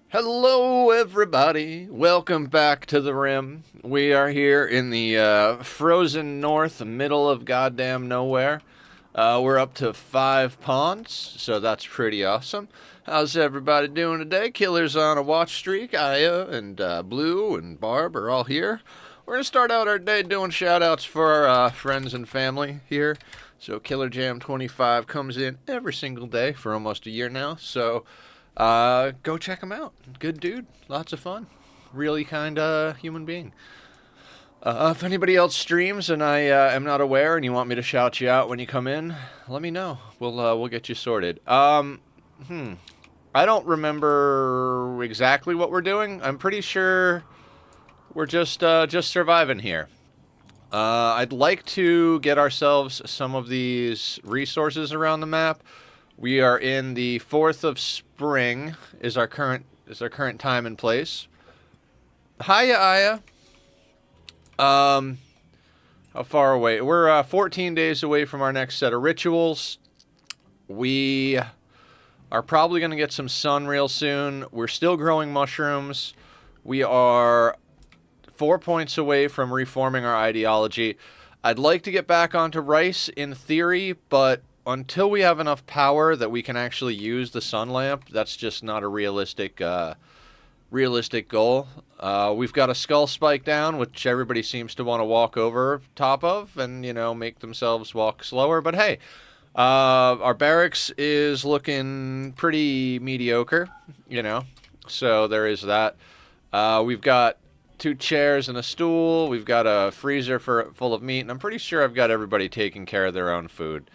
Hello, everybody. Welcome back to the Rim. We are here in the frozen north, middle of goddamn nowhere. We're up to 5 ponds, so that's pretty awesome. How's everybody doing today? Killer's on a watch streak. Aya and Blue and Barb are all here. We're going to start out our day doing shout outs for our friends and family here. So, Killer Jam 25 comes in every single day for almost a year now. So, go check him out. Good dude. Lots of fun. Really kind human being. If anybody else streams and I am not aware and you want me to shout you out when you come in, let me know. We'll get you sorted. I don't remember exactly what we're doing. I'm pretty sure we're just surviving here. I'd like to get ourselves some of these resources around the map. We are in the 4th of spring is our current time and place. Hiya, Aya. How far away? We're 14 days away from our next set of rituals. We are probably going to get some sun real soon. We're still growing mushrooms. We are 4 points away from reforming our ideology. I'd like to get back onto rice in theory, but until we have enough power that we can actually use the sun lamp, that's just not a realistic goal. We've got a skull spike down, which everybody seems to want to walk over top of and, make themselves walk slower. But hey, our barracks is looking pretty mediocre, so there is that. We've got 2 chairs and a stool. We've got a freezer full of meat, and I'm pretty sure I've got everybody taking care of their own food.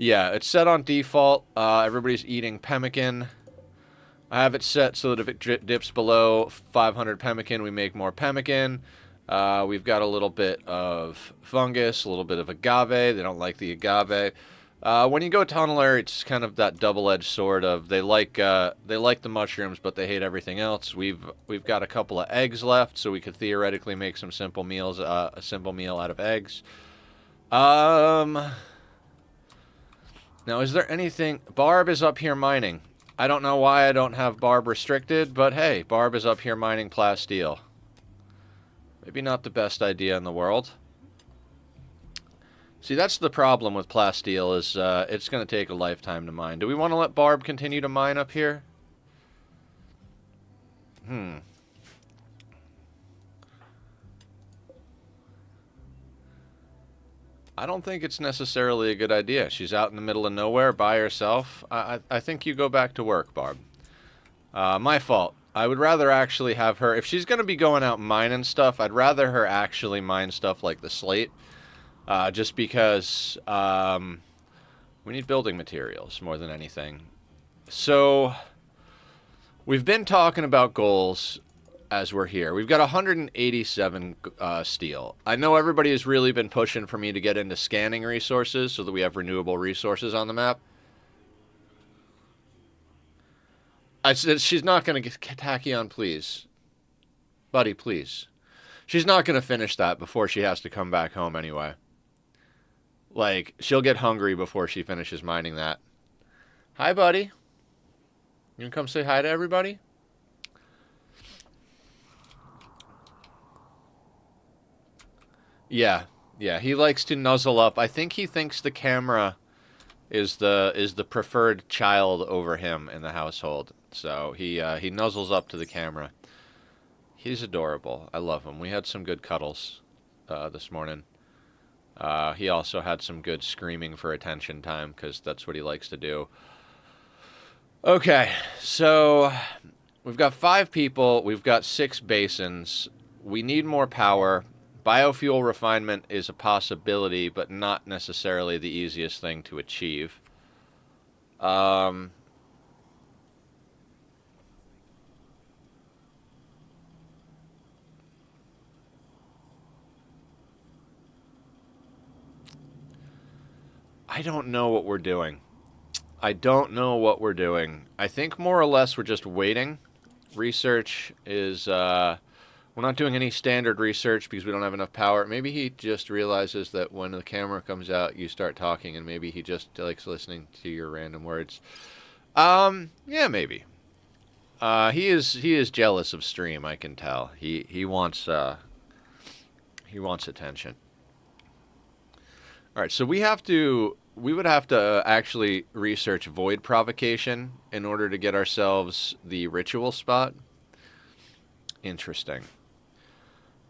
Yeah, it's set on default. Everybody's eating pemmican. I have it set so that if it dips below 500 pemmican, we make more pemmican. We've got a little bit of fungus, a little bit of agave. They don't like the agave. When you go tunneler, it's kind of that double-edged sword of they like the mushrooms, but they hate everything else. We've got a couple of eggs left, so we could theoretically make some simple meals, a simple meal out of eggs. Now, is there anything... Barb is up here mining. I don't know why I don't have Barb restricted, but hey, Barb is up here mining plasteel. Maybe not the best idea in the world. See, that's the problem with plasteel is it's going to take a lifetime to mine. Do we want to let Barb continue to mine up here? I don't think it's necessarily a good idea. She's out in the middle of nowhere by herself. I think you go back to work, Barb. My fault. I would rather actually have her... If she's going to be going out mining stuff, I'd rather her actually mine stuff like the slate. Just because we need building materials more than anything. So, we've been talking about goals as we're here. We've got 187 steel. I know everybody has really been pushing for me to get into scanning resources so that we have renewable resources on the map. I said she's not going to get Tachyon, please. Buddy, please. She's not going to finish that before she has to come back home anyway. Like, she'll get hungry before she finishes mining that. Hi, buddy. You gonna come say hi to everybody? Yeah, he likes to nuzzle up. I think he thinks the camera is the preferred child over him in the household. So he nuzzles up to the camera. He's adorable. I love him. We had some good cuddles this morning. He also had some good screaming for attention time because that's what he likes to do. Okay, so we've got 5 people. We've got 6 basins. We need more power. Biofuel refinement is a possibility, but not necessarily the easiest thing to achieve. I don't know what we're doing. I don't know what we're doing. I think more or less we're just waiting. Research is, we're not doing any standard research because we don't have enough power. Maybe he just realizes that when the camera comes out, you start talking, and maybe he just likes listening to your random words. Yeah, maybe. He is jealous of stream. I can tell. He wants attention. All right, so we would have to actually research void provocation in order to get ourselves the ritual spot. Interesting.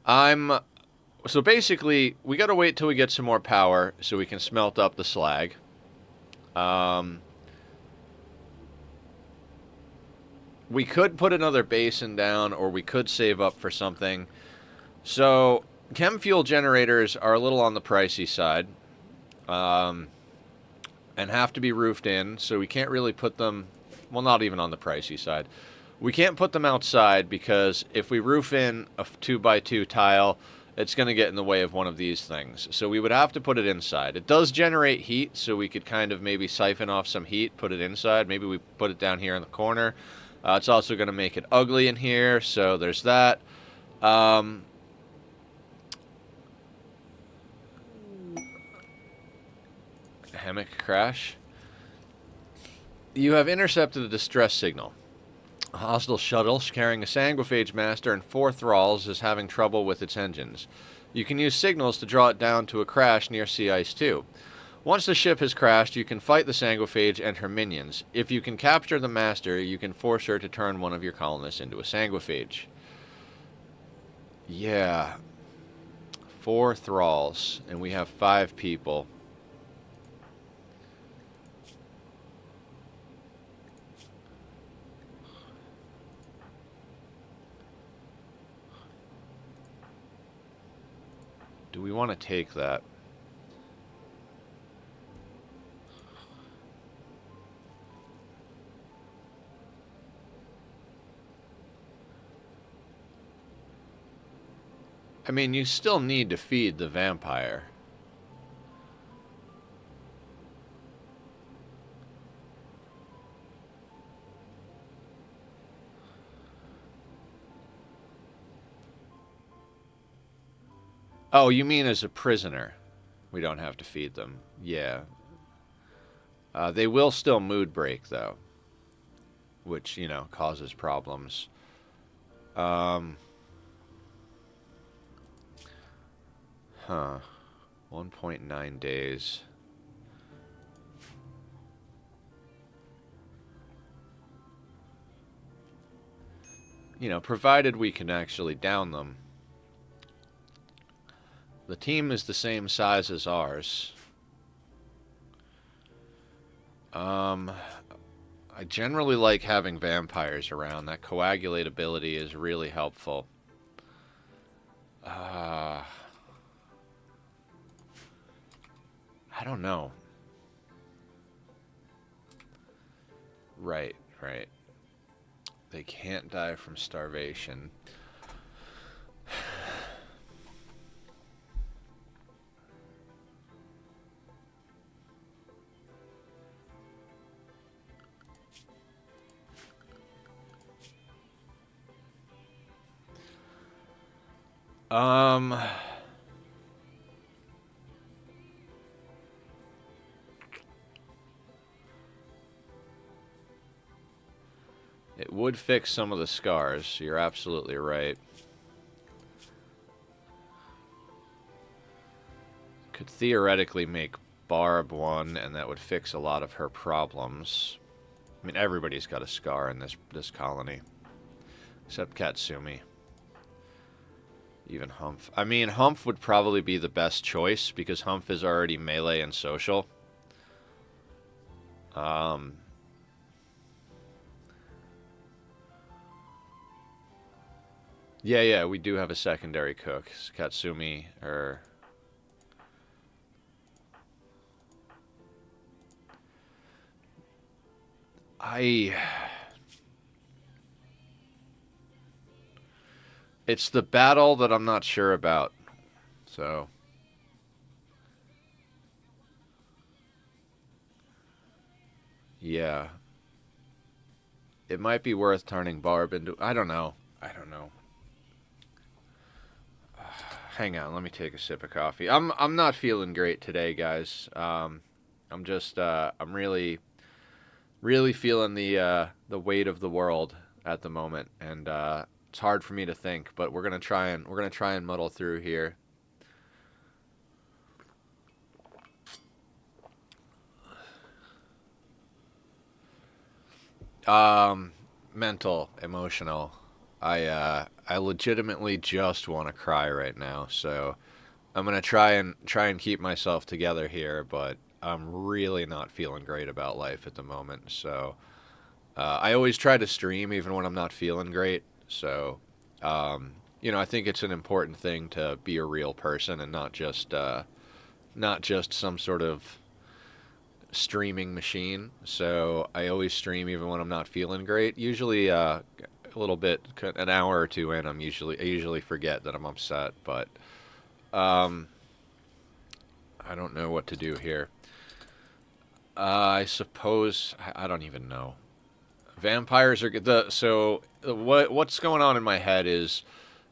I'm so basically we got to wait till we get some more power so we can smelt up the slag. Um, we could put another basin down, or we could save up for something. So chem fuel generators are a little on the pricey side. Um, and have to be roofed in, so we can't really put them, well, not even on the pricey side. We can't put them outside because if we roof in a 2x2 tile, it's going to get in the way of one of these things. So we would have to put it inside. It does generate heat, so we could kind of maybe siphon off some heat, put it inside. Maybe we put it down here in the corner. It's also going to make it ugly in here, so there's that. Hammock crash. You have intercepted a distress signal. A hostile shuttle carrying a sanguiphage master and 4 thralls is having trouble with its engines. You can use signals to draw it down to a crash near Sea Ice 2. Once the ship has crashed, you can fight the sanguiphage and her minions. If you can capture the master, you can force her to turn one of your colonists into a sanguiphage. Yeah. 4 thralls, and we have 5 people. Do we want to take that? I mean, you still need to feed the vampire. Oh, you mean as a prisoner? We don't have to feed them. Yeah. They will still mood break, though. Which, you know, causes problems. Huh. 1.9 days. You know, provided we can actually down them. The team is the same size as ours. I generally like having vampires around. That coagulate ability is really helpful. I don't know. Right, right. They can't die from starvation. It would fix some of the scars. You're absolutely right. Could theoretically make Barb one, and that would fix a lot of her problems. I mean, everybody's got a scar in this colony. Except Katsumi. Even Humph. I mean, Humph would probably be the best choice, because Humph is already melee and social. Yeah, we do have a secondary cook. Katsumi, or... It's the battle that I'm not sure about. So... yeah. It might be worth turning Barb into... I don't know. Hang on, let me take a sip of coffee. I'm not feeling great today, guys. I'm just I'm really feeling the weight of the world at the moment, and it's hard for me to think. But we're gonna try and muddle through here. Mental, emotional. I legitimately just want to cry right now. So I'm gonna try and keep myself together here, but I'm really not feeling great about life at the moment. So I always try to stream even when I'm not feeling great. So I think it's an important thing to be a real person and not just some sort of streaming machine. So I always stream even when I'm not feeling great. Usually a little bit, an hour or two in, I usually forget that I'm upset, but um, I don't know what to do here. I suppose I don't even know. Vampires are good. What's going on in my head is,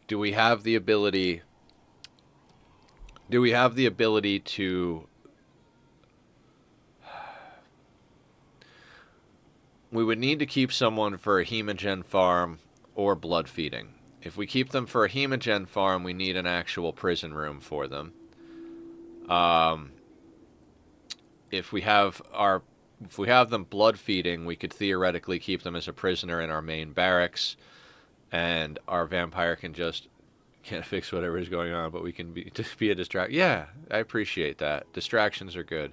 do we have the ability? Do we have the ability to? We would need to keep someone for a hemogen farm or blood feeding. If we keep them for a hemogen farm, we need an actual prison room for them. Um, if we have our if we have them blood feeding, we could theoretically keep them as a prisoner in our main barracks, and our vampire can just can't fix whatever is going on, but we can be a distract. Yeah, I appreciate that. Distractions are good.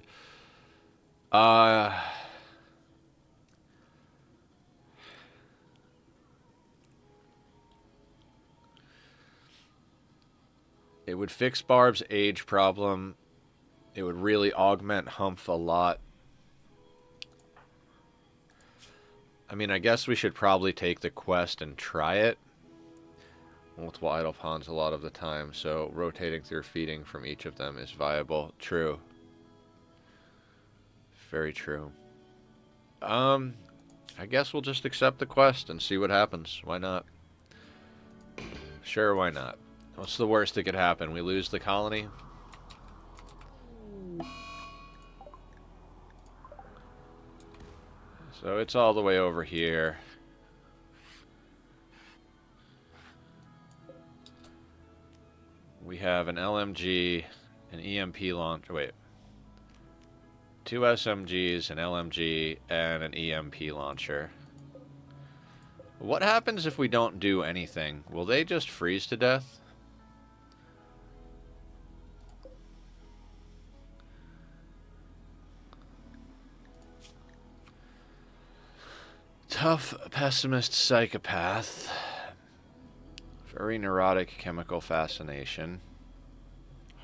Uh, it would fix Barb's age problem. It would really augment Humph a lot. I mean, I guess we should probably take the quest and try it. Multiple idle pawns a lot of the time, so rotating through feeding from each of them is viable. True. Very true. Um, I guess we'll just accept the quest and see what happens. Why not? Sure, why not? What's the worst that could happen? We lose the colony? So it's all the way over here. We have an LMG, an EMP launcher. Wait. Two SMGs, an LMG, and an EMP launcher. What happens if we don't do anything? Will they just freeze to death? Tough, pessimist psychopath. Very neurotic chemical fascination.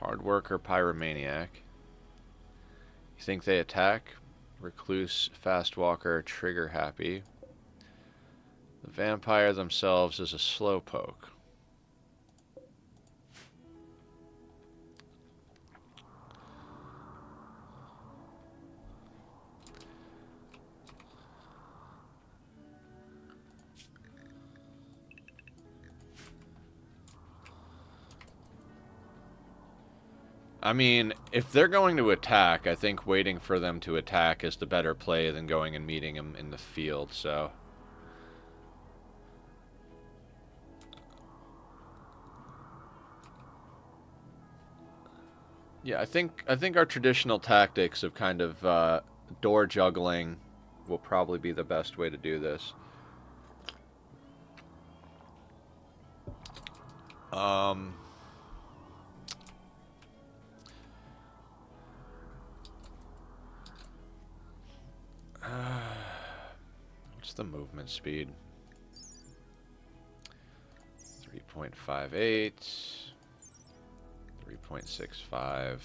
Hard worker pyromaniac. You think they attack? Recluse, fast walker, trigger happy. The vampire themselves is a slowpoke. I mean, if they're going to attack, I think waiting for them to attack is the better play than going and meeting them in the field, so... Yeah, I think our traditional tactics of kind of door juggling will probably be the best way to do this. Um, what's the movement speed? 3.58, 3.65,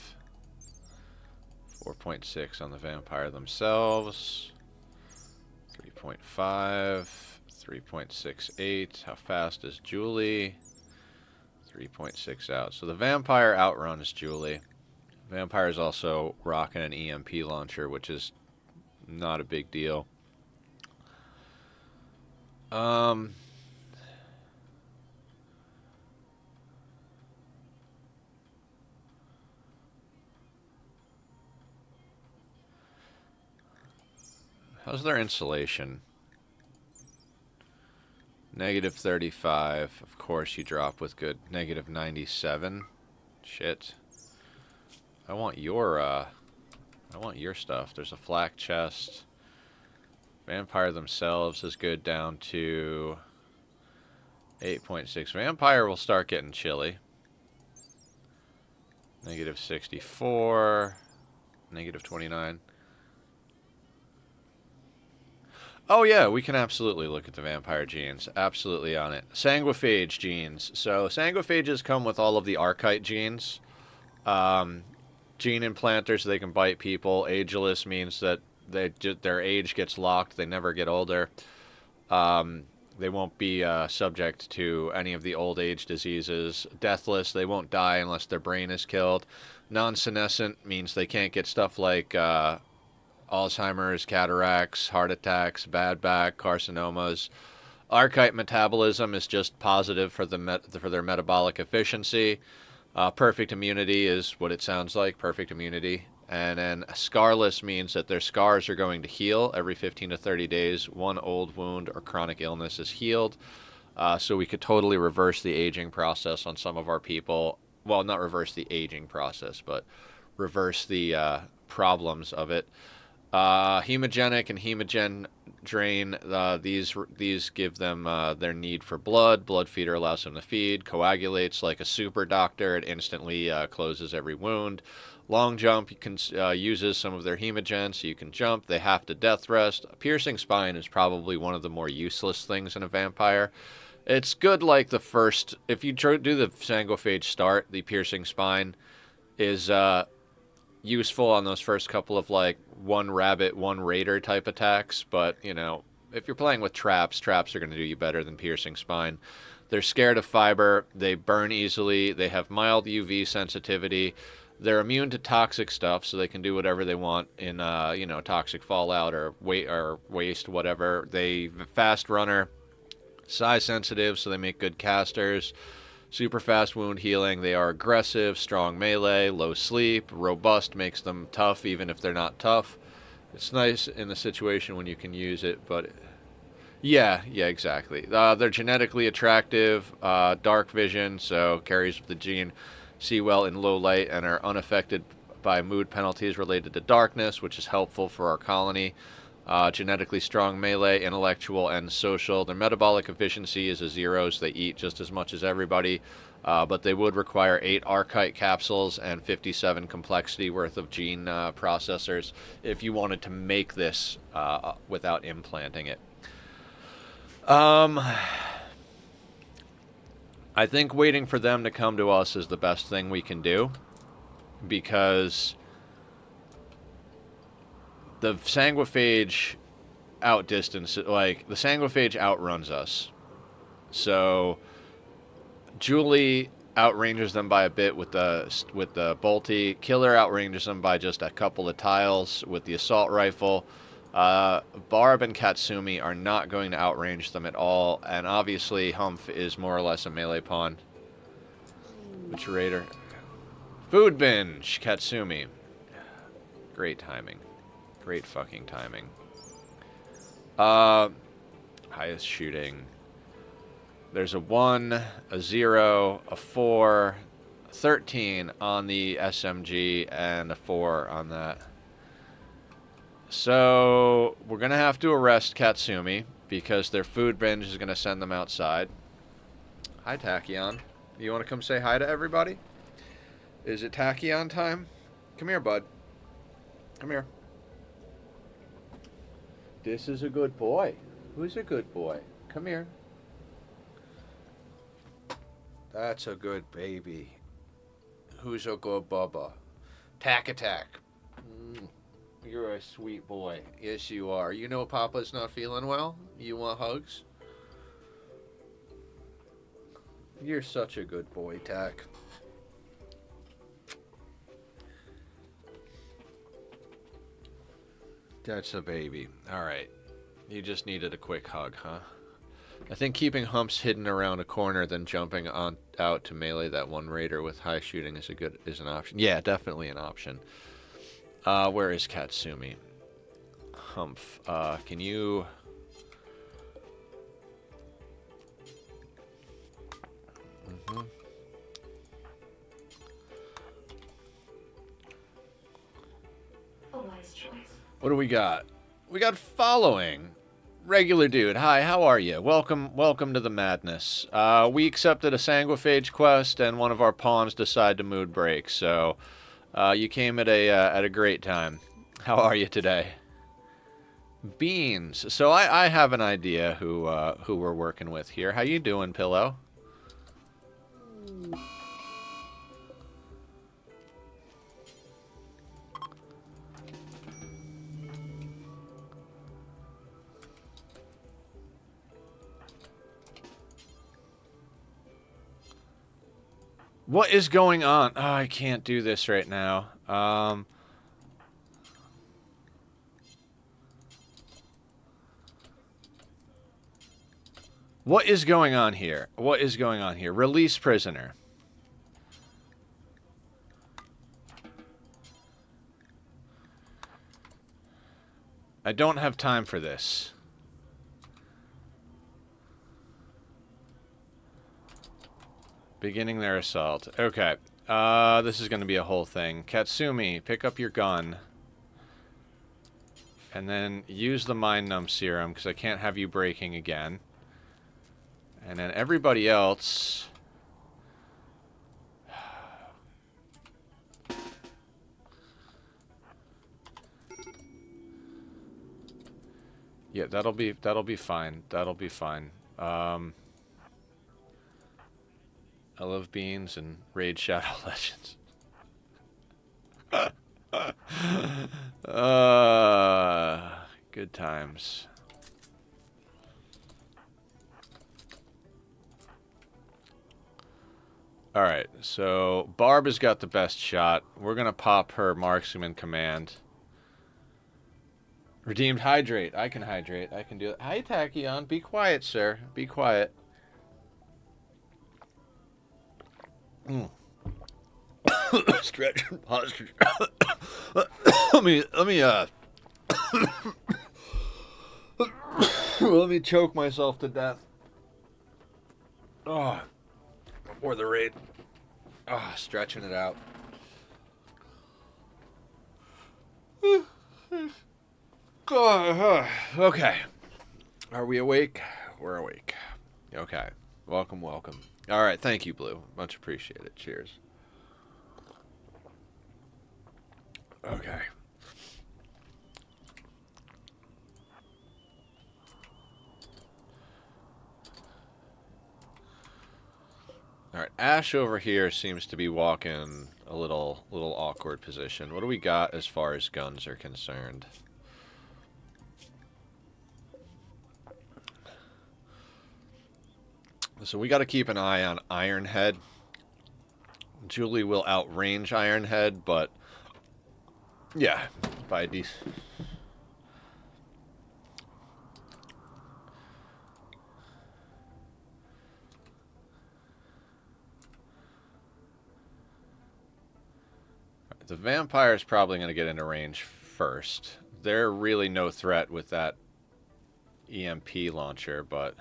4.6 on the vampire themselves, 3.5, 3.68. How fast is Julie? 3.6 out. So the vampire outruns Julie. Vampire's also rocking an EMP launcher, which is not a big deal. Um, how's their insulation? Negative 35. Of course you drop with good. Negative 97. Shit. I want your stuff. There's a flak chest. Vampire themselves is good down to 8.6. Vampire will start getting chilly. Negative 64. Negative 29. Oh yeah, we can absolutely look at the vampire genes. Absolutely on it. Sanguiphage genes. So sanguiphages come with all of the archetype genes. Gene implanters, they can bite people. Ageless means that their age gets locked. They never get older. They won't be subject to any of the old age diseases. Deathless, they won't die unless their brain is killed. Non-senescent means they can't get stuff like Alzheimer's, cataracts, heart attacks, bad back, carcinomas. Archetype metabolism is just positive for their metabolic efficiency. Perfect immunity is what it sounds like, perfect immunity. And then scarless means that their scars are going to heal every 15 to 30 days. One old wound or chronic illness is healed. So we could totally reverse the aging process on some of our people. Well, not reverse the aging process, but reverse the problems of it. Hemogenic and hemogen drain, these give them their need for blood. Blood feeder allows them to feed. Coagulates like a super doctor. It instantly closes every wound. Long jump, you can uses some of their hemogen, so you can jump. They have to death rest. A piercing spine is probably one of the more useless things in a vampire. It's good like the first, if you do the sanguiphage start, the piercing spine is useful on those first couple of like one rabbit, one raider type attacks, but you know, if you're playing with traps are going to do you better than piercing spine. They're scared of fiber, they burn easily, they have mild UV sensitivity, they're immune to toxic stuff, so they can do whatever they want in toxic fallout or waste, whatever. They fast runner, size sensitive, so they make good casters. Super fast wound healing. They are aggressive, strong melee, low sleep, robust, makes them tough even if they're not tough. It's nice in the situation when you can use it, but yeah, exactly. They're genetically attractive, dark vision, so carries the gene, see well in low light, and are unaffected by mood penalties related to darkness, which is helpful for our colony. Genetically strong melee, intellectual, and social. Their metabolic efficiency is a 0, so they eat just as much as everybody, but they would require 8 archetype capsules and 57 complexity worth of gene processors if you wanted to make this without implanting it. I think waiting for them to come to us is the best thing we can do, because the sanguiphage the sanguiphage outruns us. So Julie outranges them by a bit with the bolty. Killer outranges them by just a couple of tiles with the assault rifle. Barb and Katsumi are not going to outrange them at all, and obviously Humph is more or less a melee pawn. Which raider? Food binge, Katsumi. Great timing. Great fucking timing. Highest shooting. There's a 1, a 0, a 4, 13 on the SMG, and a 4 on that. So we're going to have to arrest Katsumi because their food binge is going to send them outside. Hi, Tachyon. You want to come say hi to everybody? Is it Tachyon time? Come here, bud. Come here. This is a good boy. Who's a good boy? Come here. That's a good baby. Who's a good bubba? Tack attack. You're a sweet boy. Yes, you are. You know Papa's not feeling well? You want hugs? You're such a good boy, Tack. That's a baby. Alright. You just needed a quick hug, huh? I think keeping Humps hidden around a corner then jumping out to melee that one raider with high shooting is an option. Yeah, definitely an option. Where is Katsumi? Humph. Can you... What do we got? We got following. Regular dude, hi, how are you? Welcome to the madness. We accepted a sanguiphage quest, and one of our pawns decided to mood break, so you came at a great time. How are you today? Beans. So I have an idea who we're working with here. How you doing, Pillow? What is going on? Oh, I can't do this right now. What is going on here? What is going on here? Release prisoner. I don't have time for this. Beginning their assault. Okay. This is going to be a whole thing. Katsumi, pick up your gun. And then use the Mind Numb Serum, because I can't have you breaking again. And then everybody else... Yeah, that'll be fine. That'll be fine. I love beans and Raid Shadow Legends. Good times. Alright, so Barb has got the best shot. We're gonna pop her marksman command. Redeemed hydrate. I can hydrate. I can do it. Hi, Tachyon. Be quiet, sir. Be quiet. Stretch posture. let me let me choke myself to death. Oh, before the raid. Oh, stretching it out. Okay. Are we awake? We're awake. Okay. Welcome, welcome. Alright, thank you, Blue. Much appreciated. Cheers. Okay. Alright, Ash over here seems to be walking a little awkward position. What do we got as far as guns are concerned? So we got to keep an eye on Ironhead. Julie will outrange Ironhead, but yeah, by decent. The vampire's probably going to get into range first. They're really no threat with that EMP launcher, but...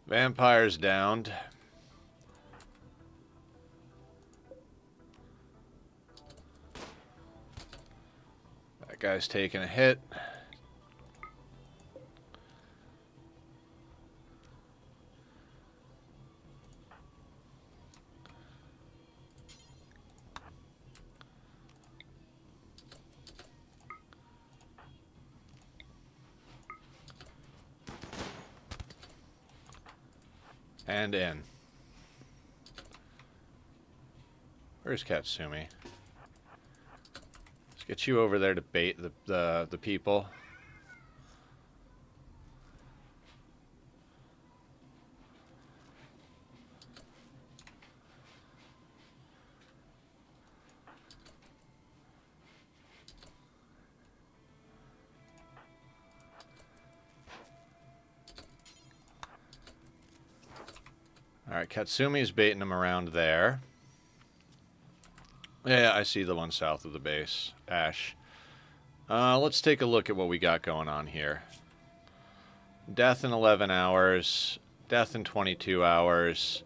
Vampire's downed. That guy's taking a hit. And in. Where's Katsumi? Let's get you over there to bait the people. Alright, Katsumi's baiting him around there. Yeah, I see the one south of the base. Ash. Let's take a look at what we got going on here. Death in 11 hours. Death in 22 hours.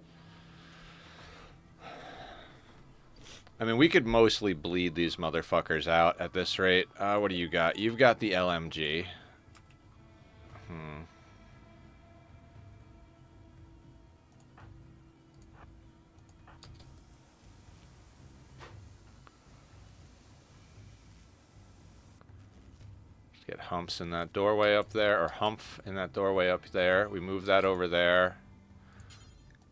I mean, we could mostly bleed these motherfuckers out at this rate. What do you got? You've got the LMG. Let's get humps in that doorway up there, or humph in that doorway up there. We move that over there.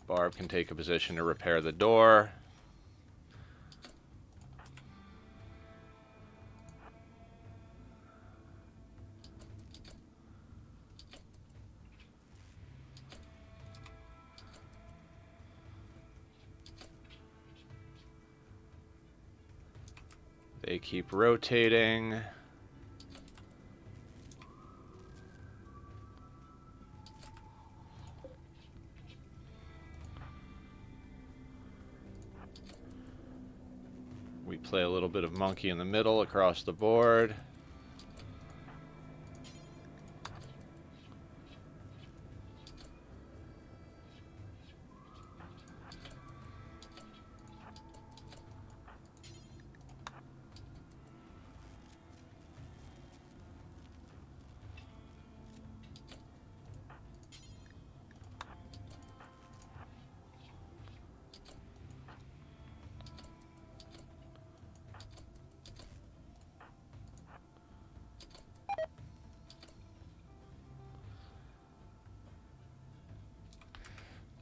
Barb can take a position to repair the door. They keep rotating. We play a little bit of monkey in the middle across the board.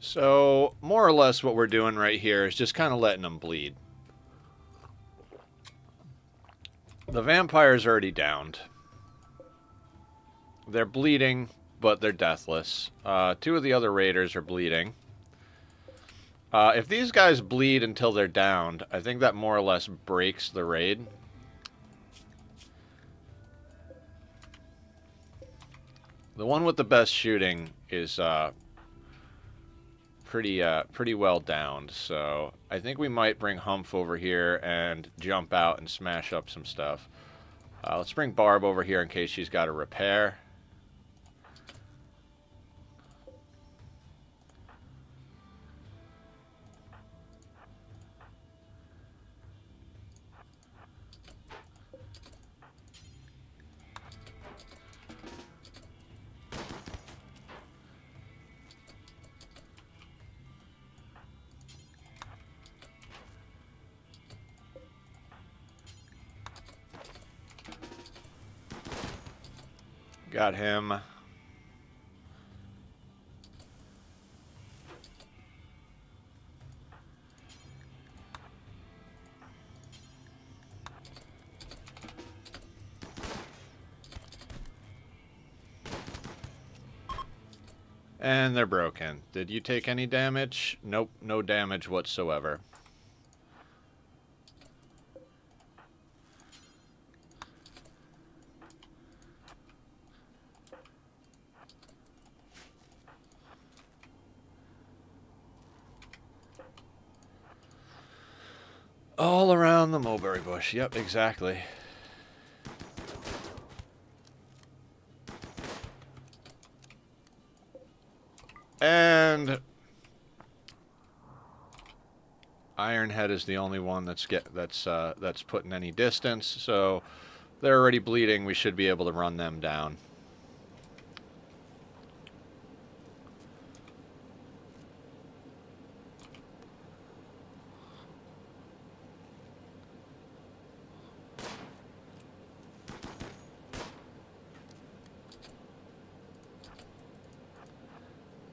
So, more or less what we're doing right here is just kind of letting them bleed. The vampire's already downed. They're bleeding, but they're deathless. Two of the other raiders are bleeding. If these guys bleed until they're downed, I think that more or less breaks the raid. The one with the best shooting is pretty well downed, so I think we might bring Humph over here and jump out and smash up some stuff. Let's bring Barb over here in case she's got a repair. Got him. And they're broken. Did you take any damage? Nope, no damage whatsoever. All around the mulberry bush. Yep, exactly. And Ironhead is the only one that's putting any distance, so they're already bleeding. We should be able to run them down.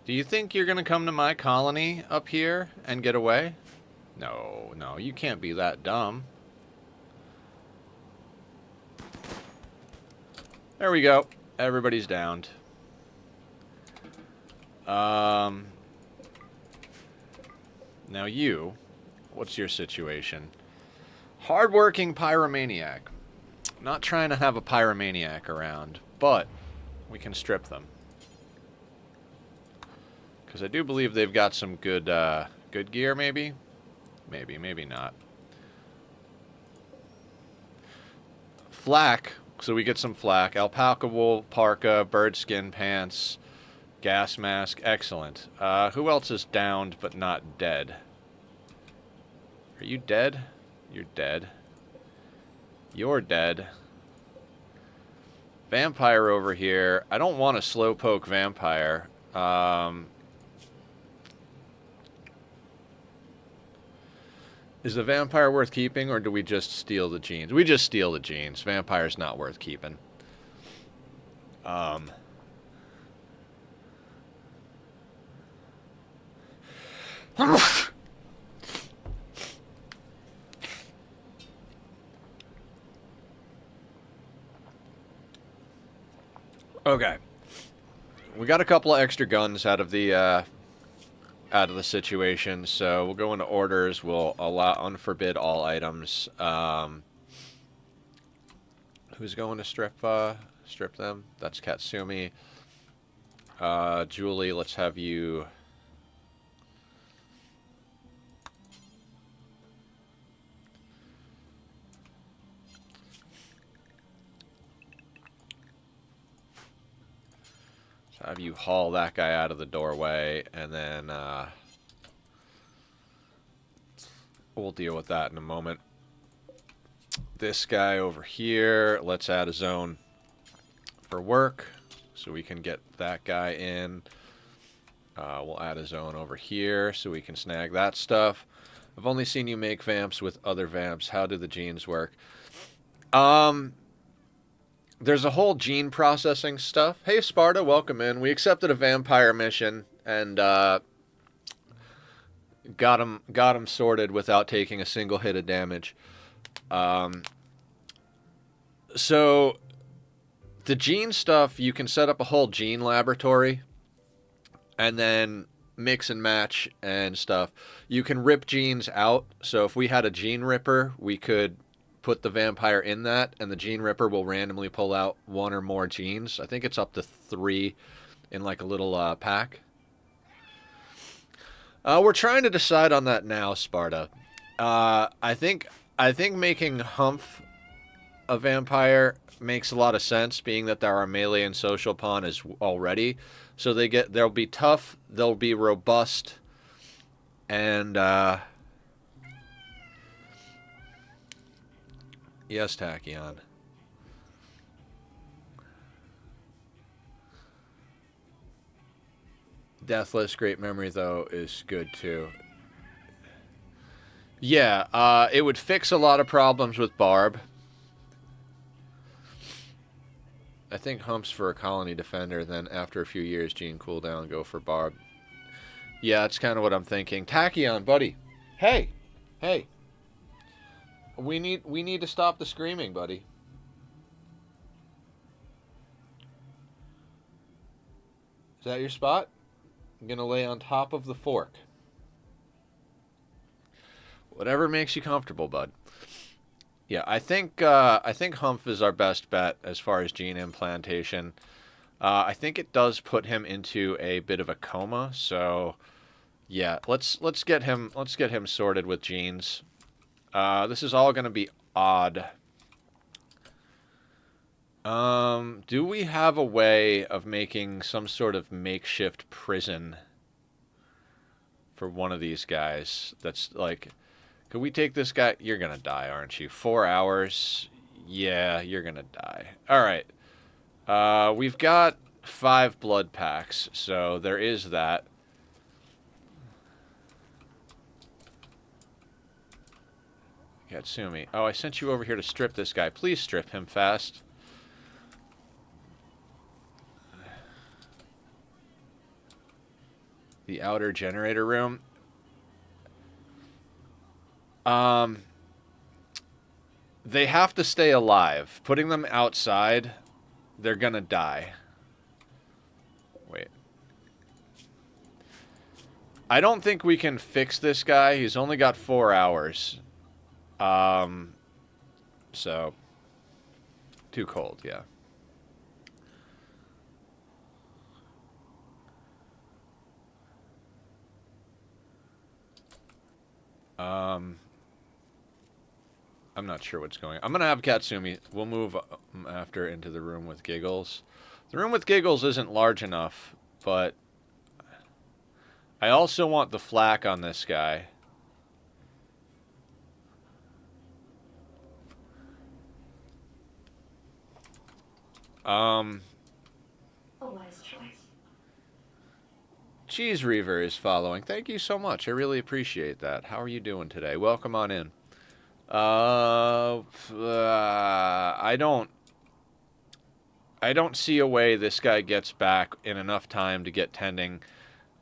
Do you think you're going to come to my colony up here and get away? No, no, you can't be that dumb. There we go. Everybody's downed. Now you, what's your situation? Hardworking pyromaniac. Not trying to have a pyromaniac around, but we can strip them. Because I do believe they've got some good, good gear, maybe? Maybe not. Flak, so we get some flak. Alpaca wool, parka, bird skin pants, gas mask. Excellent. Who else is downed but not dead? Are you dead? You're dead. You're dead. Vampire over here. I don't want a slowpoke vampire. Is the vampire worth keeping, or do we just steal the genes? We just steal the genes. Vampire's not worth keeping. Okay. We got a couple of extra guns out of the situation, so we'll go into orders. We'll allow unforbid all items. Who's going to strip them? That's Katsumi. Julie, let's have you. Let's have you haul that guy out of the doorway, and then we'll deal with that in a moment. This guy over here, let's add a zone for work so we can get that guy in. We'll add a zone over here so we can snag that stuff. I've only seen you make vamps with other vamps. How do the genes work? There's a whole gene processing stuff. Hey, Sparta, welcome in. We accepted a vampire mission and got him sorted without taking a single hit of damage. So the gene stuff, you can set up a whole gene laboratory and then mix and match and stuff. You can rip genes out. So if we had a gene ripper, we could put the vampire in that, and the gene ripper will randomly pull out one or more genes. I think it's up to 3 in like a little pack. We're trying to decide on that now, Sparta. I think making Humph a vampire makes a lot of sense, being that our melee and social pawn is already. So they'll be tough, they'll be robust, and yes, Tachyon. Deathless, great memory though, is good too. Yeah, it would fix a lot of problems with Barb. I think Humps for a colony defender, then after a few years, Gene cooldown, go for Barb. Yeah, that's kind of what I'm thinking. Tachyon, buddy. Hey! Hey! We need to stop the screaming, buddy. Is that your spot? I'm gonna lay on top of the fork. Whatever makes you comfortable, bud. Yeah, I think Humph is our best bet as far as gene implantation. I think it does put him into a bit of a coma, so yeah, let's get him sorted with genes. This is all gonna be odd. Do we have a way of making some sort of makeshift prison for one of these guys? That's like, could we take this guy? You're gonna die, aren't you? 4 hours? Yeah, you're gonna die. Alright. We've got 5 blood packs, so there is that. Katsumi. Oh, I sent you over here to strip this guy. Please strip him fast. The outer generator room. They have to stay alive. Putting them outside, they're gonna die. Wait. I don't think we can fix this guy. He's only got 4 hours. So too cold, yeah. Um, I'm not sure what's going on. I'm going to have Katsumi. We'll move after into the room with Giggles. The room with Giggles isn't large enough, but I also want the flak on this guy. A wise choice. Cheese Reaver is following. Thank you so much. I really appreciate that. How are you doing today? Welcome on in. I don't see a way this guy gets back in enough time to get tending.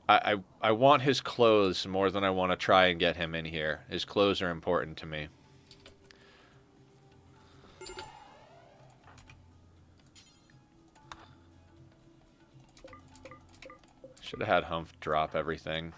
I want his clothes more than I want to try and get him in here. His clothes are important to me. Should have had Humph drop everything.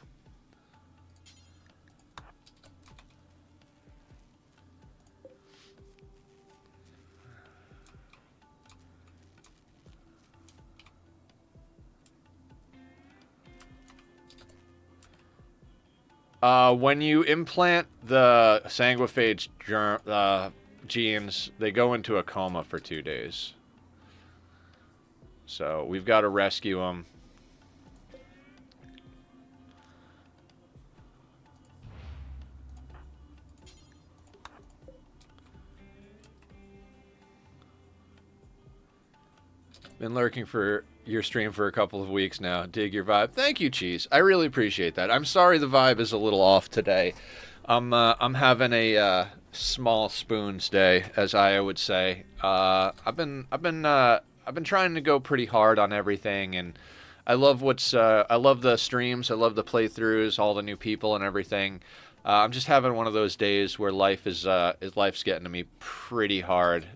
When you implant the sanguiphage genes, they go into a coma for 2 days. So we've got to rescue them. Been lurking for your stream for a couple of weeks now. Dig your vibe. Thank you, Cheese. I really appreciate that. I'm sorry the vibe is a little off today. I'm having a small spoons day, as I would say. I've been trying to go pretty hard on everything, and I love I love the streams, I love the playthroughs, all the new people and everything. I'm just having one of those days where life's getting to me pretty hard.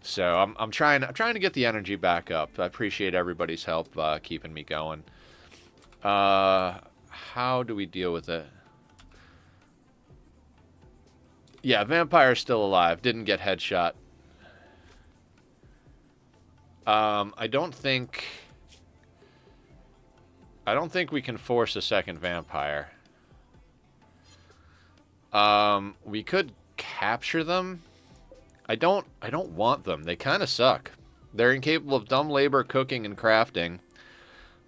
So I'm trying to get the energy back up. I appreciate everybody's help keeping me going. How do we deal with it? Yeah, vampire's still alive. Didn't get headshot. I don't think we can force a second vampire. We could capture them. I don't want them. They kind of suck. They're incapable of dumb labor, cooking, and crafting.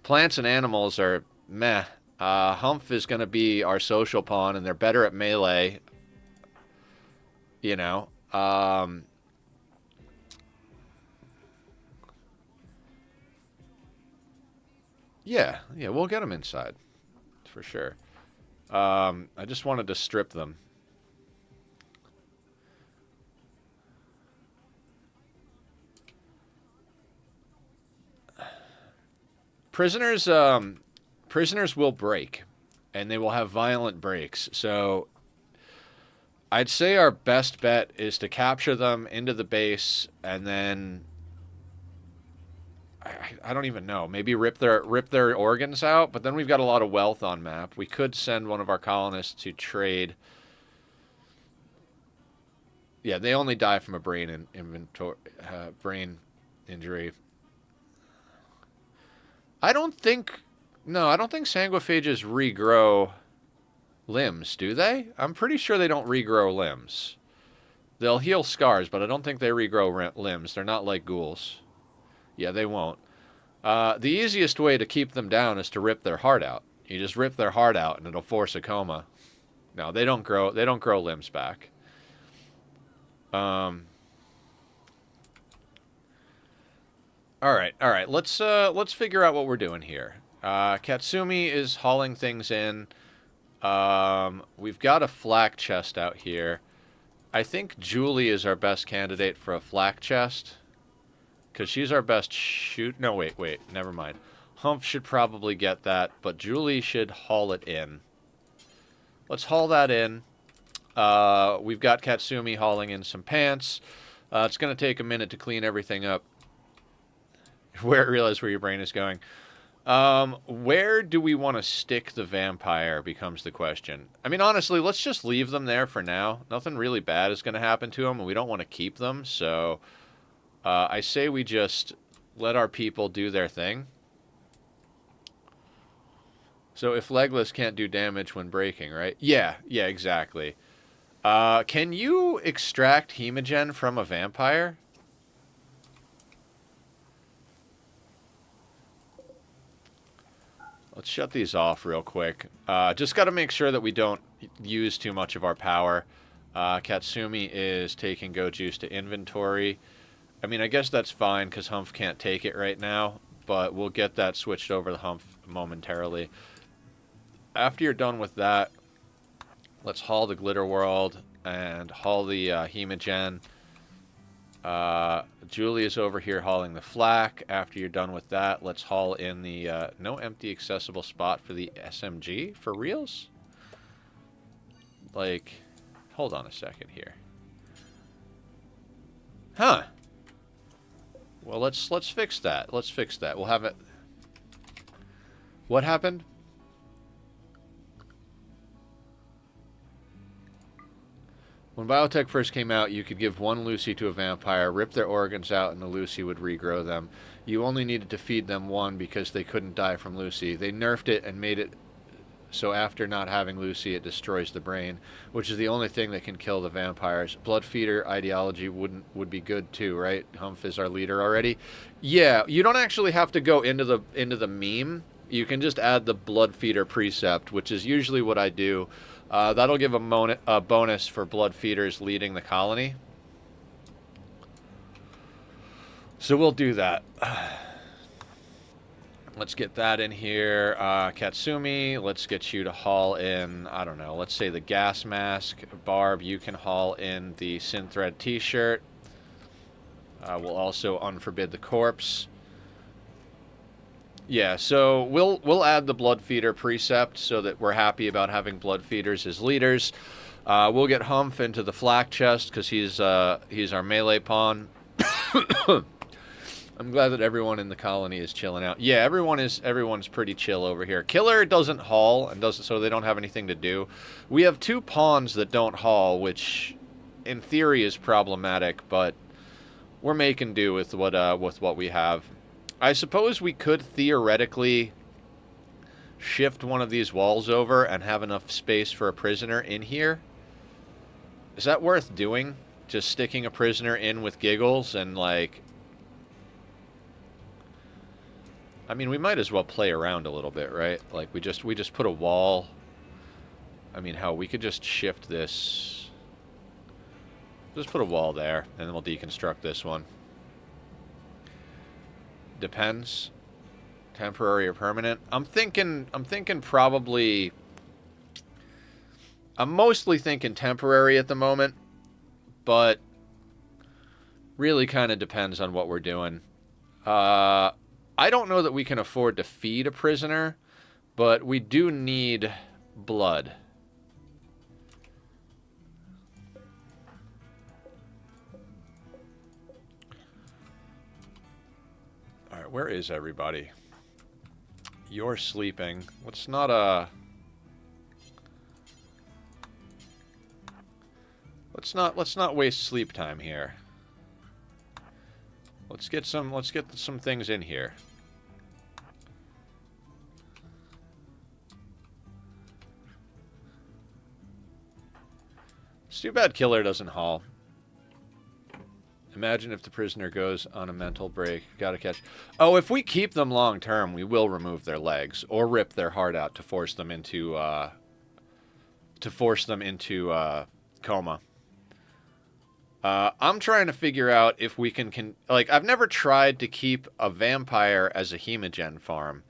Plants and animals are meh. Humph is going to be our social pawn, and they're better at melee. You know. Yeah, we'll get them inside. For sure. I just wanted to strip them. Prisoners will break, and they will have violent breaks. So I'd say our best bet is to capture them into the base, and then I don't even know. Maybe rip their organs out. But then we've got a lot of wealth on map. We could send one of our colonists to trade. Yeah, they only die from a brain brain injury. I don't think sanguiphages regrow limbs, do they? I'm pretty sure they don't regrow limbs. They'll heal scars, but I don't think they regrow limbs. They're not like ghouls. Yeah, they won't. The easiest way to keep them down is to rip their heart out. You just rip their heart out, and it'll force a coma. No, they don't grow limbs back. All right. Let's figure out what we're doing here. Katsumi is hauling things in. We've got a flak chest out here. I think Julie is our best candidate for a flak chest, because she's our best shoot. No, wait. Never mind. Humph should probably get that, but Julie should haul it in. Let's haul that in. We've got Katsumi hauling in some pants. It's going to take a minute to clean everything up. Realize where your brain is going. Where do we want to stick the vampire becomes the question. I mean, honestly, let's just leave them there for now. Nothing really bad is going to happen to them, and we don't want to keep them. So I say we just let our people do their thing. So if legless can't do damage when breaking, right? Yeah, yeah, exactly. Can you extract hemogen from a vampire? Let's shut these off real quick. Just got to make sure that we don't use too much of our power. Katsumi is taking Go Juice to inventory. I mean, I guess that's fine because Humph can't take it right now, but we'll get that switched over to Humph momentarily. After you're done with that, let's haul the Glitter World and haul the Hemogen. Julia's over here hauling the flak. After you're done with that, let's haul in the no empty accessible spot for the SMG for reals. Like, hold on a second here. Huh. Well, let's fix that. Let's fix that. We'll have it. What happened? When biotech first came out, you could give one Lucy to a vampire, rip their organs out, and the Lucy would regrow them. You only needed to feed them one because they couldn't die from Lucy. They nerfed it and made it so after not having Lucy, it destroys the brain, which is the only thing that can kill the vampires. Blood feeder ideology would be good too, right? Humph is our leader already. Yeah, you don't actually have to go into the meme. You can just add the blood feeder precept, which is usually what I do. That'll give a bonus for blood feeders leading the colony. So we'll do that. Let's get that in here. Katsumi, let's get you to haul in, I don't know, let's say the gas mask. Barb, you can haul in the synthread t-shirt. We'll also unforbid the corpse. Yeah, so we'll add the blood feeder precept so that we're happy about having blood feeders as leaders. We'll get Humph into the flak chest because he's our melee pawn. I'm glad that everyone in the colony is chilling out. Yeah, everyone's pretty chill over here. Killer doesn't haul and doesn't, so they don't have anything to do. We have two pawns that don't haul, which in theory is problematic, but we're making do with what we have. I suppose we could theoretically shift one of these walls over and have enough space for a prisoner in here. Is that worth doing? Just sticking a prisoner in with giggles and like... I mean, we might as well play around a little bit, right? Like we just put a wall. I mean, hell, we could just shift this. Just put a wall there, and then we'll deconstruct this one. Depends. Temporary or permanent. I'm thinking probably... I'm mostly thinking temporary at the moment, but really kind of depends on what we're doing. I don't know that we can afford to feed a prisoner, but we do need blood. Alright, where is everybody? You're sleeping. Let's not let's not waste sleep time here. Let's get some things in here. It's too bad Killer doesn't haul. Imagine if the prisoner goes on a mental break. Gotta catch. Oh, if we keep them long term, we will remove their legs or rip their heart out to force them into coma. I'm trying to figure out if we can like, I've never tried to keep a vampire as a hemogen farm.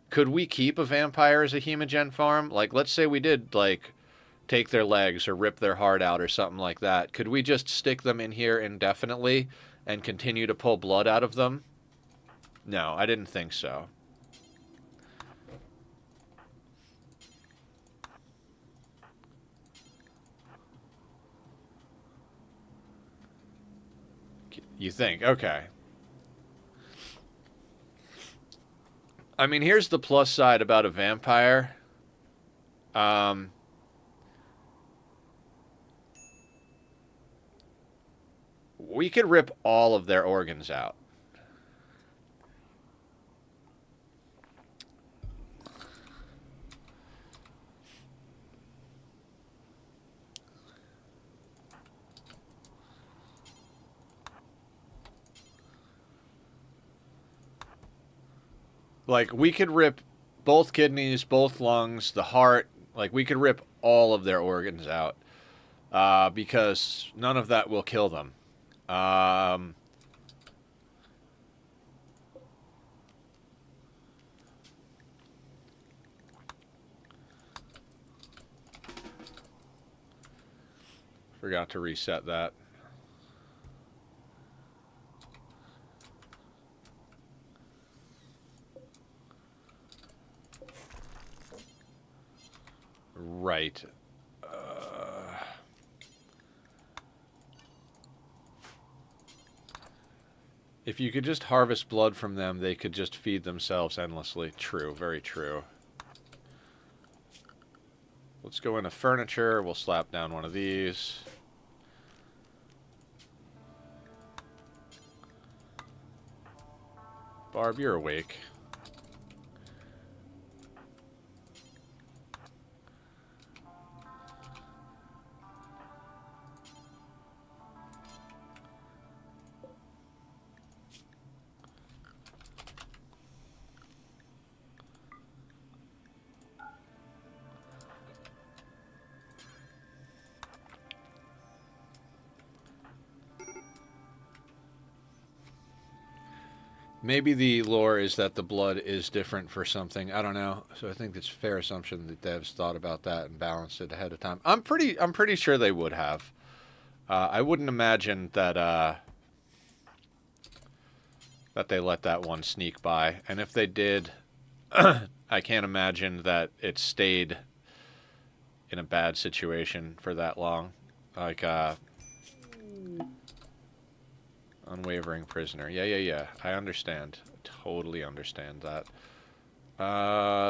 Could we keep a vampire as a hemogen farm? Like, let's say we did, like, take their legs or rip their heart out or something like that. Could we just stick them in here indefinitely and continue to pull blood out of them? No, I didn't think so. You think? Okay. I mean, here's the plus side about a vampire. We could rip all of their organs out. Like, we could rip both kidneys, both lungs, the heart. Like, we could rip all of their organs out. Because none of that will kill them. Forgot to reset that. Right. If you could just harvest blood from them, they could just feed themselves endlessly. True, very true. Let's go into furniture. We'll slap down one of these. Barb, you're awake. Maybe the lore is that the blood is different for something. I don't know. So I think it's a fair assumption that devs thought about that and balanced it ahead of time. I'm pretty sure they would have. I wouldn't imagine that that they let that one sneak by. And if they did, I can't imagine that it stayed in a bad situation for that long. Like unwavering prisoner. Yeah. I understand. Totally understand that.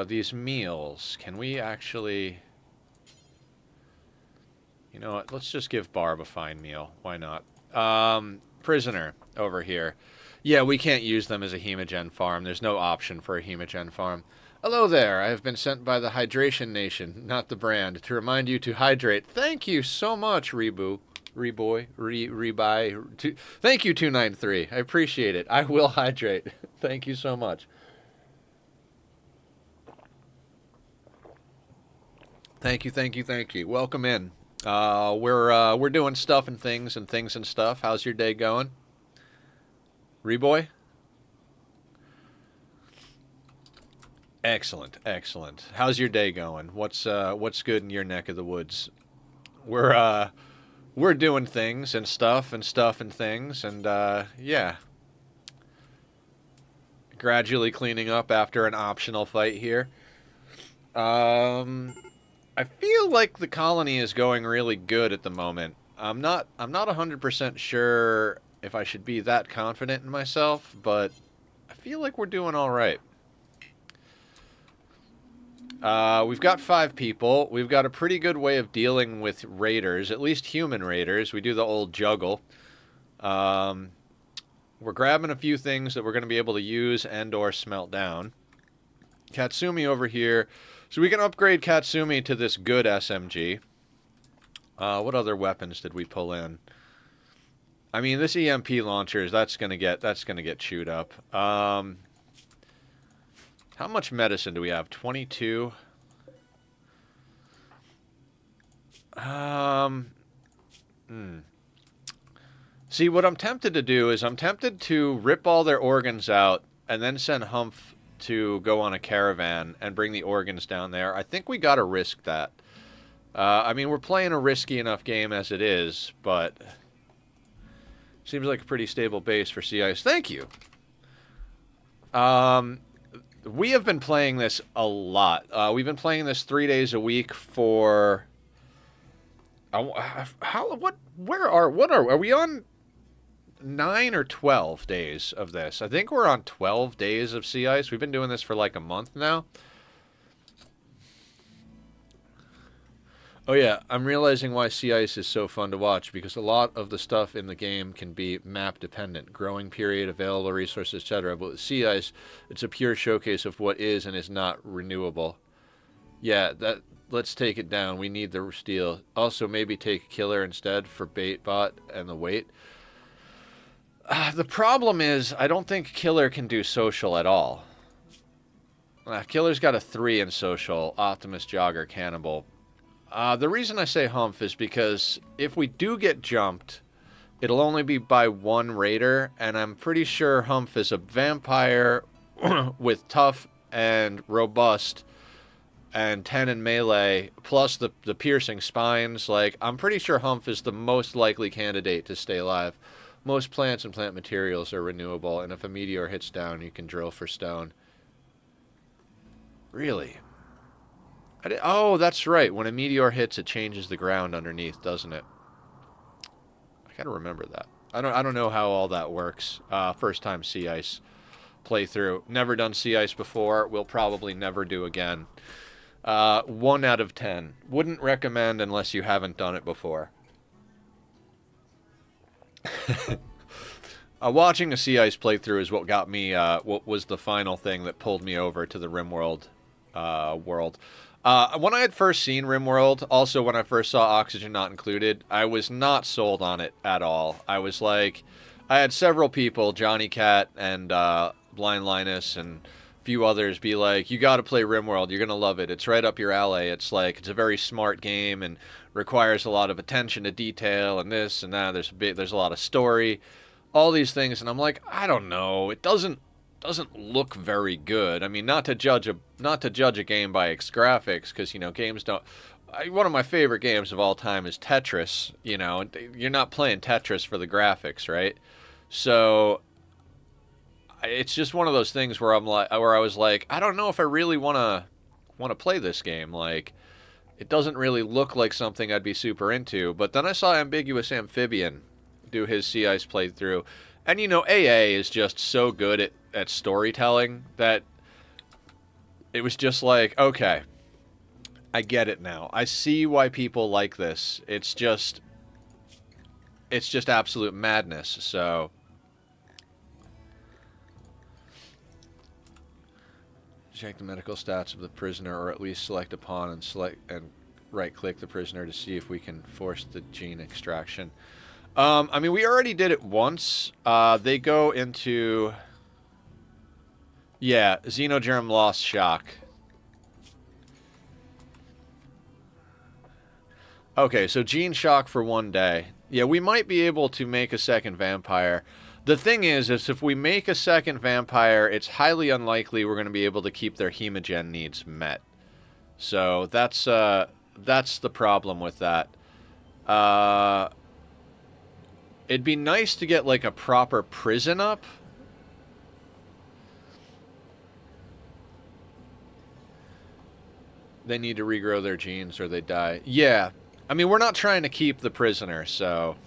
These meals. Can we actually... You know what? Let's just give Barb a fine meal. Why not? Prisoner over here. Yeah, we can't use them as a hemogen farm. There's no option for a hemogen farm. Hello there. I have been sent by the Hydration Nation, not the brand, to remind you to hydrate. Thank you so much, Reboy. Thank you, 293. I appreciate it. I will hydrate. Thank you so much. Thank you. Welcome in. We're doing stuff and things and stuff. How's your day going? Reboy? Excellent. How's your day going? What's good in your neck of the woods? We're doing things and stuff and things, and yeah. Gradually cleaning up after an optional fight here. I feel like the colony is going really good at the moment. I'm not 100% sure if I should be that confident in myself, but I feel like we're doing all right. We've got 5 people. We've got a pretty good way of dealing with raiders, at least human raiders. We do the old juggle. We're grabbing a few things that we're going to be able to use and or smelt down. Katsumi over here. So we can upgrade Katsumi to this good SMG. What other weapons did we pull in? I mean, this EMP launcher, that's gonna get chewed up. How much medicine do we have? 22. See, what I'm tempted to do is I'm tempted to rip all their organs out and then send Humph to go on a caravan and bring the organs down there. I think we gotta risk that. I mean, we're playing a risky enough game as it is, but seems like a pretty stable base for sea ice. Thank you. We have been playing this a lot. We've been playing this 3 days a week for... Are we on 9 or 12 days of this? I think we're on 12 days of sea ice. We've been doing this for like a month now. Oh yeah, I'm realizing why sea ice is so fun to watch, because a lot of the stuff in the game can be map dependent, growing period, available resources, etc. But with sea ice, it's a pure showcase of what is and is not renewable. Yeah, let's take it down. We need the steel. Also, maybe take killer instead for bait bot and the weight. The problem is, I don't think killer can do social at all. Killer's got a 3 in social. Optimist, Jogger, Cannibal. The reason I say Humph is because if we do get jumped, it'll only be by 1 raider, and I'm pretty sure Humph is a vampire with tough and robust and 10 in melee, plus the piercing spines. Like, I'm pretty sure Humph is the most likely candidate to stay alive. Most plants and plant materials are renewable, and if a meteor hits down, you can drill for stone. Really? Oh, that's right. When a meteor hits, it changes the ground underneath, doesn't it? I gotta remember that. I don't know how all that works. First time sea ice playthrough. Never done sea ice before. Will probably never do again. 1 out of 10. Wouldn't recommend unless you haven't done it before. Watching a sea ice playthrough is what got me. What was the final thing that pulled me over to the Rimworld world. When I had first seen Rimworld, also when I first saw Oxygen Not Included, I was not sold on it at all. I was like, I had several people, Johnny Cat and Blind Linus and a few others, be like, you got to play Rimworld, you're gonna love it. It's right up your alley. It's like, it's a very smart game and requires a lot of attention to detail and this and that. There's a lot of story, all these things, and I'm like, I don't know. It doesn't look very good. I mean, not to judge a game by its graphics, because, you know, games don't. One of my favorite games of all time is Tetris. You know, you're not playing Tetris for the graphics, right? So it's just one of those things where where I was like, I don't know if I really want to play this game. Like, it doesn't really look like something I'd be super into. But then I saw Ambiguous Amphibian do his Sea Ice playthrough. And, you know, AA is just so good at storytelling that it was just like, okay, I get it now. I see why people like this. It's just absolute madness. So check the medical stats of the prisoner, or at least select a pawn and right-click the prisoner to see if we can force the gene extraction. I mean, we already did it once. They go into... Yeah, Xenogerm lost shock. Okay, so gene shock for 1 day. Yeah, we might be able to make a second vampire. The thing is if we make a second vampire, it's highly unlikely we're going to be able to keep their hemogen needs met. So that's the problem with that. It'd be nice to get, like, a proper prison up. They need to regrow their genes or they die. Yeah. I mean, we're not trying to keep the prisoner, so...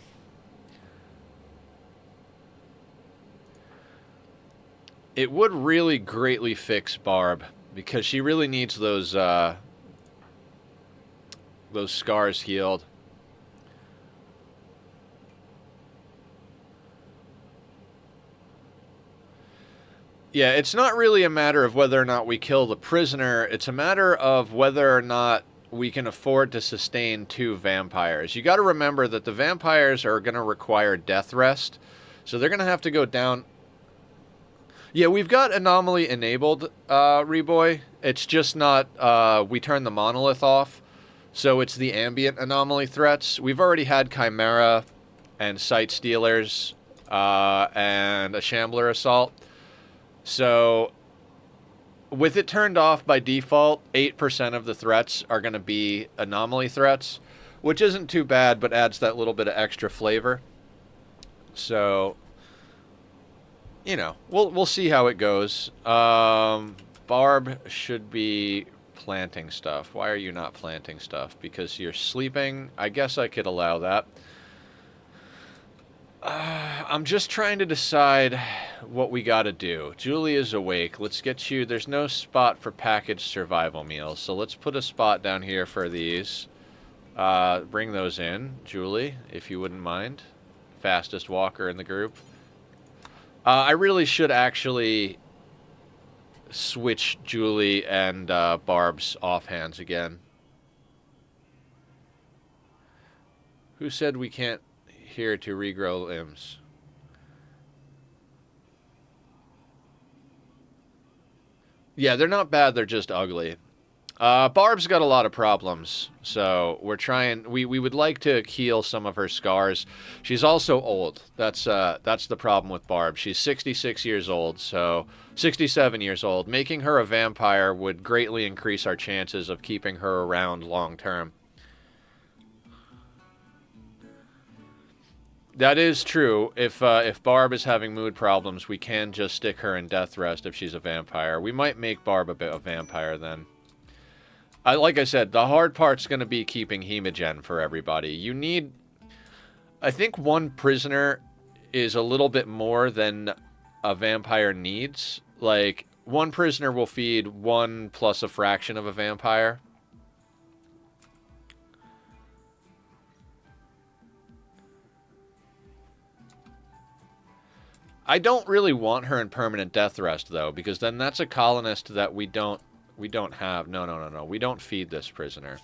It would really greatly fix Barb, because she really needs those scars healed. Yeah, it's not really a matter of whether or not we kill the prisoner. It's a matter of whether or not we can afford to sustain 2 vampires. You got to remember that the vampires are going to require death rest, so they're going to have to go down. Yeah, we've got anomaly enabled, Reboy. It's just not, we turn the monolith off, so it's the ambient anomaly threats. We've already had Chimera and Sight Stealers and a Shambler Assault. So, with it turned off by default, 8% of the threats are going to be anomaly threats, which isn't too bad, but adds that little bit of extra flavor. So, you know, we'll see how it goes. Barb should be planting stuff. Why are you not planting stuff? Because you're sleeping? I guess I could allow that. I'm just trying to decide what we gotta do. Julie is awake. Let's get you... There's no spot for packaged survival meals, so let's put a spot down here for these. Bring those in, Julie, if you wouldn't mind. Fastest walker in the group. I really should actually switch Julie and Barb's offhands again. Who said we can't... here to regrow limbs? Yeah, they're not bad. They're just ugly. Barb's got a lot of problems, so we're trying. We would like to heal some of her scars. She's also old. That's the problem with Barb. She's 66 years old, so 67 years old. Making her a vampire would greatly increase our chances of keeping her around long term. That is true. If Barb is having mood problems, we can just stick her in death rest if she's a vampire. We might make Barb a bit of vampire then. Like I said, the hard part's going to be keeping Hemogen for everybody. You need... I think one prisoner is a little bit more than a vampire needs. Like, one prisoner will feed one plus a fraction of a vampire. I don't really want her in permanent death rest, though, because then that's a colonist that we don't have. No, no, no, no. We don't feed this prisoner.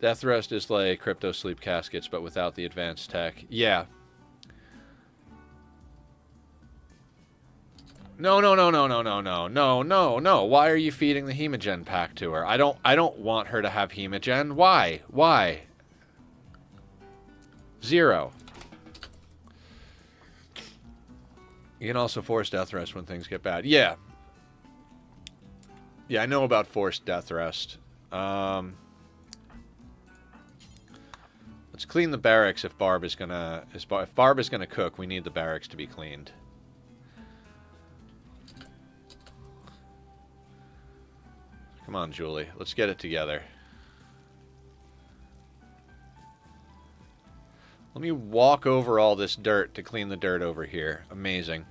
Death rest is like crypto sleep caskets, but without the advanced tech. Yeah. No, no, no, no, no, no, no, no, no, no. Why are you feeding the Hemogen pack to her? I don't want her to have Hemogen. Why? Why? 0. You can also force death rest when things get bad. Yeah. Yeah, I know about forced death rest. Let's clean the barracks if Barb is gonna... If Barb is gonna cook, we need the barracks to be cleaned. Come on, Julie. Let's get it together. Let me walk over all this dirt to clean the dirt over here. Amazing.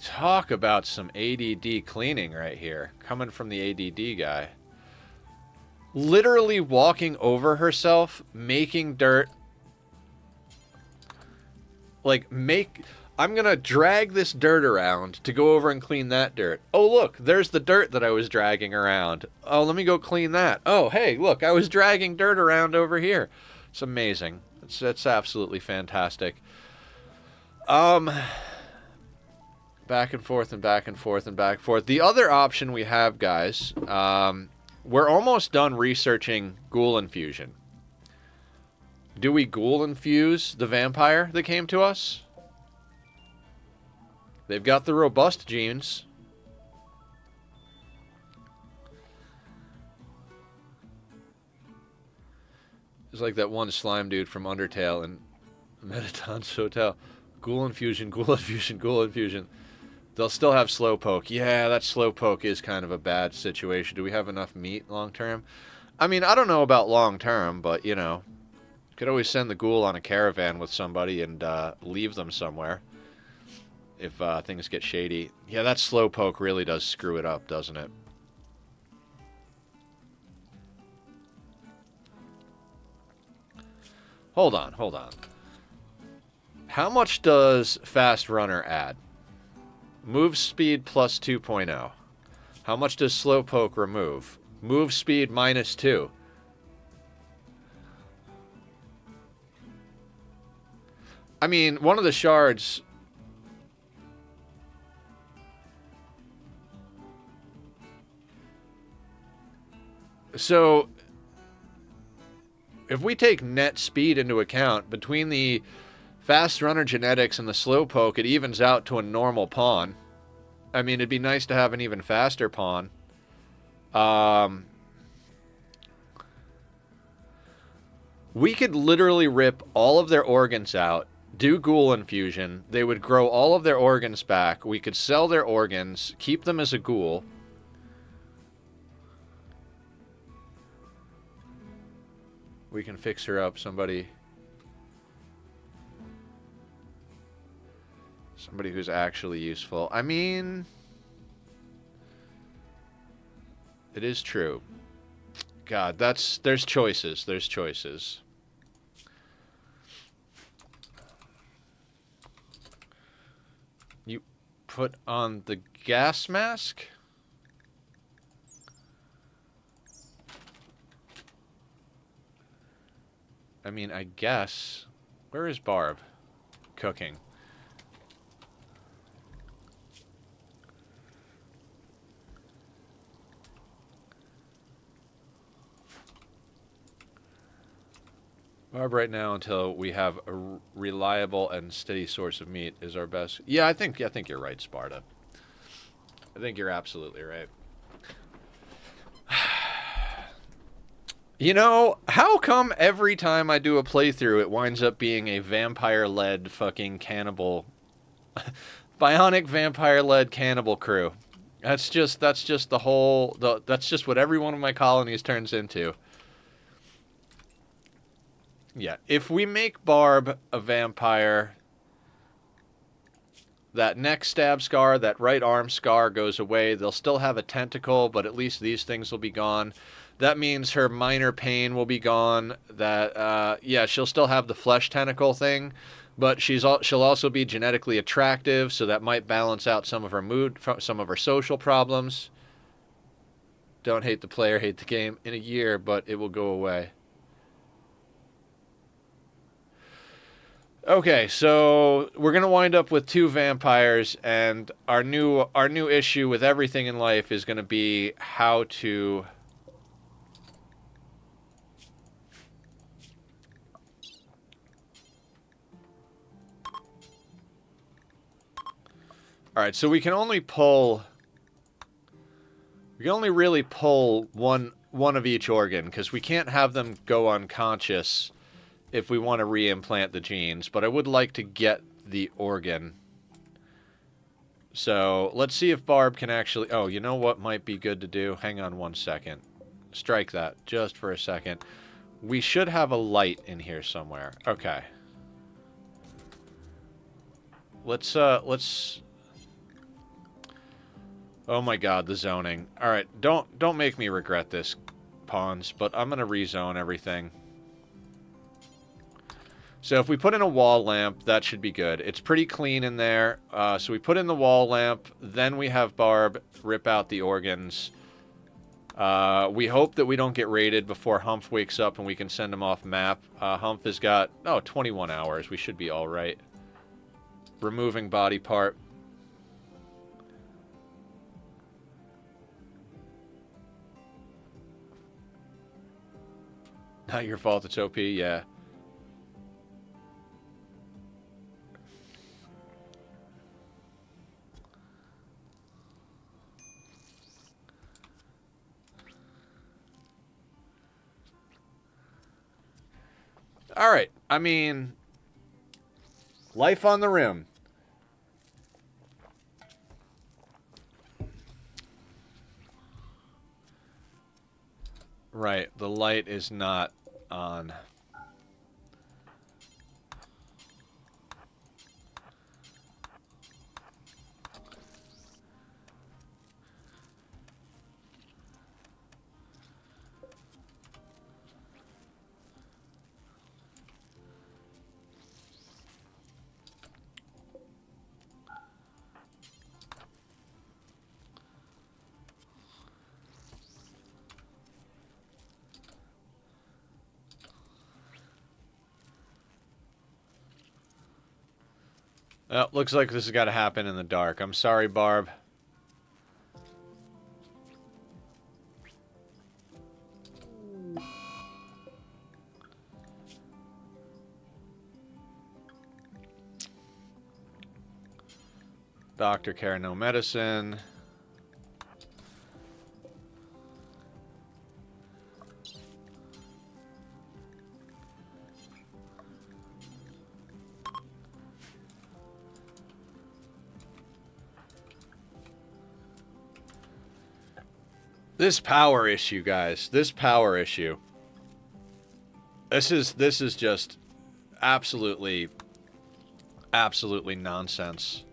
Talk about some ADD cleaning right here. Coming from the ADD guy. Literally walking over herself, making dirt. Like, I'm gonna drag this dirt around to go over and clean that dirt. Oh, look, there's the dirt that I was dragging around. Oh, let me go clean that. Oh, hey, look, I was dragging dirt around over here. It's amazing. It's absolutely fantastic. Back and forth and back and forth and back and forth. The other option we have, guys, we're almost done researching ghoul infusion. Do we ghoul infuse the vampire that came to us? They've got the robust genes. It's like that one slime dude from Undertale and Metaton's Hotel. Ghoul infusion, ghoul infusion, ghoul infusion. They'll still have slowpoke. Yeah, that slowpoke is kind of a bad situation. Do we have enough meat long term? I mean, I don't know about long term, but, you know, could always send the ghoul on a caravan with somebody and leave them somewhere if things get shady. Yeah, that slowpoke really does screw it up, doesn't it? Hold on, hold on. How much does Fast Runner add? Move speed plus 2.0. How much does Slowpoke remove? Move speed minus 2. I mean, one of the shards... So, if we take net speed into account, between the Fast Runner genetics and the Slowpoke, it evens out to a normal pawn. I mean, it'd be nice to have an even faster pawn. We could literally rip all of their organs out, do ghoul infusion, they would grow all of their organs back, we could sell their organs, keep them as a ghoul. We can fix her up, somebody who's actually useful. I mean, it is true. God, there's choices. There's choices. You put on the gas mask? I mean, I guess... Where is Barb? Cooking. Barb right now until we have a reliable and steady source of meat is our best. Yeah, I think you're right, Sparta. I think you're absolutely right. You know, how come every time I do a playthrough it winds up being a vampire-led fucking cannibal bionic vampire-led cannibal crew? That's just the whole that's just what every one of my colonies turns into. Yeah, if we make Barb a vampire, that neck stab scar, that right arm scar goes away. They'll still have a tentacle, but at least these things will be gone. That means her minor pain will be gone. That, yeah, she'll still have the flesh tentacle thing, but she'll also be genetically attractive, so that might balance out some of her mood, some of her social problems. Don't hate the player, hate the game. In a year, but it will go away. Okay, so we're gonna wind up with 2 vampires, and our new issue with everything in life is gonna be how to. All right, so we can only pull. We can only really pull one of each organ because we can't have them go unconscious if we want to reimplant the genes, but I would like to get the organ. So let's see if Barb can actually... Oh, you know what might be good to do? Hang on one second. Strike that just for a second. We should have a light in here somewhere. Okay. Let's... Oh my god, the zoning. Alright, don't make me regret this, pawns, but I'm gonna rezone everything. So if we put in a wall lamp, that should be good. It's pretty clean in there. So we put in the wall lamp, then we have Barb rip out the organs. We hope that we don't get raided before Humph wakes up and we can send him off map. Humph has got, 21 hours. We should be all right. Removing body part. Not your fault, it's OP, yeah. Alright, I mean... Life on the rim. Right, the light is not on. Oh, looks like this has got to happen in the dark. I'm sorry, Barb. Doctor care, no medicine. This power issue, guys. This power issue. This is just absolutely nonsense.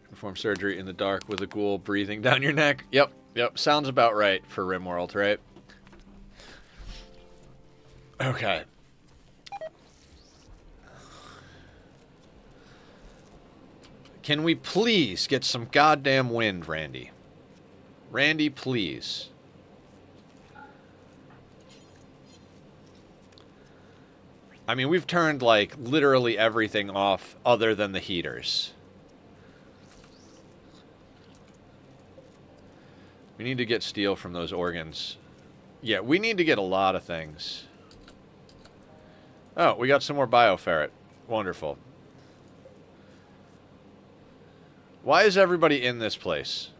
Perform surgery in the dark with a ghoul breathing down your neck. Yep. Sounds about right for Rimworld, right? Okay. Can we please get some goddamn wind, Randy? Randy, please. I mean, we've turned, like, literally everything off other than the heaters. We need to get steel from those organs. Yeah, we need to get a lot of things. Oh, we got some more bioferret. Wonderful. Why is everybody in this place?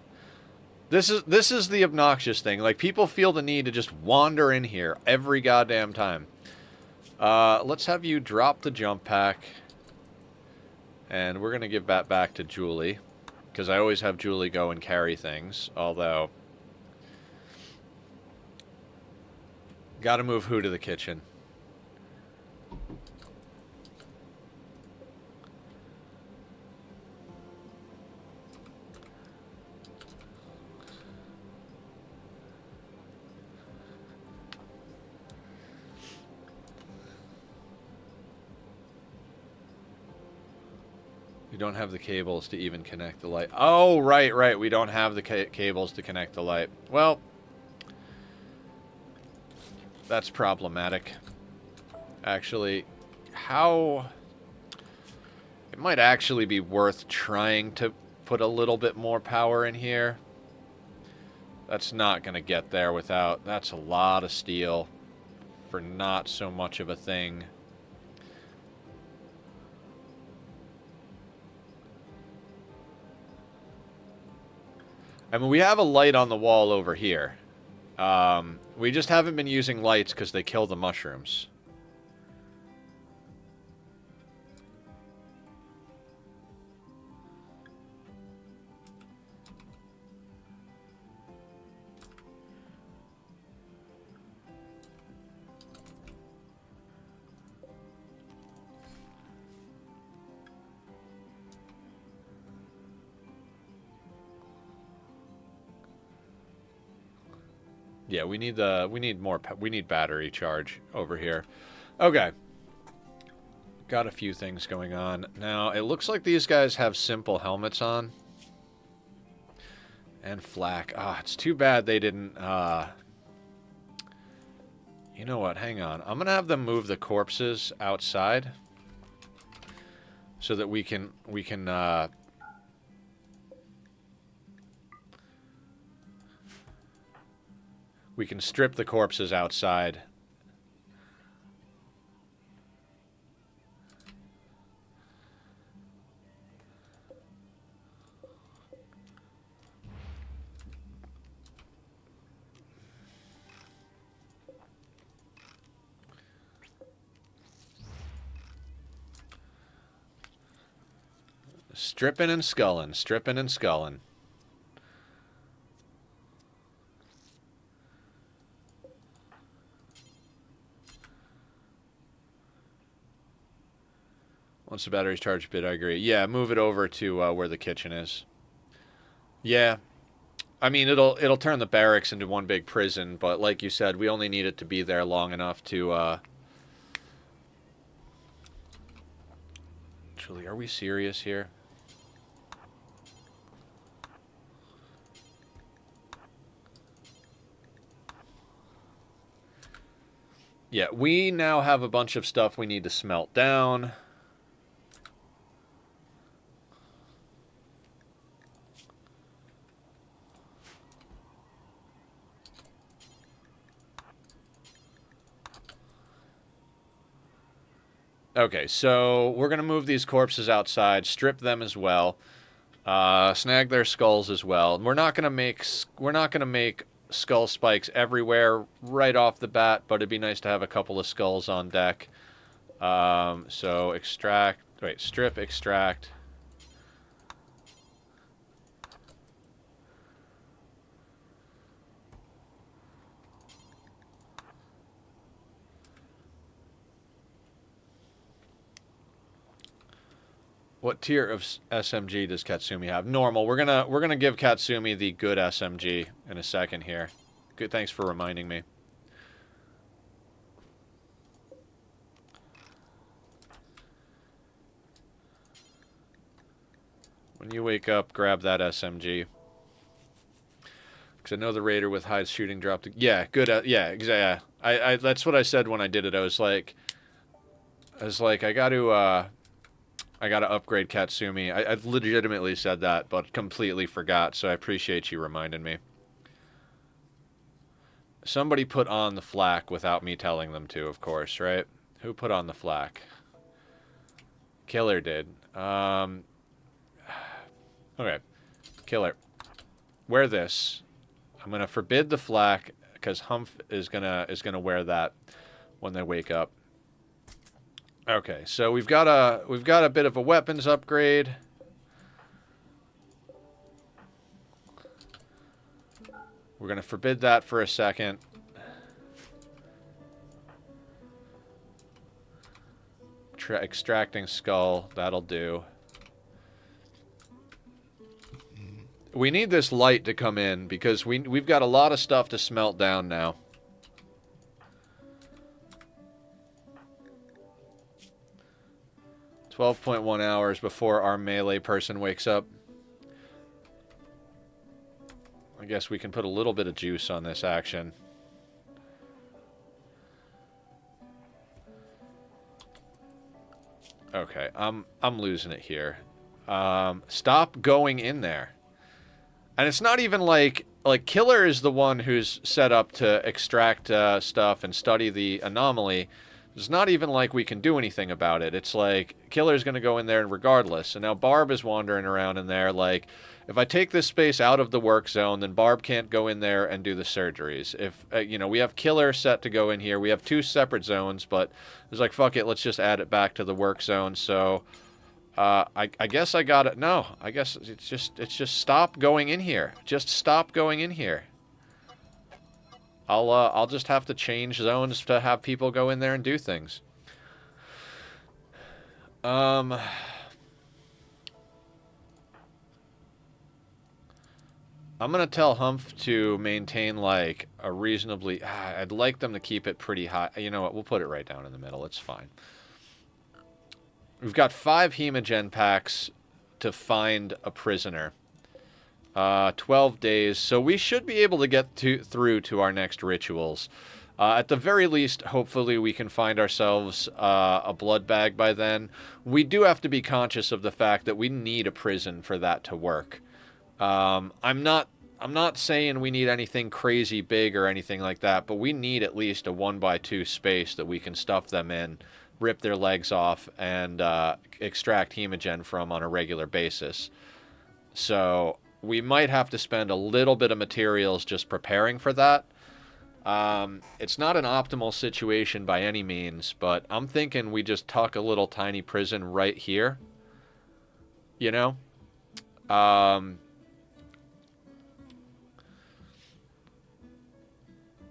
This is the obnoxious thing. Like, people feel the need to just wander in here every goddamn time. Let's have you drop the jump pack. And we're going to give that back to Julie. Because I always have Julie go and carry things. Although... Gotta move who to the kitchen? We don't have the cables to even connect the light. Oh, right. We don't have the cables to connect the light. Well, that's problematic. Actually, how... It might actually be worth trying to put a little bit more power in here. That's not going to get there without... That's a lot of steel for not so much of a thing. I mean, we have a light on the wall over here. We just haven't been using lights because they kill the mushrooms. Yeah, we need battery charge over here. Okay. Got a few things going on. Now, it looks like these guys have simple helmets on. And flak. Ah, it's too bad they didn't, You know what? Hang on. I'm gonna have them move the corpses outside. So that we can strip the corpses outside. Stripping and sculling, stripping and sculling. Once the battery's charged a bit, I agree. Yeah, move it over to where the kitchen is. Yeah. I mean, it'll turn the barracks into one big prison, but like you said, we only need it to be there long enough to, Julie, are we serious here? Yeah, we now have a bunch of stuff we need to smelt down. Okay, so we're going to move these corpses outside, strip them as well, snag their skulls as well. We're not going to make skull spikes everywhere right off the bat, but it'd be nice to have a couple of skulls on deck. So strip, extract. What tier of SMG does Katsumi have? Normal. We're gonna give Katsumi the good SMG in a second here. Good. Thanks for reminding me. When you wake up, grab that SMG. Because I know the Raider with high shooting dropped. Yeah, good. Yeah, exactly. Yeah. That's what I said when I did it. I was like, I was like, I gotta upgrade Katsumi. I legitimately said that, but completely forgot, so I appreciate you reminding me. Somebody put on the flak without me telling them to, of course, right? Who put on the flak? Killer did. Okay. Killer. Wear this. I'm gonna forbid the flak because Humph is gonna wear that when they wake up. Okay, so we've got a bit of a weapons upgrade. We're gonna forbid that for a second. Extracting skull, that'll do. We need this light to come in because we've got a lot of stuff to smelt down now. "12.1 hours before our melee person wakes up." I guess we can put a little bit of juice on this action. Okay, I'm losing it here. Stop going in there. And it's not even like Killer is the one who's set up to extract stuff and study the anomaly. It's not even like we can do anything about it. It's like Killer's going to go in there regardless. And now Barb is wandering around in there like, if I take this space out of the work zone, then Barb can't go in there and do the surgeries. If, you know, we have Killer set to go in here. We have 2 separate zones, but it's like, fuck it, let's just add it back to the work zone. So, I guess I got it. No, I guess it's just stop going in here. Just stop going in here. I'll just have to change zones to have people go in there and do things. I'm gonna tell Humph to maintain like a reasonably. I'd like them to keep it pretty high. You know what? We'll put it right down in the middle. It's fine. We've got 5 hemogen packs to find a prisoner. 12 days, so we should be able to get through to our next rituals. At the very least, hopefully we can find ourselves a blood bag by then. We do have to be conscious of the fact that we need a prison for that to work. I'm not saying we need anything crazy big or anything like that, but we need at least a 1x2 space that we can stuff them in, rip their legs off, and extract hemogen from on a regular basis. So we might have to spend a little bit of materials just preparing for that. It's not an optimal situation by any means, but I'm thinking we just tuck a little tiny prison right here. You know?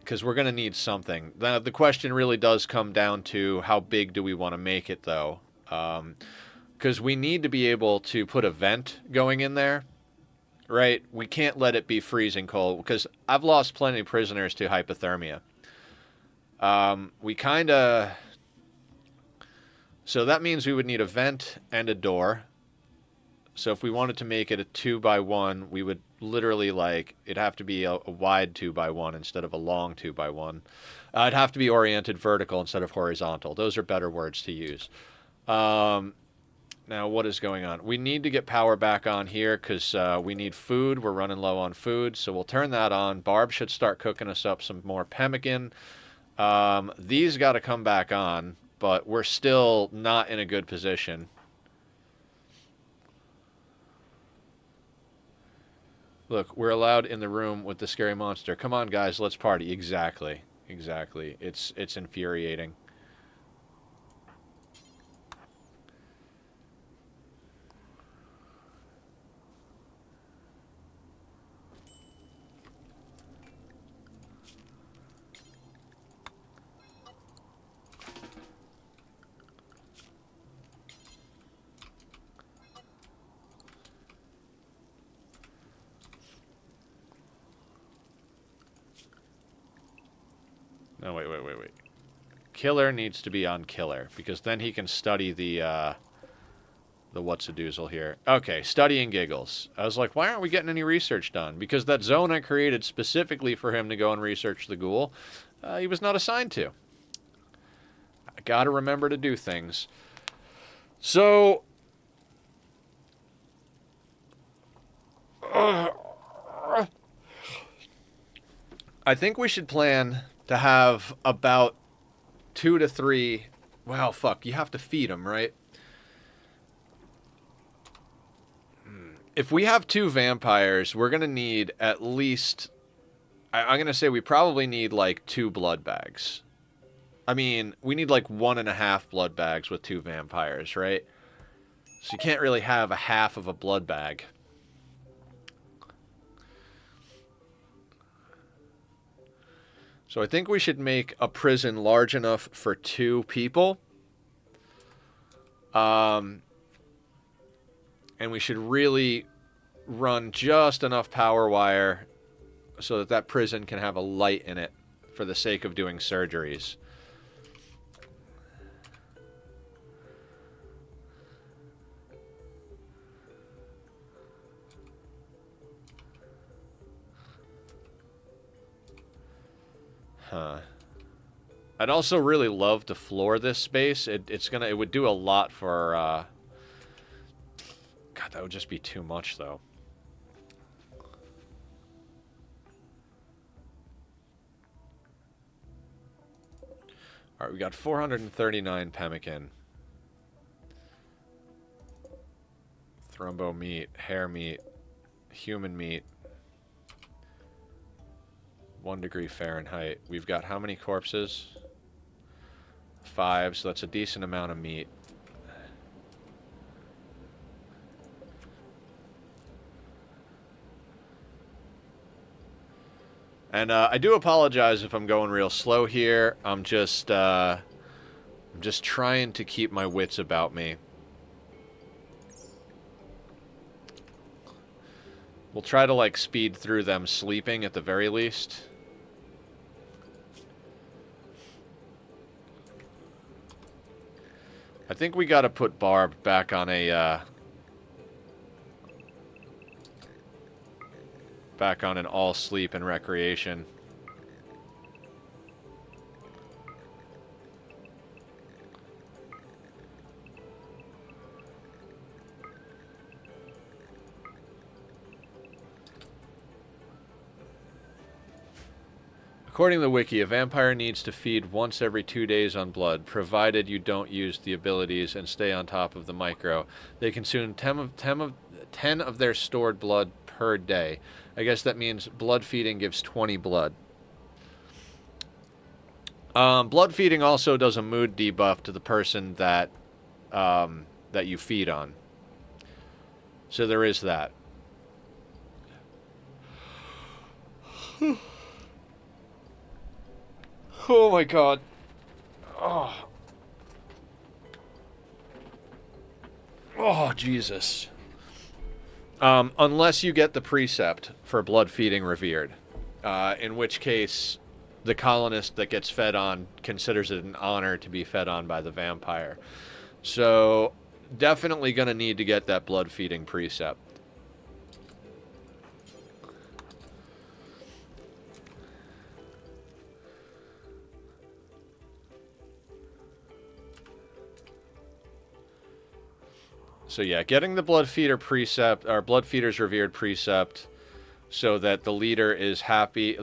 Because we're going to need something. The question really does come down to how big do we want to make it, though. Because we need to be able to put a vent going in there. Right? We can't let it be freezing cold, because I've lost plenty of prisoners to hypothermia. We kind of... So that means we would need a vent and a door. So if we wanted to make it a 2x1, we would literally, like, it'd have to be a wide 2x1 instead of a long 2x1. It'd have to be oriented vertical instead of horizontal. Those are better words to use. Now, what is going on? We need to get power back on here because we need food. We're running low on food, so we'll turn that on. Barb should start cooking us up some more pemmican. These got to come back on, but we're still not in a good position. Look, we're allowed in the room with the scary monster. Come on, guys, let's party. Exactly. Exactly. It's infuriating. No, wait. Killer needs to be on Killer, because then he can study the what's-a-doozle here. Okay, studying giggles. I was like, why aren't we getting any research done? Because that zone I created specifically for him to go and research the ghoul, he was not assigned to. gotta remember to do things. So... I think we should plan to have about 2 to 3... Well, fuck, you have to feed them, right? If we have 2 vampires, we're going to need at least... I'm going to say we probably need, like, 2 blood bags. I mean, we need, like, 1.5 blood bags with 2 vampires, right? So you can't really have a half of a blood bag. So I think we should make a prison large enough for 2 people. And we should really run just enough power wire so that that prison can have a light in it for the sake of doing surgeries. Huh. I'd also really love to floor this space. It would do a lot for, God, that would just be too much, though. Alright, we got 439 pemmican. Thrombo meat, hair meat, human meat. 1 degree Fahrenheit. We've got how many corpses? 5, so that's a decent amount of meat. And I do apologize if I'm going real slow here. I'm just trying to keep my wits about me. We'll try to, like, speed through them sleeping at the very least. I think we gotta put Barb back on a, back on an all sleep and recreation. According to the wiki, a vampire needs to feed once every 2 days on blood, provided you don't use the abilities and stay on top of the micro. They consume 10 of their stored blood per day. I guess that means blood feeding gives 20 blood. Blood feeding also does a mood debuff to the person that that you feed on. So there is that. Oh my god. Oh. Oh, Jesus. Unless you get the precept for blood feeding revered. In which case, the colonist that gets fed on considers it an honor to be fed on by the vampire. So, definitely going to need to get that blood feeding precept. So yeah, getting the blood feeder precept, or blood feeders revered precept, so that the leader is happy.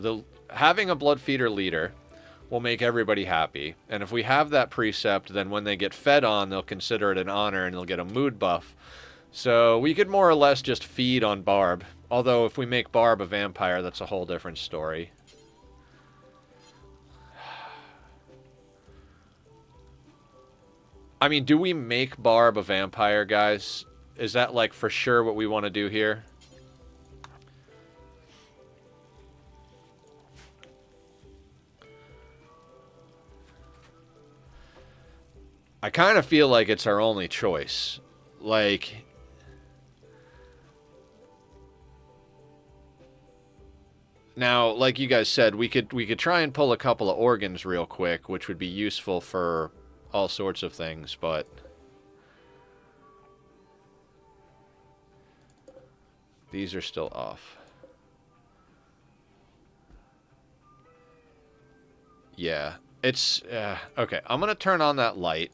Having a blood feeder leader will make everybody happy. And if we have that precept, then when they get fed on, they'll consider it an honor and they'll get a mood buff. So we could more or less just feed on Barb. Although if we make Barb a vampire, that's a whole different story. I mean, do we make Barb a vampire, guys? Is that, like, for sure what we want to do here? I kind of feel like it's our only choice. Like... Now, like you guys said, we could try and pull a couple of organs real quick, which would be useful for all sorts of things, but these are still off. Yeah. It's, okay, I'm going to turn on that light.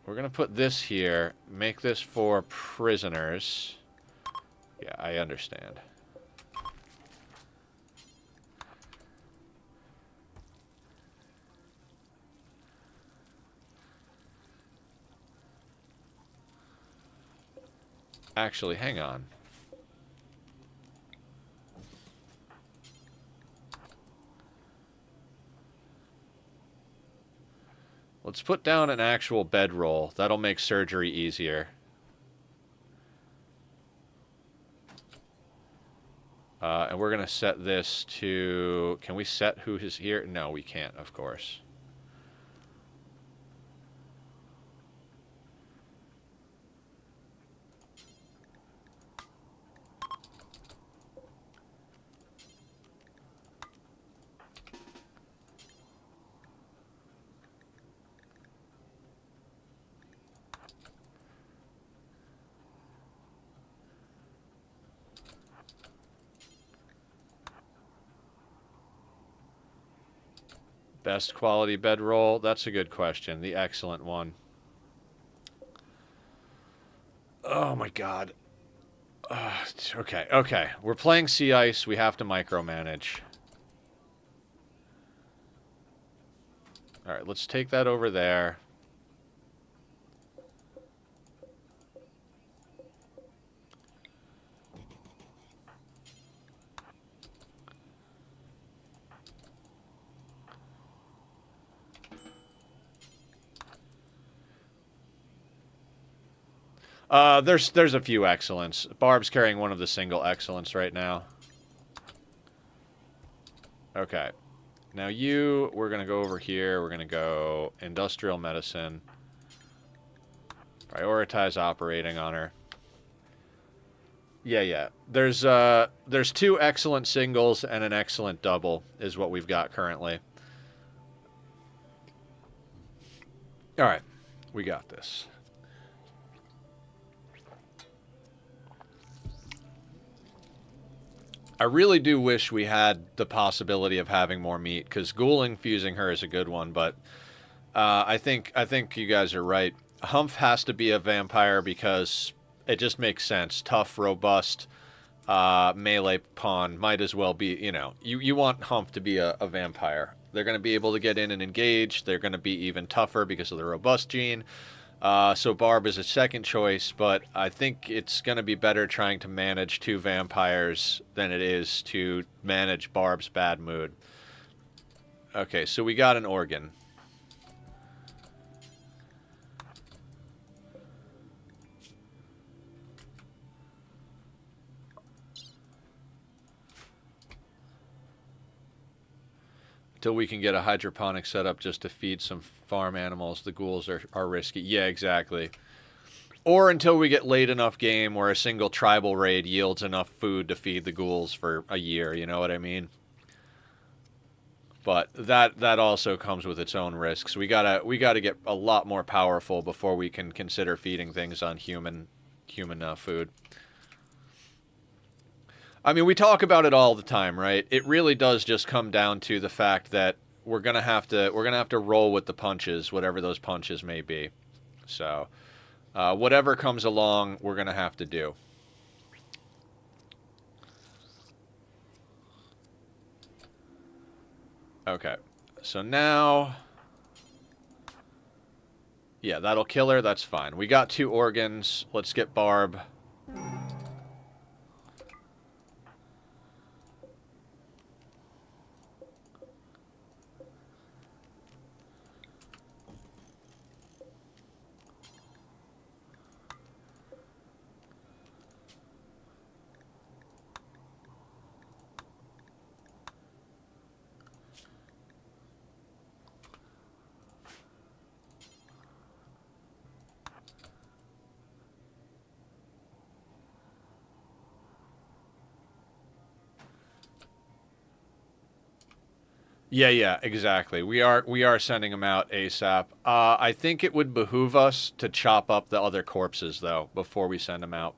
We're going to put this here, make this for prisoners. Yeah, I understand. Actually, hang on. Let's put down an actual bedroll. That'll make surgery easier. And we're going to set this to... Can we set who is here? No, we can't, of course. Best quality bedroll? That's a good question. The excellent one. Oh my god. Okay. We're playing Sea Ice. We have to micromanage. Alright, let's take that over there. There's a few excellents. Barb's carrying one of the single excellents right now. Okay. Now we're going to go over here. We're going to go industrial medicine. Prioritize operating on her. Yeah. There's two excellent singles and an excellent double is what we've got currently. All right. We got this. I really do wish we had the possibility of having more meat, because ghouling fusing her is a good one, but I think you guys are right. Humph has to be a vampire because it just makes sense. Tough, robust, melee pawn might as well be, you want Humph to be a vampire. They're going to be able to get in and engage. They're going to be even tougher because of the robust gene. So Barb is a second choice, but I think it's going to be better trying to manage two vampires than it is to manage Barb's bad mood. Okay, so we got an organ. Until we can get a hydroponic setup just to feed some farm animals, the ghouls are risky. Yeah, exactly. Or until we get late enough game where a single tribal raid yields enough food to feed the ghouls for a year, you know what I mean? But that also comes with its own risks. We gotta get a lot more powerful before we can consider feeding things on human food. I mean, we talk about it all the time, right? It really does just come down to the fact that we're gonna have to roll with the punches, whatever those punches may be. So, whatever comes along, we're gonna have to do. Okay, so now, yeah, that'll kill her. That's fine. We got 2 organs. Let's get Barb. Yeah, exactly. We are sending them out ASAP. I think it would behoove us to chop up the other corpses, though, before we send them out.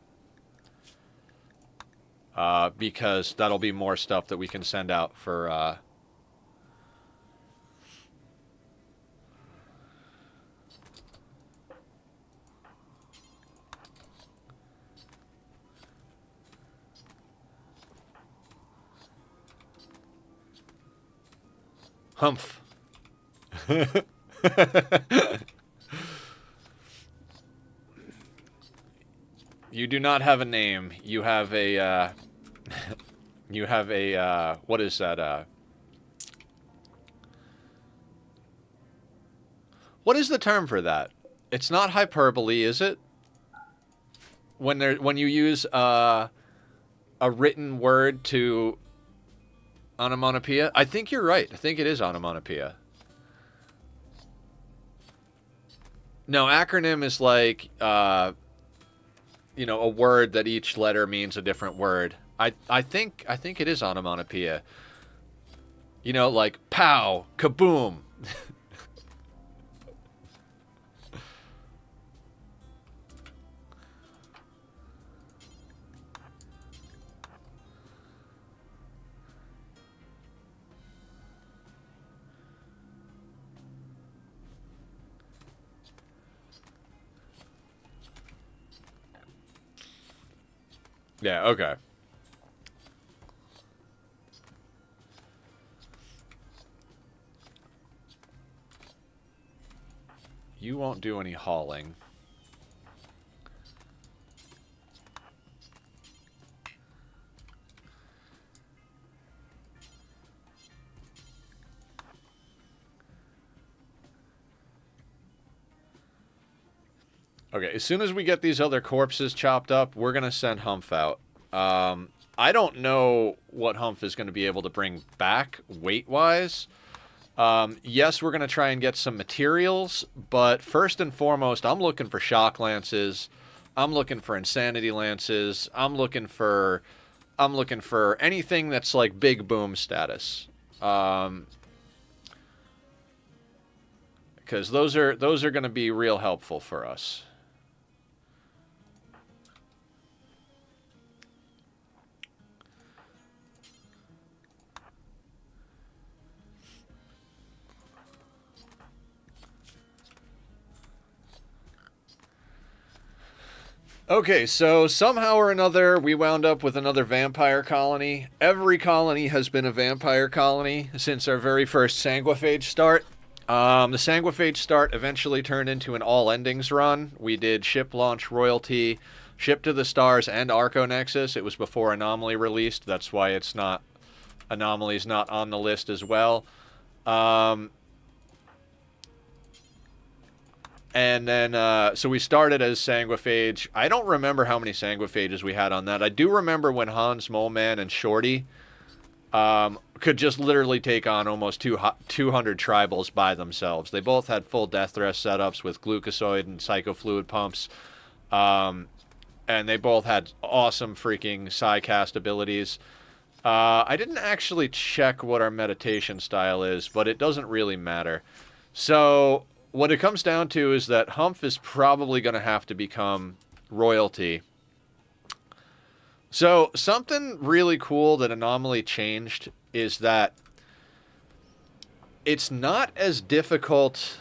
Because that'll be more stuff that we can send out for Humph. You do not have a name. You have a, you have a, what is that, what is the term for that? It's not hyperbole, is it? When you use, a written word to onomatopoeia? I think you're right. I think it is onomatopoeia. No, acronym is like, you know, a word that each letter means a different word. I think it is onomatopoeia. You know, like pow, kaboom. Yeah, okay. You won't do any hauling. Okay, as soon as we get these other corpses chopped up, we're going to send Humph out. I don't know what Humph is going to be able to bring back weight-wise. Yes, we're going to try and get some materials, but first and foremost, I'm looking for shock lances. I'm looking for insanity lances. I'm looking for anything that's like big boom status. Because those are going to be real helpful for us. Okay, so somehow or another, we wound up with another vampire colony. Every colony has been a vampire colony since our very first Sanguiphage start. The Sanguiphage start eventually turned into an all-endings run. We did Ship Launch Royalty, Ship to the Stars, and Arco Nexus. It was before Anomaly released. That's why it's not... Anomaly's not on the list as well. And then, so we started as Sanguiphage. I don't remember how many Sanguiphages we had on that. I do remember when Hans, Moleman, and Shorty could just literally take on almost 200 tribals by themselves. They both had full death rest setups with glucosoid and psychofluid pumps. And they both had awesome freaking Psycast abilities. I didn't actually check what our meditation style is, but it doesn't really matter. So... what it comes down to is that Humph is probably going to have to become royalty. So, something really cool that Anomaly changed is that it's not as difficult...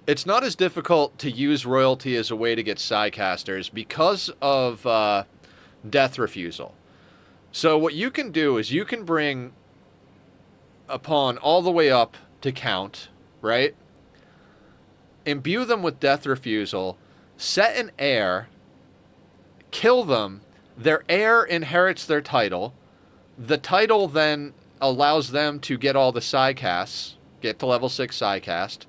it's not as difficult to use royalty as a way to get Psycasters because of death refusal. So, what you can do is you can bring a pawn all the way up to count, right? Imbue them with death refusal, set an heir, kill them, their heir inherits their title, the title then allows them to get all the Psycasts, get to level 6 Psycast,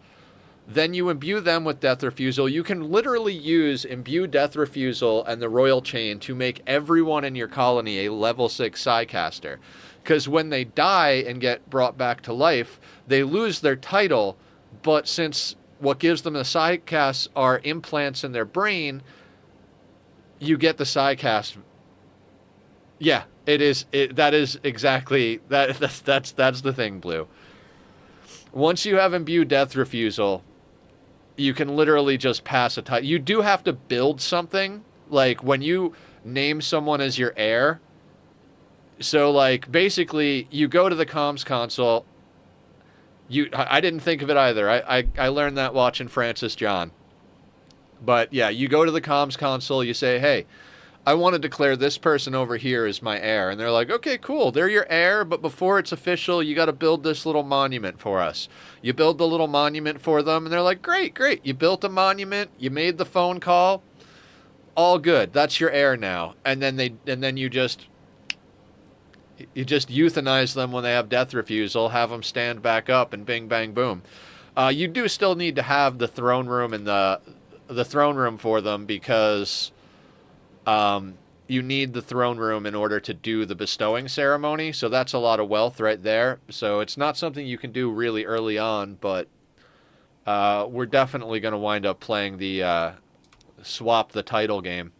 then you imbue them with death refusal. You can literally use imbue death refusal and the royal chain to make everyone in your colony a level 6 Psycaster. Because when they die and get brought back to life, they lose their title, but since what gives them the Psycasts are implants in their brain, you get the Psycast. Yeah, it is. That is exactly that. That's the thing, Blue. Once you have imbued death refusal, you can literally just pass a title. You do have to build something, like when you name someone as your heir. So, like, basically, you go to the comms console. I didn't think of it either. I learned that watching Francis John. But, yeah, you go to the comms console. You say, hey, I want to declare this person over here as my heir. And they're like, okay, cool. They're your heir, but before it's official, you got to build this little monument for us. You build the little monument for them, and they're like, great, great. You built a monument. You made the phone call. All good. That's your heir now. And then you just euthanize them when they have death refusal, have them stand back up, and bing, bang, boom. You do still need to have the throne room and the throne room for them because you need the throne room in order to do the bestowing ceremony. So that's a lot of wealth right there. So it's not something you can do really early on, but we're definitely going to wind up playing the swap the title game.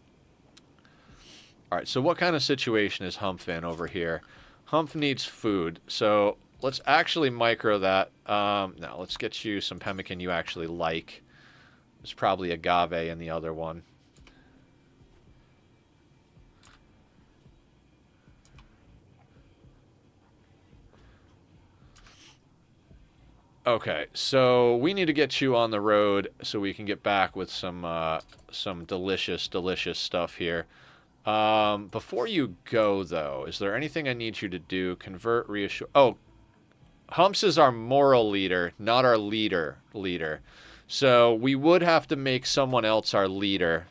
All right, so what kind of situation is Humph in over here? Humph needs food, so let's actually micro that. Now, let's get you some pemmican you actually like. There's probably agave in the other one. Okay, so we need to get you on the road so we can get back with some delicious, delicious stuff here. Before you go, though, is there anything I need you to do? Convert, reassure... Oh, Humps is our moral leader, not our leader. So we would have to make someone else our leader.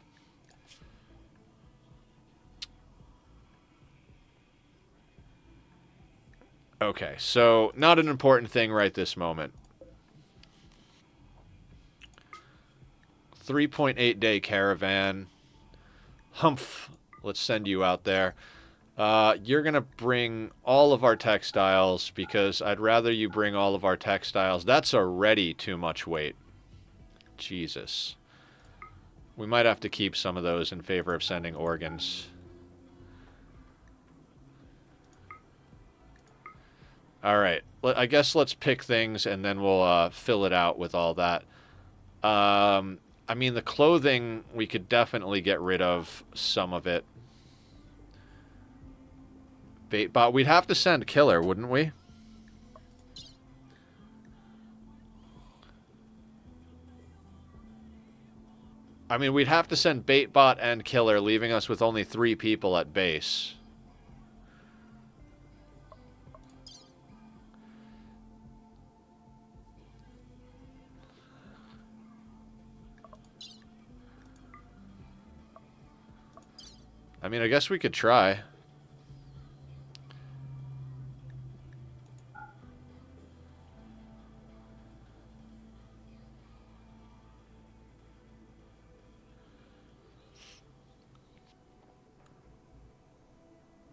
Okay, so not an important thing right this moment. 3.8 day caravan. Humph. Let's send you out there. You're going to bring all of our textiles because I'd rather you bring all of our textiles. That's already too much weight. Jesus. We might have to keep some of those in favor of sending organs. Alright. I guess let's pick things and then we'll fill it out with all that. I mean, the clothing, we could definitely get rid of some of it. But we'd have to send Killer, wouldn't we? I mean, we'd have to send Baitbot and Killer, leaving us with only 3 people at base. I mean, I guess we could try.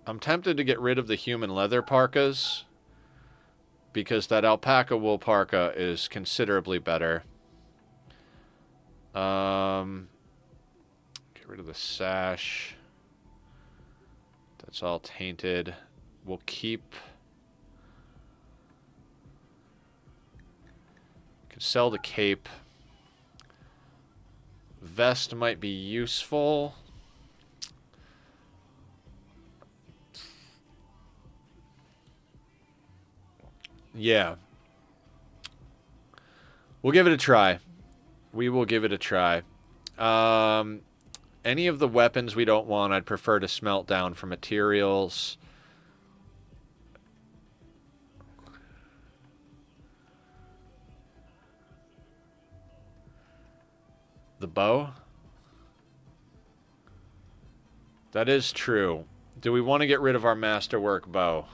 I'm tempted to get rid of the human leather parkas because that alpaca wool parka is considerably better. Get rid of the sash. That's all tainted. We'll keep... Could sell the cape. Vest might be useful. Yeah. We'll give it a try. We will give it a try. Any of the weapons we don't want, I'd prefer to smelt down for materials. The bow? That is true. Do we want to get rid of our masterwork bow?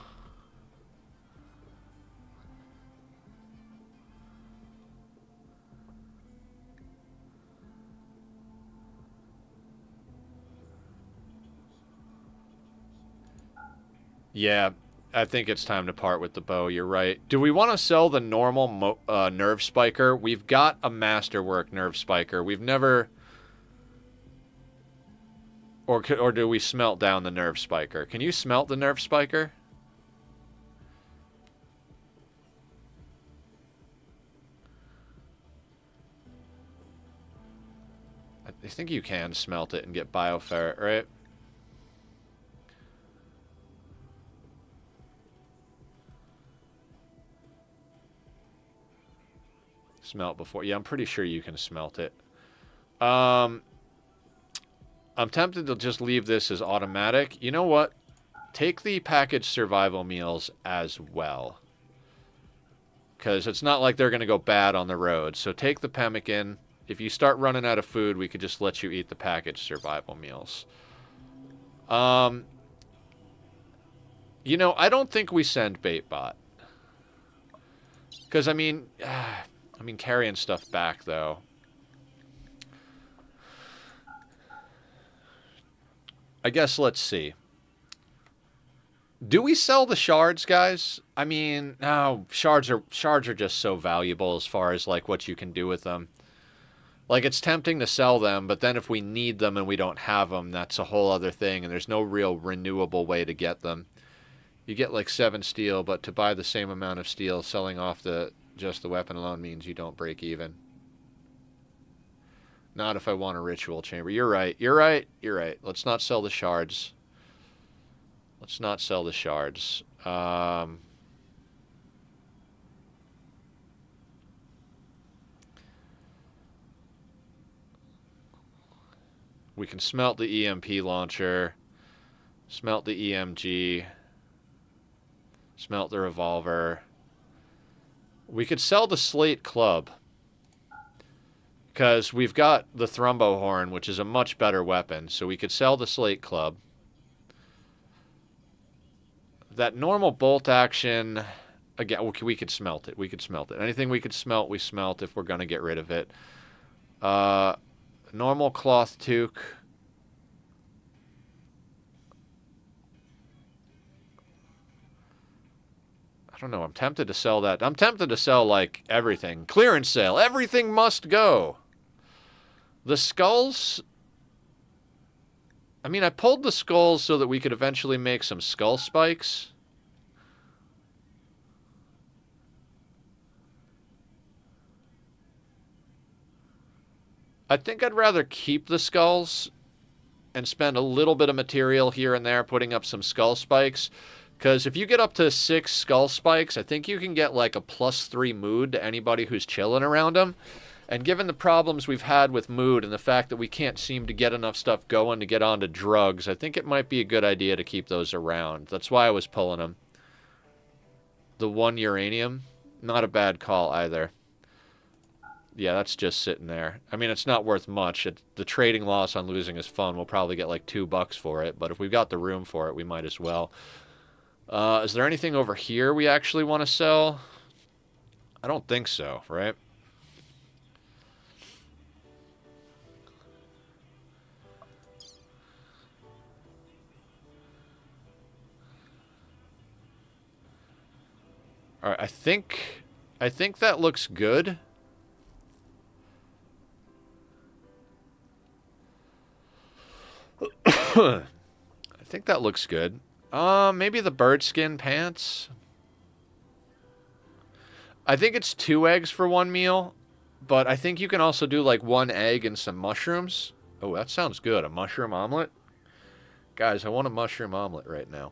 Yeah, I think it's time to part with the bow. You're right. Do we want to sell the normal nerve spiker? We've got a masterwork nerve spiker. We've never... Or do we smelt down the nerve spiker? Can you smelt the nerve spiker? I think you can smelt it and get bioferret, right? Smelt before. Yeah, I'm pretty sure you can smelt it. I'm tempted to just leave this as automatic. You know what? Take the packaged survival meals as well. Because it's not like they're going to go bad on the road. So take the pemmican. If you start running out of food, we could just let you eat the packaged survival meals. You know, I don't think we send baitbot. Because, I mean, carrying stuff back, though. I guess let's see. Do we sell the shards, guys? I mean, no, shards are just so valuable as far as like what you can do with them. Like it's tempting to sell them, but then if we need them and we don't have them, that's a whole other thing, and there's no real renewable way to get them. You get like 7 steel, but to buy the same amount of steel, selling off just the weapon alone means you don't break even. Not if I want a ritual chamber. You're right. You're right. You're right. Let's not sell the shards. Let's not sell the shards. We can smelt the EMP launcher, smelt the EMG, smelt the revolver. We could sell the slate club because we've got the thrumbo horn, which is a much better weapon. So we could sell the slate club. That normal bolt action, again, we could smelt it. We could smelt it. Anything we could smelt, we smelt if we're going to get rid of it. Normal cloth toque. I don't know. I'm tempted to sell that. I'm tempted to sell, like, everything. Clearance sale. Everything must go. The skulls... I mean, I pulled the skulls so that we could eventually make some skull spikes. I think I'd rather keep the skulls and spend a little bit of material here and there putting up some skull spikes. Because if you get up to 6 skull spikes, I think you can get like a +3 mood to anybody who's chilling around them. And given the problems we've had with mood and the fact that we can't seem to get enough stuff going to get onto drugs, I think it might be a good idea to keep those around. That's why I was pulling them. The 1 uranium, not a bad call either. Yeah, that's just sitting there. I mean, it's not worth much. The trading loss on losing is fun. We'll probably get like $2 for it, but if we've got the room for it, we might as well. Is there anything over here we actually want to sell? I don't think so, right? All right, I think that looks good. I think that looks good. Maybe the bird skin pants. I think it's 2 eggs for 1 meal, but I think you can also do like 1 egg and some mushrooms. Oh, that sounds good. A mushroom omelet? Guys, I want a mushroom omelet right now.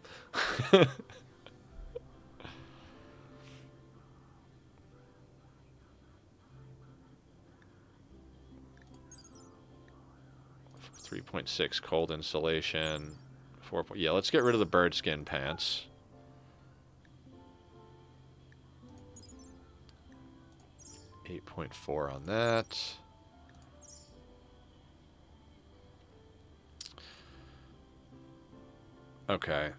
3.6 cold insulation. 4. Yeah, let's get rid of the bird skin pants. $8.4 on that. Okay.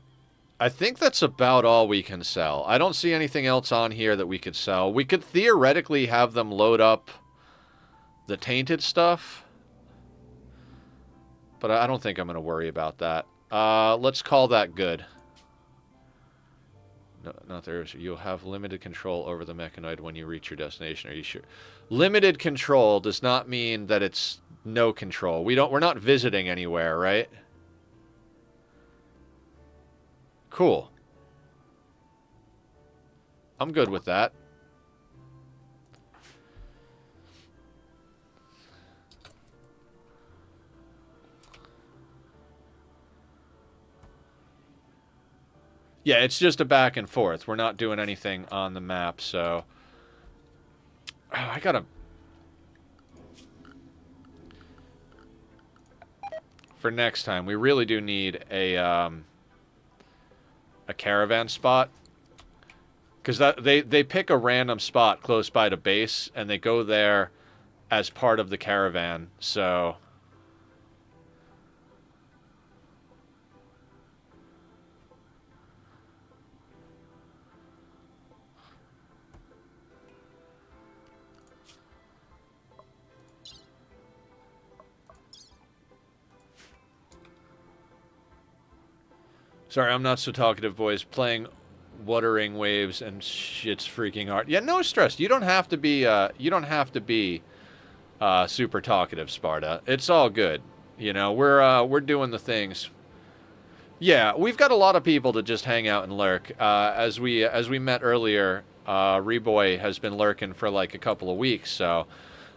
I think that's about all we can sell. I don't see anything else on here that we could sell. We could theoretically have them load up the tainted stuff, but I don't think I'm going to worry about that. Let's call that good. No, not there. You'll have limited control over the mechanoid when you reach your destination. Are you sure? Limited control does not mean that it's no control. We're not visiting anywhere, right? Cool. I'm good with that. Yeah, it's just a back and forth. We're not doing anything on the map, so... Oh, I gotta... for next time, we really do need a caravan spot. Because they pick a random spot close by to base, and they go there as part of the caravan. So sorry, I'm not so talkative, boys. Playing Wuthering Waves and shit's freaking hard. Yeah, no stress. You don't have to be. You don't have to be super talkative, Sparta. It's all good. You know, we're doing the things. Yeah, we've got a lot of people to just hang out and lurk. As we met earlier, Reboy has been lurking for like a couple of weeks, so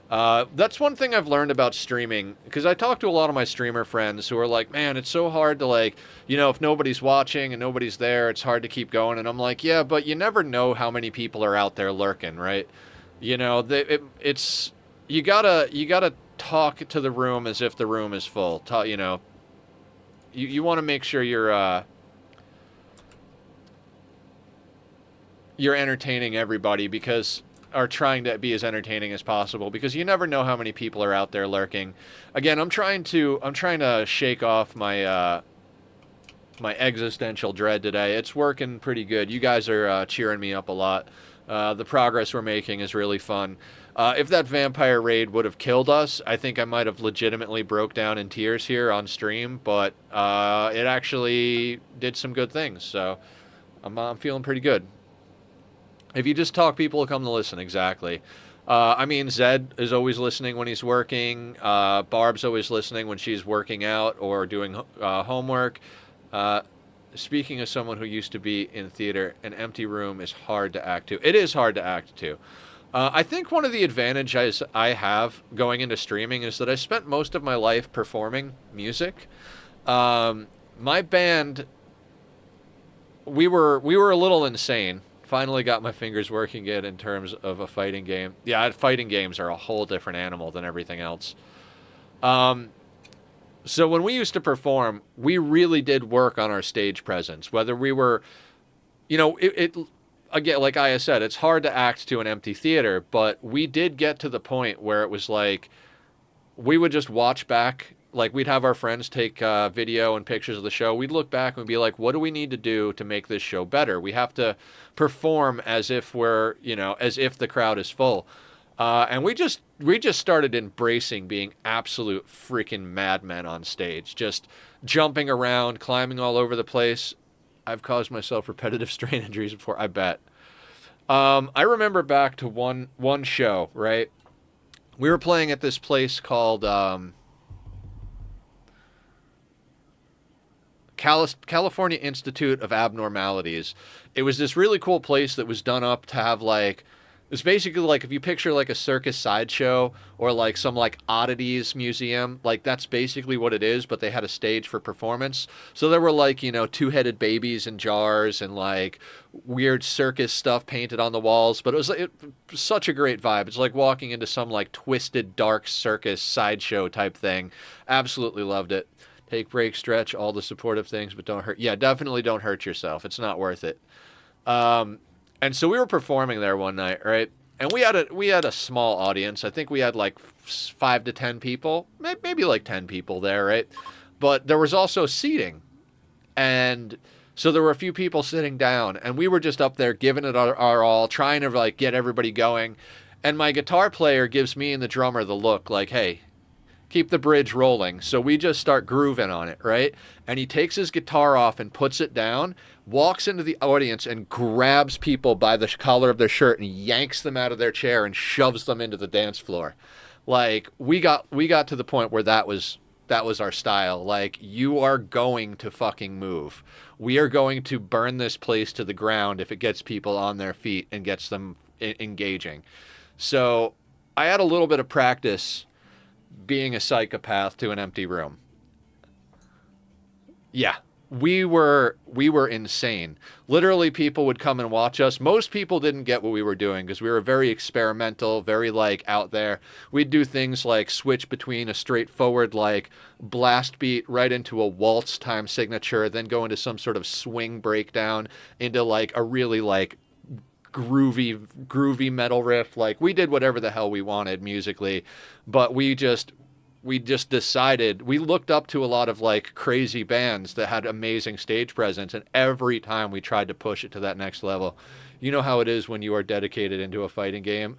that's one thing I've learned about streaming, because I talk to a lot of my streamer friends who are like, man, it's so hard to like, if nobody's watching and nobody's there, it's hard to keep going. And I'm like, yeah, but you never know how many people are out there lurking, right? It's you gotta talk to the room as if the room is full. You want to make sure you're entertaining everybody, because are trying to be as entertaining as possible, because you never know how many people are out there lurking. Again, I'm trying to shake off my my existential dread today. It's working pretty good. You guys are cheering me up a lot. The progress we're making is really fun. If that vampire raid would have killed us, I think I might have legitimately broke down in tears here on stream, but it actually did some good things, so I'm feeling pretty good. If you just talk, people will come to listen, exactly. I mean, Zed is always listening when he's working. Barb's always listening when she's working out or doing homework. Speaking of someone who used to be in theater, an empty room is hard to act to. It is hard to act to. I think one of the advantages I have going into streaming is that I spent most of my life performing music. My band, we were a little insane. Finally got my fingers working again in terms of a fighting game. Yeah, fighting games are a whole different animal than everything else. So when we used to perform, we really did work on our stage presence. Whether we were, again, like I said, it's hard to act to an empty theater, but we did get to the point where it was like we would just watch back. Like, we'd have our friends take video and pictures of the show. We'd look back and be like, what do we need to do to make this show better? We have to perform as if as if the crowd is full. And we just started embracing being absolute freaking madmen on stage, just jumping around, climbing all over the place. I've caused myself repetitive strain injuries before, I bet. I remember back to one show, right? We were playing at this place called California Institute of Abnormalities. It was this really cool place that was done up to have like, it's basically like if you picture like a circus sideshow or like some like oddities museum, like that's basically what it is, but they had a stage for performance. So there were like, two-headed babies in jars and like weird circus stuff painted on the walls, but it was such a great vibe. It's like walking into some like twisted dark circus sideshow type thing. Absolutely loved it. Take breaks, stretch, all the supportive things, but don't hurt. Yeah, definitely don't hurt yourself. It's not worth it. And so we were performing there one night, right? And we had a small audience. I think we had like 5 to 10 people, maybe like 10 people there, right? But there was also seating. And so there were a few people sitting down, and we were just up there giving it our all, trying to like get everybody going. And my guitar player gives me and the drummer the look like, hey, keep the bridge rolling. So we just start grooving on it, right? And he takes his guitar off and puts it down, walks into the audience and grabs people by the collar of their shirt and yanks them out of their chair and shoves them into the dance floor. Like, we got to the point where that was our style. Like, you are going to fucking move. We are going to burn this place to the ground if it gets people on their feet and gets them engaging. So I had a little bit of practice being a psychopath to an empty room. Yeah. we were insane. Literally, people would come and watch us. Most people didn't get what we were doing because we were very experimental, very like out there. We'd do things like switch between a straightforward like blast beat right into a waltz time signature, then go into some sort of swing breakdown into like a really like groovy metal riff. Like we did whatever the hell we wanted musically, but we just decided we looked up to a lot of like crazy bands that had amazing stage presence, and every time we tried to push it to that next level. You know how it is when you are dedicated into a fighting game.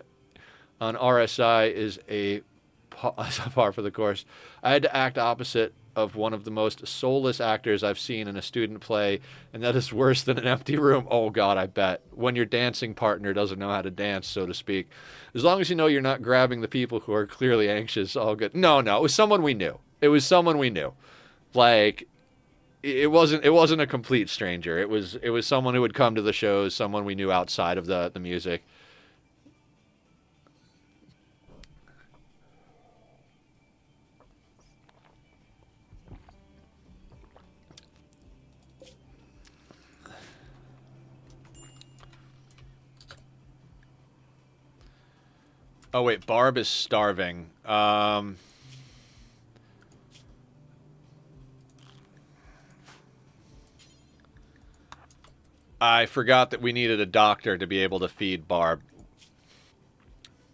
On RSI is a par for the course. I had to act opposite of one of the most soulless actors I've seen in a student play, and that is worse than an empty room. Oh God, I bet. When your dancing partner doesn't know how to dance, so to speak. As long as you know you're not grabbing the people who are clearly anxious, all good. No, it was someone we knew. It was someone we knew. Like it wasn't a complete stranger. It was someone who would come to the shows, someone we knew outside of the music. Oh wait, Barb is starving. I forgot that we needed a doctor to be able to feed Barb.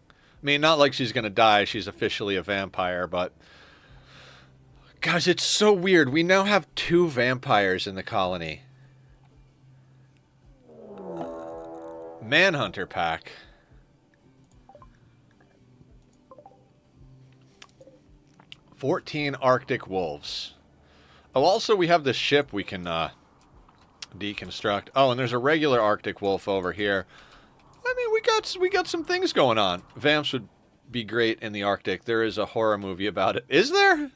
I mean, not like she's gonna die. She's officially a vampire, but gosh, it's so weird. We now have two vampires in the colony. Manhunter pack. 14 Arctic wolves. Oh, also we have this ship we can deconstruct. Oh, and there's a regular Arctic wolf over here. I mean, we got some things going on. Vamps would be great in the Arctic. There is a horror movie about it. Is there?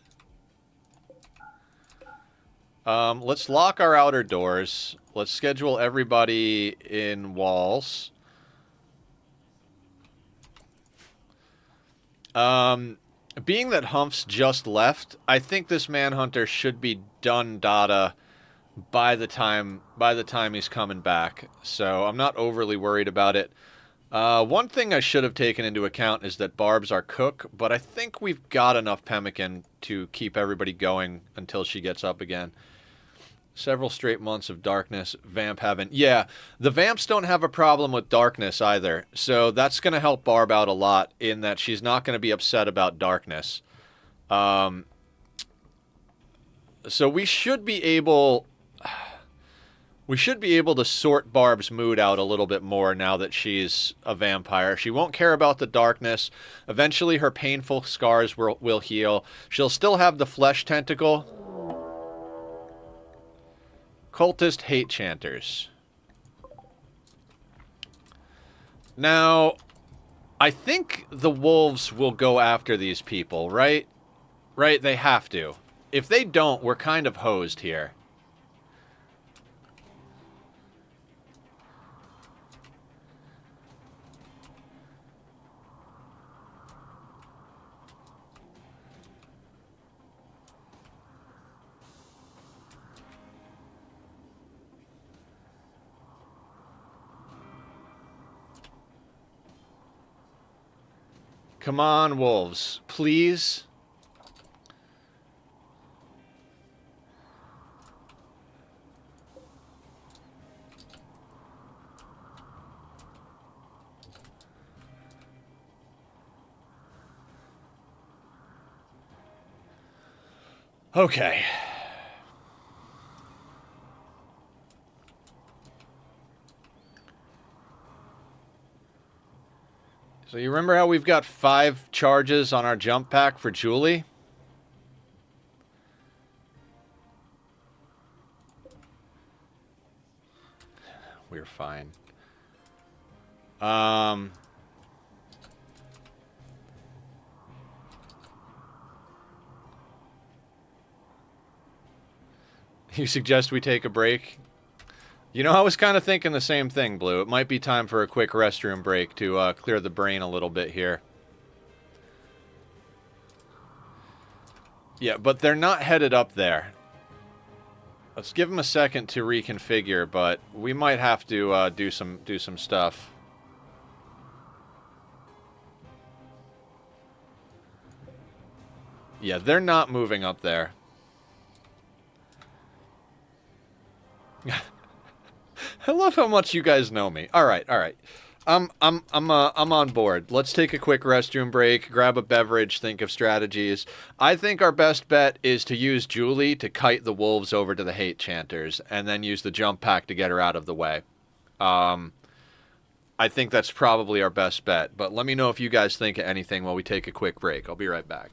Let's lock our outer doors. Let's schedule everybody in walls. Being that Hump's just left, I think this Manhunter should be done data by the time he's coming back. So I'm not overly worried about it. One thing I should have taken into account is that Barb's our cook, but I think we've got enough pemmican to keep everybody going until she gets up again. Several straight months of darkness. Vamp haven't. Yeah, the vamps don't have a problem with darkness either. So that's going to help Barb out a lot in that she's not going to be upset about darkness. So we should be able to sort Barb's mood out a little bit more now that she's a vampire. She won't care about the darkness. Eventually her painful scars will heal. She'll still have the flesh tentacle. Cultist hate chanters. Now, I think the wolves will go after these people, right? Right, they have to. If they don't, we're kind of hosed here. Come on, wolves. Please. Okay. So you remember how we've got 5 charges on our jump pack for Julie? We're fine. You suggest we take a break? You know, I was kind of thinking the same thing, Blue. It might be time for a quick restroom break to clear the brain a little bit here. Yeah, but they're not headed up there. Let's give him a second to reconfigure, but we might have to do some stuff. Yeah, they're not moving up there. I love how much you guys know me. All right, all right. I'm on board. Let's take a quick restroom break, grab a beverage, think of strategies. I think our best bet is to use Julie to kite the wolves over to the hate chanters, and then use the jump pack to get her out of the way. I think that's probably our best bet. But let me know if you guys think of anything while we take a quick break. I'll be right back.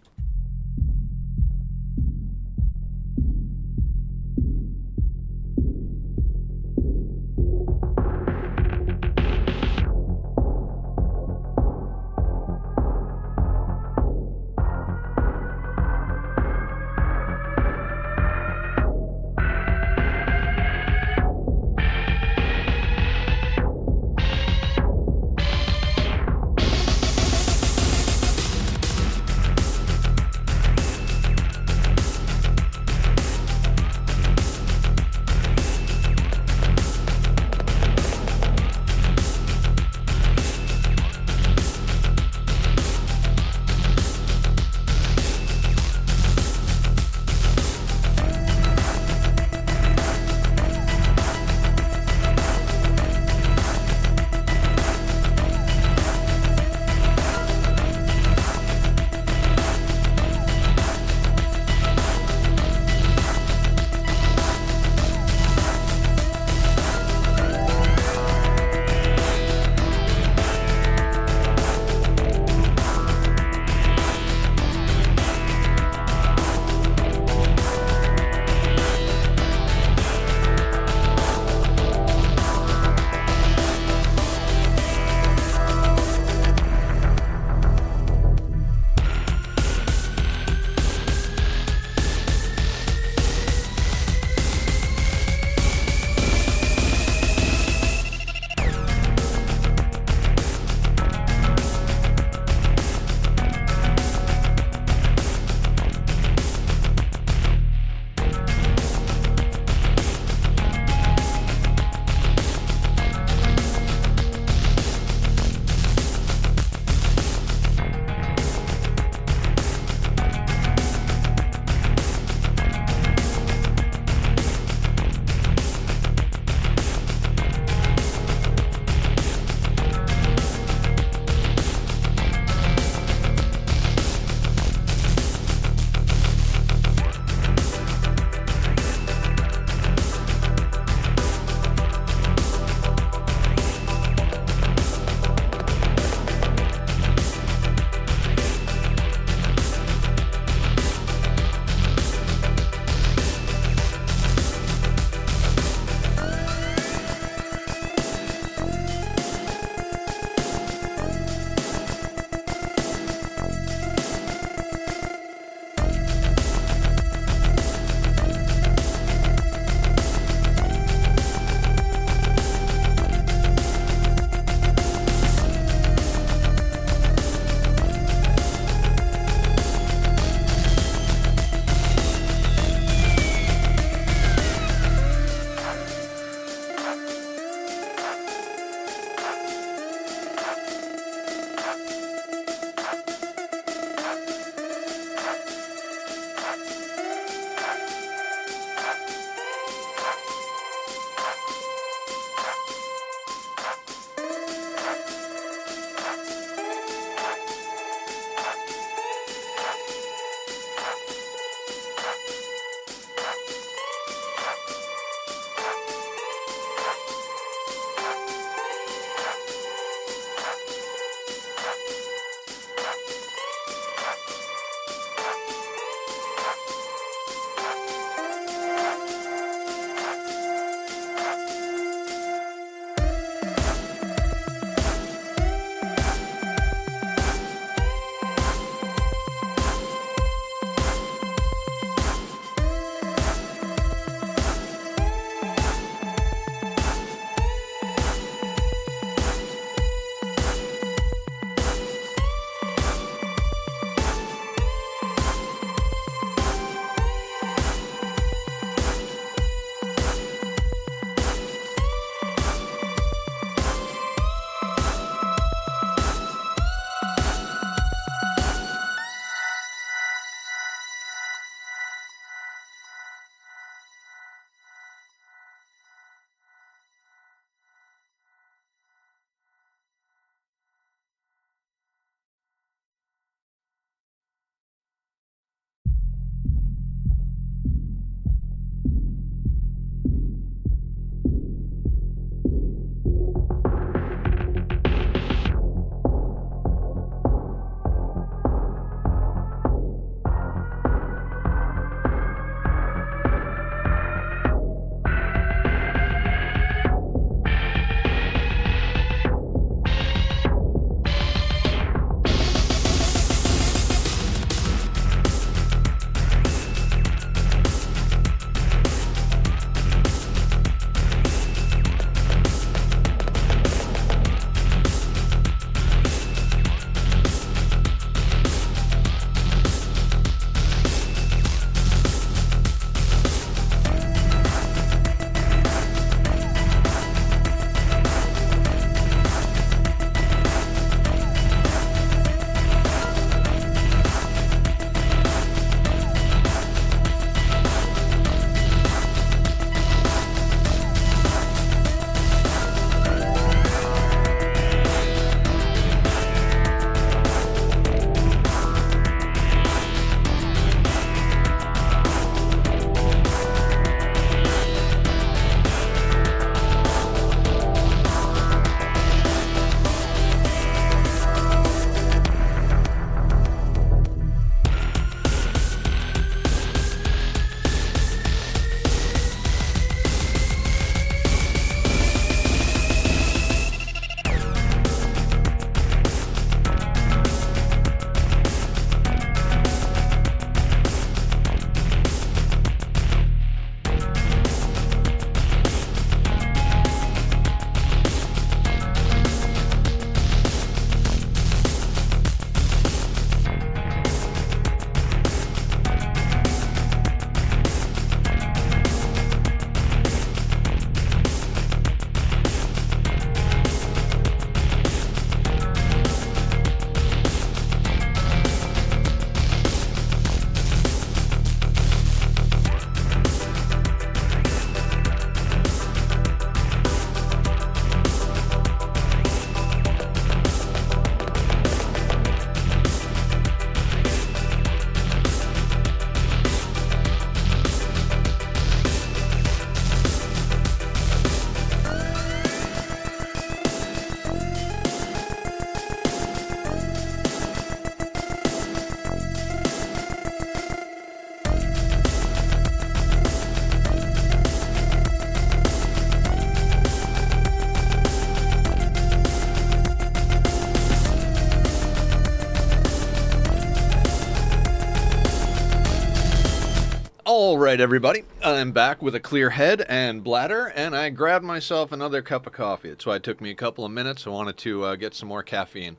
Alright everybody, I'm back with a clear head and bladder, and I grabbed myself another cup of coffee. That's why it took me a couple of minutes. I wanted to get some more caffeine.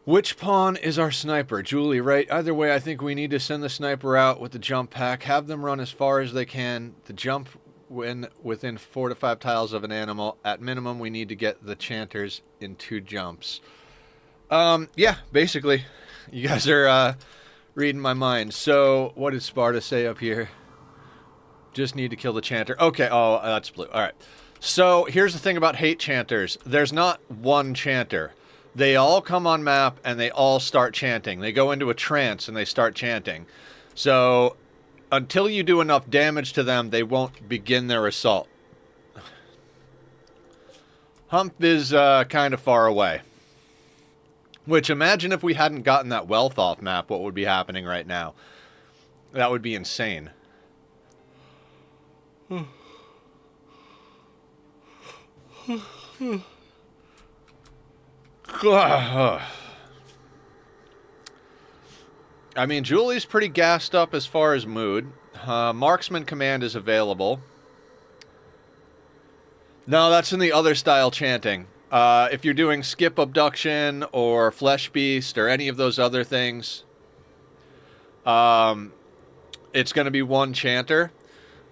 Which pawn is our sniper? Julie, right? Either way, I think we need to send the sniper out with the jump pack, have them run as far as they can, to jump within 4 to 5 tiles of an animal. At minimum, we need to get the chanters in 2 jumps. Yeah, basically. You guys are, reading my mind. So, what did Sparta say up here? Just need to kill the chanter. Okay, oh, that's blue. Alright. So, here's the thing about hate chanters. There's not one chanter. They all come on map, and they all start chanting. They go into a trance, and they start chanting. So, until you do enough damage to them, they won't begin their assault. Hump is, kind of far away. Which, imagine if we hadn't gotten that wealth off map, what would be happening right now? That would be insane. I mean, Julie's pretty gassed up as far as mood. Marksman command is available. No, that's in the other style chanting. If you're doing skip abduction or flesh beast or any of those other things, it's going to be one chanter.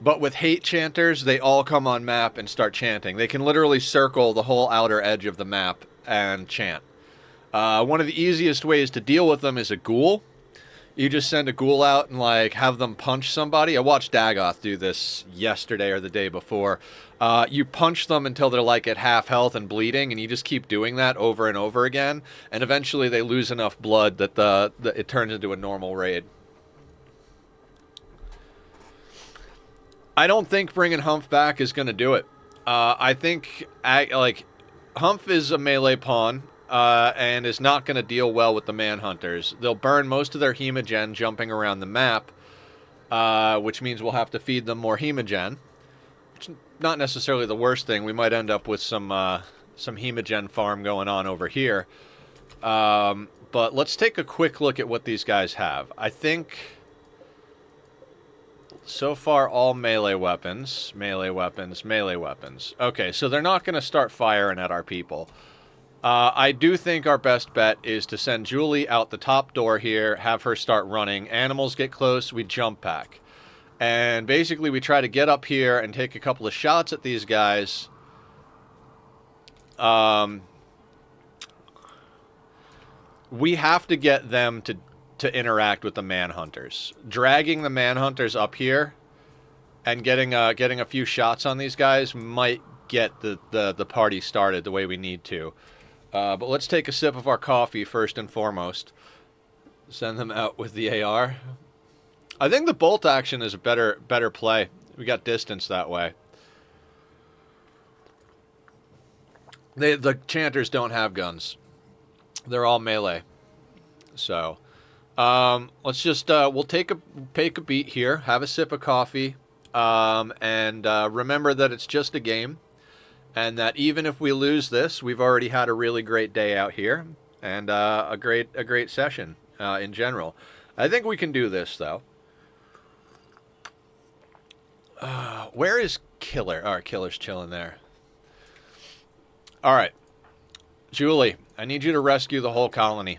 But with hate chanters, they all come on map and start chanting. They can literally circle the whole outer edge of the map and chant. One of the easiest ways to deal with them is a ghoul. You just send a ghoul out and, like, have them punch somebody. I watched Dagoth do this yesterday or the day before. You punch them until they're, like, at half health and bleeding, and you just keep doing that over and over again. And eventually they lose enough blood that it turns into a normal raid. I don't think bringing Humph back is going to do it. I think, Humph is a melee pawn. And is not going to deal well with the manhunters. They'll burn most of their hemogen jumping around the map, which means we'll have to feed them more hemogen. Which is not necessarily the worst thing. We might end up with some hemogen farm going on over here. But let's take a quick look at what these guys have. I think so far all melee weapons, melee weapons, melee weapons. Okay, so they're not going to start firing at our people. I do think our best bet is to send Julie out the top door here, have her start running. Animals get close, we jump pack. And basically we try to get up here and take a couple of shots at these guys. We have to get them to interact with the manhunters. Dragging the manhunters up here and getting a few shots on these guys might get the party started the way we need to. But let's take a sip of our coffee first and foremost. Send them out with the AR. I think the bolt action is a better play. We got distance that way. The chanters don't have guns. They're all melee. So, let's just we'll take a beat here, have a sip of coffee, and remember that it's just a game. And that even if we lose this, we've already had a really great day out here, and a great session in general. I think we can do this though. Where is Killer? All right, Killer's chilling there. All right, Julie, I need you to rescue the whole colony.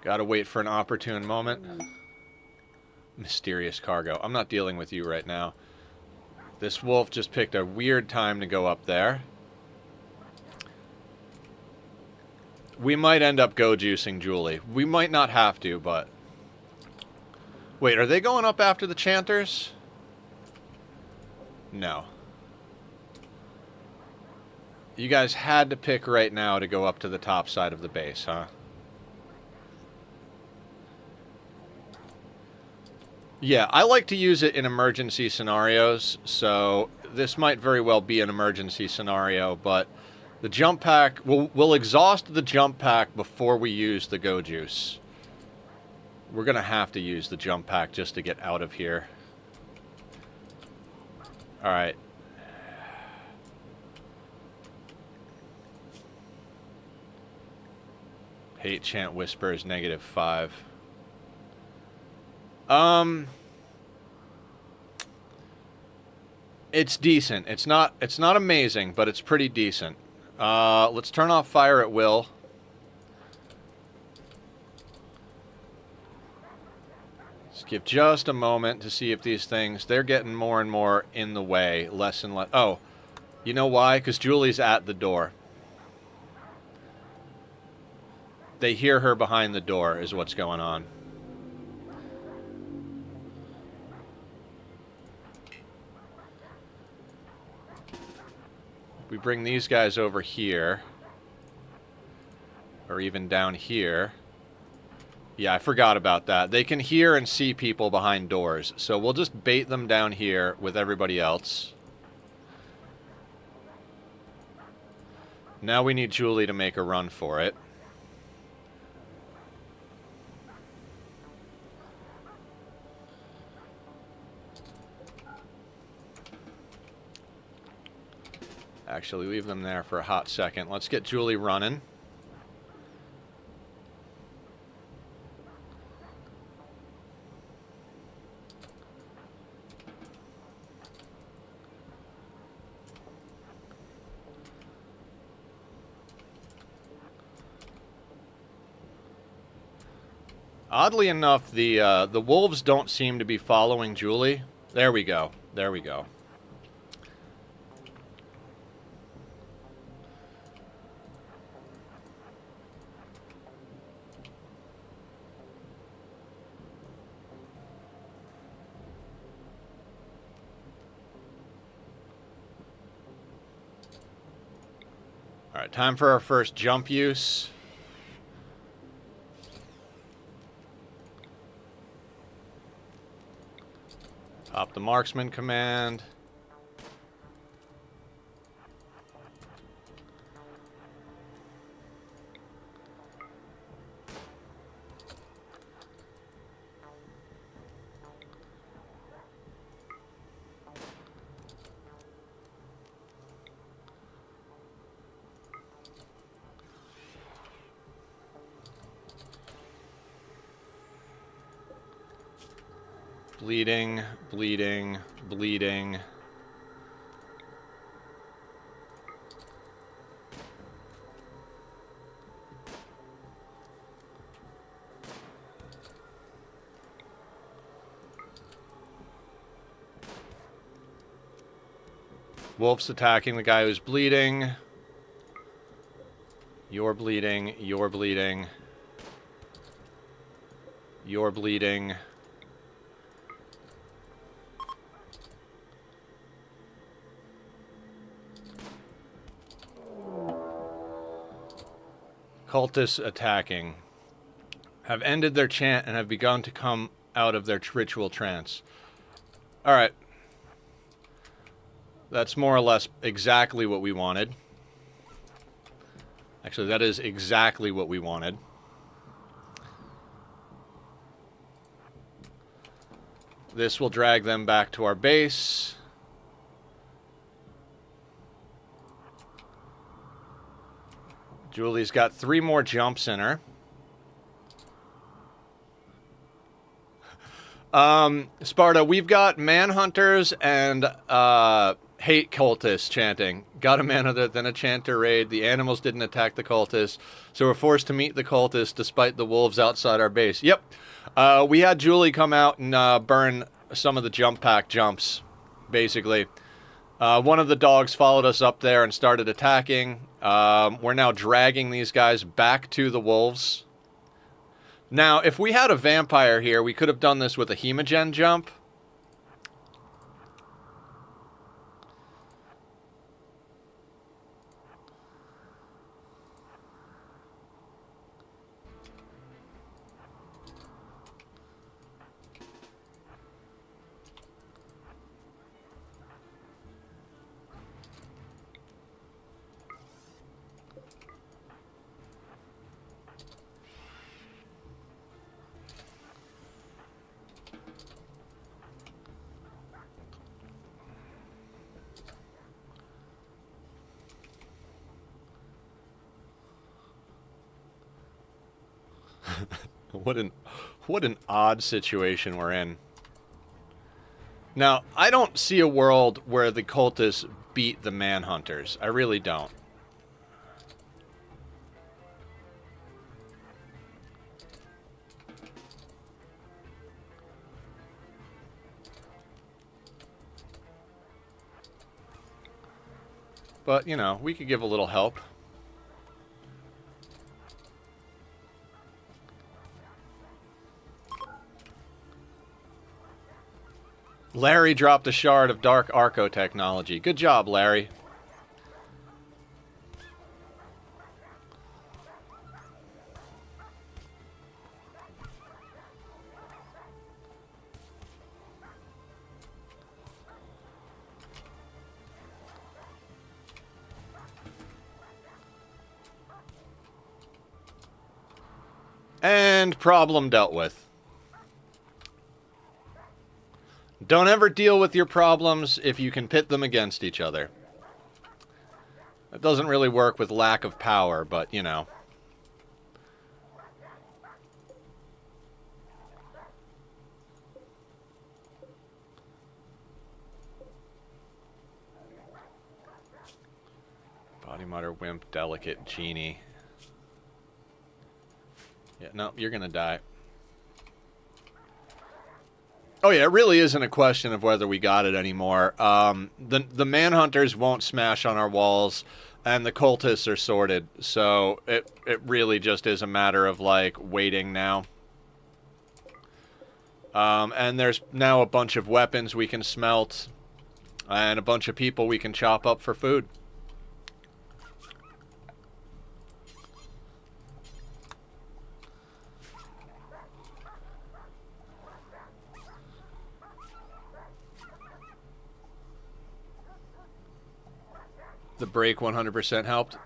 Gotta wait for an opportune moment. Mysterious cargo. I'm not dealing with you right now. This wolf just picked a weird time to go up there. We might end up go-juicing Julie. We might not have to, but... Wait, are they going up after the chanters? No. You guys had to pick right now to go up to the top side of the base, huh? Yeah, I like to use it in emergency scenarios, so this might very well be an emergency scenario, but the jump pack, we'll exhaust the jump pack before we use the go juice. We're going to have to use the jump pack just to get out of here. Alright. Hate chant whisper is -5. It's decent. It's not amazing, but it's pretty decent. Let's turn off fire at will. Let's give just a moment to see if these things, they're getting more and more in the way, less and less. Oh, you know why? Because Julie's at the door. They hear her behind the door is what's going on. We bring these guys over here, or even down here. Yeah, I forgot about that. They can hear and see people behind doors, so we'll just bait them down here with everybody else. Now we need Julie to make a run for it. Actually, leave them there for a hot second. Let's get Julie running. Oddly enough, the wolves don't seem to be following Julie. There we go. There we go. All right, time for our first jump use. Pop the marksman command. Bleeding, bleeding, bleeding. Wolf's attacking the guy who's bleeding. You're bleeding, you're bleeding. You're bleeding. Cultists attacking. Have ended their chant and have begun to come out of their ritual trance. Alright. That's more or less exactly what we wanted. Actually, that is exactly what we wanted. This will drag them back to our base. Julie's got 3 more jumps in her. Sparta, we've got manhunters and hate cultists chanting. Got a manhunter, then a chanter raid. The animals didn't attack the cultists, so we're forced to meet the cultists despite the wolves outside our base. Yep. We had Julie come out and burn some of the jump pack jumps, basically. One of the dogs followed us up there and started attacking. We're now dragging these guys back to the wolves. Now, if we had a vampire here, we could have done this with a hemogen jump. what an odd situation we're in. Now, I don't see a world where the cultists beat the manhunters. I really don't. But, you know, we could give a little help. Larry dropped a shard of Dark Arco technology. Good job, Larry. And problem dealt with. Don't ever deal with your problems if you can pit them against each other. It doesn't really work with lack of power, but, you know. Body Mutter, Wimp, Delicate, Genie. Yeah, no, you're gonna die. Oh yeah, it really isn't a question of whether we got it anymore. The manhunters won't smash on our walls, and the cultists are sorted. So it really just is a matter of like waiting now. And there's now a bunch of weapons we can smelt, and a bunch of people we can chop up for food. The break 100% helped.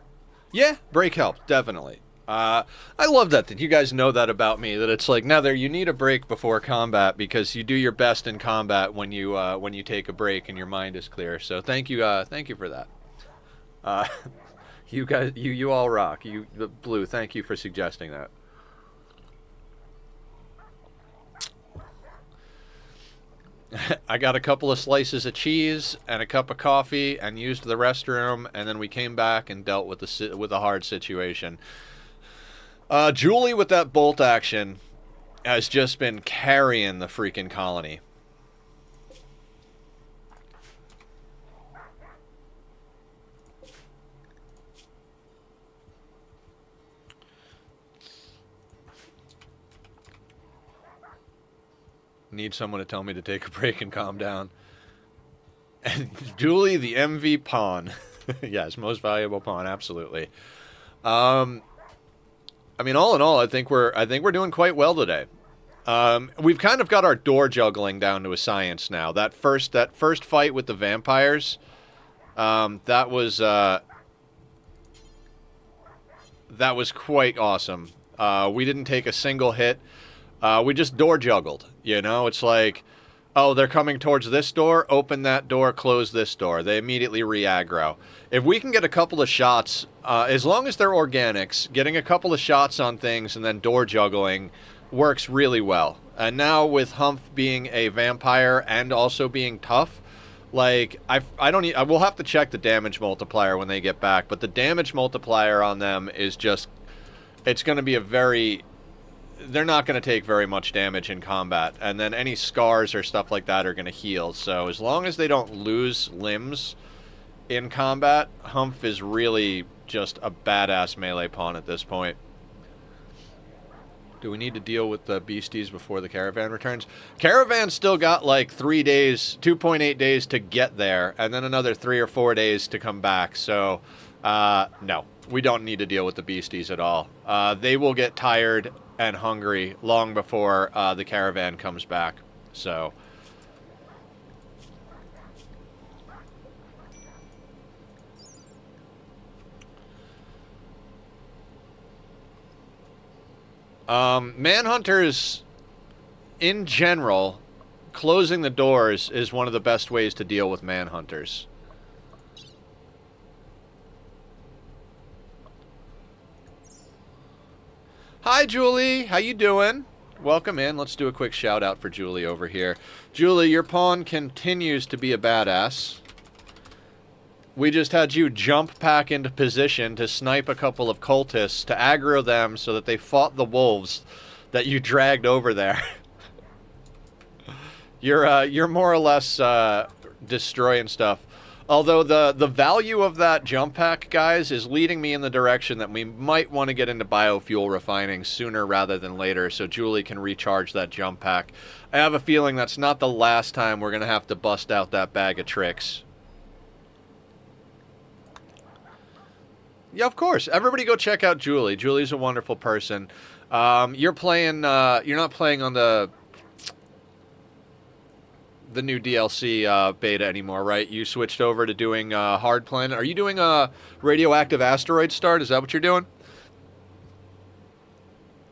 Yeah, break helped, definitely. I love that you guys know that about me, that it's like, Nether, you need a break before combat because you do your best in combat when you take a break and your mind is clear. So thank you for that. You guys, you all rock. Blue, thank you for suggesting that. I got a couple of slices of cheese and a cup of coffee and used the restroom, and then we came back and dealt with a hard situation. Julie with that bolt action has just been carrying the freaking colony. Need someone to tell me to take a break and calm down. And Julie, the MV pawn. Yes, most valuable pawn, absolutely. I mean, all in all, I think we're doing quite well today. We've kind of got our door juggling down to a science now. That first fight with the vampires, that was quite awesome. We didn't take a single hit. We just door juggled, you know? It's like, oh, they're coming towards this door, open that door, close this door. They immediately re-aggro. If we can get a couple of shots, as long as they're organics, getting a couple of shots on things and then door juggling works really well. And now with Humph being a vampire and also being tough, like, I will have to check the damage multiplier when they get back, but the damage multiplier on them is just, it's going to be a very... They're not going to take very much damage in combat, and then any scars or stuff like that are going to heal. So as long as they don't lose limbs in combat, Humph is really just a badass melee pawn at this point. Do we need to deal with the beasties before the caravan returns? Caravan's still got like 3 days, 2.8 days to get there, and then another 3 or 4 days to come back. So, no, we don't need to deal with the beasties at all. They will get tired and hungry long before the caravan comes back. So... manhunters, in general, closing the doors is one of the best ways to deal with manhunters. Hi, Julie. How you doing? welcome in. Let's do a quick shout out for Julie over here. Julie, your pawn continues to be a badass. We just had you jump back into position to snipe a couple of cultists, to aggro them so that they fought the wolves that you dragged over there. You're more or less destroying stuff. Although the value of that jump pack, guys, is leading me in the direction that we might want to get into biofuel refining sooner rather than later so Julie can recharge that jump pack. I have a feeling that's not the last time we're going to have to bust out that bag of tricks. Yeah, of course. Everybody go check out Julie. Julie's a wonderful person. You're playing, you're not playing on the new DLC beta anymore, right? You switched over to doing Hard Planet. Are you doing a radioactive asteroid start? Is that what you're doing?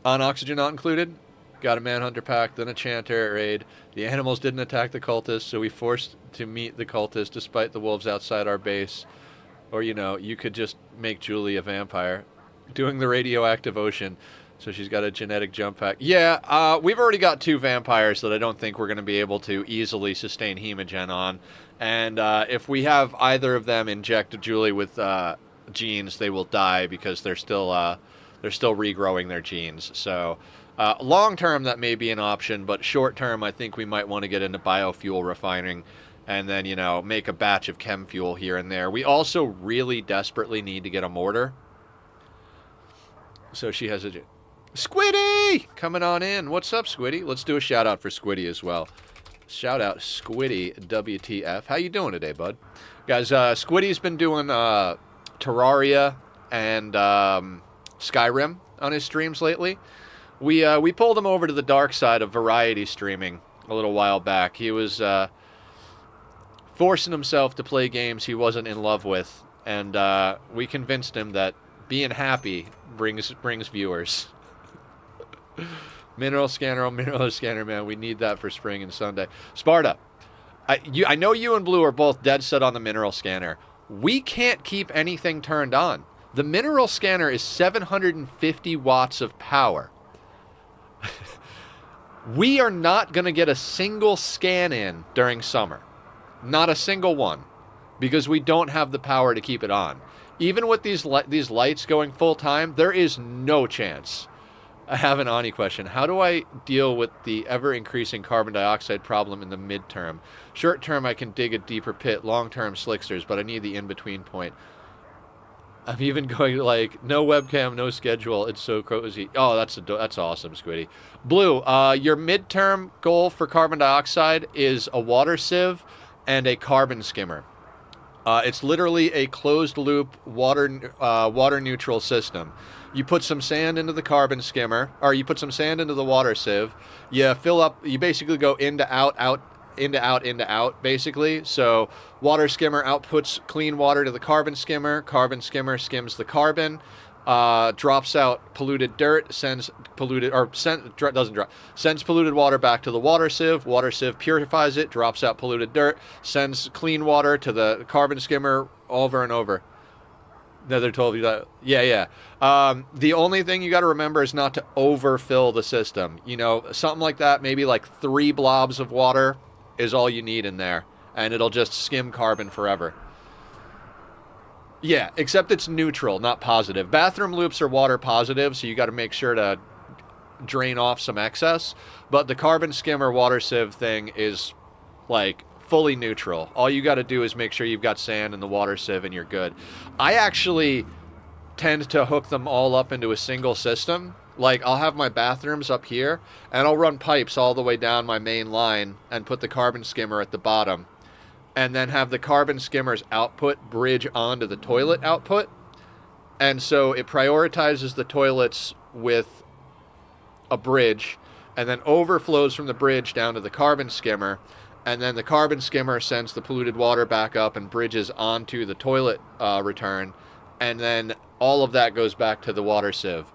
On oxygen not included? Got a Manhunter pack, then a Chanter raid. The animals didn't attack the cultists, so we forced to meet the cultists despite the wolves outside our base. Or, you know, you could just make Julie a vampire. Doing the radioactive ocean. So she's got a genetic jump pack. Yeah, we've already got 2 vampires that I don't think we're going to be able to easily sustain hemogen on. And if we have either of them inject Julie with genes, they will die because they're still regrowing their genes. So long term, that may be an option, but short term, I think we might want to get into biofuel refining and then, you know, make a batch of chem fuel here and there. We also really desperately need to get a mortar. So she has a... Squiddy! Coming on in. What's up, Squiddy? Let's do a shout-out for Squiddy as well. Shout-out Squiddy WTF. How you doing today, bud? Guys, Squiddy's been doing Terraria and Skyrim on his streams lately. We pulled him over to the dark side of variety streaming a little while back. He was forcing himself to play games he wasn't in love with, and we convinced him that being happy brings viewers. Mineral scanner, man. We need that for spring and Sunday. Sparta, I know you and Blue are both dead set on the mineral scanner. We can't keep anything turned on. The mineral scanner is 750 watts of power. We are not going to get a single scan in during summer. Not a single one. Because we don't have the power to keep it on. Even with these lights going full time, there is no chance. I have an Ani question. How do I deal with the ever-increasing carbon dioxide problem in the midterm? Short term, I can dig a deeper pit. Long term, slicksters, but I need the in-between point. I'm even going like, no webcam, no schedule. It's so cozy. Oh, that's awesome, Squiddy. Blue, your midterm goal for carbon dioxide is a water sieve and a carbon skimmer. It's literally a closed-loop water neutral system. You put some sand into the carbon skimmer, or you put some sand into the water sieve. You fill up. You basically go into out, into out, basically. So water skimmer outputs clean water to the carbon skimmer. Carbon skimmer skims the carbon, drops out polluted dirt, sends polluted water back to the water sieve. Water sieve purifies it, drops out polluted dirt, sends clean water to the carbon skimmer over and over. Another told you that. Yeah. The only thing you got to remember is not to overfill the system. You know, something like that, maybe like 3 blobs of water is all you need in there, and it'll just skim carbon forever. Yeah, except it's neutral, not positive. Bathroom loops are water positive, so you got to make sure to drain off some excess. But the carbon skimmer water sieve thing is like fully neutral. All you got to do is make sure you've got sand in the water sieve and you're good. I actually tend to hook them all up into a single system. Like, I'll have my bathrooms up here, and I'll run pipes all the way down my main line and put the carbon skimmer at the bottom, and then have the carbon skimmer's output bridge onto the toilet output. And so it prioritizes the toilets with a bridge, and then overflows from the bridge down to the carbon skimmer, and then the carbon skimmer sends the polluted water back up and bridges onto the toilet return, and then all of that goes back to the water sieve.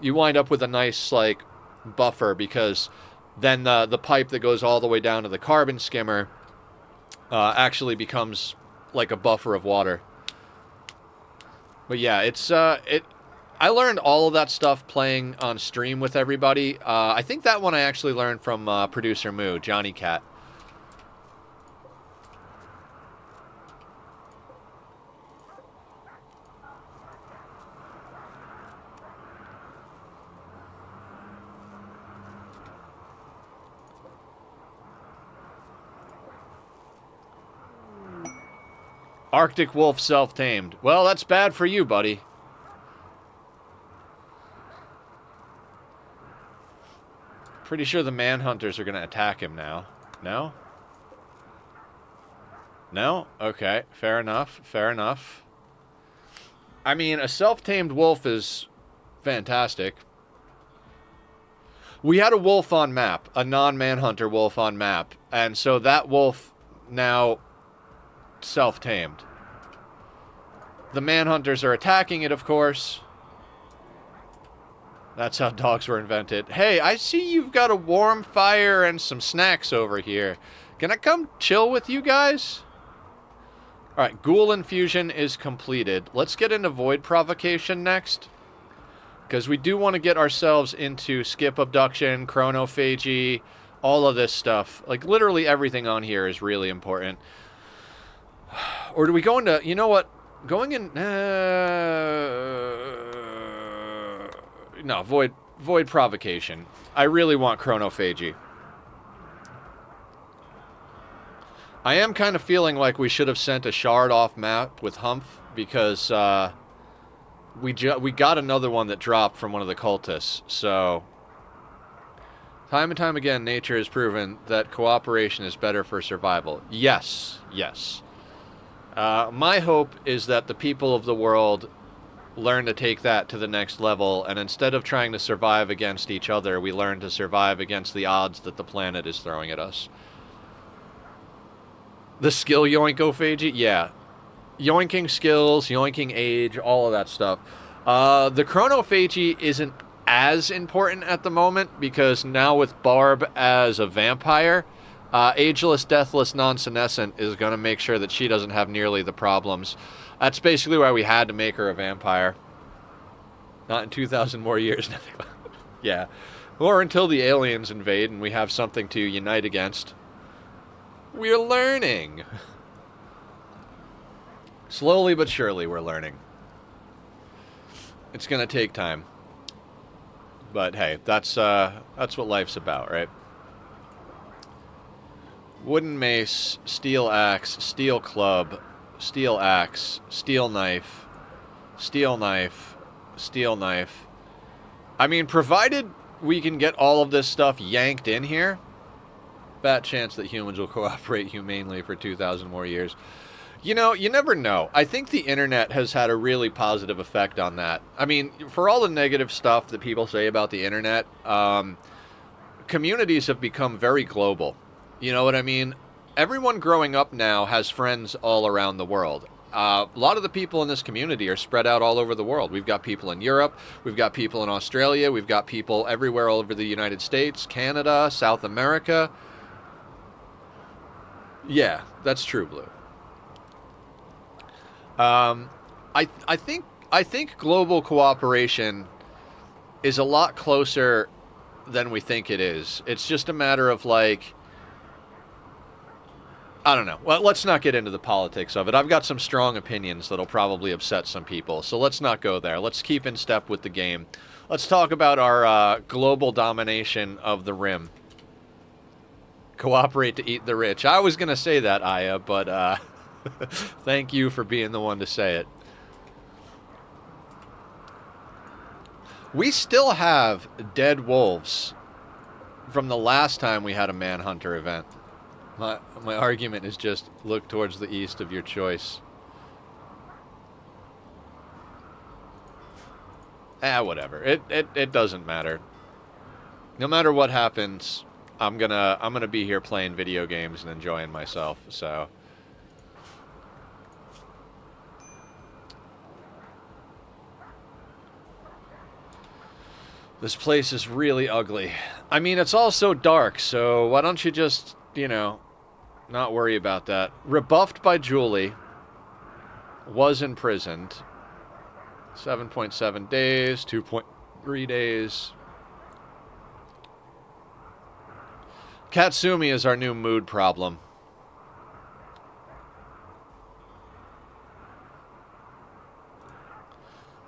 You wind up with a nice, like, buffer, because then the pipe that goes all the way down to the carbon skimmer actually becomes like a buffer of water. But yeah, it's I learned all of that stuff playing on stream with everybody. I think that one I actually learned from producer Moo, Johnny Cat. Arctic wolf self-tamed. Well, that's bad for you, buddy. Pretty sure the manhunters are going to attack him now. No? No? Okay. Fair enough. Fair enough. I mean, a self-tamed wolf is fantastic. We had a wolf on map. A non-manhunter wolf on map. And so that wolf now self-tamed. The manhunters are attacking it, of course. That's how dogs were invented. Hey, I see you've got a warm fire and some snacks over here. Can I come chill with you guys? Alright, ghoul infusion is completed. Let's get into void provocation next. Because we do want to get ourselves into skip abduction, chronophagy, all of this stuff. Like, literally everything on here is really important. Or do we go into... You know what? Going in... no, void provocation. I really want chronophagy. I am kind of feeling like we should have sent a shard off map with Humph, because we got another one that dropped from one of the cultists. So, time and time again, nature has proven that cooperation is better for survival. Yes, yes. My hope is that the people of the world learn to take that to the next level, and instead of trying to survive against each other, we learn to survive against the odds that the planet is throwing at us. The skill yoinkophagy? Yeah. Yoinking skills, yoinking age, all of that stuff. The chronophagy isn't as important at the moment, because now with Barb as a vampire, ageless, deathless, non-senescent is going to make sure that she doesn't have nearly the problems. That's basically why we had to make her a vampire. Not in 2,000 more years. Yeah. Or until the aliens invade and we have something to unite against. We're learning. Slowly but surely we're learning. It's going to take time. But hey, that's what life's about, right? Wooden mace, steel axe, steel club, steel axe, steel knife, steel knife, steel knife. I mean, provided we can get all of this stuff yanked in here, fat chance that humans will cooperate humanely for 2,000 more years. You know, you never know. I think the internet has had a really positive effect on that. I mean, for all the negative stuff that people say about the internet, communities have become very global. You know what I mean? Everyone growing up now has friends all around the world. A lot of the people in this community are spread out all over the world. We've got people in Europe, we've got people in Australia, we've got people everywhere all over the United States, Canada, South America. Yeah, that's true, Blue. I think global cooperation is a lot closer than we think it is. It's just a matter of, like, I don't know. Well, let's not get into the politics of it. I've got some strong opinions that'll probably upset some people, so let's not go there. Let's keep in step with the game. Let's talk about our global domination of the Rim. Cooperate to eat the rich. I was going to say that, Aya, but thank you for being the one to say it. We still have dead wolves from the last time we had a Manhunter event. My argument is just look towards the east of your choice. Whatever. It doesn't matter. No matter what happens, I'm gonna be here playing video games and enjoying myself, so. This place is really ugly. I mean, it's all so dark, so why don't you just, you know, not worry about that. Rebuffed by Julie. Was imprisoned. 7.7 days, 2.3 days. Katsumi is our new mood problem.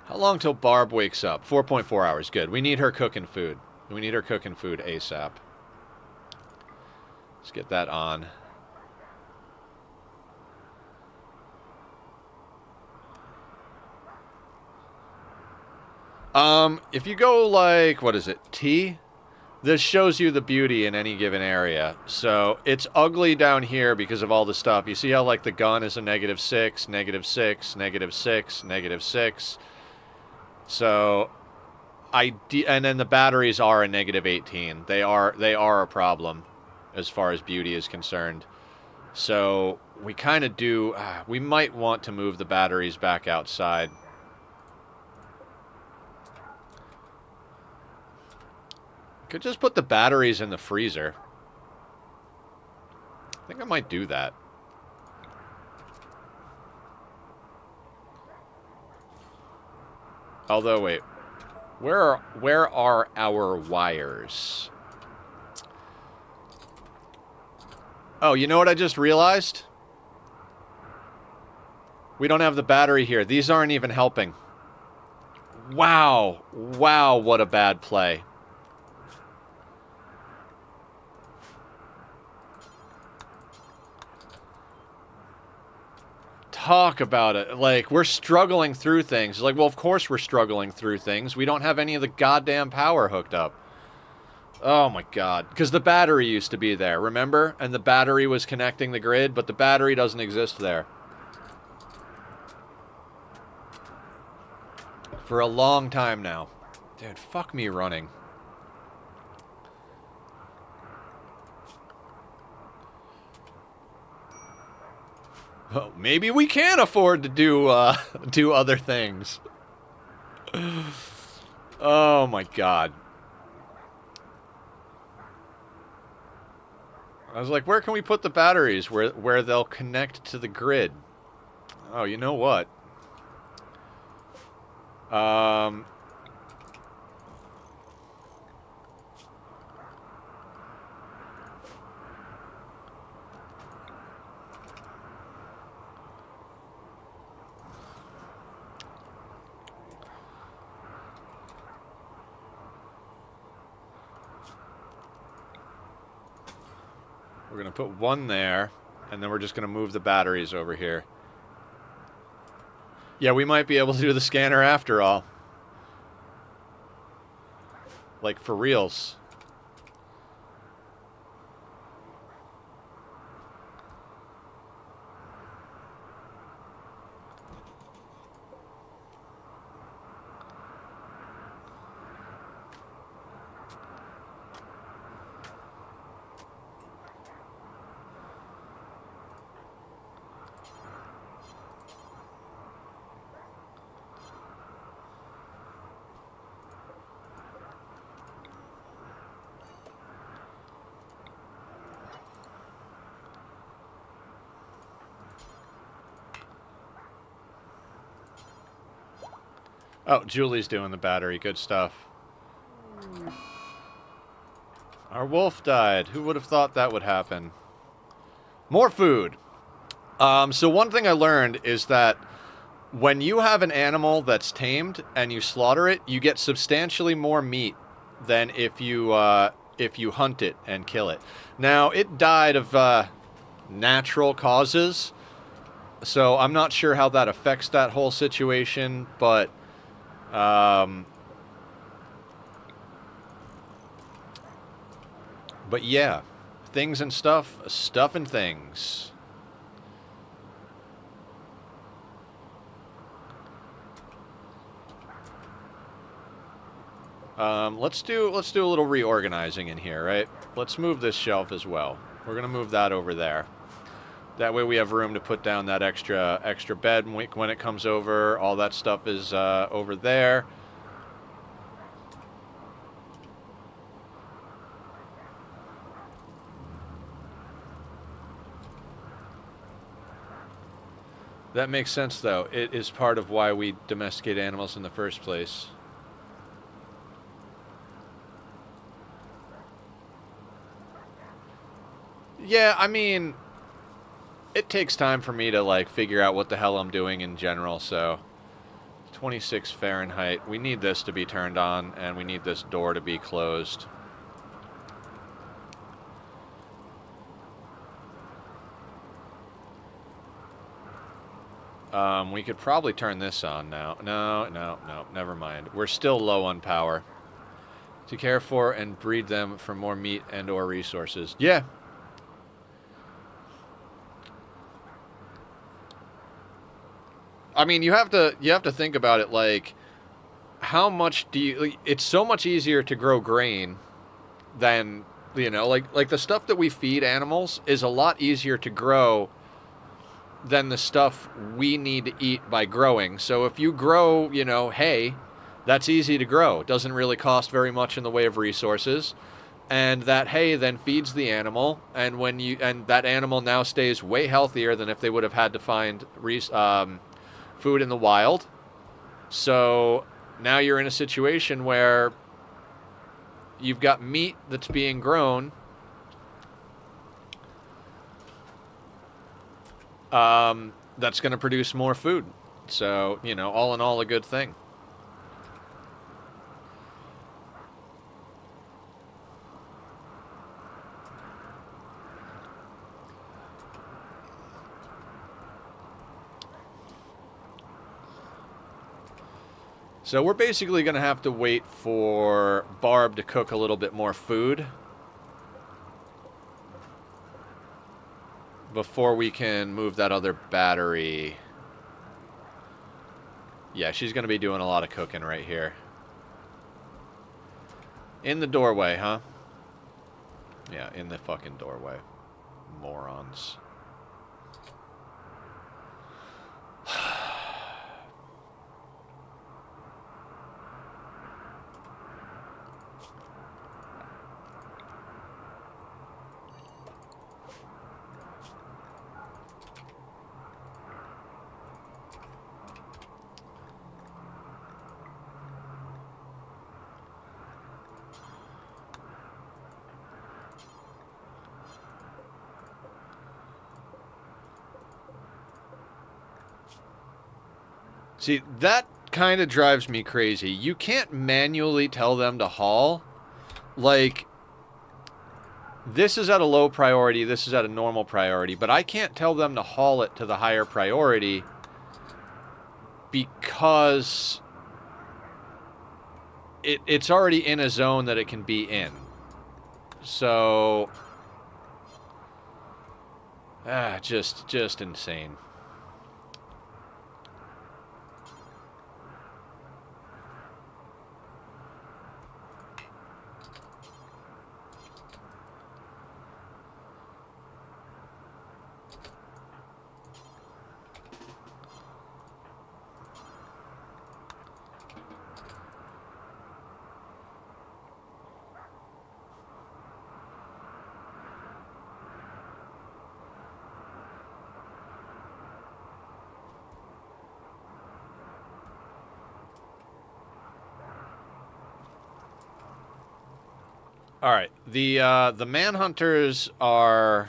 How long till Barb wakes up? 4.4 hours. Good. We need her cooking food. We need her cooking food ASAP. Let's get that on. If you go like, what is it, T? This shows you the beauty in any given area. So it's ugly down here because of all the stuff. You see how like the gun is a -6, -6, -6, -6. So and then the batteries are a -18. They are a problem as far as beauty is concerned. So we kind of do. We might want to move the batteries back outside. Could just put the batteries in the freezer. I think I might do that. Although, wait. Where are our wires? Oh, you know what I just realized? We don't have the battery here. These aren't even helping. Wow. Wow, what a bad play. Talk about it. Like, we're struggling through things. Like, well, of course we're struggling through things. We don't have any of the goddamn power hooked up. Oh my god. Because the battery used to be there, remember? And the battery was connecting the grid, but the battery doesn't exist there. For a long time now. Dude, fuck me running. Well, maybe we can afford to do other things. Oh my god. I was like, where can we put the batteries where they'll connect to the grid? Oh, you know what? We're going to put one there, and then we're just going to move the batteries over here. Yeah, we might be able to do the scanner after all. Like, for reals. Oh, Julie's doing the battery. Good stuff. Our wolf died. Who would have thought that would happen? More food. So one thing I learned is that when you have an animal that's tamed and you slaughter it, you get substantially more meat than if you hunt it and kill it. Now, it died of natural causes, so I'm not sure how that affects that whole situation, but yeah, things and stuff and things. Let's do a little reorganizing in here, right? Let's move this shelf as well. We're gonna move that over there. That way we have room to put down that extra bed when it comes over. All that stuff is over there. That makes sense, though. It is part of why we domesticate animals in the first place. Yeah, I mean, it takes time for me to, like, figure out what the hell I'm doing in general, so... 26 Fahrenheit. We need this to be turned on, and we need this door to be closed. We could probably turn this on now. No, never mind. We're still low on power. To care for and breed them for more meat and or resources. Yeah. I mean, you have to think about it like, how much do you... It's so much easier to grow grain than, you know, like the stuff that we feed animals is a lot easier to grow than the stuff we need to eat by growing. So if you grow, you know, hay, that's easy to grow. It doesn't really cost very much in the way of resources. And that hay then feeds the animal, and that animal now stays way healthier than if they would have had to find food in the wild. So now you're in a situation where you've got meat that's being grown. That's going to produce more food. So, you know, all in all, a good thing. So we're basically going to have to wait for Barb to cook a little bit more food before we can move that other battery. Yeah, she's going to be doing a lot of cooking right here. In the doorway, huh? Yeah, in the fucking doorway. Morons. See, that kind of drives me crazy. You can't manually tell them to haul. Like, this is at a low priority, this is at a normal priority, but I can't tell them to haul it to the higher priority because it's already in a zone that it can be in. So, just insane. All right, the manhunters are...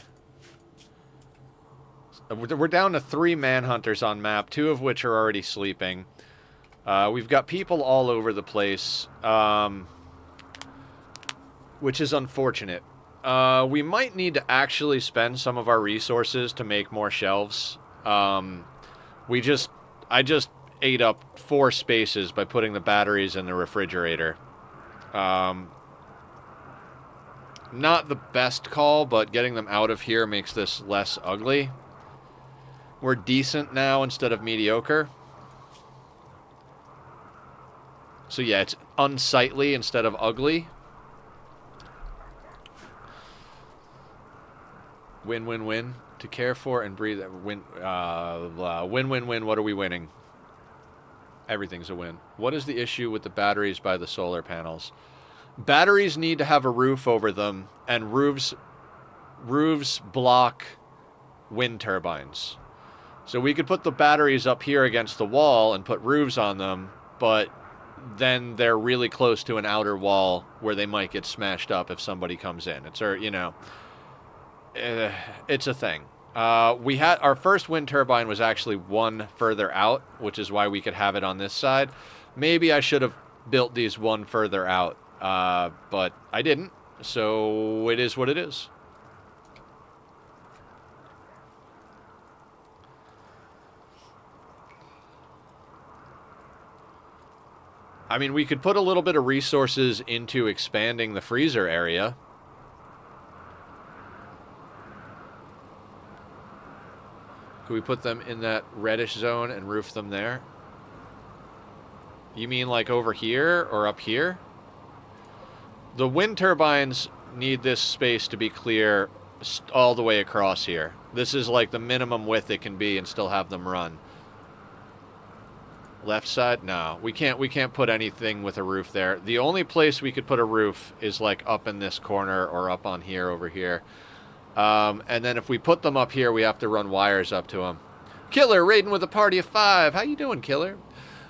We're down to 3 manhunters on map, 2 of which are already sleeping. We've got people all over the place, which is unfortunate. We might need to actually spend some of our resources to make more shelves. I just ate up 4 spaces by putting the batteries in the refrigerator. Not the best call, but getting them out of here makes this less ugly. We're decent now instead of mediocre. So yeah, it's unsightly instead of ugly. Win-win-win. To care for and breathe. Win-win-win. What are we winning? Everything's a win. What is the issue with the batteries by the solar panels? Batteries need to have a roof over them, and roofs block wind turbines. So we could put the batteries up here against the wall and put roofs on them, but then they're really close to an outer wall where they might get smashed up if somebody comes in. It's, you know, it's a thing. We had our first wind turbine was actually one further out, which is why we could have it on this side. Maybe I should have built these one further out, but I didn't. So it is what it is. I mean, we could put a little bit of resources into expanding the freezer area. Could we put them in that reddish zone and roof them there? You mean like over here or up here? The wind turbines need this space to be clear all the way across here. This is like the minimum width it can be and still have them run. Left side? No, we can't put anything with a roof there. The only place we could put a roof is like up in this corner or up on here over here. And then if we put them up here, we have to run wires up to them. Killer raiding with a party of 5. How you doing, Killer?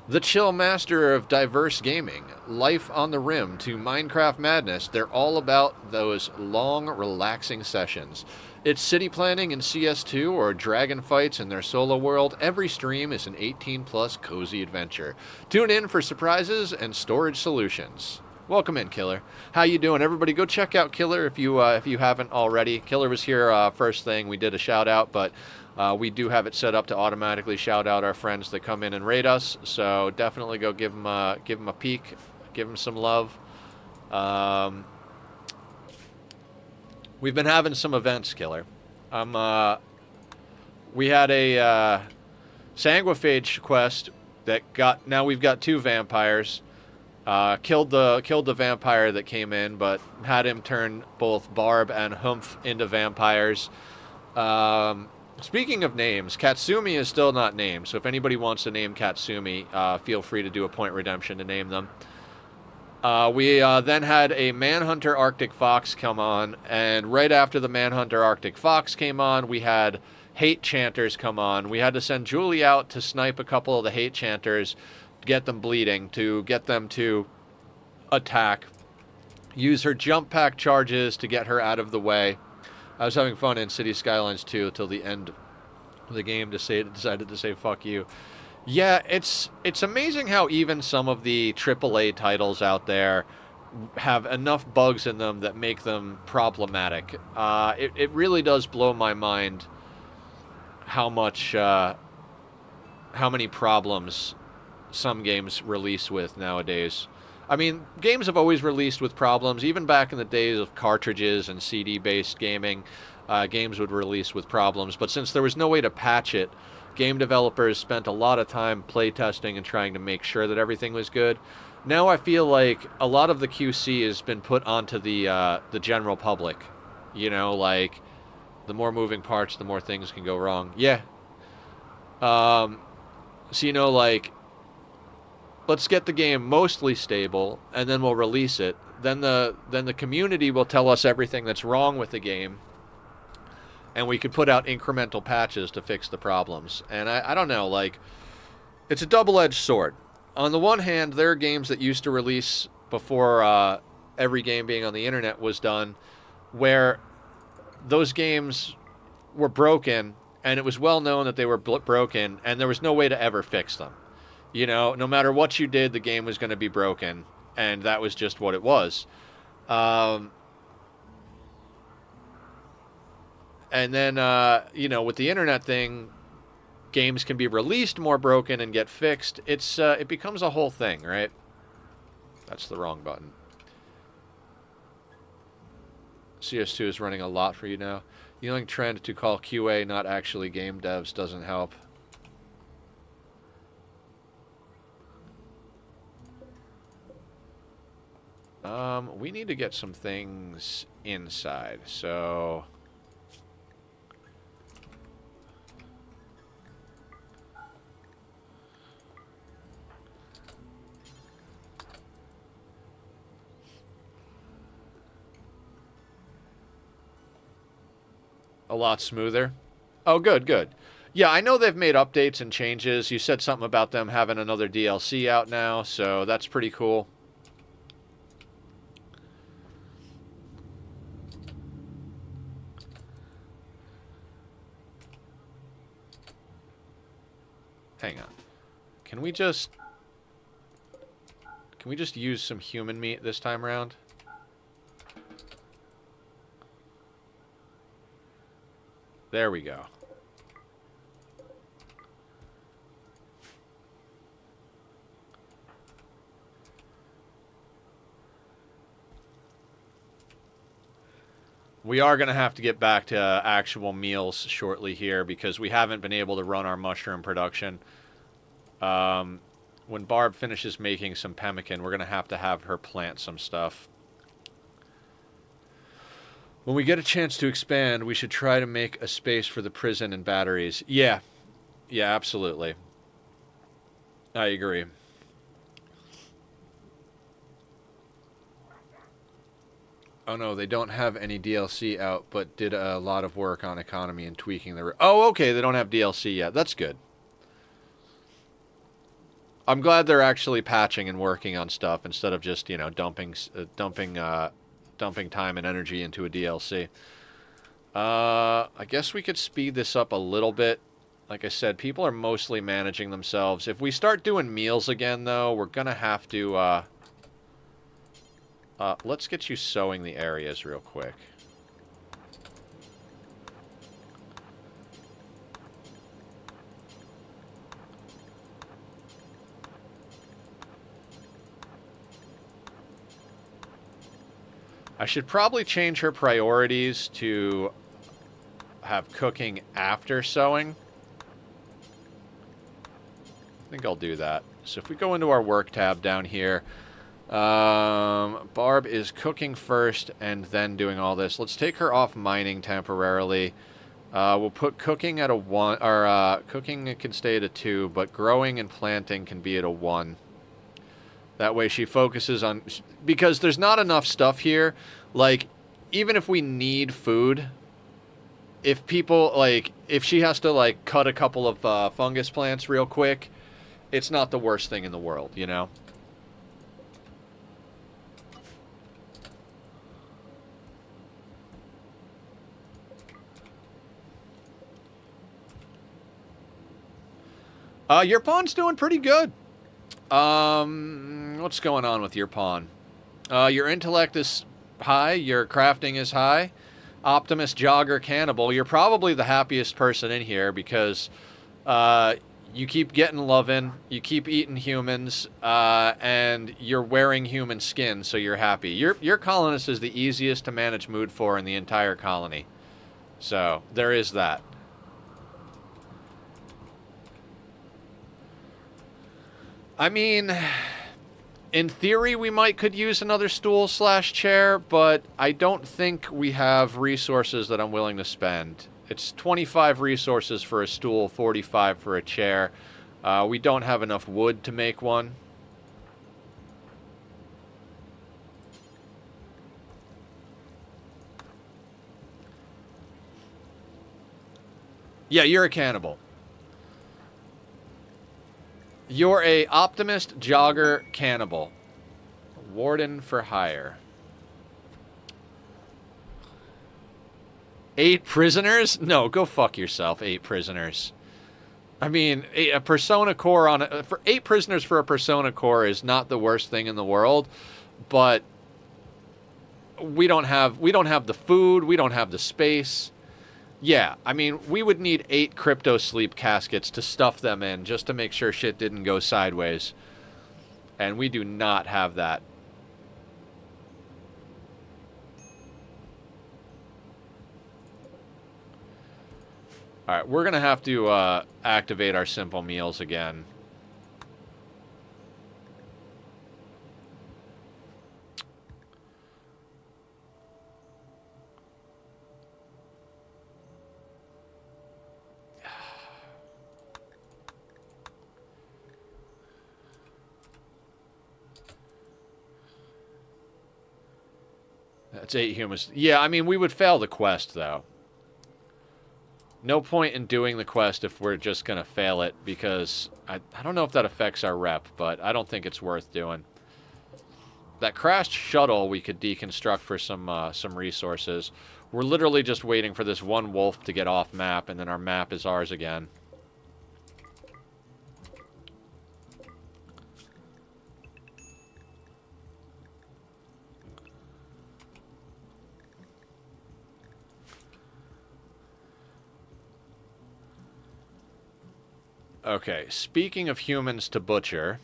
The chill master of diverse gaming, life on the rim to Minecraft madness. They're all about those long, relaxing sessions. It's city planning in CS2 or dragon fights in their solo world. Every stream is an 18-plus cozy adventure. Tune in for surprises and storage solutions. Welcome in, Killer. How you doing? Everybody go check out Killer if you haven't already. Killer was here first thing. We did a shout-out, but we do have it set up to automatically shout out our friends that come in and raid us. So definitely go give them a peek, give them some love. We've been having some events, Killer. We had a Sanguiphage quest that got. Now we've got 2 vampires. Killed the vampire that came in, but had him turn both Barb and Humph into vampires. Speaking of names, Katsumi is still not named, so if anybody wants to name Katsumi, feel free to do a point redemption to name them. We then had a Manhunter Arctic Fox come on, and right after the Manhunter Arctic Fox came on, we had Hate Chanters come on. We had to send Julie out to snipe a couple of the Hate Chanters, get them bleeding, to get them to attack, use her jump pack charges to get her out of the way. I was having fun in City Skylines 2 till the end of the game decided to say fuck you. Yeah, it's amazing how even some of the AAA titles out there have enough bugs in them that make them problematic. It really does blow my mind how many problems some games release with nowadays. I mean, games have always released with problems. Even back in the days of cartridges and CD-based gaming, games would release with problems. But since there was no way to patch it, game developers spent a lot of time playtesting and trying to make sure that everything was good. Now I feel like a lot of the QC has been put onto the general public. You know, like, the more moving parts, the more things can go wrong. Yeah. So, you know, like, let's get the game mostly stable, and then we'll release it. Then the community will tell us everything that's wrong with the game, and we could put out incremental patches to fix the problems. And I don't know, like, it's a double-edged sword. On the one hand, there are games that used to release before every game being on the internet was done, where those games were broken, and it was well known that they were broken, and there was no way to ever fix them. You know, no matter what you did, the game was going to be broken, and that was just what it was. And then, you know, with the internet thing, games can be released more broken and get fixed. It becomes a whole thing, right? That's the wrong button. CS2 is running a lot for you now. The only trend to call QA not actually game devs doesn't help. We need to get some things inside, so... A lot smoother. Oh, good, good. Yeah, I know they've made updates and changes. You said something about them having another DLC out now, so that's pretty cool. Hang on. Can we just use some human meat this time around? There we go. We are going to have to get back to actual meals shortly here because we haven't been able to run our mushroom production. When Barb finishes making some pemmican, we're going to have her plant some stuff. When we get a chance to expand, we should try to make a space for the prison and batteries. Yeah. Yeah, absolutely. I agree. Oh no, they don't have any DLC out, but did a lot of work on economy and tweaking the... Oh, okay, they don't have DLC yet. That's good. I'm glad they're actually patching and working on stuff instead of just, you know, dumping time and energy into a DLC. I guess we could speed this up a little bit. Like I said, people are mostly managing themselves. If we start doing meals again, though, we're gonna have to, let's get you sowing the areas real quick. I should probably change her priorities to have cooking after sewing. I think I'll do that. So if we go into our work tab down here, Barb is cooking first and then doing all this. Let's take her off mining temporarily. We'll put cooking at a 1, or cooking can stay at a 2, but growing and planting can be at a 1. That way she focuses on... Because there's not enough stuff here. Like, even if we need food, if people, like, if she has to, like, cut a couple of fungus plants real quick, it's not the worst thing in the world, you know? Your pawn's doing pretty good. What's going on with your pawn? Your intellect is high. Your crafting is high. Optimist, jogger, cannibal. You're probably the happiest person in here because you keep getting loving, you keep eating humans, and you're wearing human skin, so you're happy. Your colonist is the easiest to manage mood for in the entire colony. So, there is that. I mean, in theory, we could use another stool / chair, but I don't think we have resources that I'm willing to spend. It's 25 resources for a stool, 45 for a chair. We don't have enough wood to make one. Yeah, you're a cannibal. You're a optimist, jogger, cannibal. Warden for hire. 8 prisoners? No, go fuck yourself, 8 prisoners. I mean, a Persona Core on for 8 prisoners for a Persona Core is not the worst thing in the world, but we don't have the food, we don't have the space. Yeah, I mean, we would need 8 crypto sleep caskets to stuff them in just to make sure shit didn't go sideways. And we do not have that. Alright, we're going to have to activate our simple meals again. That's 8 humans. Yeah, I mean, we would fail the quest, though. No point in doing the quest if we're just going to fail it, because I don't know if that affects our rep, but I don't think it's worth doing. That crashed shuttle we could deconstruct for some resources. We're literally just waiting for this one wolf to get off map, and then our map is ours again. Okay, speaking of humans to butcher...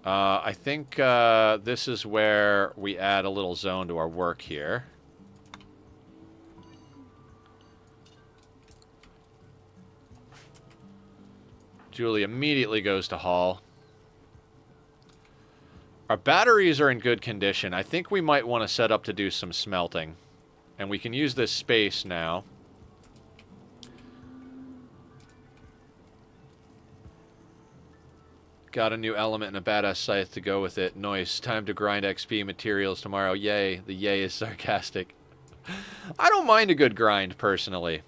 I think this is where we add a little zone to our work here. Julie immediately goes to haul. Our batteries are in good condition. I think we might want to set up to do some smelting. And we can use this space now. Got a new element and a badass scythe to go with it. Nice. Time to grind XP materials tomorrow. Yay. The yay is sarcastic. I don't mind a good grind, personally.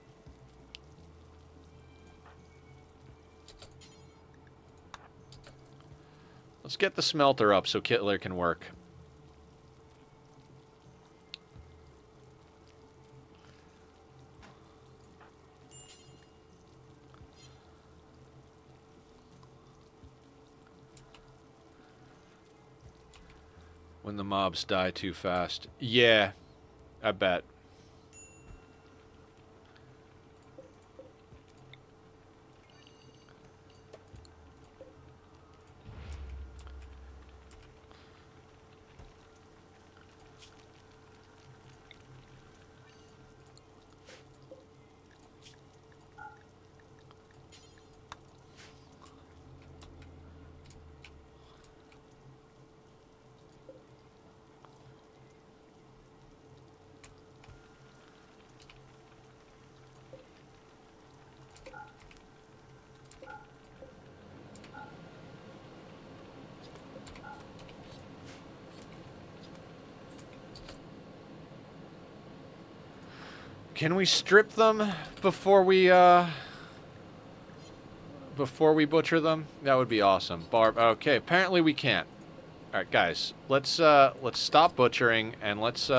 Let's get the smelter up so Kittler can work. When the mobs die too fast. Yeah, I bet. Can we strip them before we butcher them? That would be awesome. Barb, okay, apparently we can't. All right, guys, let's stop butchering and let's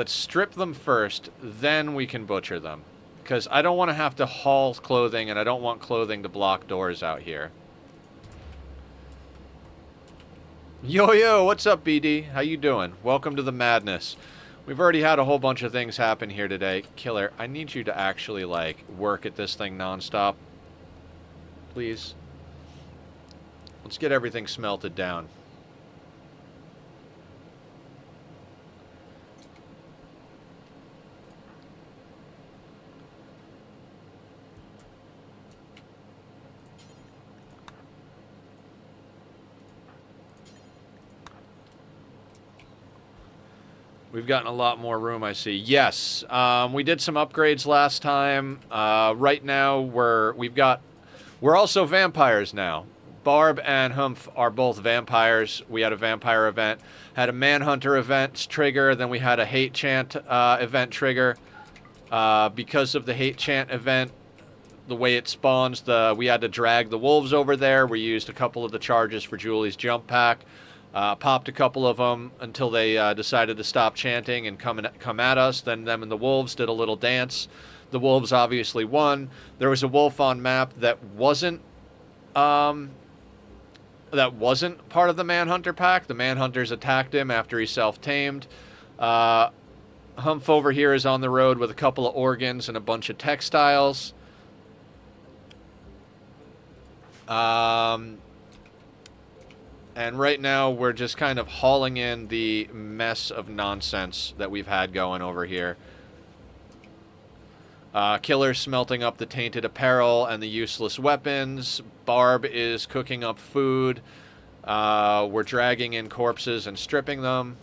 strip them first, then we can butcher them. Because I don't want to have to haul clothing, and I don't want clothing to block doors out here. Yo, what's up, BD? How you doing? Welcome to the madness. We've already had a whole bunch of things happen here today. Killer, I need you to actually, like, work at this thing nonstop. Please. Let's get everything smelted down. We've gotten a lot more room, I see. Yes, we did some upgrades last time. Right now, we're also vampires now. Barb and Humph are both vampires. We had a vampire event, had a manhunter event trigger, then we had a hate chant event trigger. Because of the hate chant event, the way it spawns, we had to drag the wolves over there. We used a couple of the charges for Julie's jump pack. Popped a couple of them until they decided to stop chanting and come at us. Then them and the wolves did a little dance. The wolves obviously won. There was a wolf on map that wasn't part of the Manhunter pack. The Manhunters attacked him after he self-tamed. Humph over here is on the road with a couple of organs and a bunch of textiles. And right now, we're just kind of hauling in the mess of nonsense that we've had going over here. Killer's smelting up the tainted apparel and the useless weapons. Barb is cooking up food. We're dragging in corpses and stripping them.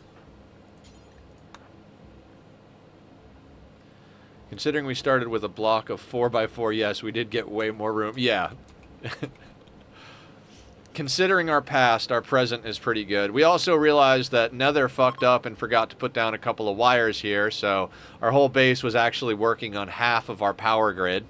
Considering we started with a block of 4x4, yes, we did get way more room. Yeah. considering our past, our present is pretty good. We also realized that Nether fucked up and forgot to put down a couple of wires here, so our whole base was actually working on half of our power grid.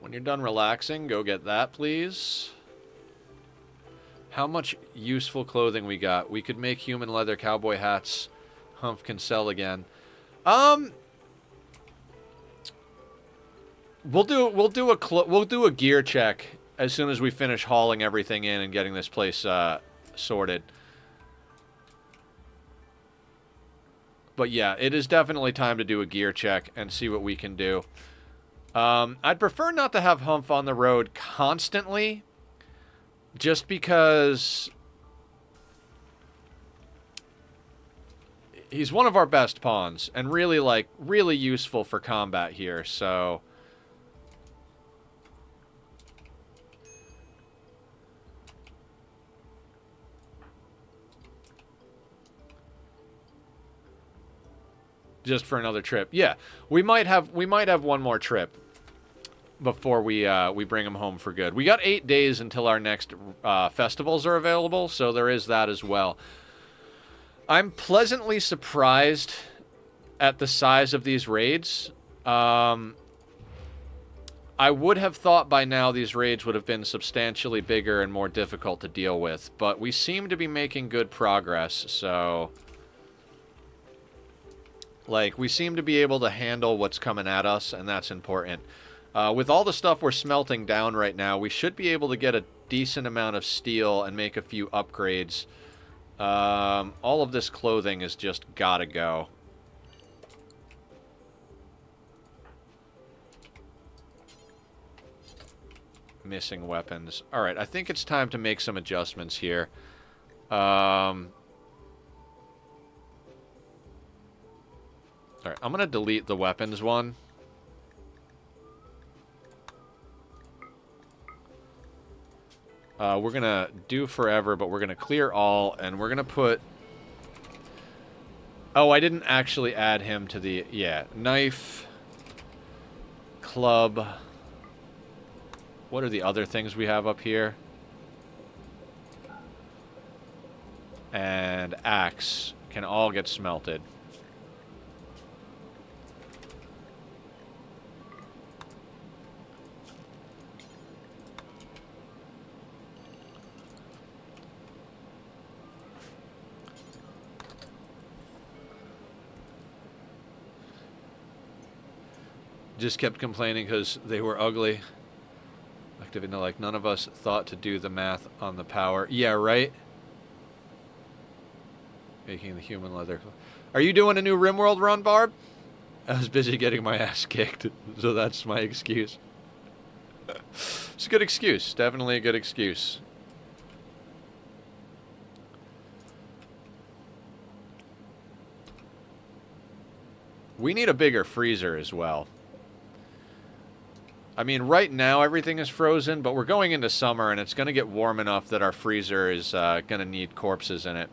When you're done relaxing, go get that, please. How much useful clothing we got? We could make human leather cowboy hats. Humph can sell again. We'll do a gear check as soon as we finish hauling everything in and getting this place sorted. But yeah, it is definitely time to do a gear check and see what we can do. I'd prefer not to have Humph on the road constantly, just because he's one of our best pawns and really useful for combat here, so just for another trip. Yeah, we might have one more trip before we bring him home for good. We got 8 days until our next festivals are available, so there is that as well. I'm pleasantly surprised at the size of these raids. I would have thought by now these raids would have been substantially bigger and more difficult to deal with, but we seem to be making good progress, so like, we seem to be able to handle what's coming at us, and that's important. With all the stuff we're smelting down right now, we should be able to get a decent amount of steel and make a few upgrades. All of this clothing is just gotta go. Missing weapons. Alright, I think it's time to make some adjustments here. Alright, I'm gonna delete the weapons one. We're going to do forever, but we're going to clear all, and we're going to put... Oh, I didn't actually add him to the... Yeah, knife, club. What are the other things we have up here? And axe can all get smelted. Just kept complaining because they were ugly. Activity, like, none of us thought to do the math on the power. Yeah, right? Making the human leather. Are you doing a new Rimworld run, Barb? I was busy getting my ass kicked, so that's my excuse. It's a good excuse. Definitely a good excuse. We need a bigger freezer as well. I mean, right now everything is frozen, but we're going into summer and it's going to get warm enough that our freezer is going to need corpses in it.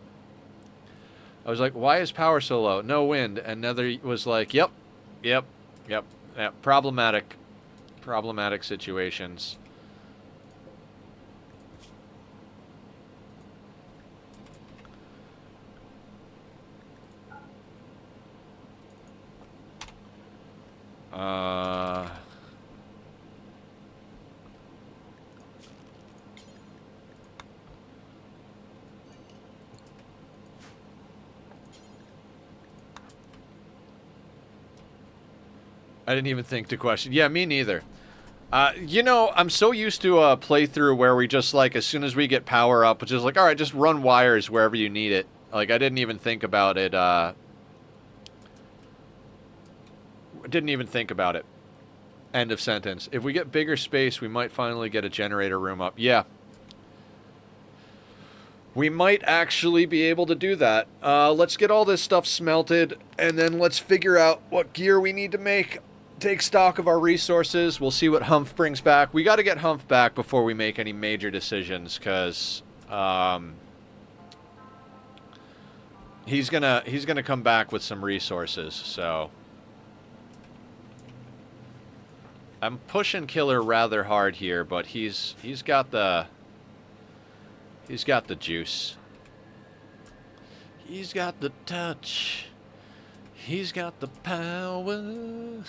I was like, why is power so low? No wind. And Nether was like, yep. Problematic situations. I didn't even think to question. Yeah, me neither. You know, I'm so used to a playthrough where we just, like, as soon as we get power up, it's just like, alright, just run wires wherever you need it. Like, I didn't even think about it, didn't even think about it. End of sentence. If we get bigger space, we might finally get a generator room up. Yeah. we might actually be able to do that. Let's get all this stuff smelted, and then let's figure out what gear we need to make. Take stock of our resources. We'll see what Humph brings back. We got to get Humph back before we make any major decisions, because he's gonna come back with some resources. So I'm pushing Killer rather hard here, but he's got the juice. He's got the touch. He's got the power.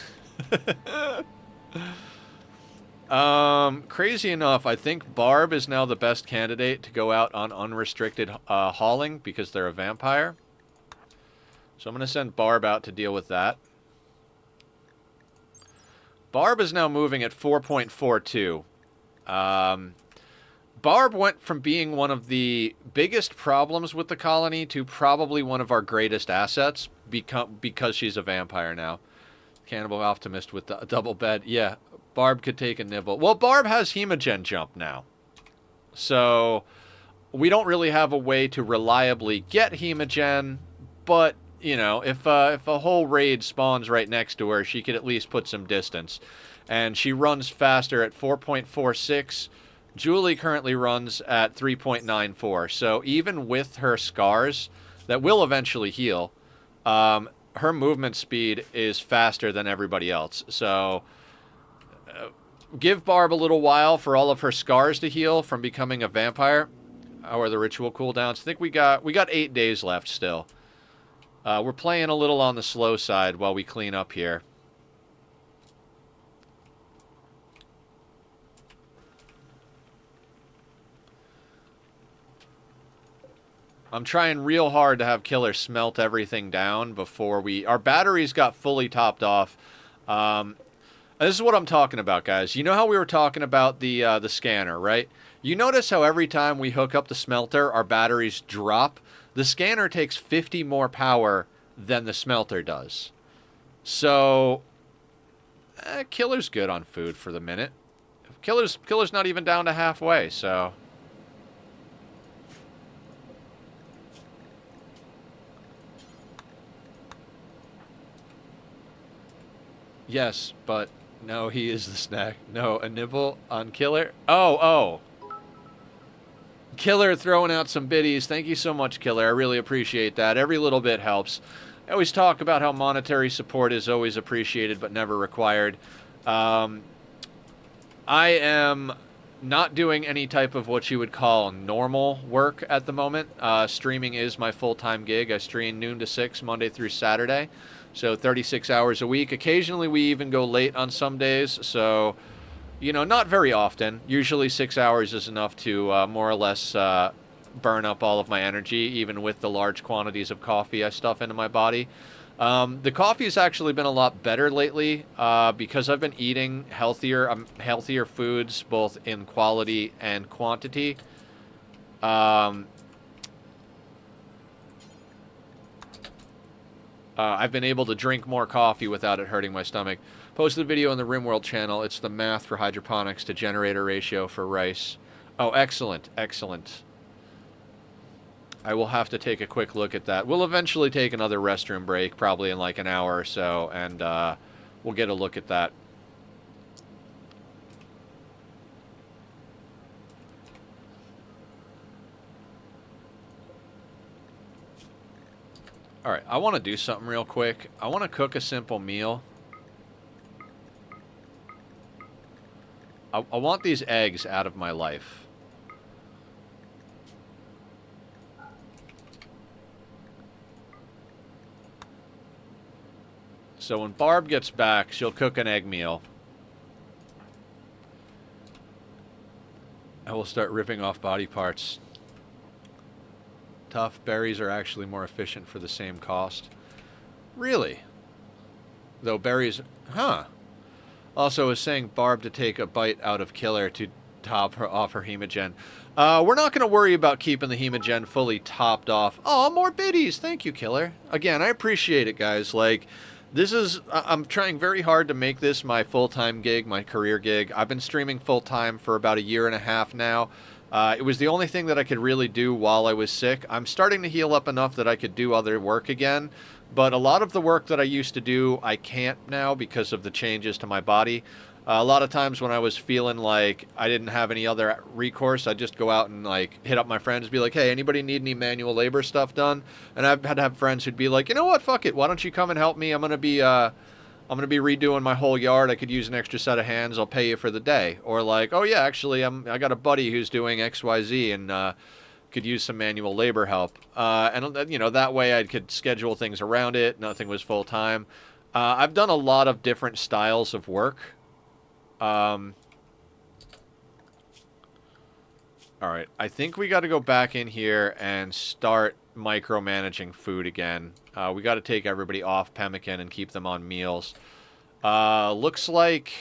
Crazy enough, I think Barb is now the best candidate to go out on unrestricted hauling because they're a vampire. So I'm going to send Barb out to deal with that. Barb is now moving at 4.42. Barb went from being one of the biggest problems with the colony to probably one of our greatest assets because she's a vampire now. Cannibal Optimist with a double bed. Yeah, Barb could take a nibble. Well, Barb has Hemogen jump now. So we don't really have a way to reliably get Hemogen, but, you know, if a whole raid spawns right next to her, she could at least put some distance. And she runs faster at 4.46. Julie currently runs at 3.94. So even with her scars that will eventually heal, her movement speed is faster than everybody else. So give Barb a little while for all of her scars to heal from becoming a vampire. How are the ritual cooldowns? I think we got 8 days left still. We're playing a little on the slow side while we clean up here. I'm trying real hard to have Killer smelt everything down before our batteries got fully topped off. This is what I'm talking about, guys. You know how we were talking about the scanner, right? You notice how every time we hook up the smelter, our batteries drop? The scanner takes 50 more power than the smelter does. So, Killer's good on food for the minute. Killer's not even down to halfway, so... Yes, but no, he is the snack. No, a nibble on Killer. Oh. Killer throwing out some biddies. Thank you so much, Killer. I really appreciate that. Every little bit helps. I always talk about how monetary support is always appreciated but never required. I am not doing any type of what you would call normal work at the moment. Streaming is my full-time gig. I stream noon to 6, Monday through Saturday. So 36 hours a week. Occasionally we even go late on some days. So, you know, not very often. Usually 6 hours is enough to more or less burn up all of my energy, even with the large quantities of coffee I stuff into my body. The coffee has actually been a lot better lately because I've been eating healthier foods, both in quality and quantity. I've been able to drink more coffee without it hurting my stomach. Posted a video on the Rimworld channel. It's the math for hydroponics to generator ratio for rice. Oh, excellent, excellent. I will have to take a quick look at that. We'll eventually take another restroom break, probably in like an hour or so, and we'll get a look at that. Alright, I want to do something real quick. I want to cook a simple meal. I want these eggs out of my life. So when Barb gets back, she'll cook an egg meal. I will start ripping off body parts. Tough berries are actually more efficient for the same cost. Really? Though berries... Huh. Also, is saying Barb to take a bite out of Killer to top her off her Hemogen. We're not going to worry about keeping the Hemogen fully topped off. Oh, more biddies. Thank you, Killer. Again, I appreciate it, guys. Like, this is... I'm trying very hard to make this my full-time gig, my career gig. I've been streaming full-time for about 1.5 years now. It was the only thing that I could really do while I was sick. I'm starting to heal up enough that I could do other work again, but a lot of the work that I used to do, I can't now because of the changes to my body. A lot of times when I was feeling like I didn't have any other recourse, I'd just go out and like hit up my friends, be like, "Hey, anybody need any manual labor stuff done?" And I've had to have friends who'd be like, "You know what? Fuck it. Why don't you come and help me? I'm gonna be redoing my whole yard. I could use an extra set of hands. I'll pay you for the day." Or like, "Oh yeah, actually, I got a buddy who's doing XYZ and could use some manual labor help." And that way I could schedule things around it. Nothing was full time. I've done a lot of different styles of work. All right, I think we got to go back in here and start micromanaging food again. We got to take everybody off pemmican and keep them on meals. Looks like...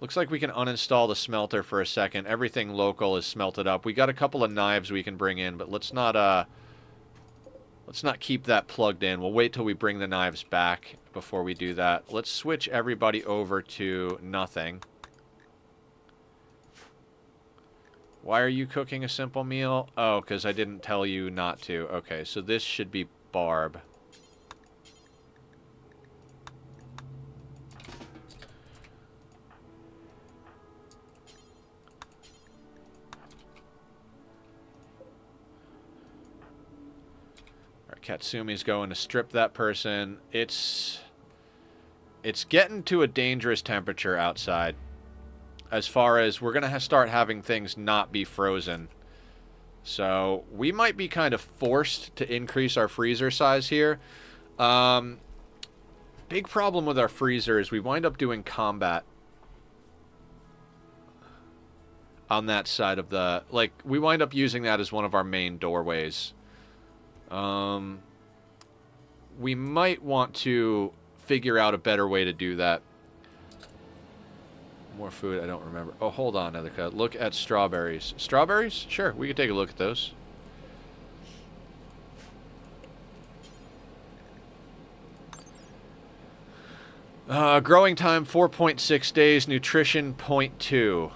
Looks like we can uninstall the smelter for a second. Everything local is smelted up. We got a couple of knives we can bring in, but let's not keep that plugged in. We'll wait till we bring the knives back before we do that. Let's switch everybody over to nothing. Why are you cooking a simple meal? Oh, because I didn't tell you not to. Okay, so this should be Barb. Katsumi's going to strip that person. It's getting to a dangerous temperature outside. As far as we're going to start having things not be frozen. So we might be kind of forced to increase our freezer size here. Big problem with our freezer is we wind up doing combat on that side of the... Like, we wind up using that as one of our main doorways. We might want to figure out a better way to do that. More food, I don't remember. Oh, hold on, Ethica. Look at strawberries. Strawberries? Sure, we could take a look at those. Growing time, 4.6 days. Nutrition, 0.2.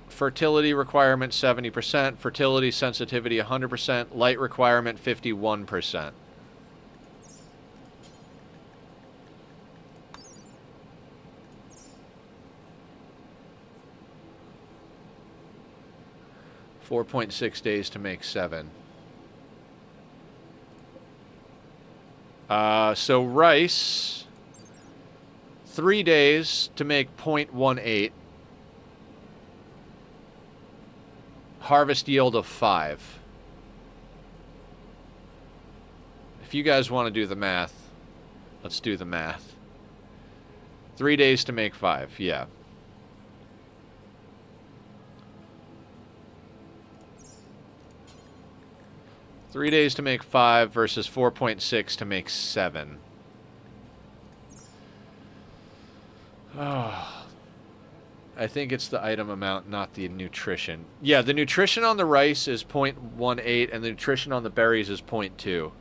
Fertility requirement 70%, fertility sensitivity 100%, light requirement 51%. $4.6 days to make 7. So rice, 3 days to make 0.18. Harvest yield of 5. If you guys want to do the math, let's do the math. 3 days to make 5, yeah. Three days to make 5 versus 4.6 to make 7. Oh. I think it's the item amount, not the nutrition. Yeah, the nutrition on the rice is 0.18, and the nutrition on the berries is 0.2.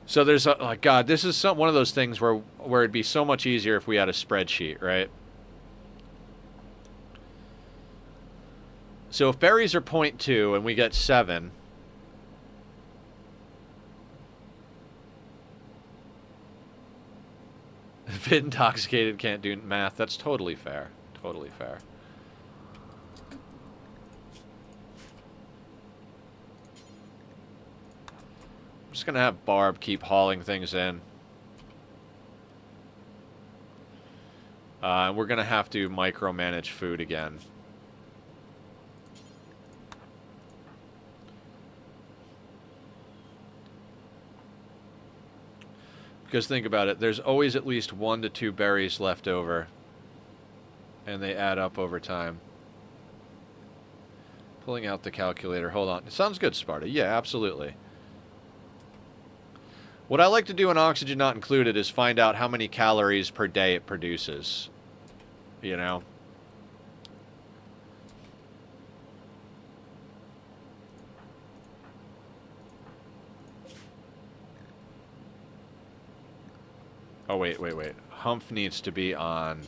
So there's a... Oh, God, this is one of those things where it'd be so much easier if we had a spreadsheet, right? So if berries are 0.2 and we get 7... If intoxicated can't do math, that's totally fair. Totally fair. I'm just going to have Barb keep hauling things in. We're going to have to micromanage food again. Because think about it, there's always at least 1 to 2 berries left over. And they add up over time. Pulling out the calculator. Hold on. It sounds good, Sparta. Yeah, absolutely. What I like to do in Oxygen Not Included is find out how many calories per day it produces. You know? Oh, wait, wait, wait. Humph needs to be on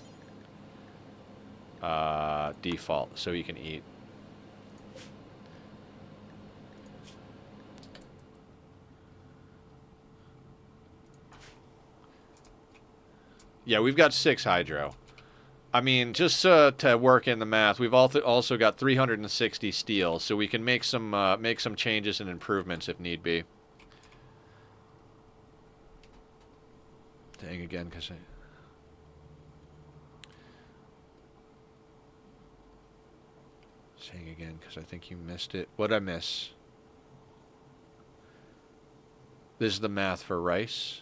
default so he can eat. Yeah, we've got 6 hydro. I mean, just to work in the math, we've also got 360 steel, so we can make some changes and improvements if need be. Dang again, because saying again because I think you missed it. What'd I miss? This is the math for rice.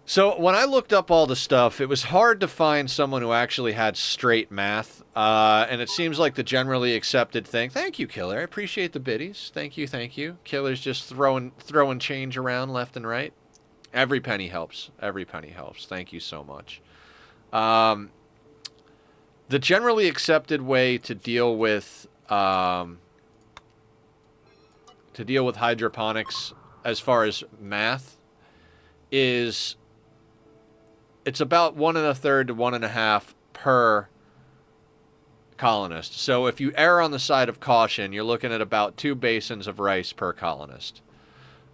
So when I looked up all the stuff, it was hard to find someone who actually had straight math, and it seems like the generally accepted thing. Thank you, Killer. I appreciate the biddies. Thank you, thank you. Killer's just throwing change around left and right. Every penny helps. Every penny helps. Thank you so much. The generally accepted way to deal with hydroponics, as far as math, is it's about 1 1/3 to 1 1/2 per colonist. So if you err on the side of caution, you're looking at about 2 basins of rice per colonist.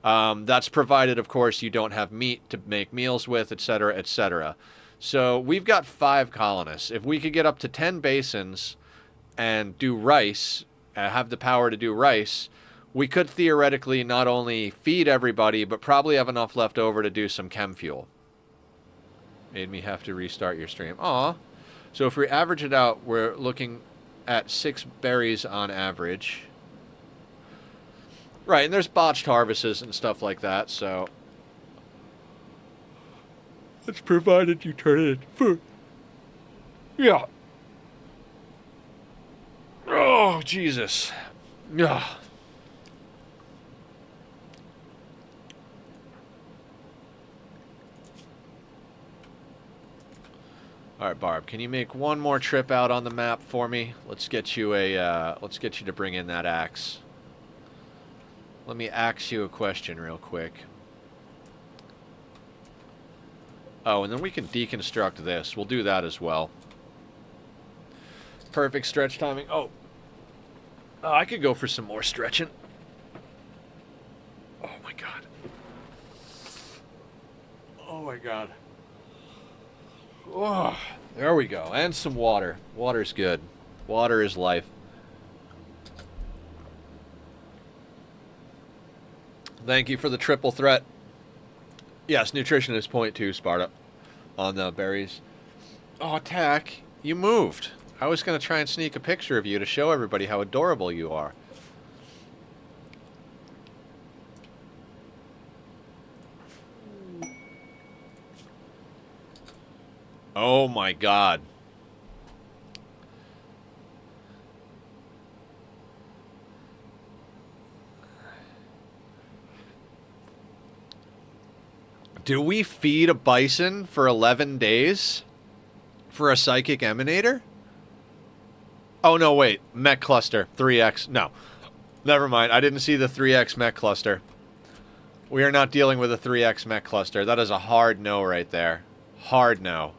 That's provided, of course, you don't have meat to make meals with, etc., etc. So we've got 5 colonists. If we could get up to 10 basins and do rice, have the power to do rice, we could theoretically not only feed everybody, but probably have enough left over to do some chem fuel. Made me have to restart your stream. Aw. So if we average it out, we're looking at 6 berries on average. Right, and there's botched harvests and stuff like that, so it's provided you turn it into food. Yeah. Oh, Jesus. Yeah. All right, Barb, can you make one more trip out on the map for me? Let's get you to bring in that axe. Let me ask you a question real quick. Oh, and then we can deconstruct this. We'll do that as well. Perfect stretch timing. Oh, I could go for some more stretching. Oh, my God. Oh, my God. Oh, there we go. And some water. Water's good. Water is life. Thank you for the triple threat. Yes, nutrition is point 2, Sparta, on the berries. Oh, Tack, you moved. I was going to try and sneak a picture of you to show everybody how adorable you are. Oh, my God. Do we feed a bison for 11 days? For a psychic emanator? Oh, no, wait. Mech cluster. 3x. No. Never mind. I didn't see the 3x mech cluster. We are not dealing with a 3x mech cluster. That is a hard no right there. Hard no.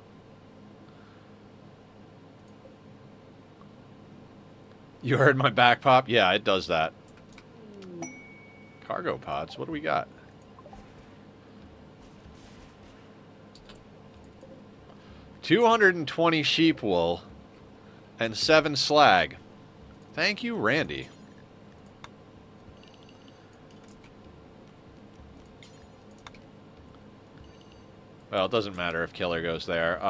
You heard my back pop? Yeah, it does that. Cargo pods. What do we got? $220 sheep wool and 7 slag. Thank you, Randy. Well, it doesn't matter if Killer goes there.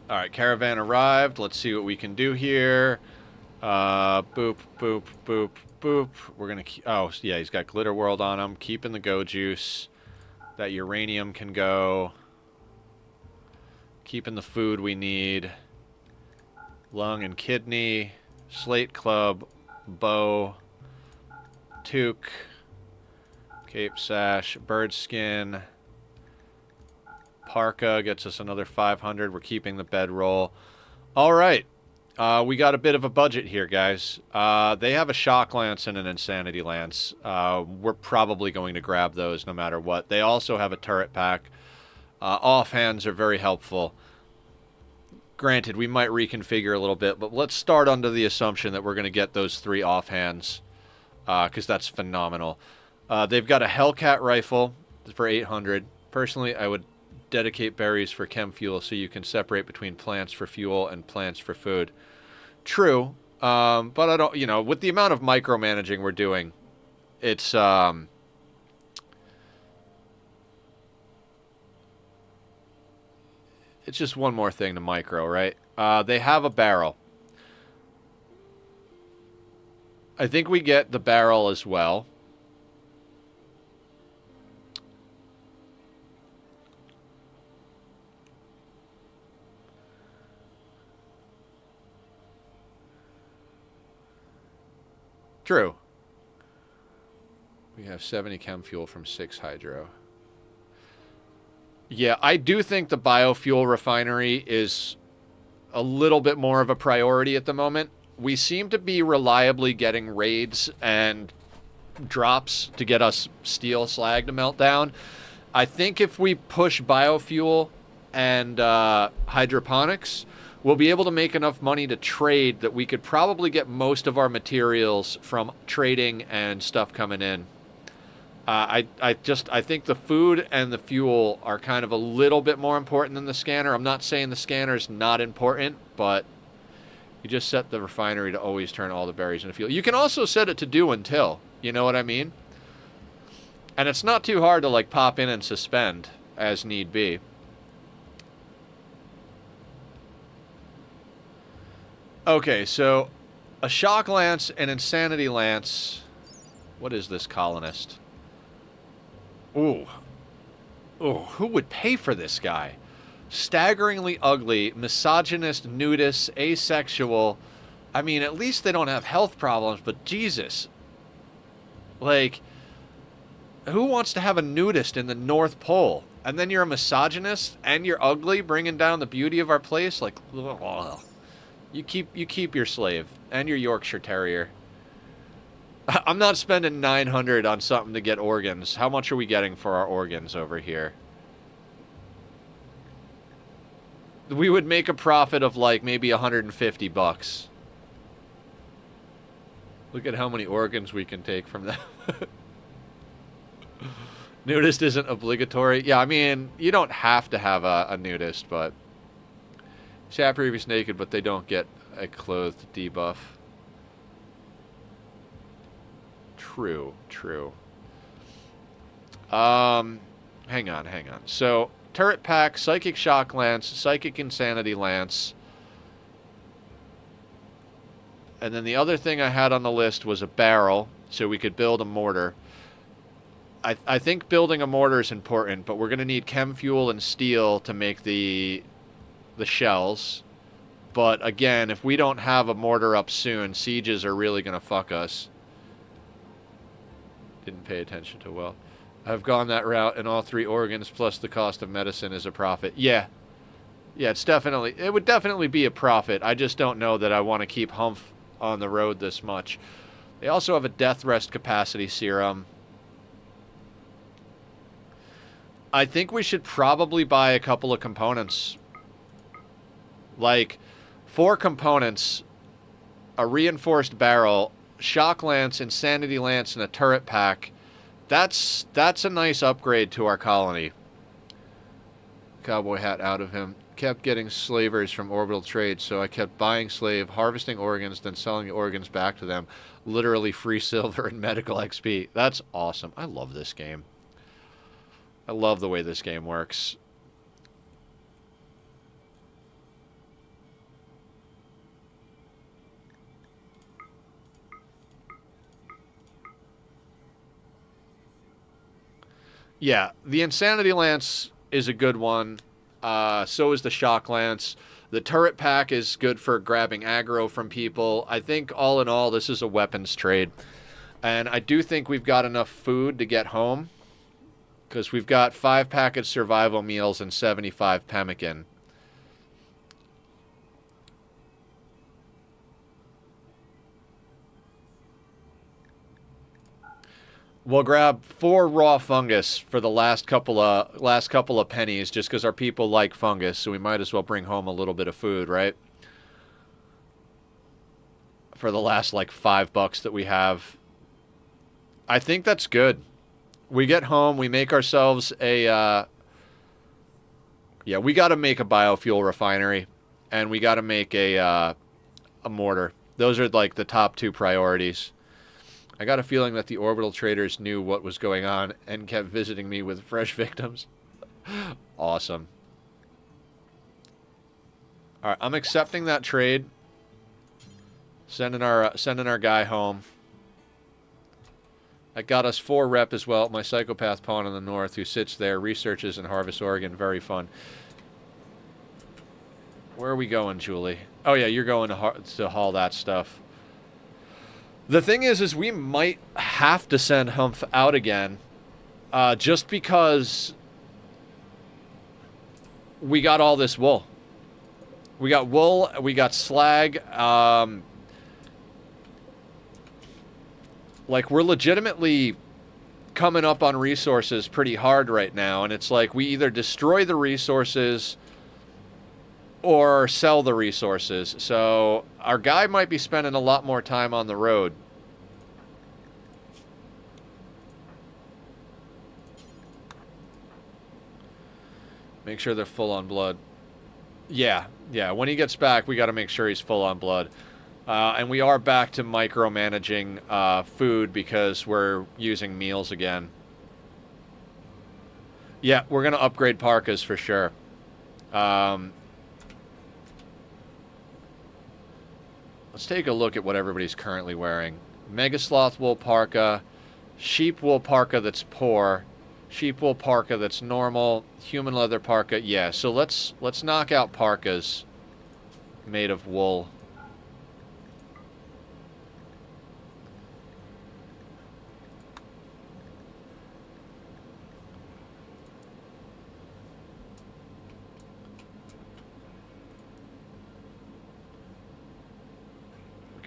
Alright, caravan arrived. Let's see what we can do here. Boop, boop, boop, boop. We're gonna keep... Oh, yeah, he's got Glitter World on him. Keeping the go juice. That uranium can go. Keeping the food we need. Lung and kidney. Slate club. bow, toque, cape sash, bird skin, parka gets us another 500. We're keeping the bedroll. All right. We got a bit of a budget here, guys. They have a shock lance and an insanity lance. We're probably going to grab those no matter what. They also have a turret pack. Offhands are very helpful. Granted, we might reconfigure a little bit, but let's start under the assumption that we're going to get those 3 offhands, because that's phenomenal. They've got a Hellcat rifle for 800. Personally, I would dedicate berries for chem fuel so you can separate between plants for fuel and plants for food. True, but I don't, you know, with the amount of micromanaging we're doing, it's, it's just one more thing to micro, right? They have a barrel. I think we get the barrel as well. True. We have 70 chem fuel from 6 hydro. Yeah, I do think the biofuel refinery is a little bit more of a priority at the moment. We seem to be reliably getting raids and drops to get us steel slag to melt down. I think if we push biofuel and hydroponics, we'll be able to make enough money to trade that we could probably get most of our materials from trading and stuff coming in. I think the food and the fuel are kind of a little bit more important than the scanner. I'm not saying the scanner is not important, but you just set the refinery to always turn all the berries into fuel. You can also set it to do until, you know what I mean? And it's not too hard to like pop in and suspend as need be. Okay, so a shock lance, an insanity lance. What is this colonist? Ooh. Ooh, who would pay for this guy? Staggeringly ugly, misogynist, nudist, asexual. I mean, at least they don't have health problems, but Jesus. Like, who wants to have a nudist in the North Pole? And then you're a misogynist, and you're ugly, bringing down the beauty of our place? Like, ugh. You keep your slave, and your Yorkshire Terrier. I'm not spending 900 on something to get organs. How much are we getting for our organs over here? We would make a profit of like maybe 150 bucks. Look at how many organs we can take from them. Nudist isn't obligatory. Yeah, I mean, you don't have to have a nudist, but... Chat previous naked, but they don't get a clothed debuff. True, true. Hang on. So, turret pack, psychic shock lance, psychic insanity lance. And then the other thing I had on the list was a barrel, so we could build a mortar. I think building a mortar is important, but we're going to need chem fuel and steel to make the shells. But again, if we don't have a mortar up soon, sieges are really going to fuck us. Didn't pay attention to well. I've gone that route, and all 3 organs plus the cost of medicine is a profit. Yeah. Yeah, it would definitely be a profit. I just don't know that I want to keep Humph on the road this much. They also have a death rest capacity serum. I think we should probably buy a couple of components. Like, 4 components, a reinforced barrel, shock lance, insanity lance, and a turret pack. That's a nice upgrade to our colony. Cowboy hat out of him. Kept getting slavers from orbital trade, so I kept buying slave, harvesting organs, then selling the organs back to them. Literally free silver and medical XP. That's awesome. I love this game. I love the way this game works. Yeah, the Insanity Lance is a good one. So is the Shock Lance. The turret pack is good for grabbing aggro from people. I think all in all, this is a weapons trade. And I do think we've got enough food to get home, because we've got 5 package survival meals and 75 pemmican. We'll grab 4 raw fungus for the last couple of pennies, just because our people like fungus, so we might as well bring home a little bit of food, right? For the last like $5 that we have. I think that's good. We get home, we make ourselves a yeah, we got to make a biofuel refinery, and we got to make a mortar. Those are like the top 2 priorities. I got a feeling that the orbital traders knew what was going on and kept visiting me with fresh victims. Awesome. All right, I'm accepting that trade. Sending our guy home. That got us 4 rep as well. My psychopath pawn in the north, who sits there, researches and harvests Oregon. Very fun. Where are we going, Julie? Oh yeah, you're going to haul that stuff. The thing is we might have to send Humph out again, just because we got all this wool. We got wool, we got slag, like, we're legitimately coming up on resources pretty hard right now, and it's like we either destroy the resources or sell the resources. So our guy might be spending a lot more time on the road. Make sure they're full on blood. Yeah. When he gets back, we got to make sure he's full on blood. And we are back to micromanaging food because we're using meals again. Yeah, we're going to upgrade parkas for sure. Let's take a look at what everybody's currently wearing. Mega Sloth wool parka, sheep wool parka that's poor, sheep wool parka that's normal, human leather parka. Yeah, so let's knock out parkas made of wool.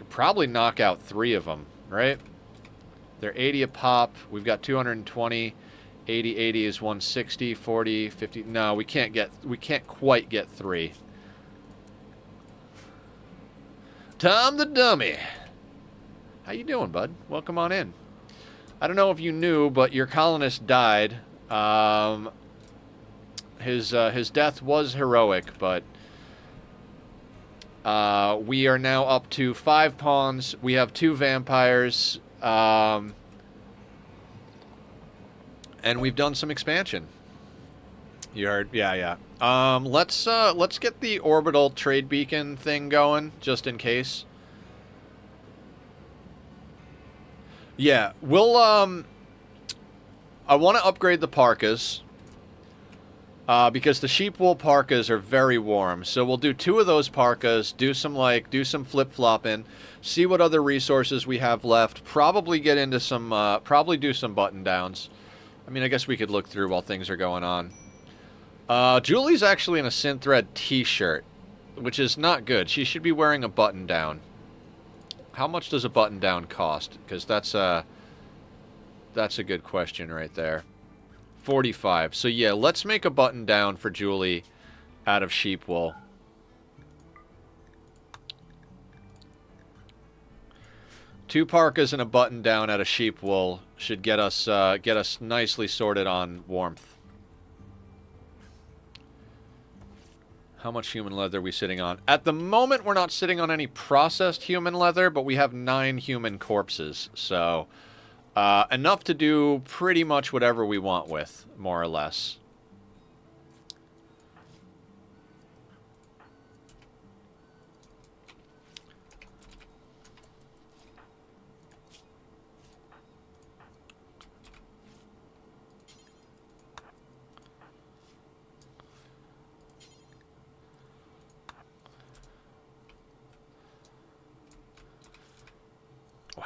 Probably knock out 3 of them, right? They're 80 a pop. We've got 220. 80 is 160, 40, 50. No, we can't quite get 3. Tom the Dummy. How you doing, bud? Welcome on in. I don't know if you knew, but your colonist died. His death was heroic, but we are now up to 5 pawns. We have 2 vampires. And we've done some expansion. You heard? Yeah. Let's get the orbital trade beacon thing going, just in case. Yeah, we'll, I want to upgrade the parkas. Because the sheep wool parkas are very warm. So we'll do 2 of those parkas, do some flip-flopping, see what other resources we have left, probably get into some, probably do some button-downs. I mean, I guess we could look through while things are going on. Julie's actually in a Synthread t-shirt, which is not good. She should be wearing a button-down. How much does a button-down cost? Because that's a good question right there. 45. So yeah, let's make a button down for Julie out of sheep wool. Two parkas and a button down out of sheep wool should get us nicely sorted on warmth. How much human leather are we sitting on? At the moment, we're not sitting on any processed human leather, but we have 9 human corpses, so enough to do pretty much whatever we want with, more or less.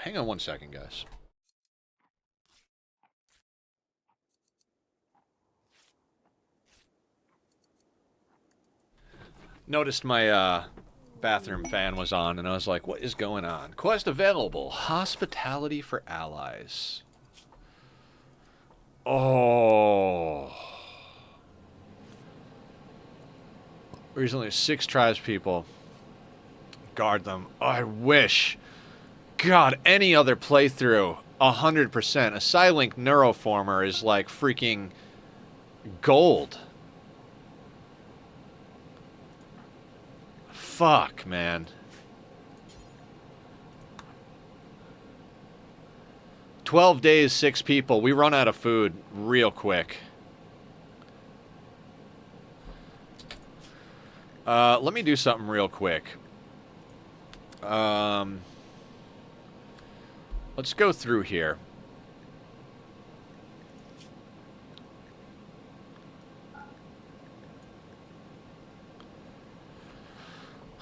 hang on 1 second, guys. Noticed my bathroom fan was on, and I was like, what is going on? Quest available. Hospitality for allies. Oh. Recently, 6 tribes people. Guard them. Oh, I wish. God, any other playthrough. 100%. A Psylink Neuroformer is like freaking gold. Fuck, man. 12 days, 6 people. We run out of food real quick. Let me do something real quick. Let's go through here.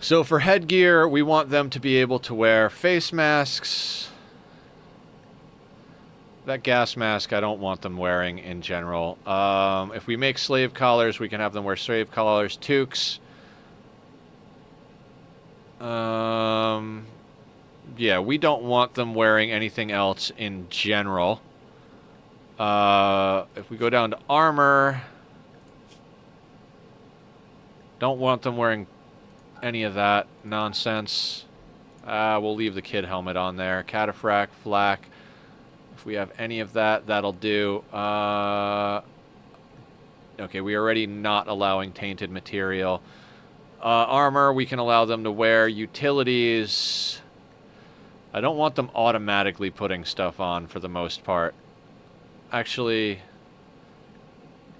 So for headgear, we want them to be able to wear face masks. That gas mask, I don't want them wearing in general. If we make slave collars, we can have them wear slave collars. Toques. Yeah, we don't want them wearing anything else in general. If we go down to armor, don't want them wearing any of that nonsense. We'll leave the kid helmet on there. Cataphract, flak. If we have any of that, that'll do. Okay, we are already not allowing tainted material. Armor, we can allow them to wear. Utilities, I don't want them automatically putting stuff on for the most part. Actually,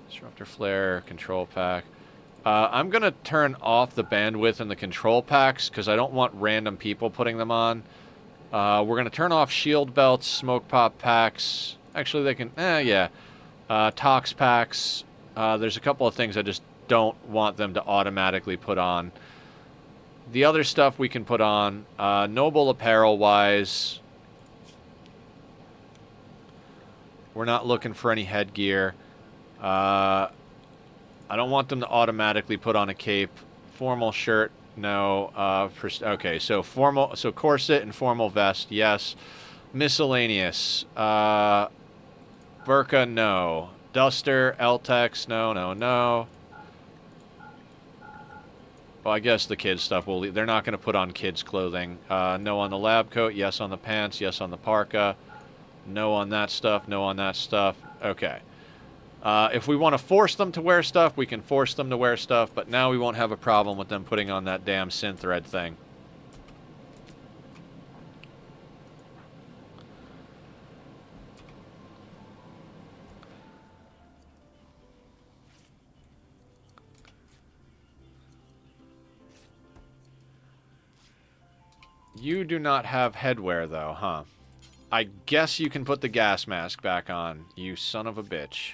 disruptor flare, control pack. I'm going to turn off the bandwidth in the control packs because I don't want random people putting them on. We're going to turn off shield belts, smoke pop packs. Actually, they can... yeah. Tox packs. There's a couple of things I just don't want them to automatically put on. The other stuff we can put on. Noble apparel-wise, we're not looking for any headgear. I don't want them to automatically put on a cape. Formal shirt, no. Okay, so formal, so corset and formal vest, yes. Miscellaneous, burqa, no. Duster, L-Tex, no, no, no. Well, I guess the kids stuff will leave. They're not going to put on kids clothing. No on the lab coat, yes on the pants, yes on the parka. No on that stuff, no on that stuff. Okay. If we want to force them to wear stuff, we can force them to wear stuff, but now we won't have a problem with them putting on that damn synth thread thing. You do not have headwear, though, huh? I guess you can put the gas mask back on, you son of a bitch.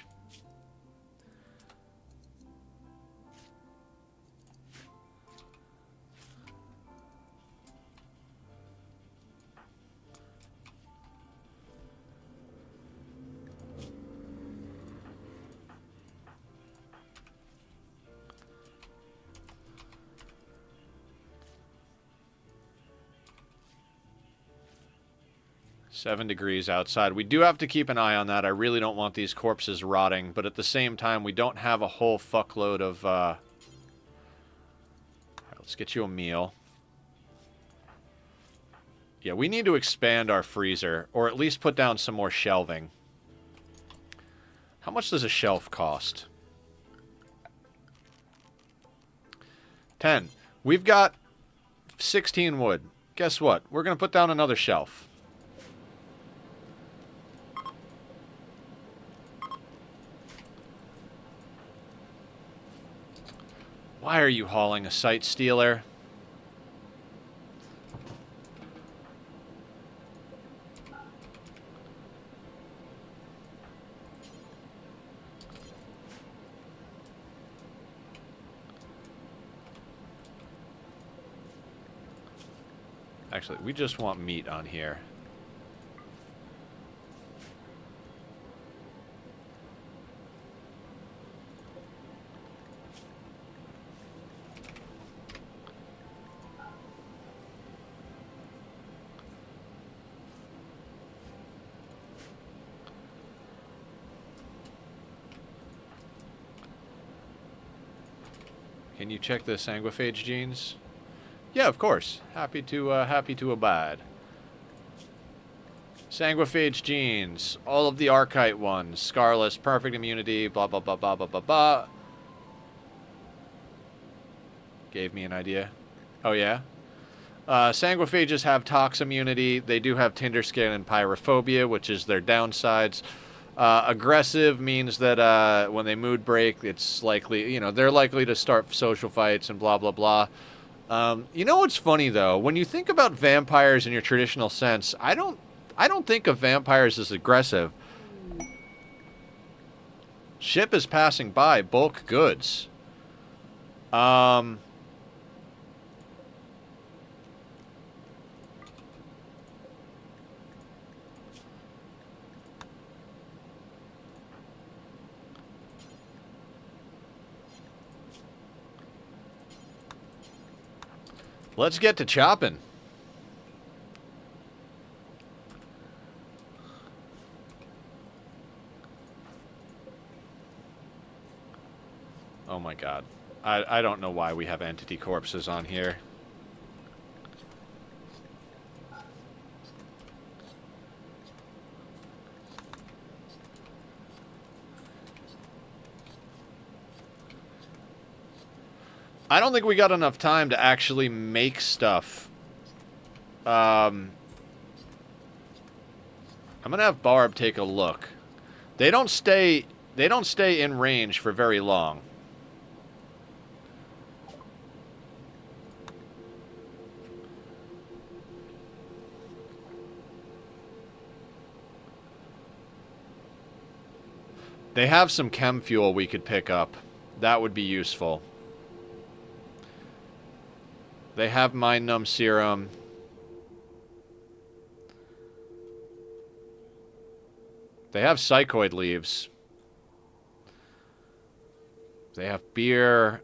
Seven degrees outside. We do have to keep an eye on that. I really don't want these corpses rotting, but at the same time, we don't have a whole fuckload of... Right, let's get you a meal. Yeah, we need to expand our freezer, or at least put down some more shelving. How much does a shelf cost? 10. We've got 16 wood. Guess what? We're going to put down another shelf. Why are you hauling a sight stealer? Actually, we just want meat on here. Can you check the sanguiphage genes? Yeah, of course. Happy to abide. Sanguiphage genes. All of the Archite ones. Scarless, perfect immunity, blah, blah, blah, blah, blah, blah, blah. Gave me an idea. Oh, yeah? Sanguiphages have tox immunity. They do have tinder skin and pyrophobia, which is their downsides. Aggressive means that when they mood break, it's likely, you know, they're likely to start social fights and blah, blah, blah. You know what's funny, though? When you think about vampires in your traditional sense, I don't think of vampires as aggressive. Ship is passing by. Bulk goods. Let's get to chopping. Oh my god. I don't know why we have entity corpses on here. I don't think we got enough time to actually make stuff. I'm gonna have Barb take a look. They don't stay in range for very long. They have some chem fuel we could pick up. That would be useful. They have Mind Numb Serum. They have Psychoid Leaves. They have beer.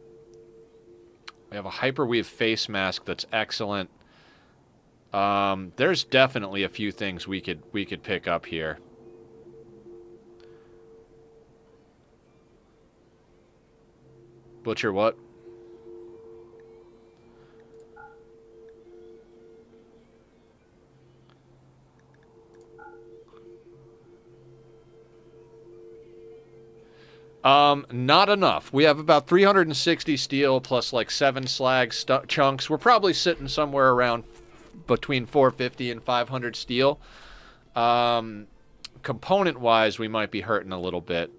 They have a Hyperweave face mask that's excellent. There's definitely a few things we could pick up here. Butcher what? Not enough. We have about 360 steel plus like 7 slag chunks. We're probably sitting somewhere around between 450 and 500 steel. Component-wise, we might be hurting a little bit.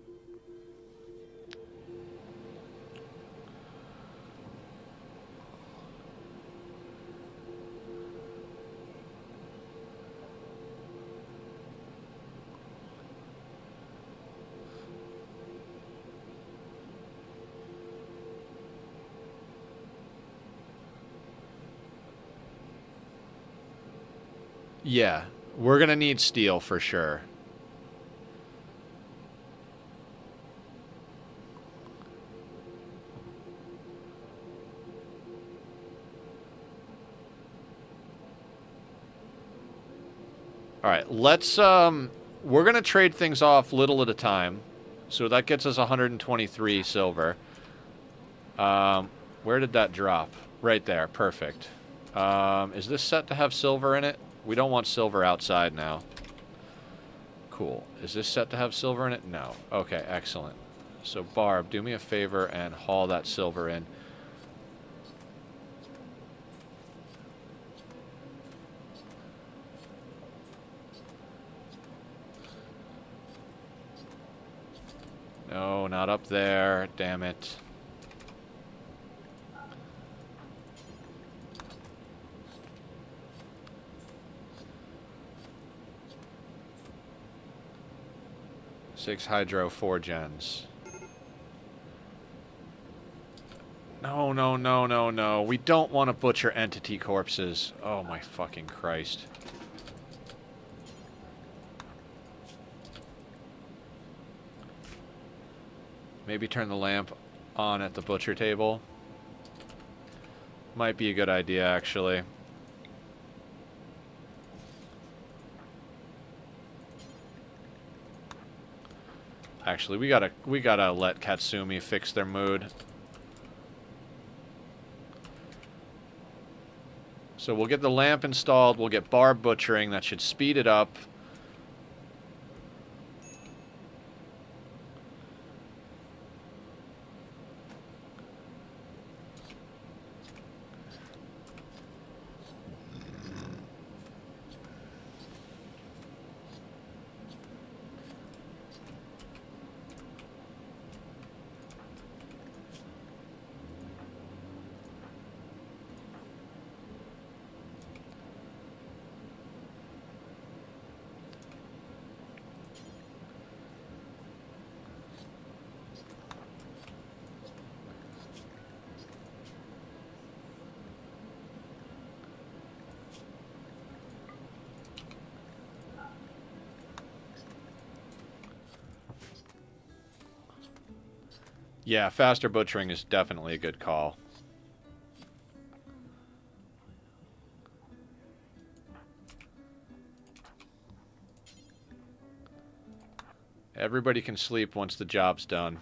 Yeah, we're gonna need steel for sure. Alright, let's, we're gonna trade things off little at a time. So that gets us 123 silver. Where did that drop? Right there, perfect. Is this set to have silver in it? We don't want silver outside now. Cool. Is this set to have silver in it? No. Okay, excellent. So, Barb, do me a favor and haul that silver in. No, not up there. Damn it. Six hydro, 4 gens. No, no, no, no, no. We don't want to butcher entity corpses. Oh my fucking Christ. Maybe turn the lamp on at the butcher table. Might be a good idea, actually. Actually, we gotta let Katsumi fix their mood. So we'll get the lamp installed. We'll get bar butchering. That should speed it up. Yeah, faster butchering is definitely a good call. Everybody can sleep once the job's done.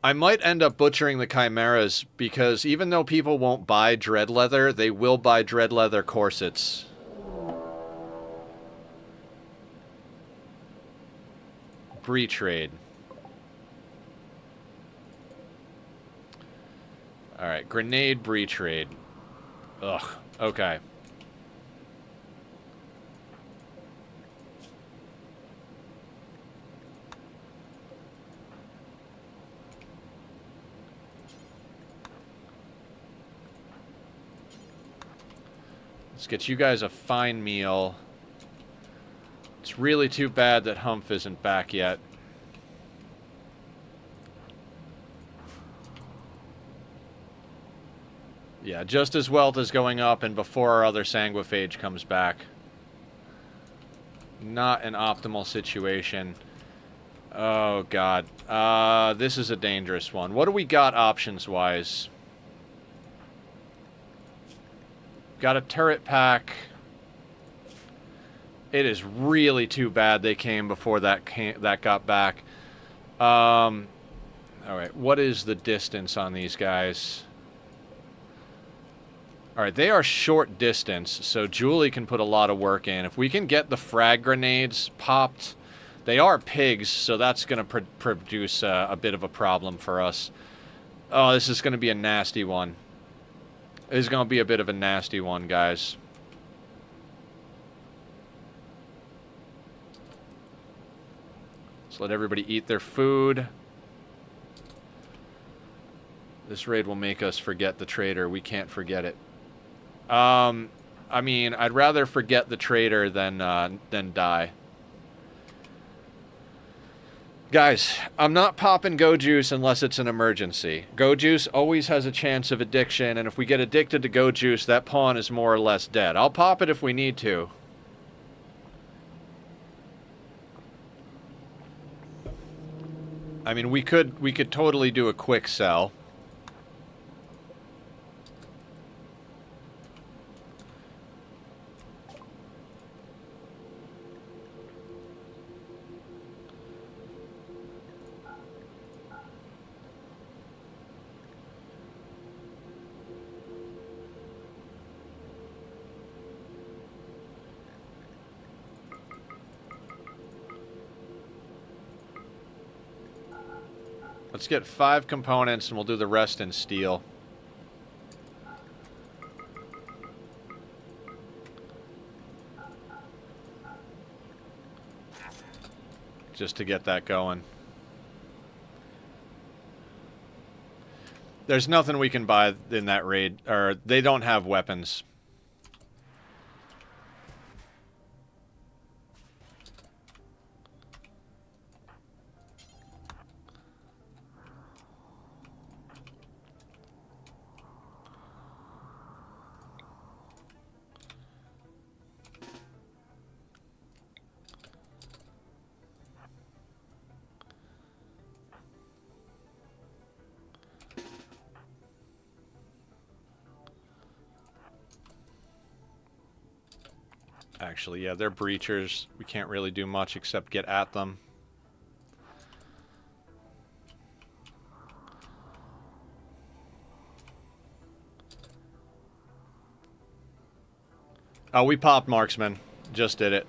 I might end up butchering the chimeras because even though people won't buy dread leather, they will buy dread leather corsets. Bree trade. Alright, grenade bree trade. Ugh, okay. Let's get you guys a fine meal. It's really too bad that Humph isn't back yet. Yeah, just as wealth is going up and before our other sanguiphage comes back. Not an optimal situation. Oh, God. This is a dangerous one. What do we got options-wise? Got a turret pack. It is really too bad they came before that got back. Alright, what is the distance on these guys? Alright, they are short distance, so Julie can put a lot of work in. If we can get the frag grenades popped, they are pigs, so that's going to produce a bit of a problem for us. Oh, this is going to be a nasty one. This is going to be a bit of a nasty one, guys. Let's let everybody eat their food. This raid will make us forget the traitor. We can't forget it. I mean, I'd rather forget the traitor than die. Guys, I'm not popping Go Juice unless it's an emergency. Go Juice always has a chance of addiction, and if we get addicted to Go Juice, that pawn is more or less dead. I'll pop it if we need to. I mean, we could totally do a quick sell. Let's get 5 components and we'll do the rest in steel. Just to get that going. There's nothing we can buy in that raid, or they don't have weapons. Actually, yeah, they're breachers. We can't really do much except get at them. Oh, we popped marksman. Just did it.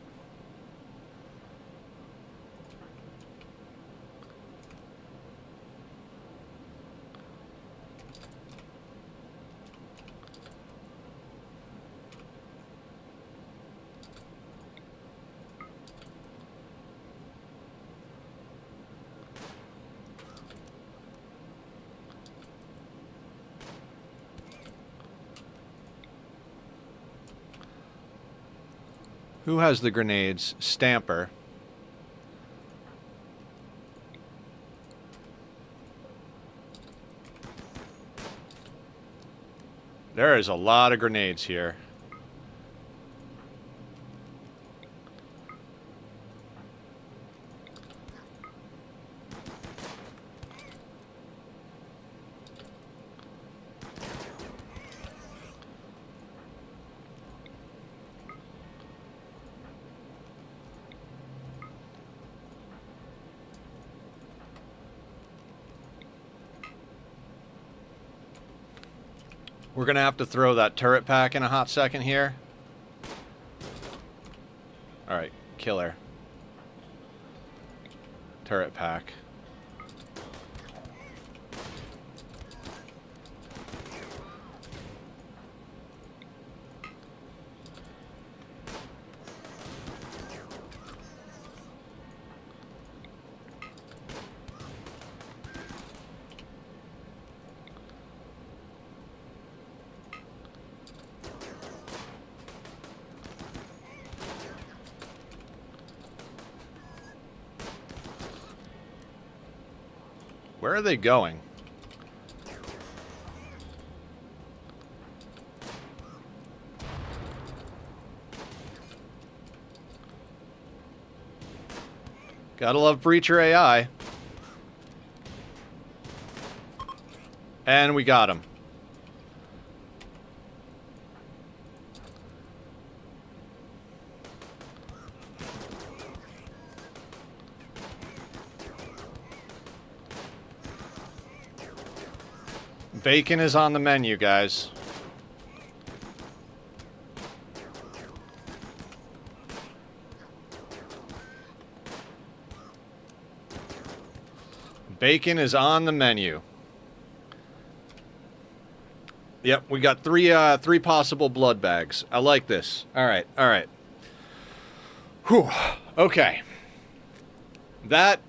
Who has the grenades? Stamper. There is a lot of grenades here. We're going to have to throw that turret pack in a hot second here. Alright, killer. Turret pack. Where are they going? Gotta love Breacher AI. And we got him. Bacon is on the menu, guys. Bacon is on the menu. Yep, we got three possible blood bags. I like this. All right, all right. Whew. Okay. That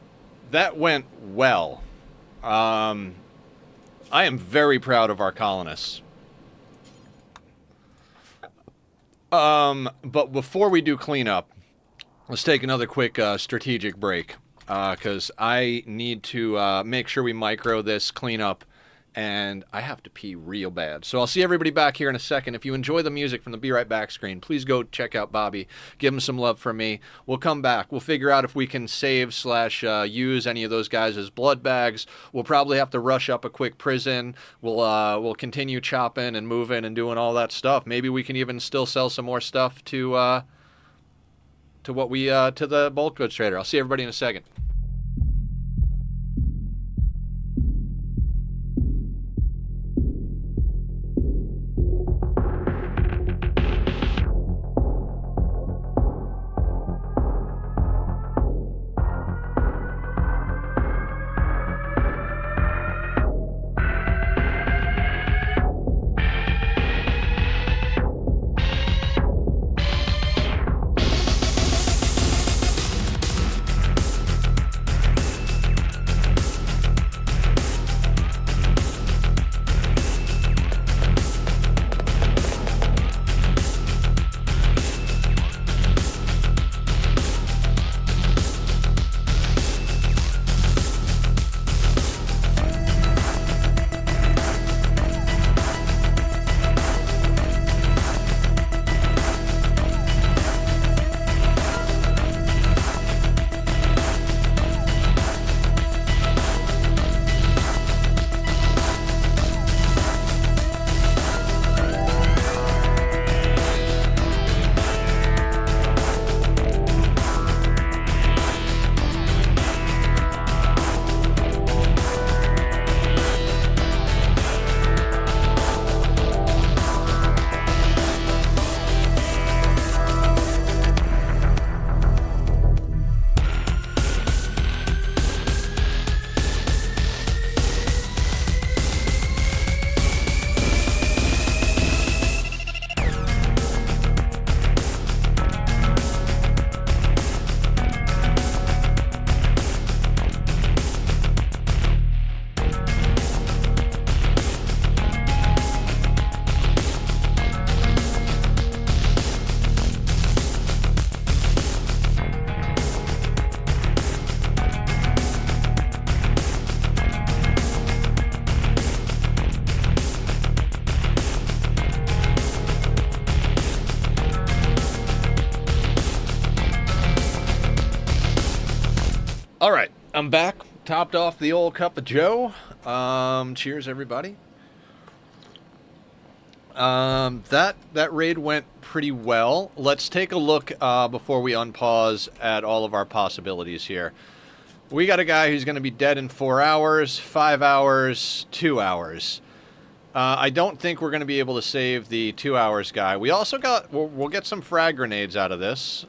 went well. I am very proud of our colonists. But before we do cleanup, let's take another quick strategic break. Because I need to make sure we micro this cleanup, and I have to pee real bad. So I'll see everybody back here in a second. If you enjoy the music from the Be Right Back screen, please go check out Bobby. Give him some love from me. We'll come back. We'll figure out if we can save / use any of those guys as blood bags. We'll probably have to rush up a quick prison. We'll continue chopping and moving and doing all that stuff. Maybe we can even still sell some more stuff to the bulk goods trader. I'll see everybody in a second. All right, I'm back. Topped off the old cup of Joe. Cheers, everybody. That raid went pretty well. Let's take a look before we unpause at all of our possibilities here. We got a guy who's going to be dead in 4 hours, 5 hours, 2 hours. I don't think we're going to be able to save the 2 hours guy. We also got... We'll get some frag grenades out of this.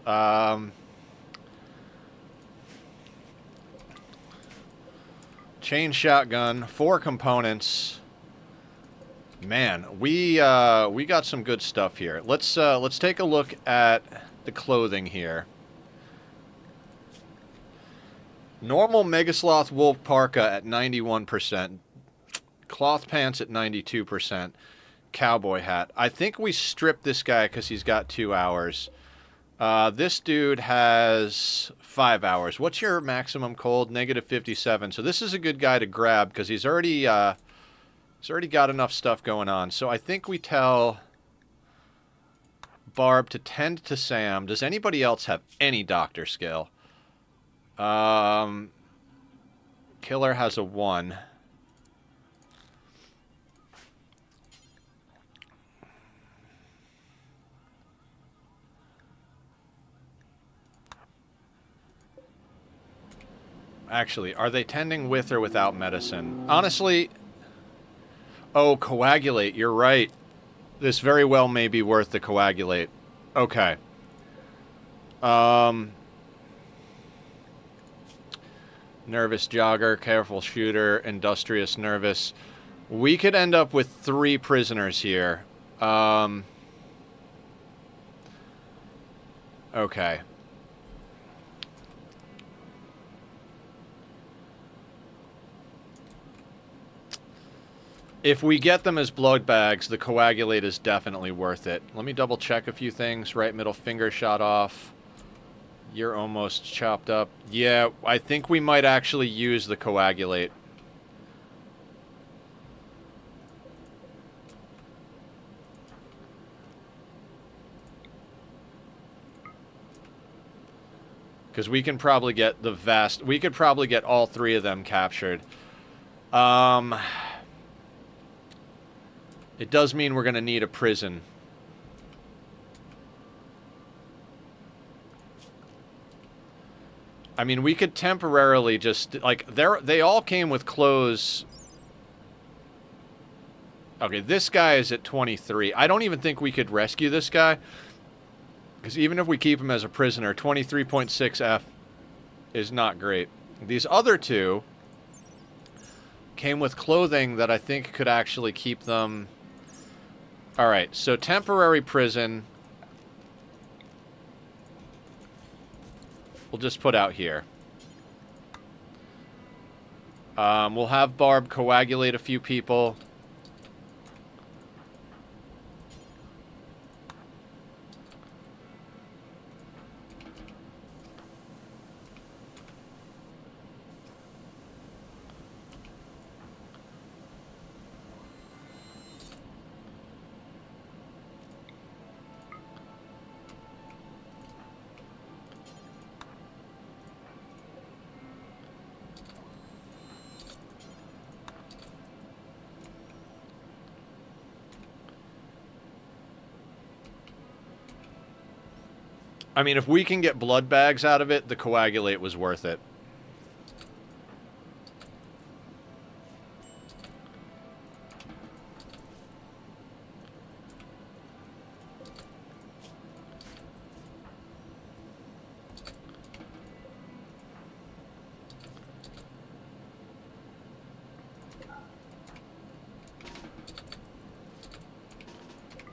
Chain shotgun, 4 components. Man, we got some good stuff here. Let's take a look at the clothing here. Normal Megasloth Wolf Parka at 91%. Cloth pants at 92%. Cowboy hat. I think we stripped this guy because he's got 2 hours. This dude has 5 hours. What's your maximum cold? Negative 57. So this is a good guy to grab because he's already got enough stuff going on. So I think we tell Barb to tend to Sam. Does anybody else have any doctor skill? Killer has a 1. Actually, are they tending with or without medicine? Honestly... Oh, coagulate. You're right. This very well may be worth the coagulate. Okay. Nervous jogger, careful shooter, industrious nervous. We could end up with 3 prisoners here. Okay. If we get them as blood bags, the coagulate is definitely worth it. Let me double check a few things. Right middle finger shot off. You're almost chopped up. Yeah, I think we might actually use the coagulate. Because we can probably get the vast... We could probably get all 3 of them captured. It does mean we're going to need a prison. I mean, we could temporarily just... Like, they all came with clothes... Okay, this guy is at 23. I don't even think we could rescue this guy. Because even if we keep him as a prisoner, 23.6 F is not great. These other 2 came with clothing that I think could actually keep them... Alright, so temporary prison. We'll just put out here. We'll have Barb coagulate a few people. I mean, if we can get blood bags out of it, the coagulate was worth it.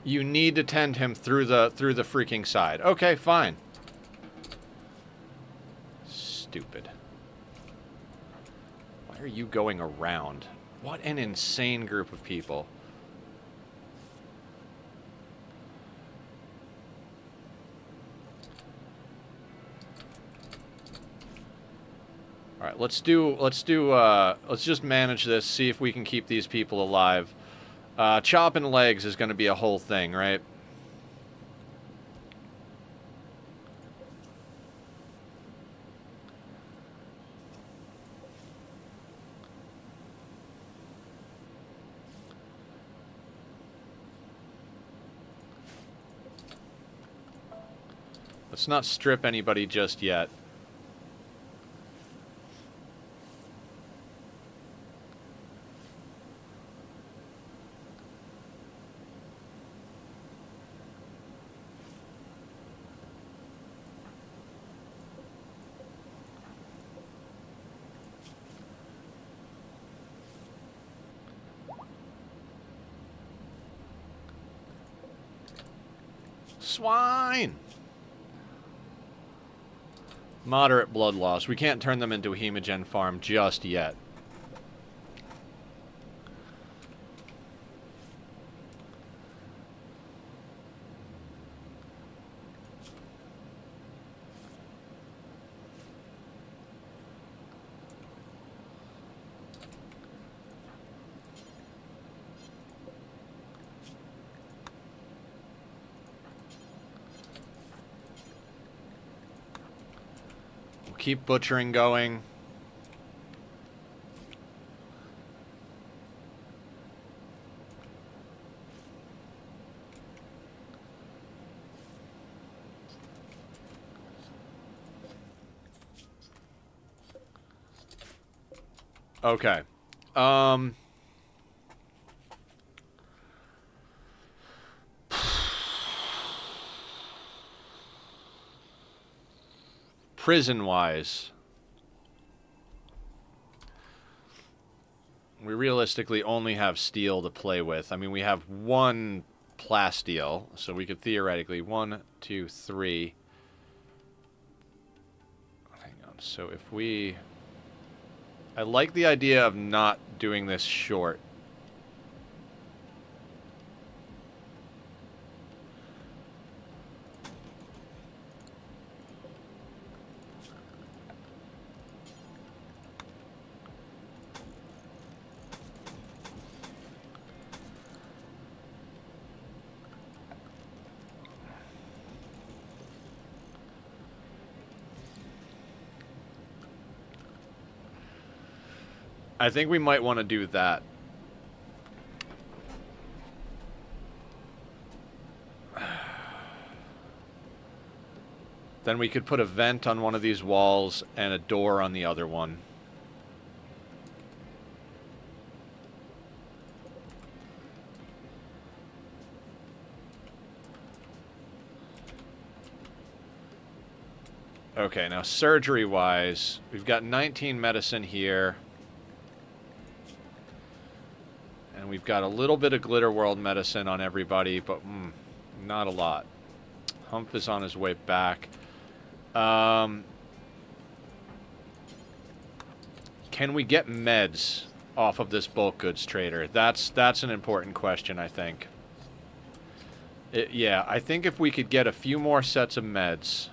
You need to tend him through the freaking side. Okay, fine. Stupid. Why are you going around? What an insane group of people. All right, let's just manage this, see if we can keep these people alive. Chopping legs is going to be a whole thing, right? Let's not strip anybody just yet. Swine! Moderate blood loss. We can't turn them into a hemogen farm just yet. Keep butchering going. Okay. Prison-wise, we realistically only have steel to play with. I mean, we have one plasteel, so we could theoretically 1, 2, 3. Hang on. So if we, I like the idea of not doing this short. I think we might want to do that. Then we could put a vent on one of these walls and a door on the other one. Okay, now surgery-wise, we've got 19 medicine here. And we've got a little bit of Glitter World medicine on everybody, but not a lot. Humph is on his way back. Can we get meds off of this bulk goods trader? That's an important question, I think. Yeah, I think if we could get a few more sets of meds...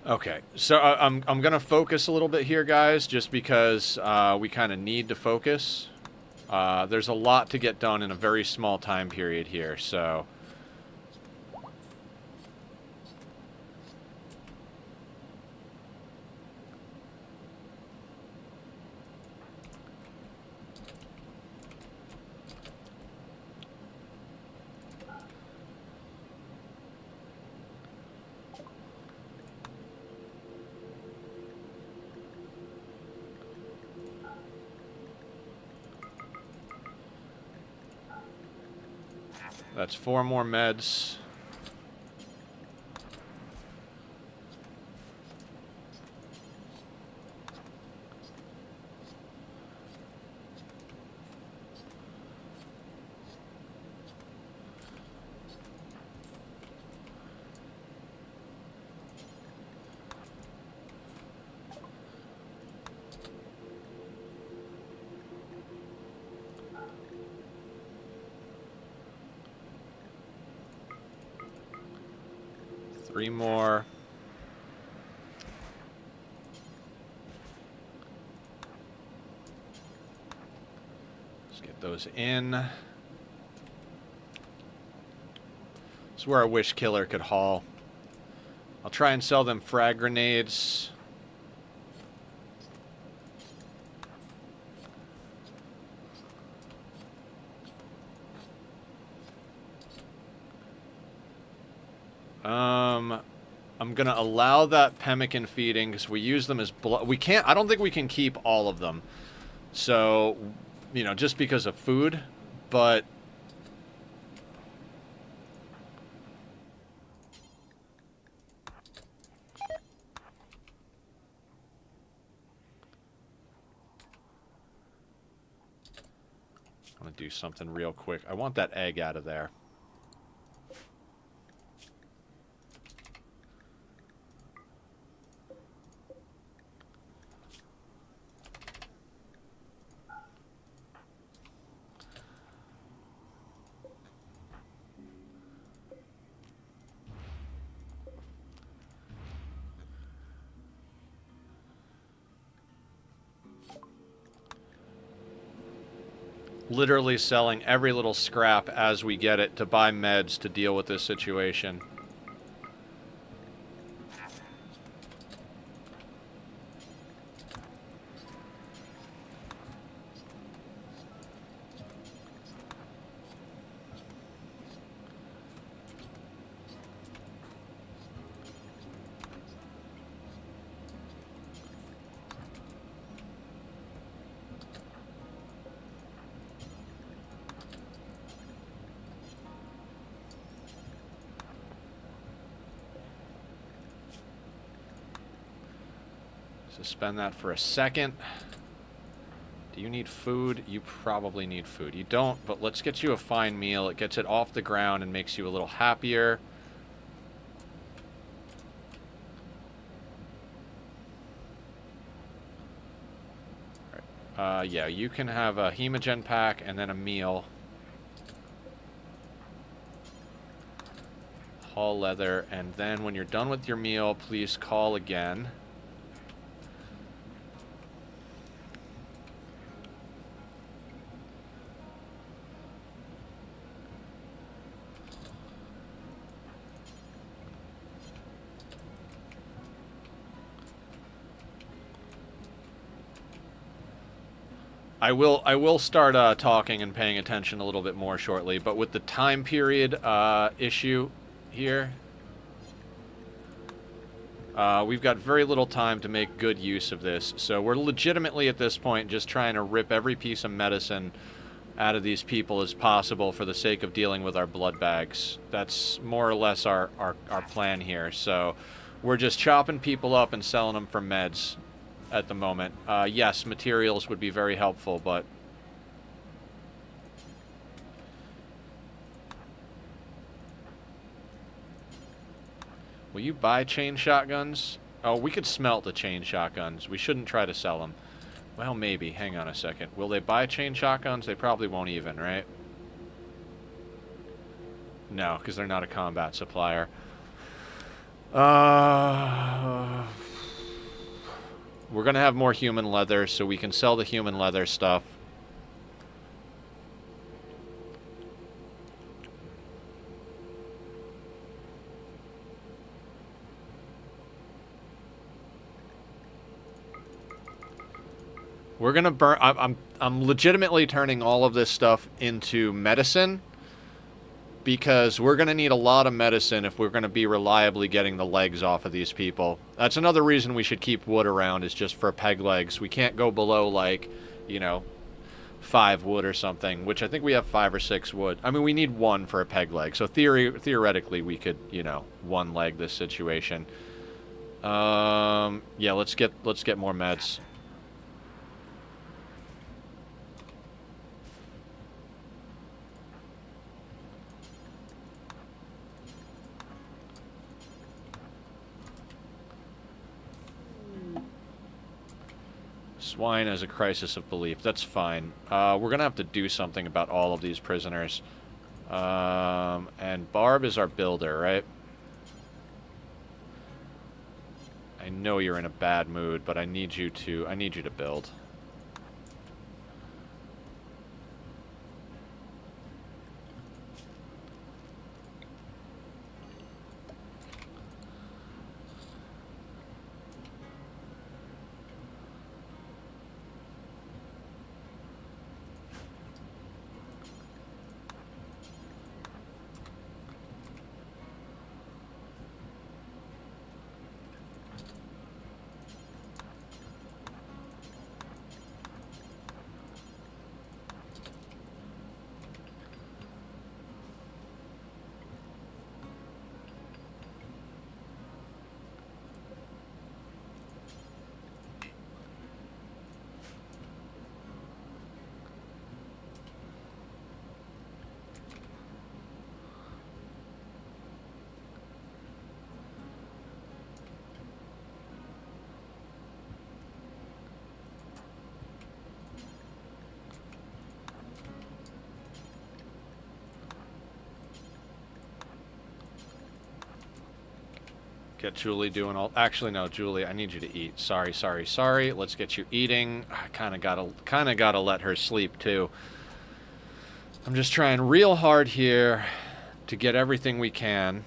Okay, so I'm gonna focus a little bit here, guys, just because we kind of need to focus. There's a lot to get done in a very small time period here, so... That's 4 more meds. 3 more. Let's get those in. This is where I wish Killer could haul. I'll try and sell them frag grenades. I'm gonna allow that pemmican feeding because we use them as blood. We can't. I don't think we can keep all of them. So, you know, just because of food, but I'm gonna do something real quick. I want that egg out of there. Literally selling every little scrap as we get it to buy meds to deal with this situation. Suspend that for a second. Do you need food? You probably need food. You don't, but let's get you a fine meal. It gets it off the ground and makes you a little happier. Yeah, you can have a hemogen pack and then a meal. Haul leather, and then when you're done with your meal, please call again. I will start talking and paying attention a little bit more shortly, but with the time period issue here, we've got very little time to make good use of this. So we're legitimately at this point just trying to rip every piece of medicine out of these people as possible for the sake of dealing with our blood bags. That's more or less our plan here. So we're just chopping people up and selling them for meds at the moment. Yes, materials would be very helpful, but will you buy chain shotguns? Oh, we could smelt the chain shotguns. We shouldn't try to sell them. Well, maybe. Hang on a second. Will they buy chain shotguns? They probably won't even, right? No, because they're not a combat supplier. We're going to have more human leather, so we can sell the human leather stuff. We're going to burn... I'm legitimately turning all of this stuff into medicine, because we're going to need a lot of medicine if we're going to be reliably getting the legs off of these people. That's another reason we should keep wood around, is just for peg legs. We can't go below, like, you know, 5 wood or something, which I think we have 5 or 6 wood. I mean, we need 1 for a peg leg, so theoretically we could, you know, 1 leg this situation. Yeah, let's get more meds. Swine has a crisis of belief. That's fine. We're going to have to do something about all of these prisoners. And Barb is our builder, right? I know you're in a bad mood, but I need you to build. Get Julie doing all... Actually, no, Julie, I need you to eat. Sorry. Let's get you eating. I kind of gotta let her sleep, too. I'm just trying real hard here to get everything we can.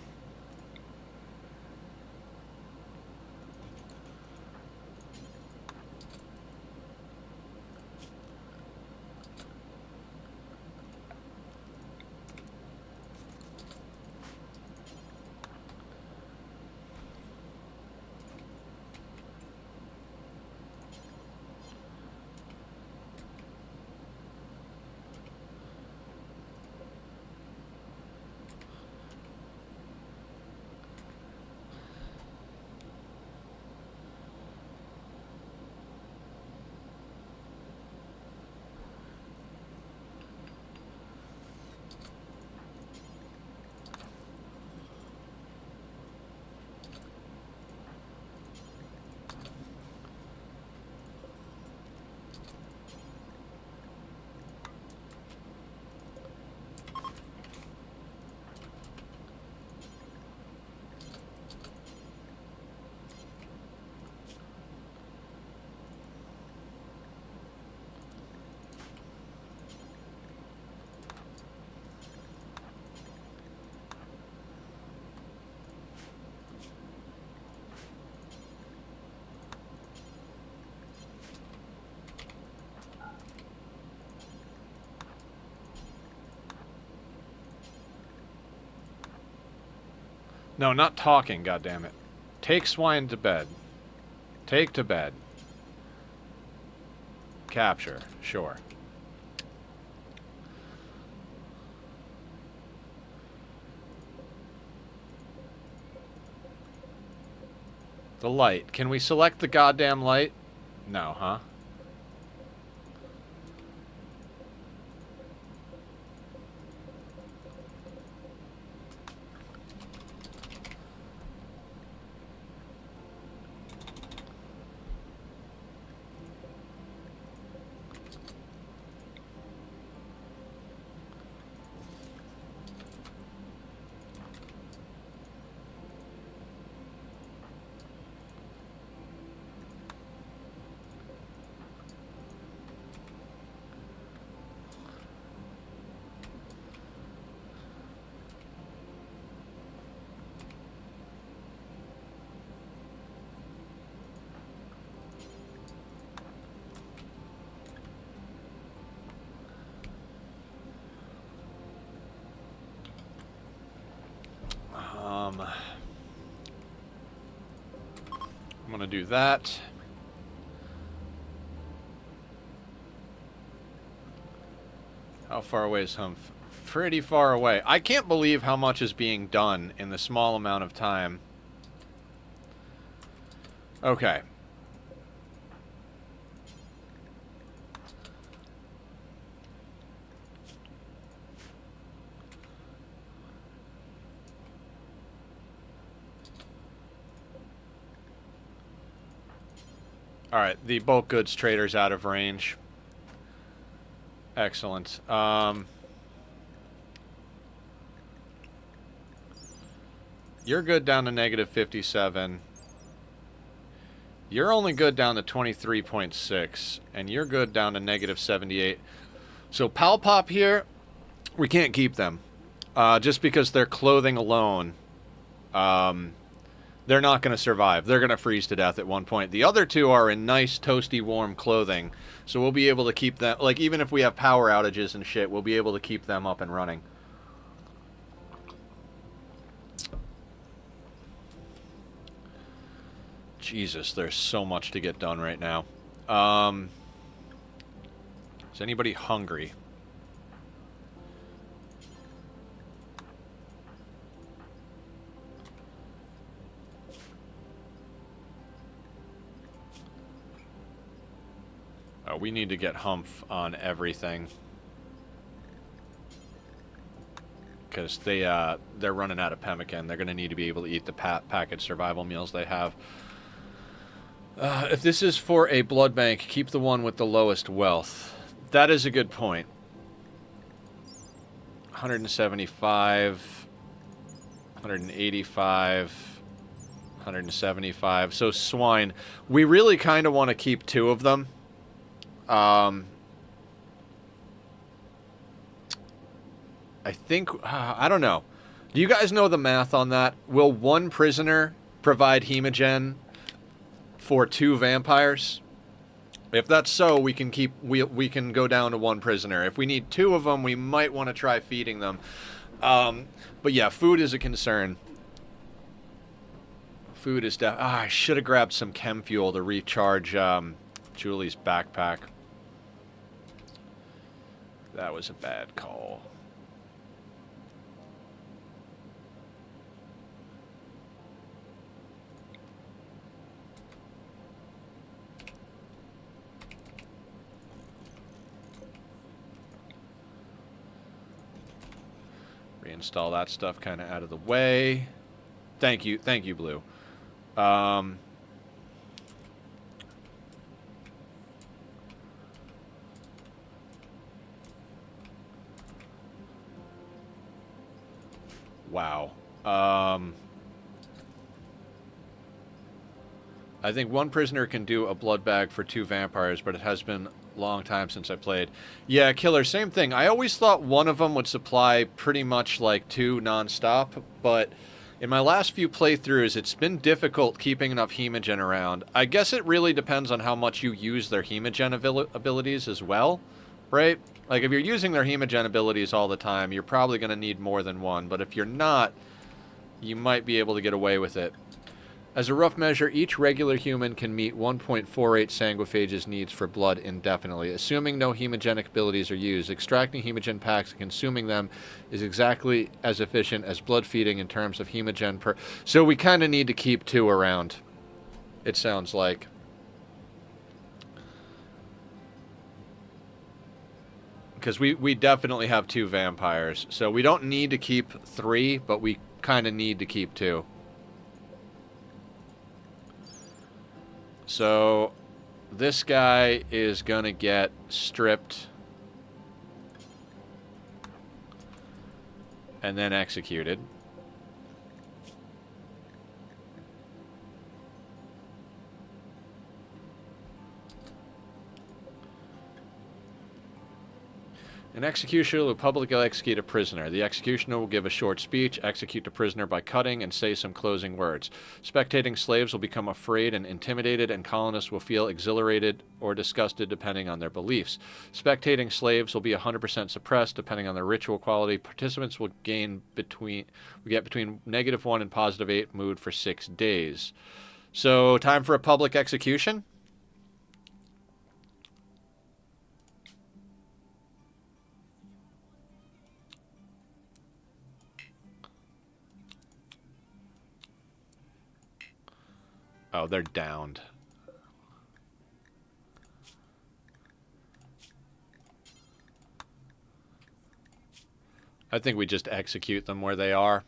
No, not talking, goddammit. Take swine to bed. Take to bed. Capture, sure. The light. Can we select the goddamn light? No, huh? I'm gonna do that. How far away is home? Pretty far away. I can't believe how much is being done in the small amount of time. Okay. Alright, the bulk goods trader's out of range. Excellent. You're good down to -57. You're only good down to 23.6, and you're good down to negative 78. So Palpop here, we can't keep them. Just because their clothing alone, they're not going to survive. They're going to freeze to death at one point. The other two are in nice, toasty, warm clothing, so we'll be able to keep them... Like, even if we have power outages and shit, we'll be able to keep them up and running. Jesus, there's so much to get done right now. Is anybody hungry? Oh, we need to get Humph on everything. Because they're running out of pemmican. They're going to need to be able to eat the packaged survival meals they have. If this is for a blood bank, keep the one with the lowest wealth. That is a good point. 175, 185, 175. So swine. We really kind of want to keep 2 of them. I think... I don't know. Do you guys know the math on that? Will 1 prisoner provide hemogen for 2 vampires? If that's so, we can keep we can go down to 1 prisoner. If we need 2 of them, we might want to try feeding them. But yeah, food is a concern. Food is I should have grabbed some chem fuel to recharge Julie's backpack. That was a bad call. Reinstall that stuff kind of out of the way. Thank you, Blue. Wow. I think 1 prisoner can do a blood bag for 2 vampires, but it has been a long time since I played. Yeah, Killer, same thing. I always thought one of them would supply pretty much like 2 non-stop, but in my last few playthroughs, it's been difficult keeping enough hemogen around. I guess it really depends on how much you use their hemogen abilities as well, right? Like, if you're using their hemogen abilities all the time, you're probably going to need more than 1, but if you're not, you might be able to get away with it. As a rough measure, each regular human can meet 1.48 sanguiphages' needs for blood indefinitely. Assuming no hemogenic abilities are used, extracting hemogen packs and consuming them is exactly as efficient as blood feeding in terms of hemogen per... So we kind of need to keep 2 around, it sounds like. Because we definitely have 2 vampires. So we don't need to keep 3, but we kind of need to keep 2. So, this guy is gonna get stripped and then executed. An executioner will publicly execute a prisoner. The executioner will give a short speech, execute the prisoner by cutting, and say some closing words. Spectating slaves will become afraid and intimidated, and colonists will feel exhilarated or disgusted depending on their beliefs. Spectating slaves will be 100% suppressed depending on their ritual quality. Participants will get between -1 and +8 mood for 6 days. So, time for a public execution? Oh, they're downed. I think we just execute them where they are.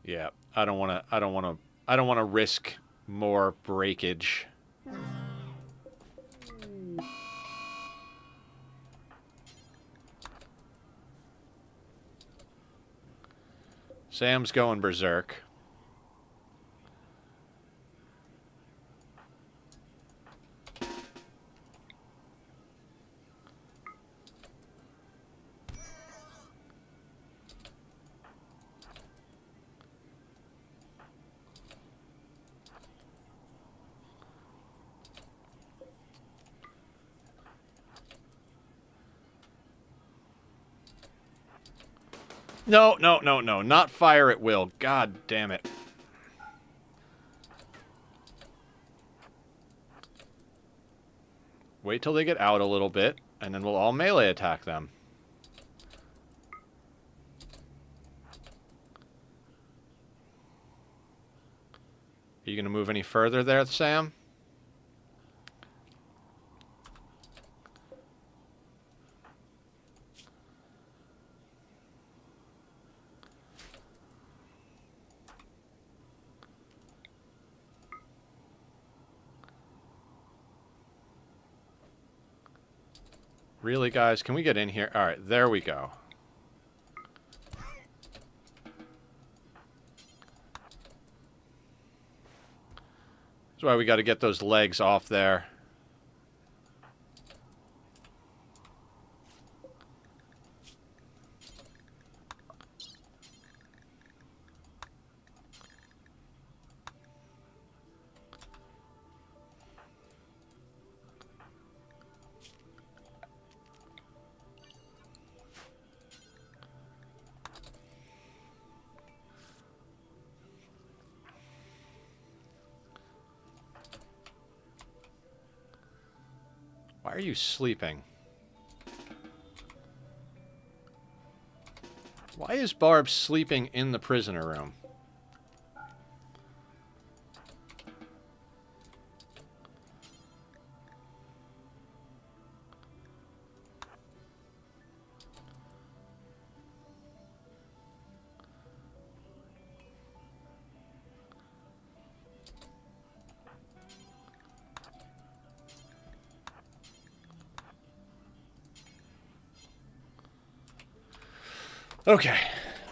Yeah, I don't want to risk more breakage. Sam's going berserk. No, no, no, no. Not fire at will. God damn it. Wait till they get out a little bit, and then we'll all melee attack them. Are you going to move any further there, Sam? Really, guys? Can we get in here? All right, there we go. That's why we got to get those legs off there. Why are you sleeping? Why is Barb sleeping in the prisoner room? Okay.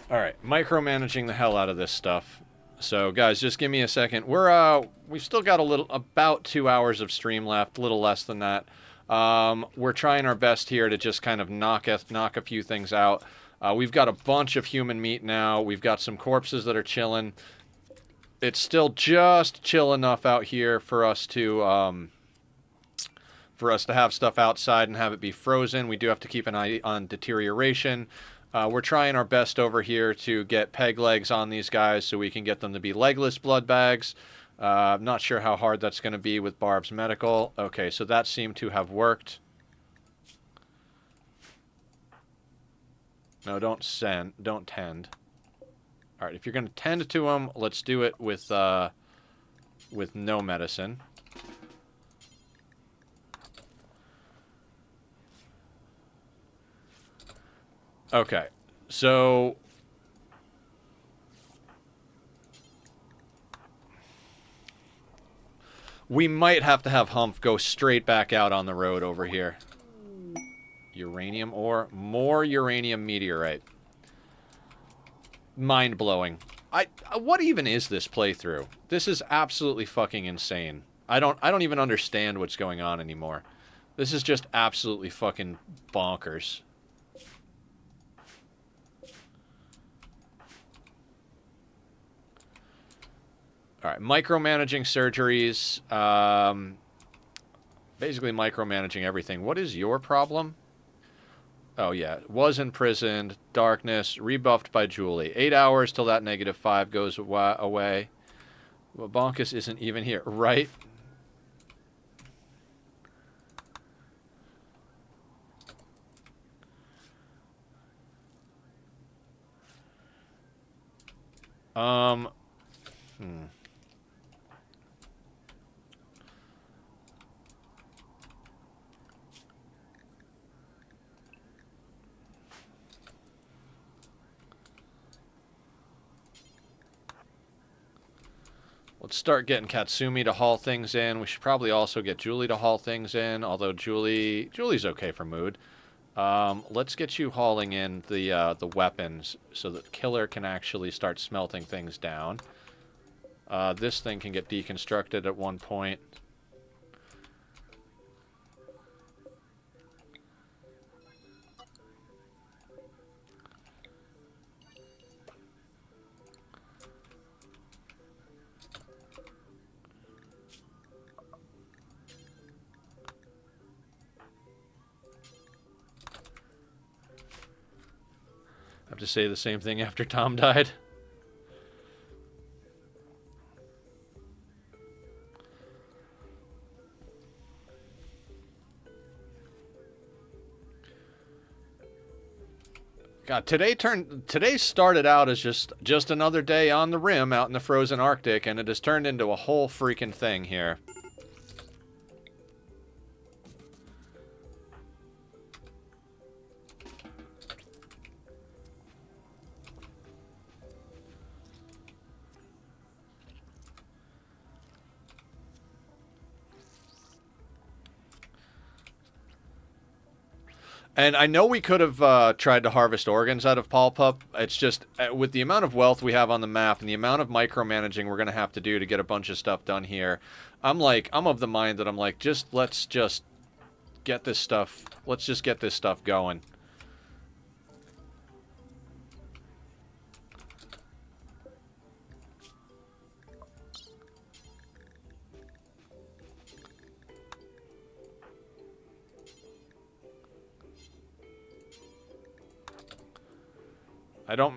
Alright, micromanaging the hell out of this stuff. So, guys, just give me a second. We've still got about 2 hours of stream left, a little less than that. We're trying our best here to just kind of knock a few things out. We've got a bunch of human meat now. We've got some corpses that are chilling. It's still just chill enough out here for us to have stuff outside and have it be frozen. We do have to keep an eye on deterioration. We're trying our best over here to get peg legs on these guys so we can get them to be legless blood bags. I'm not sure how hard that's going to be with Barb's medical. Okay, so that seemed to have worked. No, don't tend. All right, if you're going to tend to them, let's do it with no medicine. Okay, so we might have to have Humph go straight back out on the road over here. Uranium ore, more uranium meteorite. Mind-blowing. What even is this playthrough? This is absolutely fucking insane. I don't even understand what's going on anymore. This is just absolutely fucking bonkers. Alright, micromanaging surgeries. Basically micromanaging everything. What is your problem? Oh, yeah. Was imprisoned. Darkness. Rebuffed by Julie. 8 hours till that -5 goes away. Well, Bonkus isn't even here. Right? Let's start getting Katsumi to haul things in. We should probably also get Julie to haul things in, although Julie's okay for mood. Let's get you hauling in the weapons so that Killer can actually start smelting things down. This thing can get deconstructed at one point. I have to say the same thing after Tom died. God, today started out as just another day on the rim out in the frozen Arctic, and it has turned into a whole freaking thing here. And I know we could have tried to harvest organs out of Paul Pup. It's just, with the amount of wealth we have on the map and the amount of micromanaging we're going to have to do to get a bunch of stuff done here, I'm of the mind that I'm like, let's just get this stuff going.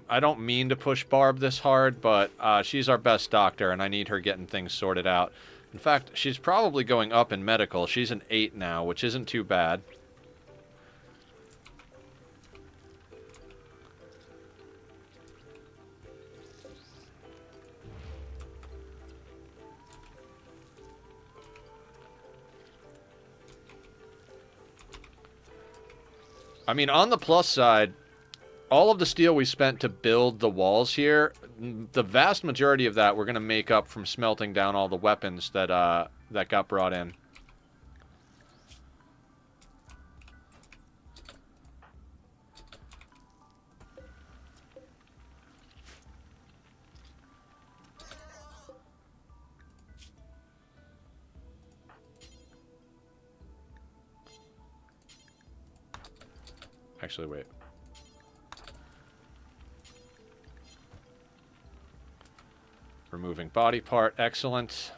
I don't mean to push Barb this hard, but she's our best doctor, and I need her getting things sorted out. In fact, she's probably going up in medical. She's an 8 now, which isn't too bad. I mean, on the plus side, all of the steel we spent to build the walls here, the vast majority of that we're going to make up from smelting down all the weapons that that got brought in. Actually, wait. Removing body part. Excellent.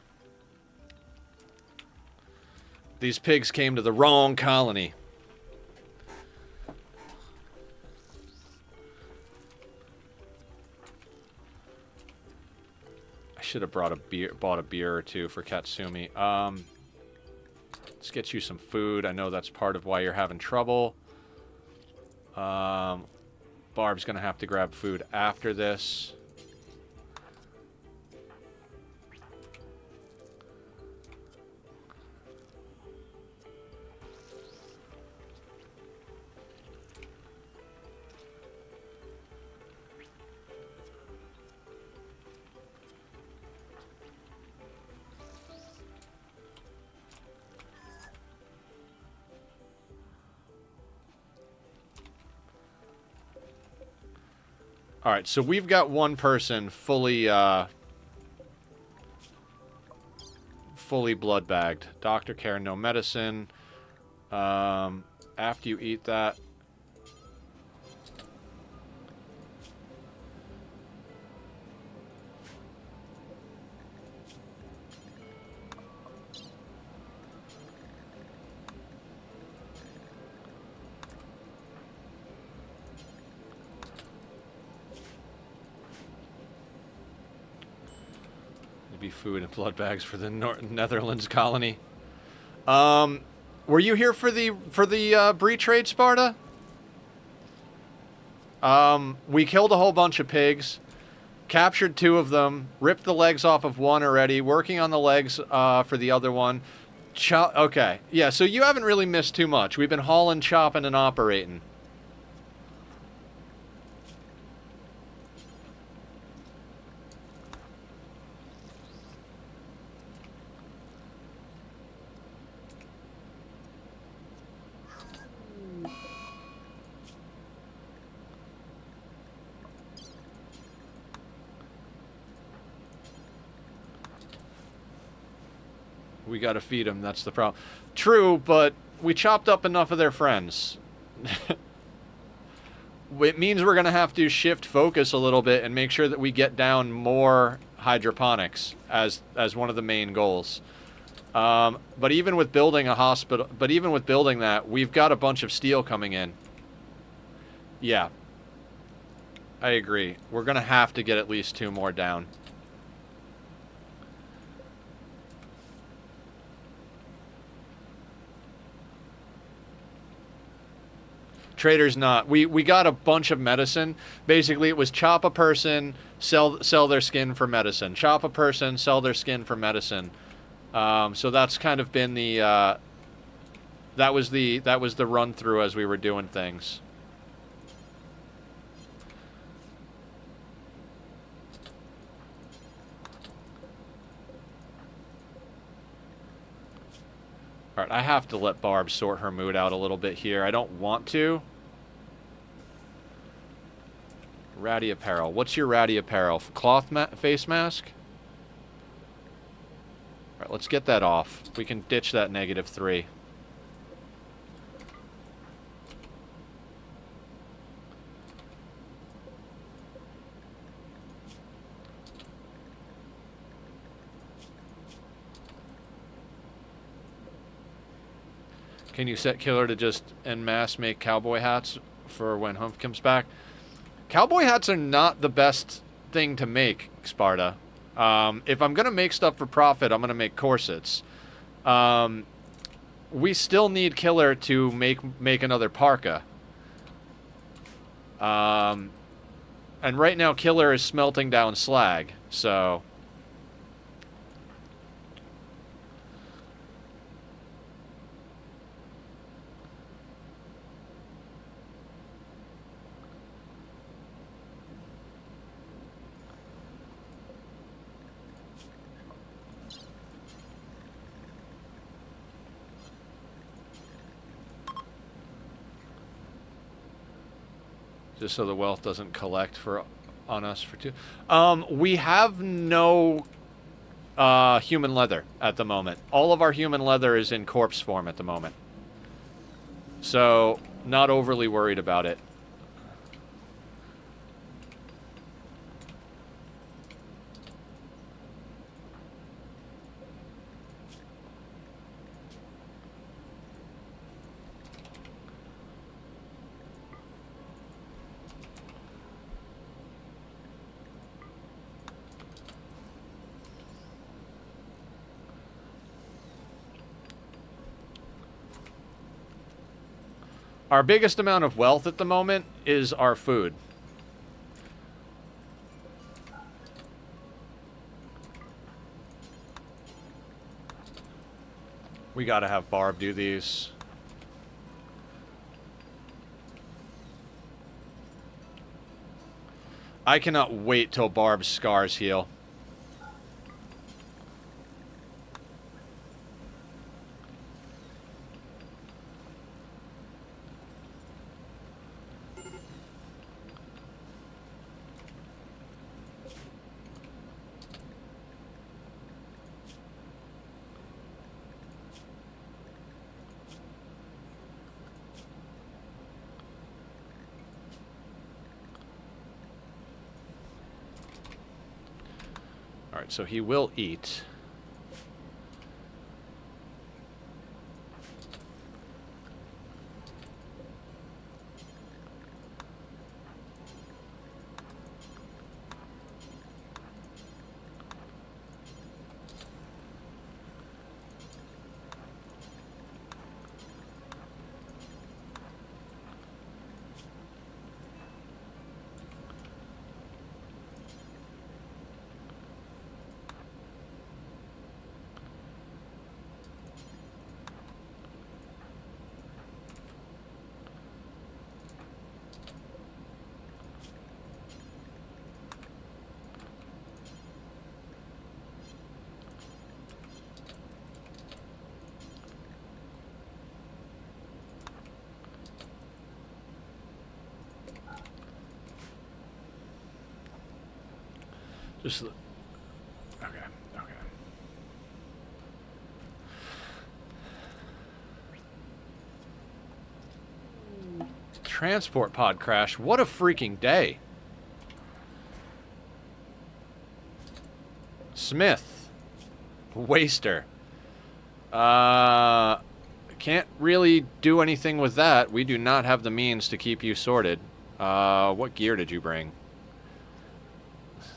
These pigs came to the wrong colony. I should have bought a beer or two for Katsumi. Let's get you some food. I know that's part of why you're having trouble. Barb's gonna have to grab food after this. All right, so we've got one person fully blood bagged. Doctor care, no medicine. After you eat that, maybe food and blood bags for the Netherlands colony. Were you here for the Bree trade, Sparta? We killed a whole bunch of pigs, captured 2 of them, ripped the legs off of one already, working on the legs for the other one. Okay, yeah, so you haven't really missed too much. We've been hauling, chopping, and operating. We gotta feed them, that's the problem. True, but we chopped up enough of their friends. It means we're gonna have to shift focus a little bit and make sure that we get down more hydroponics as one of the main goals. But even with building a hospital, but even with building that, we've got a bunch of steel coming in. Yeah. I agree. We're gonna have to get at least 2 more down. Trader's not. We got a bunch of medicine. Basically, it was chop a person, sell their skin for medicine. Chop a person, sell their skin for medicine. So that's kind of been the that was the run through as we were doing things. Alright, I have to let Barb sort her mood out a little bit here. I don't want to. Ratty apparel. What's your ratty apparel? Cloth face mask? Alright, let's get that off. We can ditch that -3. Can you set Killer to just en masse make cowboy hats for when Humph comes back? Cowboy hats are not the best thing to make, Sparta. If I'm going to make stuff for profit, I'm going to make corsets. We still need Killer to make another parka. And right now, Killer is smelting down slag, so... Just so the wealth doesn't collect on us for 2. We have no human leather at the moment. All of our human leather is in corpse form at the moment. So, not overly worried about it. Our biggest amount of wealth at the moment is our food. We gotta have Barb do these. I cannot wait till Barb's scars heal. Alright, so he will eat. Just okay. Transport pod crash. What a freaking day. Smith. Waster. Can't really do anything with that. We do not have the means to keep you sorted. What gear did you bring?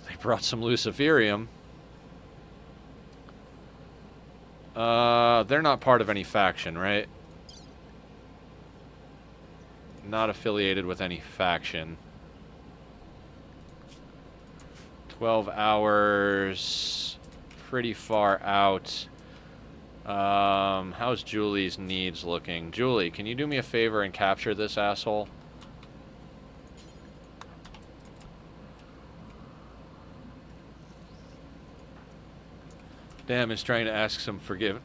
They brought some Luciferium. They're not part of any faction, right? Not affiliated with any faction. 12 hours. Pretty far out. How's Julie's needs looking? Julie, can you do me a favor and capture this asshole? Damn is trying to ask some forgiveness.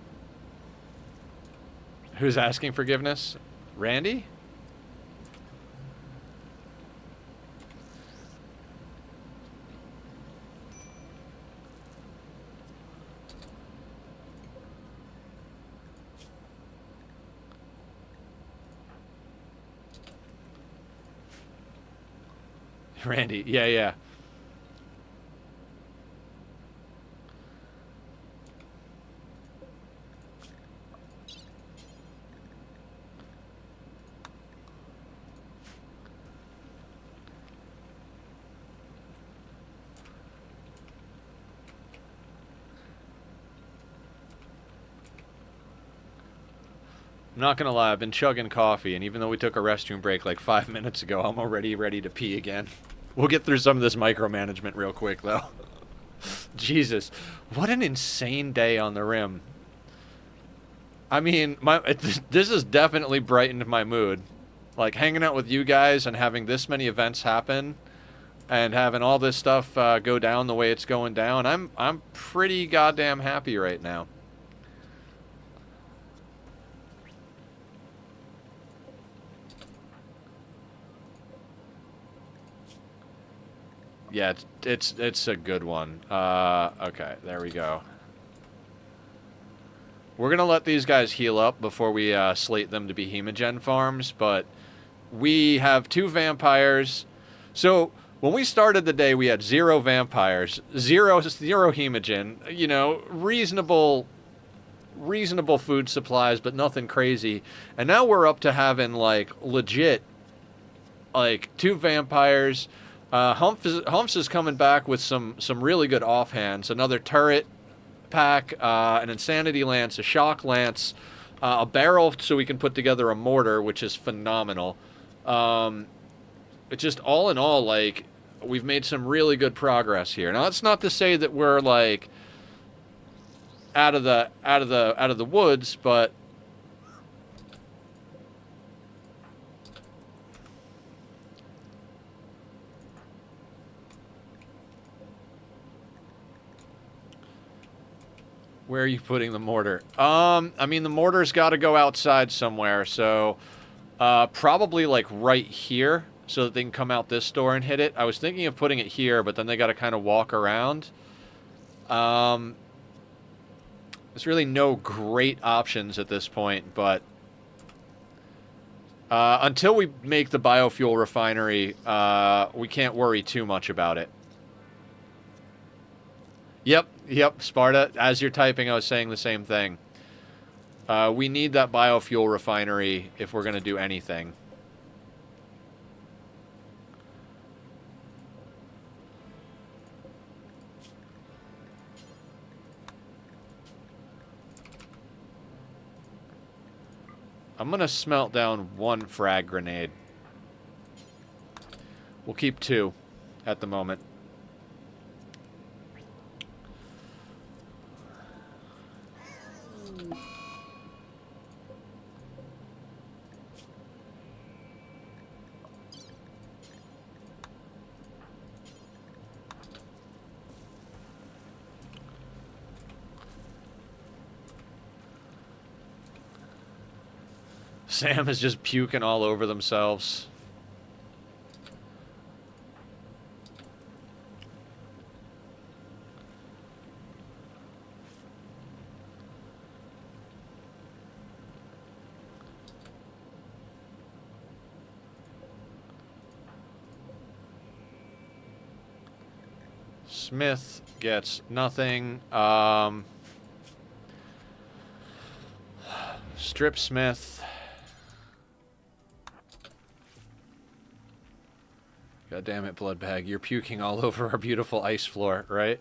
Who's asking forgiveness? Randy? Randy, yeah. I'm not gonna lie, I've been chugging coffee, and even though we took a restroom break like 5 minutes ago, I'm already ready to pee again. We'll get through some of this micromanagement real quick, though. Jesus, what an insane day on the Rim. I mean, this has definitely brightened my mood. Like, hanging out with you guys and having this many events happen, and having all this stuff go down the way it's going down, I'm pretty goddamn happy right now. Yeah, it's a good one. Okay, there we go. We're gonna let these guys heal up before we slate them to be hemogen farms, but we have 2 vampires. So when we started the day, we had 0 vampires, zero hemogen. You know, reasonable food supplies, but nothing crazy. And now we're up to having like legit, like 2 vampires. Humps is coming back with some really good offhands. Another turret pack, an insanity lance, a shock lance, a barrel so we can put together a mortar, which is phenomenal. It's just all in all, like, we've made some really good progress here. Now, that's not to say that we're like out of the woods, but where are you putting the mortar? I mean, the mortar's got to go outside somewhere, so probably like right here so that they can come out this door and hit it. I was thinking of putting it here, but then they got to kind of walk around. There's really no great options at this point, but until we make the biofuel refinery, we can't worry too much about it. Yep, Sparta. As you're typing, I was saying the same thing. We need that biofuel refinery if we're going to do anything. I'm going to smelt down 1 frag grenade. We'll keep 2 at the moment. Sam is just puking all over themselves. Smith gets nothing. Strip Smith. God damn it, Bloodbag. You're puking all over our beautiful ice floor, right?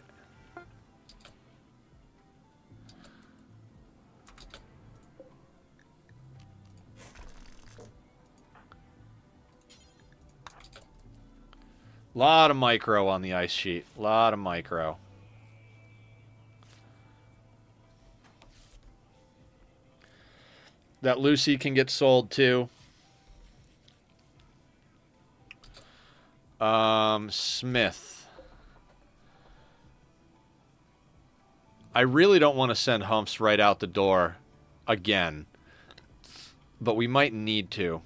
Lot of micro on the ice sheet. Lot of micro. That Lucy can get sold too. Smith. I really don't want to send Humps right out the door again, but we might need to.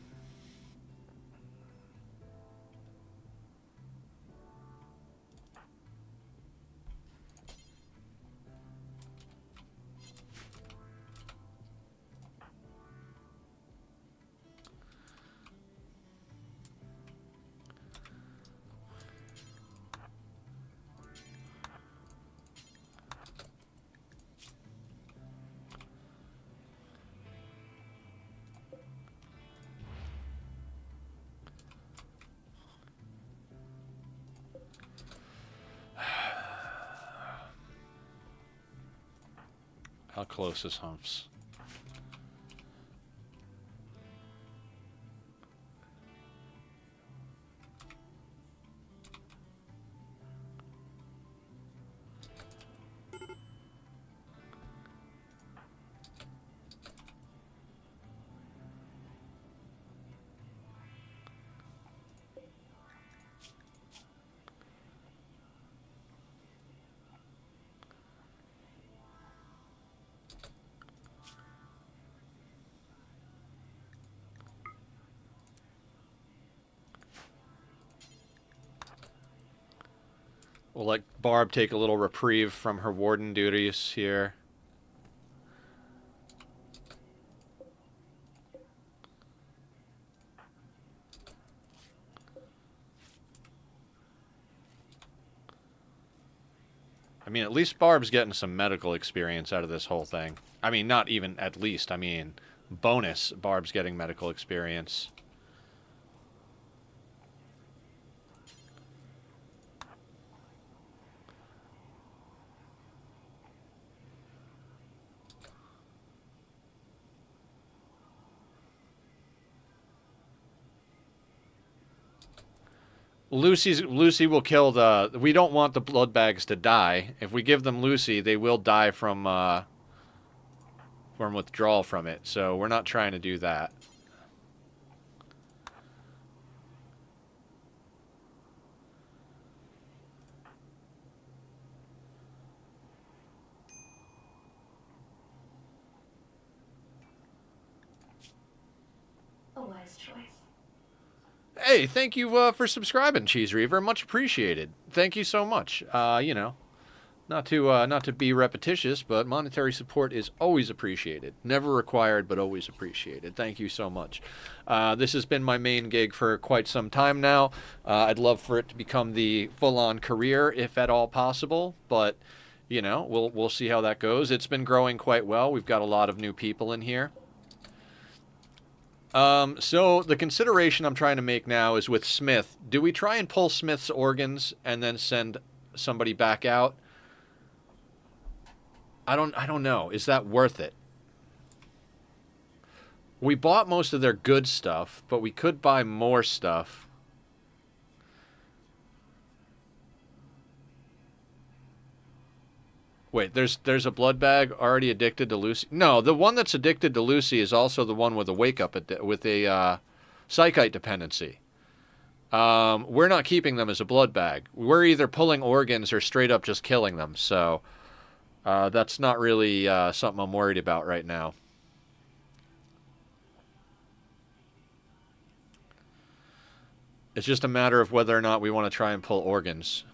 How close is Humps? We'll let Barb take a little reprieve from her warden duties here. I mean, at least Barb's getting some medical experience out of this whole thing. I mean, not even at least. I mean, bonus, Barb's getting medical experience. Lucy will kill the... We don't want the blood bags to die. If we give them Lucy, they will die from withdrawal from it. So we're not trying to do that. A wise choice. Hey, thank you for subscribing, Cheese Reaver. Much appreciated. Thank you so much. You know, not to be repetitious, but monetary support is always appreciated. Never required, but always appreciated. Thank you so much. This has been my main gig for quite some time now. I'd love for it to become the full-on career, if at all possible, but you know, we'll see how that goes. It's been growing quite well. We've got a lot of new people in here. So the consideration I'm trying to make now is with Smith. Do we try and pull Smith's organs and then send somebody back out? I don't know. Is that worth it? We bought most of their good stuff, but we could buy more stuff. Wait, there's a blood bag already addicted to Lucy? No, the one that's addicted to Lucy is also the one with a wake-up with a psychite dependency. We're not keeping them as a blood bag. We're either pulling organs or straight up just killing them. So that's not really something I'm worried about right now. It's just a matter of whether or not we want to try and pull organs.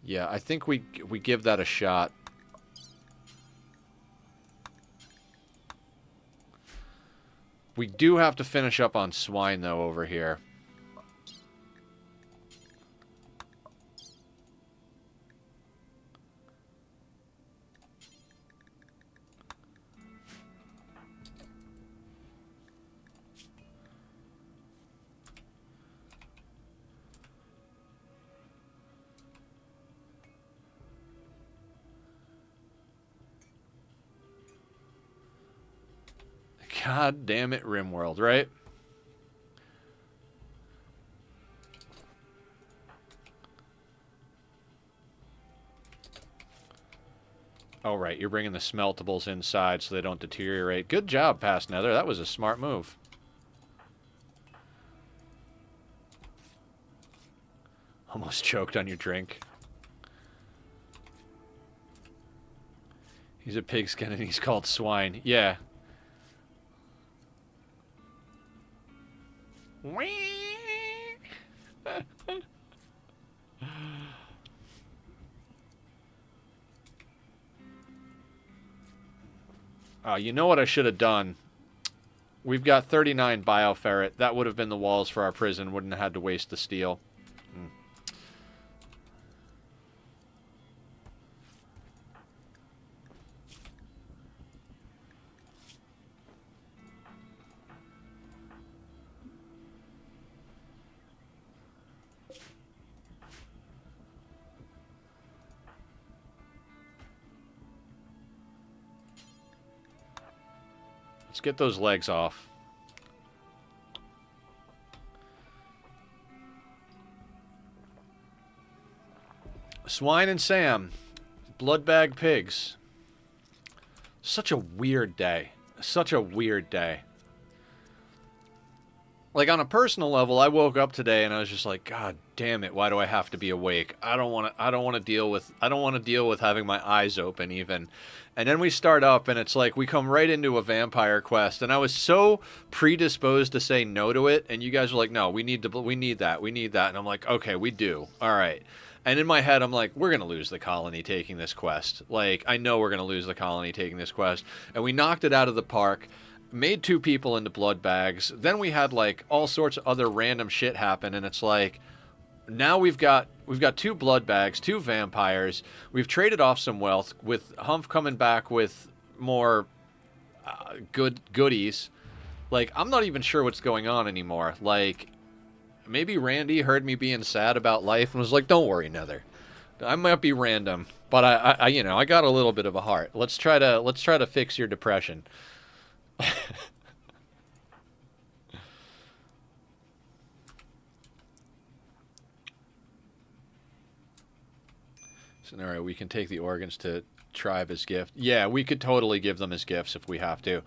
Yeah, I think we give that a shot. We do have to finish up on swine, though, over here. God damn it, Rimworld, right? Oh, right, you're bringing the smeltables inside so they don't deteriorate. Good job, Past Nether. That was a smart move. Almost choked on your drink. He's a pigskin and he's called swine. Yeah. You know what I should have done? We've got 39 bioferret. That would have been the walls for our prison. Wouldn't have had to waste the steel. Let's get those legs off. Swine and Sam. Bloodbag pigs. Such a weird day. Such a weird day. Like, on a personal level, I woke up today and I was just like, God damn it, why do I have to be awake? I don't want to deal with having my eyes open even. And then we start up and it's like we come right into a vampire quest and I was so predisposed to say no to it and you guys were like, "No, we need that. And I'm like, "Okay, we do. All right." And in my head, I'm like, we're going to lose the colony taking this quest. Like, I know we're going to lose the colony taking this quest. And we knocked it out of the park. Made 2 people into blood bags. Then we had like all sorts of other random shit happen, and it's like now we've got 2 blood bags, 2 vampires. We've traded off some wealth with Humph coming back with more goodies. Like, I'm not even sure what's going on anymore. Like, maybe Randy heard me being sad about life and was like, "Don't worry, Nether. I might be random, but I you know, I got a little bit of a heart. Let's try to fix your depression." So, all right, we can take the organs to Tribe as gift. Yeah, we could totally give them as gifts if we have to.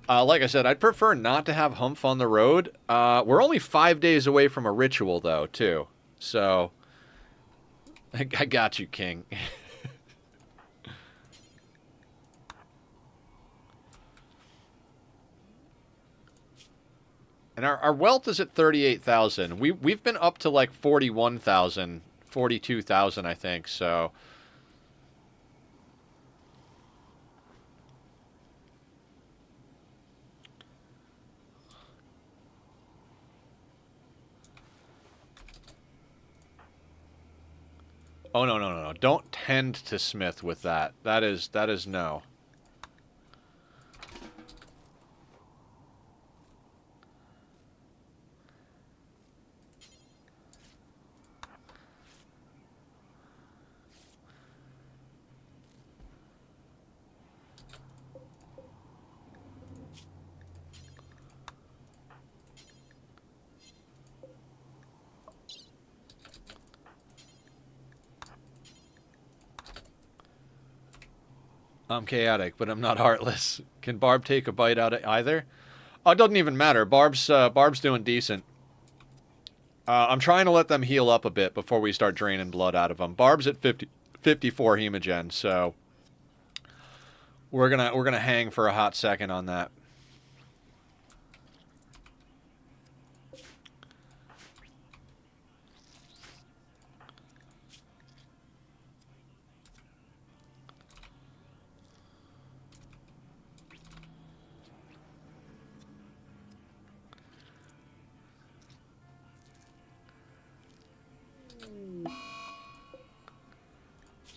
Like I said, I'd prefer not to have Humph on the road. We're only 5 days away from a ritual, though, too. So, I got you, King. And our wealth is at 38,000. We've been up to like 41,000, 42,000, I think. So, oh no. Don't tend to smith with that. That is no. I'm chaotic, but I'm not heartless. Can Barb take a bite out of either? Oh, it doesn't even matter. Barb's doing decent. I'm trying to let them heal up a bit before we start draining blood out of them. Barb's at 54 hemogen, so we're gonna hang for a hot second on that.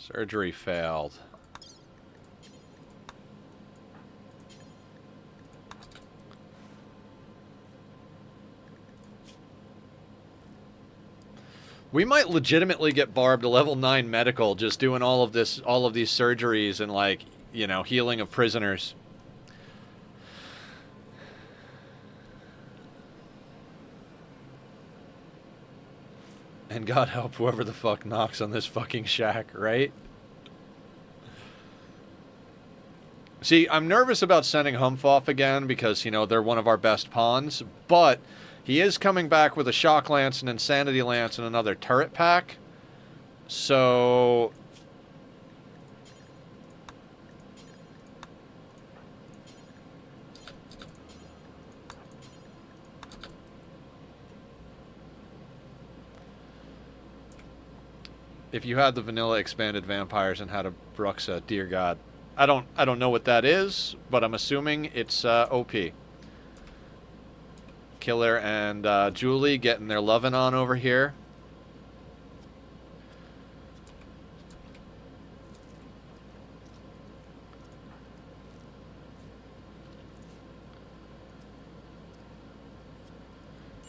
Surgery failed. We might legitimately get Barb to level 9 medical just doing all of these surgeries and, like, you know, healing of prisoners. And God help whoever the fuck knocks on this fucking shack, right? See, I'm nervous about sending Humph off again because, you know, they're one of our best pawns, but he is coming back with a Shock Lance, an Insanity Lance, and another turret pack. So... if you had the vanilla expanded vampires and had a Bruxa, dear God. I don't know what that is, but I'm assuming it's OP. Killer and Julie getting their lovin' on over here.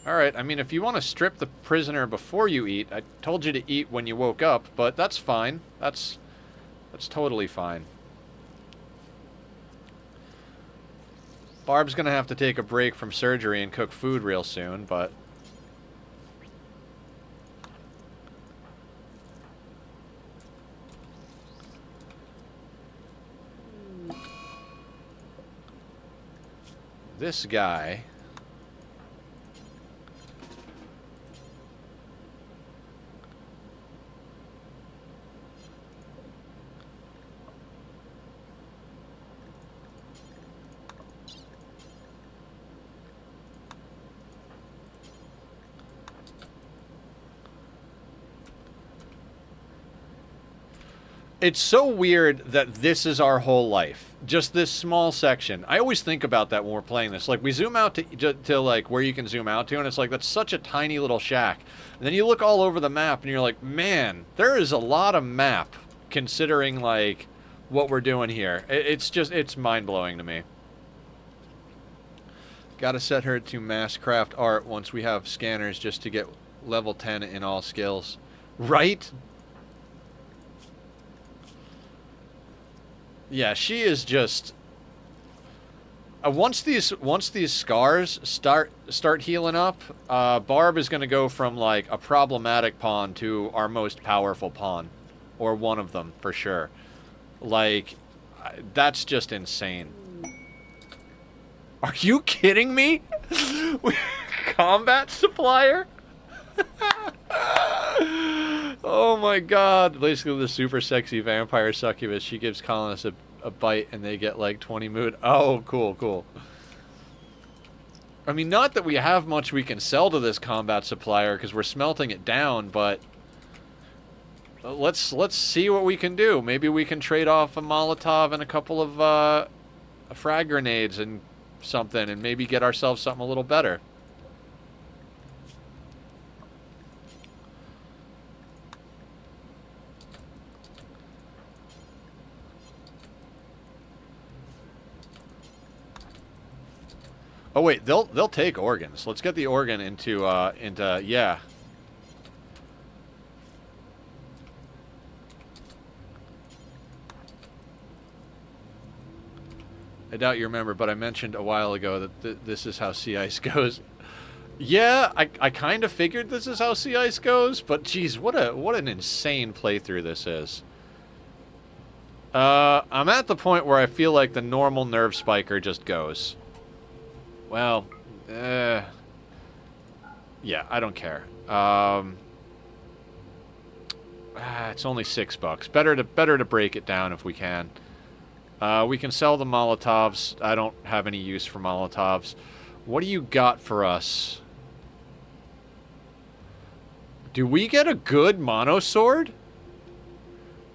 Alright, I mean, if you want to strip the prisoner before you eat, I told you to eat when you woke up, but that's fine. That's totally fine. Barb's gonna have to take a break from surgery and cook food real soon, but... this guy... it's so weird that this is our whole life. Just this small section. I always think about that when we're playing this. Like, we zoom out to like, where you can zoom out to, and it's like, that's such a tiny little shack. And then you look all over the map, and you're like, man, there is a lot of map, considering, like, what we're doing here. It's just, it's mind-blowing to me. Gotta set her to mass craft art once we have scanners just to get level 10 in all skills. Right? Yeah, she is just... once these scars start healing up, Barb is going to go from, like, a problematic pawn to our most powerful pawn. Or one of them, for sure. Like, that's just insane. Are you kidding me? Combat supplier? Oh my God. Basically the super sexy vampire succubus. She gives colonists a bite and they get like 20 mood. Oh, cool, cool. I mean, not that we have much we can sell to this combat supplier because we're smelting it down, but let's see what we can do. Maybe we can trade off a Molotov and a couple of frag grenades and something and maybe get ourselves something a little better. Oh wait, they'll take organs. Let's get the organ into yeah. I doubt you remember, but I mentioned a while ago that this is how sea ice goes. Yeah, I kind of figured this is how sea ice goes, but geez, what an insane playthrough this is. I'm at the point where I feel like the normal nerve spiker just goes. Well, yeah, I don't care. It's only $6. Better to break it down if we can. We can sell the Molotovs. I don't have any use for Molotovs. What do you got for us? Do we get a good mono sword?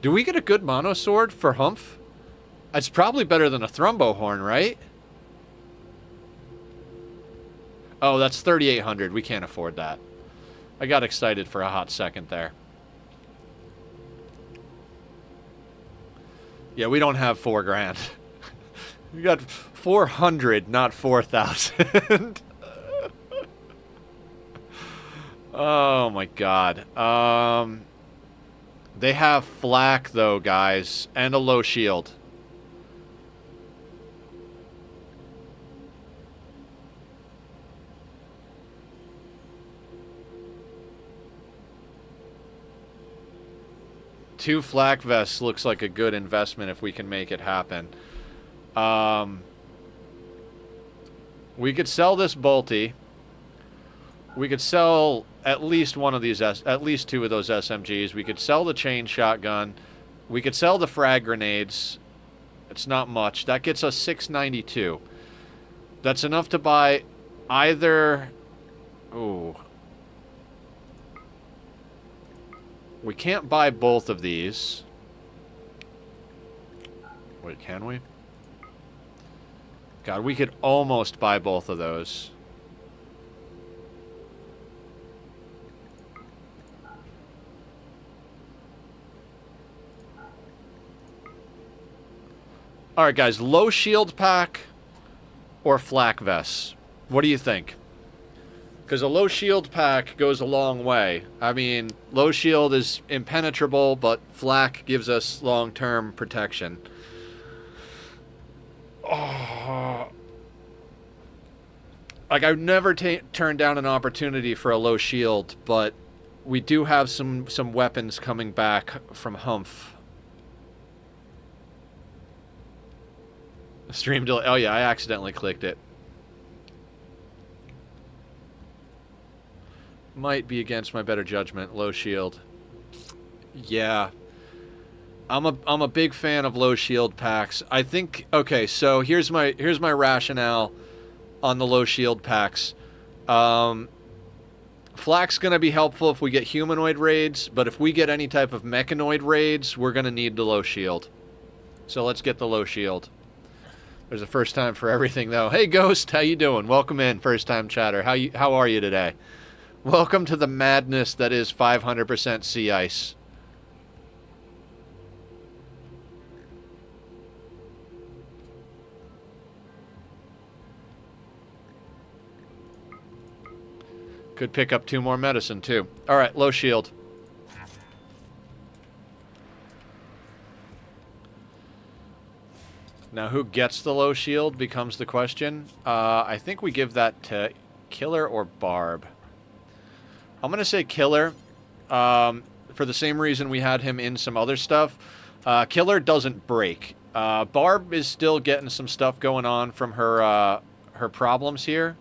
Do we get a good mono sword for Humph? It's probably better than a Thrumbo horn, right? Oh, that's 3,800. We can't afford that. I got excited for a hot second there. Yeah, we don't have 4 grand. We got 400, not 4,000. Oh my god. They have flak though, guys, and a low shield. Two flak vests looks like a good investment if we can make it happen. We could sell this bolty. We could sell at least one of these, at least 2 of those SMGs. We could sell the chain shotgun. We could sell the frag grenades. It's not much. That gets us 692. That's enough to buy either... Ooh. We can't buy both of these. Wait, can we? God, we could almost buy both of those. Alright, guys. Low shield pack or flak vests? What do you think? Because a low shield pack goes a long way. I mean, low shield is impenetrable, but flak gives us long-term protection. Oh. Like, I've never turned down an opportunity for a low shield, but we do have some weapons coming back from Humph. Stream delay. Oh yeah, I accidentally clicked it. Might be against my better judgment. Low shield. Yeah. I'm a big fan of low shield packs. I think, okay, so here's my rationale on the low shield packs. Flak's going to be helpful if we get humanoid raids, but if we get any type of mechanoid raids, we're going to need the low shield. So let's get the low shield. There's a first time for everything though. Hey Ghost, how you doing? Welcome in, first time chatter. How are you today? Welcome to the madness that is 500% sea ice. Could pick up 2 more medicine, too. Alright, low shield. Now, who gets the low shield becomes the question. I think we give that to Killer or Barb. I'm going to say Killer, for the same reason we had him in some other stuff. Killer doesn't break. Barb is still getting some stuff going on from her problems here.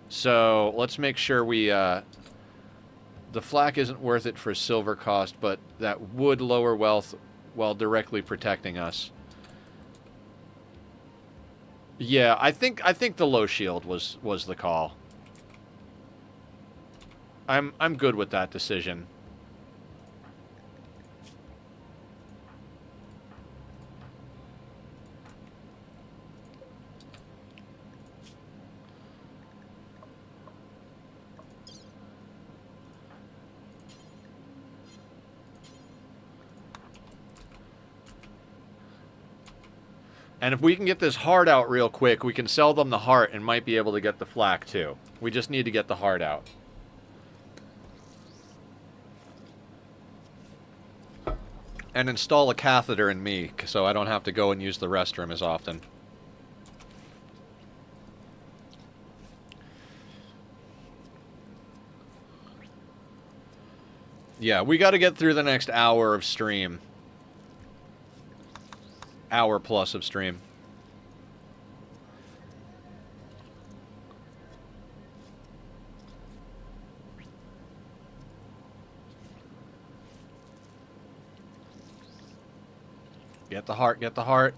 So, let's make sure we... the flak isn't worth it for silver cost, but that would lower wealth while directly protecting us. Yeah, I think the low shield was the call. I'm good with that decision. And if we can get this heart out real quick, we can sell them the heart and might be able to get the flak too. We just need to get the heart out. And install a catheter in me, so I don't have to go and use the restroom as often. Yeah, we got to get through the next hour of stream. Hour plus of stream. Get the heart, get the heart.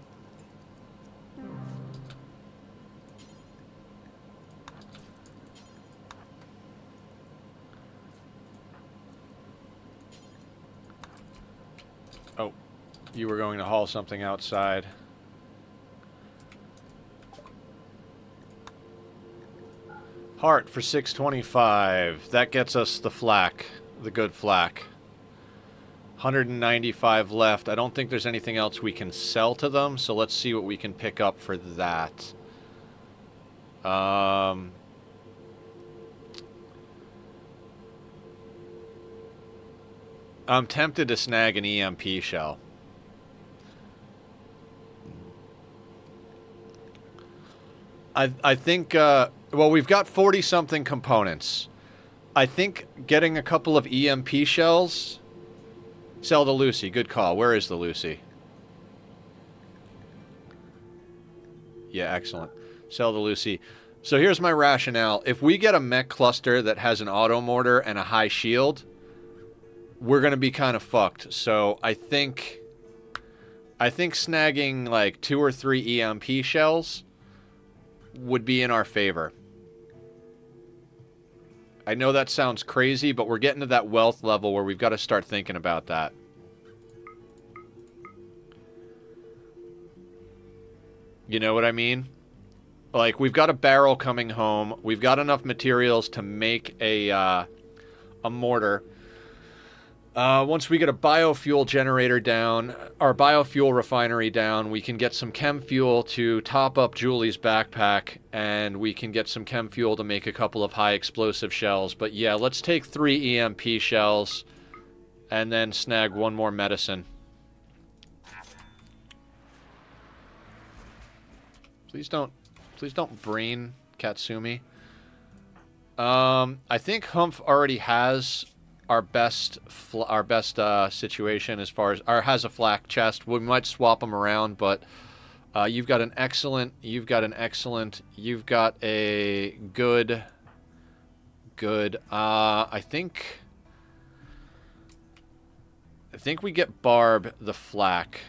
Oh, you were going to haul something outside. Heart for 625. That gets us the flak, the good flak. 195 left. I don't think there's anything else we can sell to them, so let's see what we can pick up for that. I'm tempted to snag an EMP shell. I think, well, we've got 40-something components. I think getting a couple of EMP shells... Sell to Lucy. Good call. Where is the Lucy? Yeah, excellent. Sell to Lucy. So here's my rationale. If we get a mech cluster that has an auto mortar and a high shield, we're going to be kind of fucked. So I think snagging like 2 or 3 EMP shells would be in our favor. I know that sounds crazy, but we're getting to that wealth level where we've got to start thinking about that. You know what I mean? Like, we've got a barrel coming home. We've got enough materials to make a mortar. Once we get a biofuel generator down, our biofuel refinery down, we can get some chem fuel to top up Julie's backpack, and we can get some chem fuel to make a couple of high explosive shells. But yeah, let's take 3 EMP shells and then snag 1 more medicine. Please don't brain Katsumi. I think Humph already has our best situation as far as, or has a flak chest. We might swap them around, but you've got an excellent, you've got a good. I think we get Barb the flak.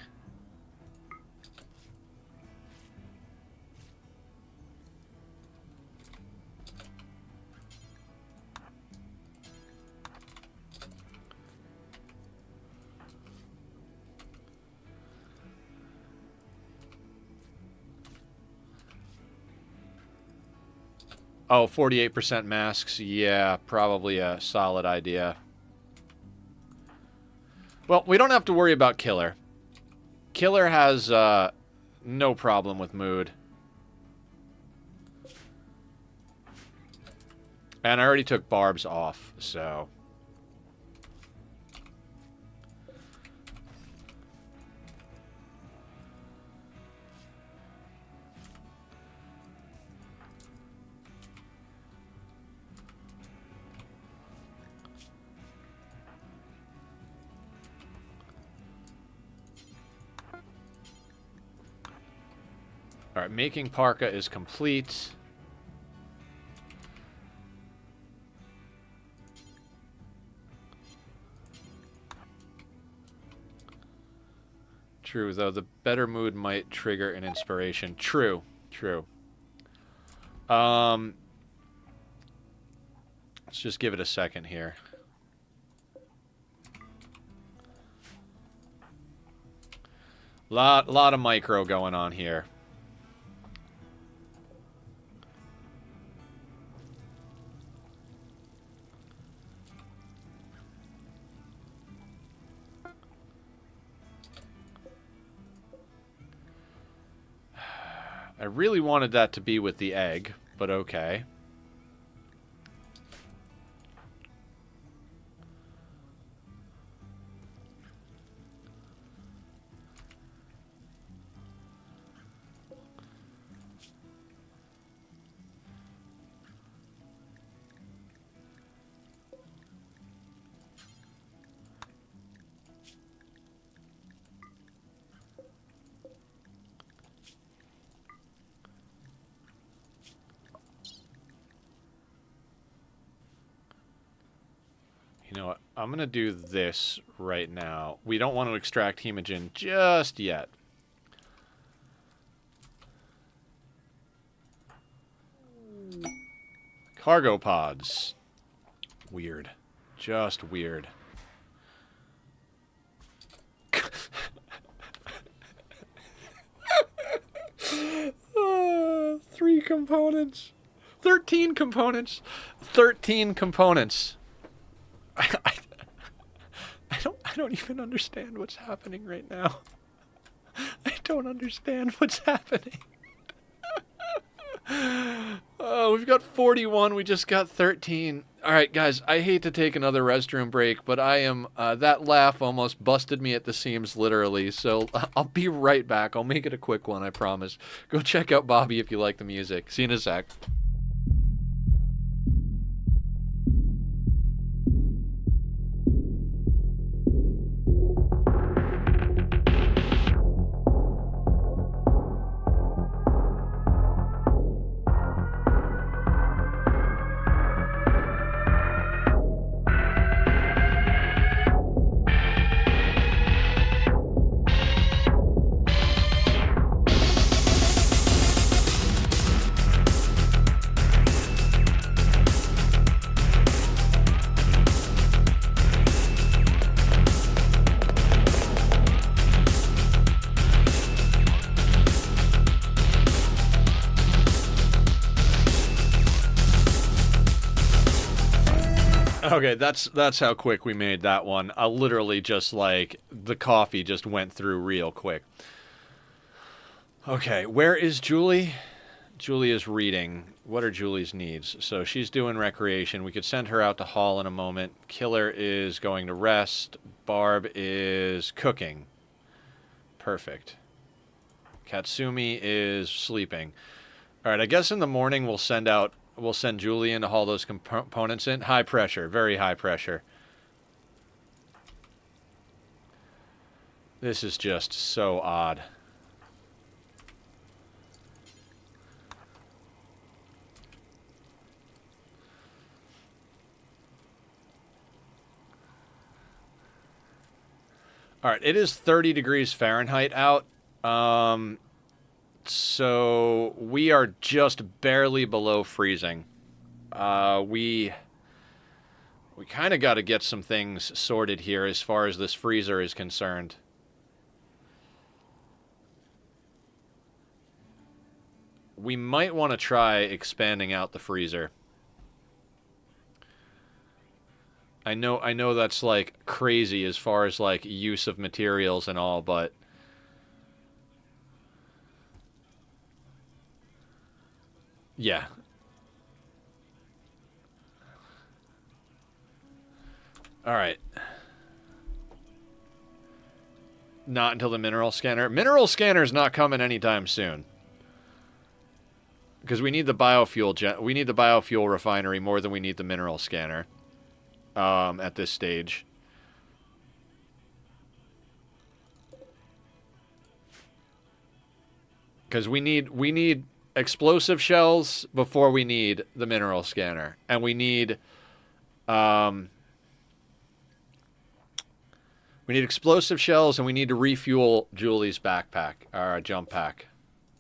Oh, 48% masks. Yeah, probably a solid idea. Well, we don't have to worry about Killer. Killer has no problem with mood. And I already took Barb's off, so... Alright, making parka is complete. True, though, the better mood might trigger an inspiration. True, true. Let's just give it a second here. Lot of micro going on here. I really wanted that to be with the egg, but okay. You know what? I'm going to do this right now. We don't want to extract hemogen just yet. Cargo pods. Weird. Just weird. 3 components. 13 components. 13 components. I I don't even understand what's happening right now. I don't understand what's happening. Oh, we've got 41. We just got 13. All right, guys, I hate to take another restroom break, but I am, that laugh almost busted me at the seams, literally. So I'll be right back. I'll make it a quick one, I promise. Go check out Bobby if you like the music. See you in a sec. Okay, that's how quick we made that one. I literally just like the coffee just went through real quick. Okay, where is Julie? Julie is reading. What are Julie's needs? So she's doing recreation. We could send her out to Hall in a moment. Killer is going to rest. Barb is cooking. Perfect. Katsumi is sleeping. All right, I guess in the morning we'll send Julie in to haul those components in. High pressure, very high pressure. This is just so odd. All right, it is 30 degrees Fahrenheit out. So we are just barely below freezing. We kind of got to get some things sorted here as far as this freezer is concerned. We might want to try expanding out the freezer. I know that's like crazy as far as like use of materials and all, but yeah. All right. Not until the mineral scanner. Mineral scanner's not coming anytime soon. Because we need the biofuel refinery more than we need the mineral scanner. At this stage. Because we need explosive shells before we need the mineral scanner. And we need explosive shells, and we need to refuel Julie's backpack, or jump pack.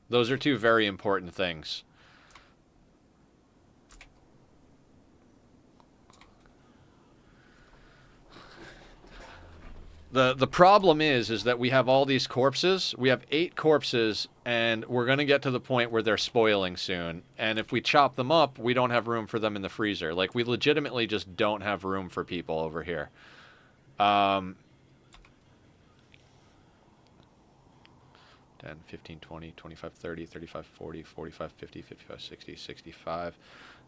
Those are two very important things. The problem is that we have all these corpses. We have 8 corpses, and we're going to get to the point where they're spoiling soon. And if we chop them up, we don't have room for them in the freezer. Like, we legitimately just don't have room for people over here. 10, 15, 20, 25, 30, 35, 40, 45, 50, 55, 60, 65.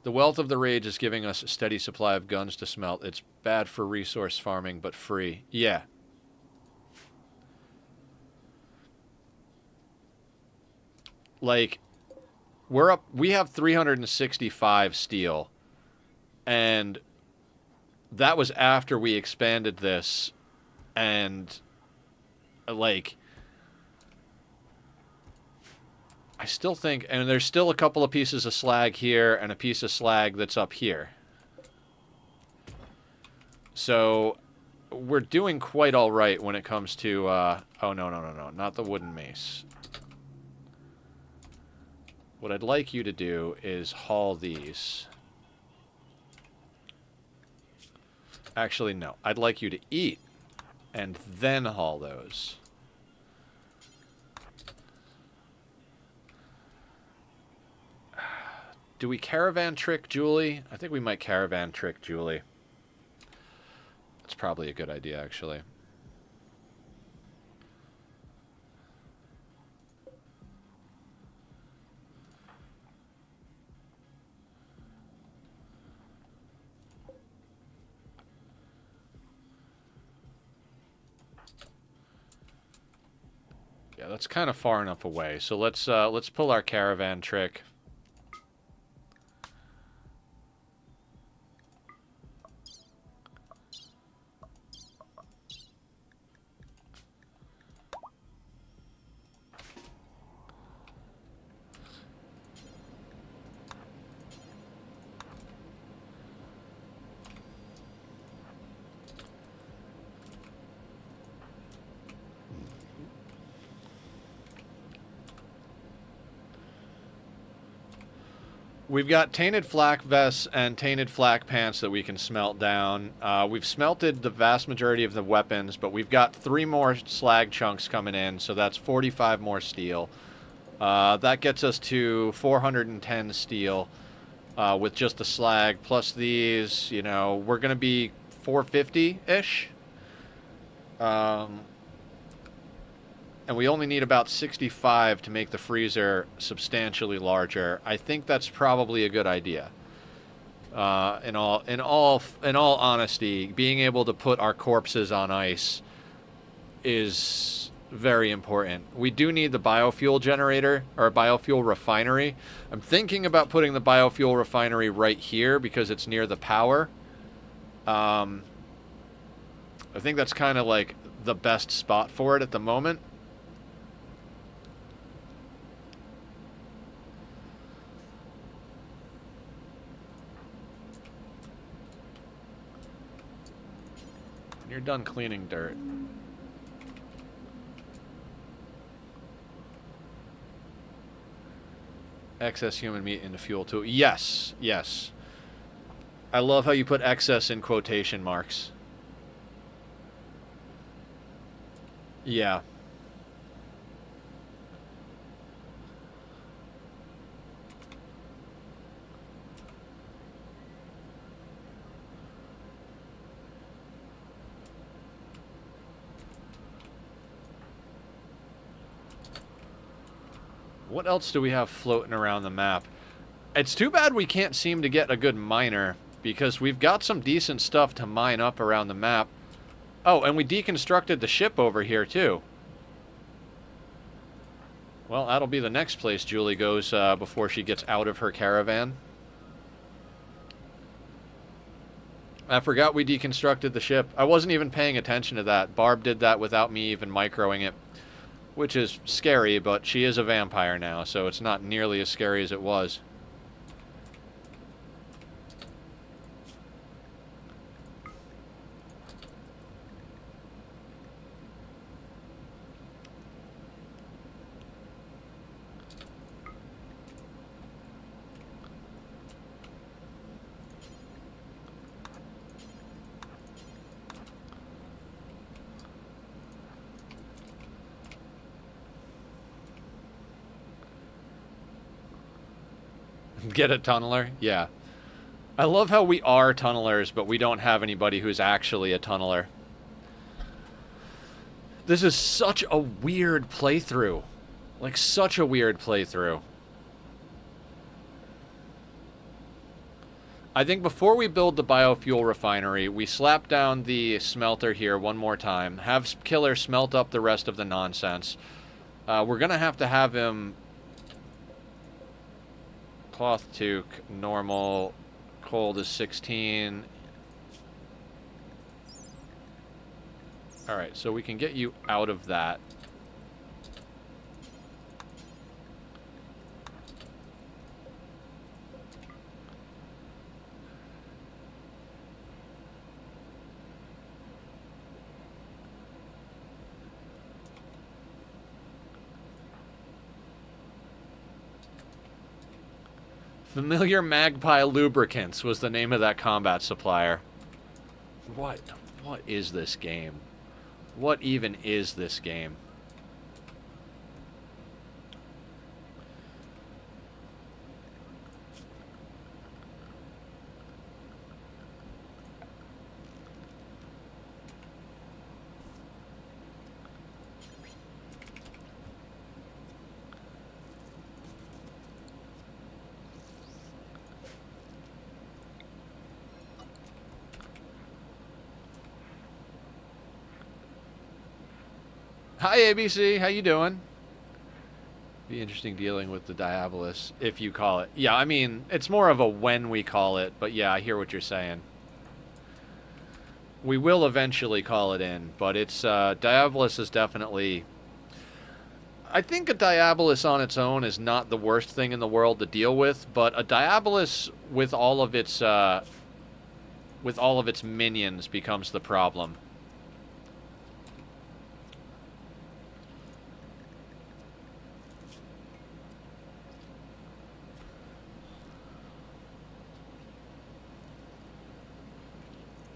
The wealth of the rage is giving us a steady supply of guns to smelt. It's bad for resource farming, but free. Yeah. Like, we have 365 steel. And that was after we expanded this. And, like, I still think, and there's still a couple of pieces of slag here and a piece of slag that's up here. So we're doing quite all right when it comes to, oh, no, not the wooden mace. What I'd like you to do is haul these. Actually, no. I'd like you to eat and then haul those. Do we caravan trick Julie? I think we might caravan trick Julie. That's probably a good idea, actually. Yeah, that's kind of far enough away. So let's pull our caravan trick. We've got tainted flak vests and tainted flak pants that we can smelt down. We've smelted the vast majority of the weapons, but we've got 3 more slag chunks coming in, so that's 45 more steel. That gets us to 410 steel with just the slag. Plus these, you know, we're going to be 450-ish. And we only need about 65 to make the freezer substantially larger. I think that's probably a good idea. In all honesty, being able to put our corpses on ice is very important. We do need the biofuel generator or biofuel refinery. I'm thinking about putting the biofuel refinery right here because it's near the power. I think that's kind of like the best spot for it at the moment. You're done cleaning dirt. Excess human meat into fuel too. Yes, yes. I love how you put excess in quotation marks. Yeah. What else do we have floating around the map? It's too bad we can't seem to get a good miner, because we've got some decent stuff to mine up around the map. Oh, and we deconstructed the ship over here, too. Well, that'll be the next place Julie goes before she gets out of her caravan. I forgot we deconstructed the ship. I wasn't even paying attention to that. Barb did that without me even microing it. Which is scary, but she is a vampire now, so it's not nearly as scary as it was. Get a tunneler? Yeah. I love how we are tunnelers, but we don't have anybody who's actually a tunneler. This is such a weird playthrough. Like, such a weird playthrough. I think before we build the biofuel refinery, we slap down the smelter here one more time. Have Killer smelt up the rest of the nonsense. We're going to have him... Cloth toque, normal, cold is 16. Alright, so we can get you out of that. Familiar Magpie Lubricants was the name of that combat supplier. What is this game? What even is this game? Hi, ABC. How you doing? Be interesting dealing with the Diabolus, if you call it. Yeah, I mean, it's more of a when we call it, but yeah, I hear what you're saying. We will eventually call it in, but it's, Diabolus is definitely... I think a Diabolus on its own is not the worst thing in the world to deal with, but a Diabolus with all of its minions becomes the problem.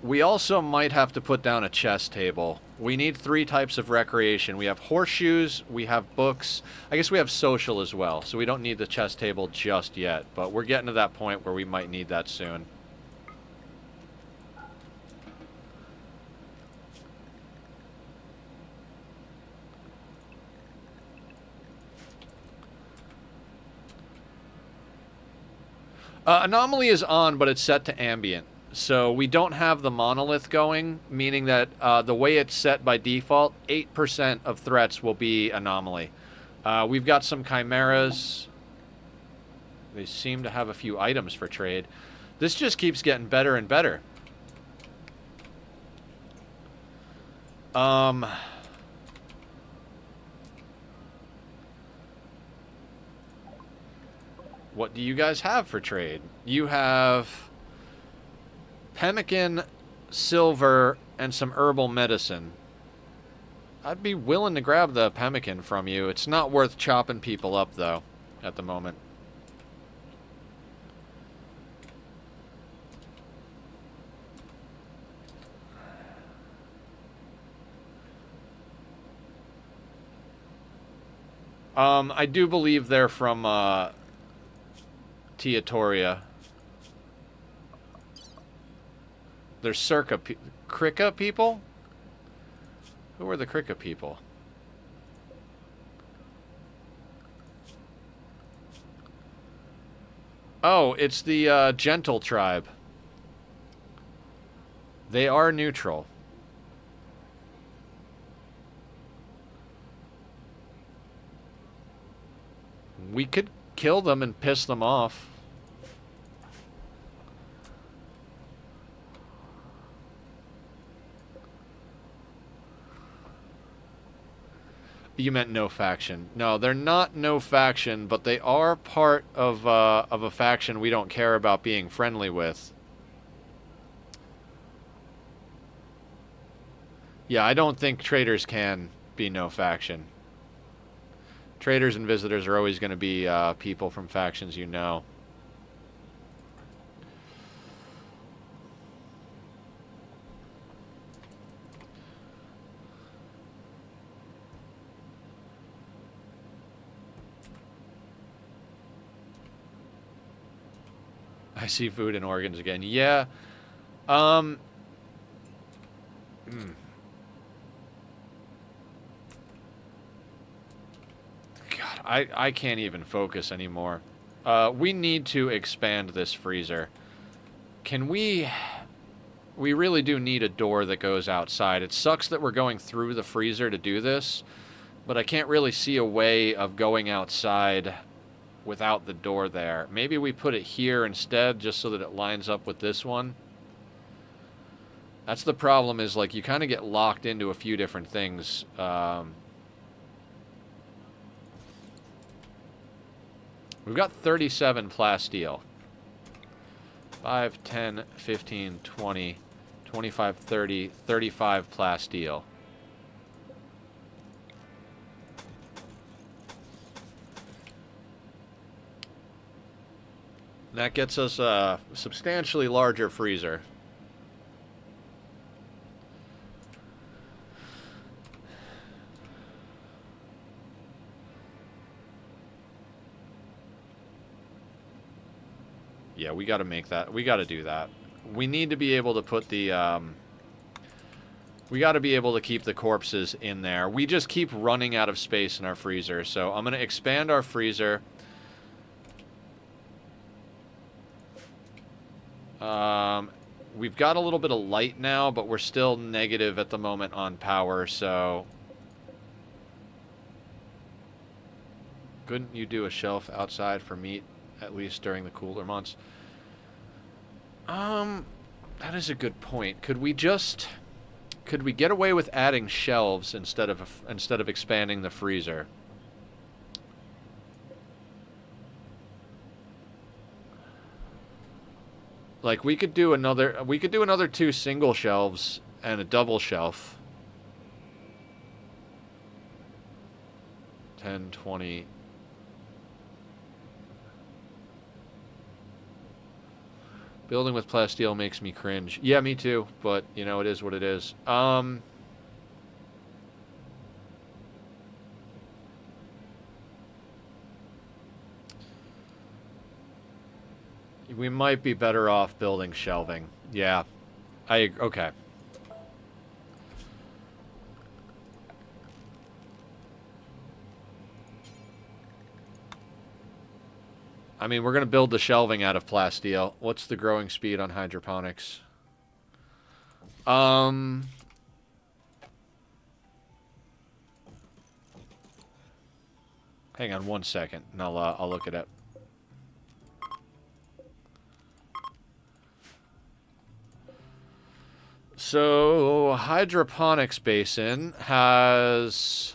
We also might have to put down a chess table. We need 3 types of recreation. We have horseshoes, we have books. I guess we have social as well, so we don't need the chess table just yet, but we're getting to that point where we might need that soon. Anomaly is on, but it's set to ambient. So we don't have the monolith going, meaning that the way it's set by default, 8% of threats will be anomaly. We've got some chimeras. They seem to have a few items for trade. This just keeps getting better and better. What do you guys have for trade? You have pemmican, silver, and some herbal medicine. I'd be willing to grab the pemmican from you. It's not worth chopping people up, though, at the moment. I do believe they're from, Teotoria. They're Krika people? Who are the Krika people? Oh, it's the, Gentle tribe. They are neutral. We could kill them and piss them off. You meant no faction. No, they're not no faction, but they are part of a faction we don't care about being friendly with. Yeah, I don't think traders can be no faction. Traders and visitors are always going to be people from factions you know. I see food and organs again. Yeah. God, I can't even focus anymore. We need to expand this freezer. Can we... We really do need a door that goes outside. It sucks that we're going through the freezer to do this, but I can't really see a way of going outside without the door there. Maybe we put it here instead, just so that it lines up with this one. That's the problem, is like you kind of get locked into a few different things. We've got 37 plasteel. 5, 10, 15, 20, 25, 30, 35 plasteel. That gets us a substantially larger freezer. Yeah, we got to make that. We got to do that. We need to be able to put the... we got to be able to keep the corpses in there. We just keep running out of space in our freezer. So I'm going to expand our freezer. We've got a little bit of light now, but we're still negative at the moment on power, so... Couldn't you do a shelf outside for meat, at least during the cooler months? That is a good point. Could we get away with adding shelves instead of expanding the freezer? Like we could do another 2 single shelves and a double shelf. 10, 20. Building with plasteel makes me cringe. Yeah, me too, but you know, it is what it is. We might be better off building shelving. Yeah. Okay. I mean, we're going to build the shelving out of plasteel. What's the growing speed on hydroponics? Hang on 1 second, and I'll look it up. So, hydroponics basin has...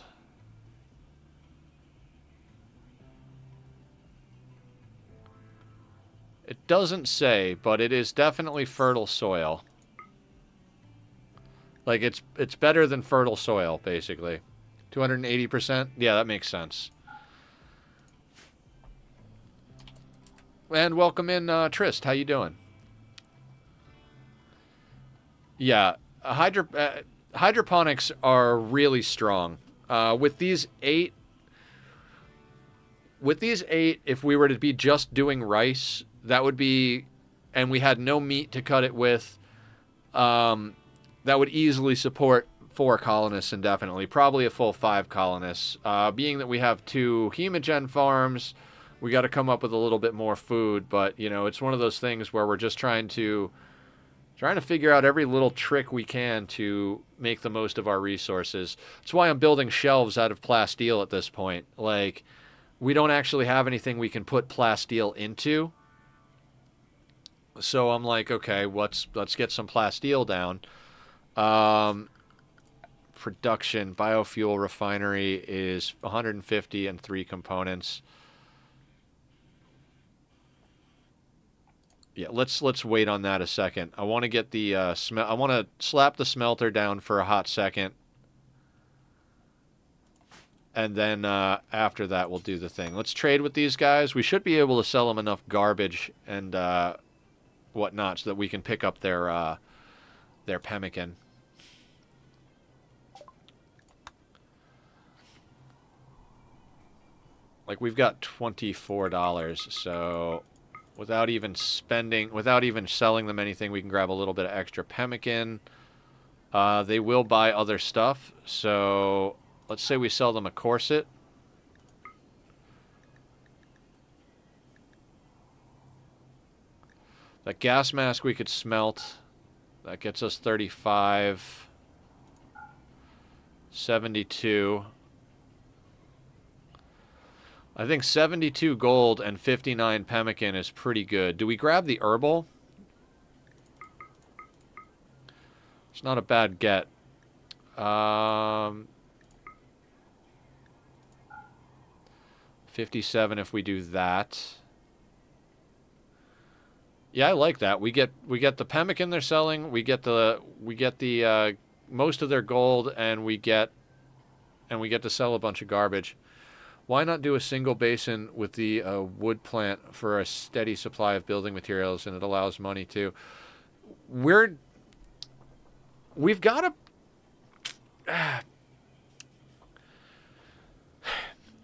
It doesn't say, but it is definitely fertile soil. Like, it's better than fertile soil, basically. 280%? Yeah, that makes sense. And welcome in, Trist. How you doing? Yeah, hydroponics are really strong. With these eight, if we were to be just doing rice, that would be, and we had no meat to cut it with, that would easily support 4 colonists indefinitely, probably a full 5 colonists. Being that we have 2 hemogen farms, we got to come up with a little bit more food, but you know, it's one of those things where we're just trying to figure out every little trick we can to make the most of our resources. That's why I'm building shelves out of plasteel at this point. Like, we don't actually have anything we can put plasteel into. So I'm like, okay, let's get some plasteel down. Production, biofuel refinery is 150 and 3 components. Yeah, let's wait on that a second. I want to get the I want to slap the smelter down for a hot second, and then after that we'll do the thing. Let's trade with these guys. We should be able to sell them enough garbage and whatnot so that we can pick up their pemmican. Like, we've got $24, so without even selling them anything, we can grab a little bit of extra pemmican. They will buy other stuff, so let's say we sell them a corset. That gas mask we could smelt. That gets us 35. 72. I think 72 gold and 59 pemmican is pretty good. Do we grab the herbal? It's not a bad get. 57 if we do that. Yeah, I like that. We get the pemmican they're selling. We get the most of their gold, and we get to sell a bunch of garbage. Why not do a single basin with the wood plant for a steady supply of building materials, and it allows money too? We've got to...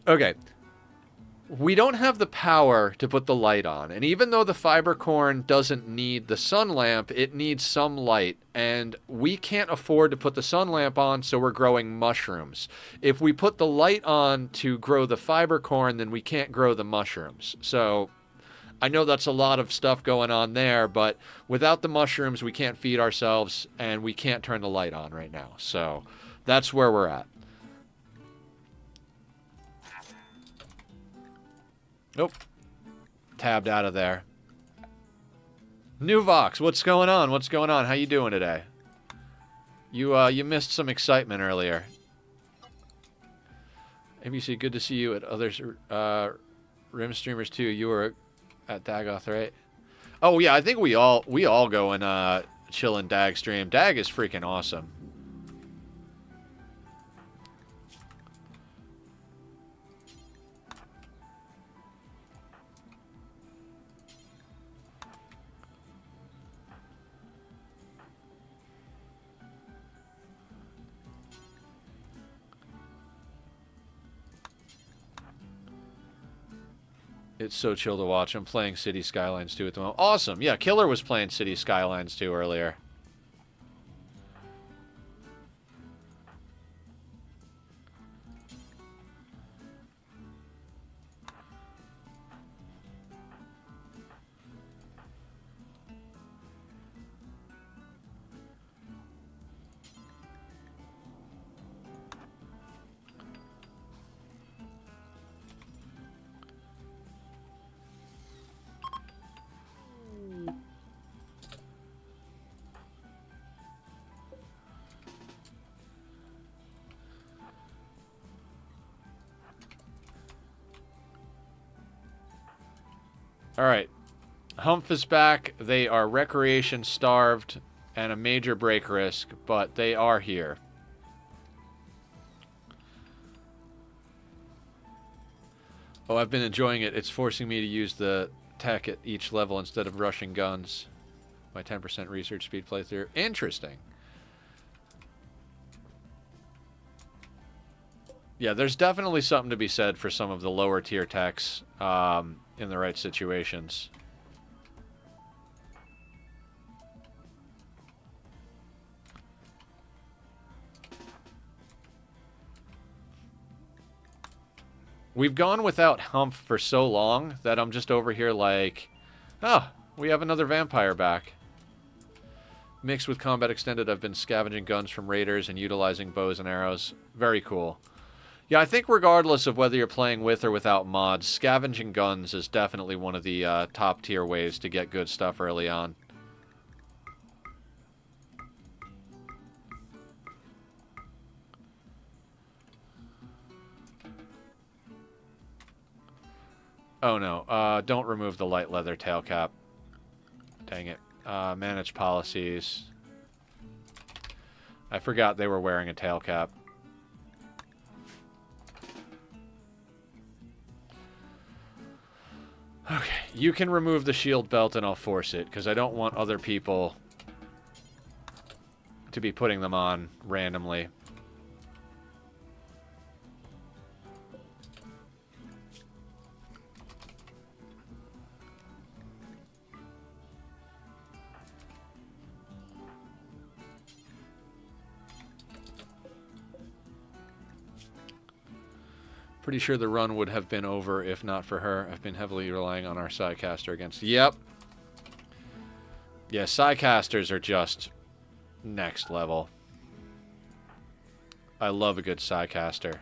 Okay. We don't have the power to put the light on. And even though the fiber corn doesn't need the sun lamp, it needs some light. And we can't afford to put the sun lamp on, so we're growing mushrooms. If we put the light on to grow the fiber corn, then we can't grow the mushrooms. So I know that's a lot of stuff going on there, but without the mushrooms, we can't feed ourselves, and we can't turn the light on right now. So that's where we're at. Nope. Tabbed out of there. New Vox, what's going on? What's going on? How you doing today? You missed some excitement earlier. ABC, good to see you at others, Rim streamers too. You were at Dagoth, right? Oh yeah, I think we all go and chill in Dag stream. Dag is freaking awesome. It's so chill to watch. I'm playing City Skylines 2 at the moment. Awesome. Yeah, Killer was playing City Skylines 2 earlier. Alright. Humph is back. They are recreation starved and a major break risk, but they are here. Oh, I've been enjoying it. It's forcing me to use the tech at each level instead of rushing guns. My 10% research speed playthrough. Interesting. Yeah, there's definitely something to be said for some of the lower tier techs in the right situations. We've gone without Humph for so long that I'm just over here like, oh, we have another vampire back. Mixed with combat extended, I've been scavenging guns from raiders and utilizing bows and arrows. Very cool. Yeah, I think regardless of whether you're playing with or without mods, scavenging guns is definitely one of the top tier ways to get good stuff early on. Oh no, don't remove the light leather tail cap. Dang it. Manage policies. I forgot they were wearing a tail cap. Okay, you can remove the shield belt and I'll force it, because I don't want other people to be putting them on randomly. Pretty sure the run would have been over if not for her. I've been heavily relying on our Psycaster against... Yep. Yeah, Psycasters are just next level. I love a good Psycaster.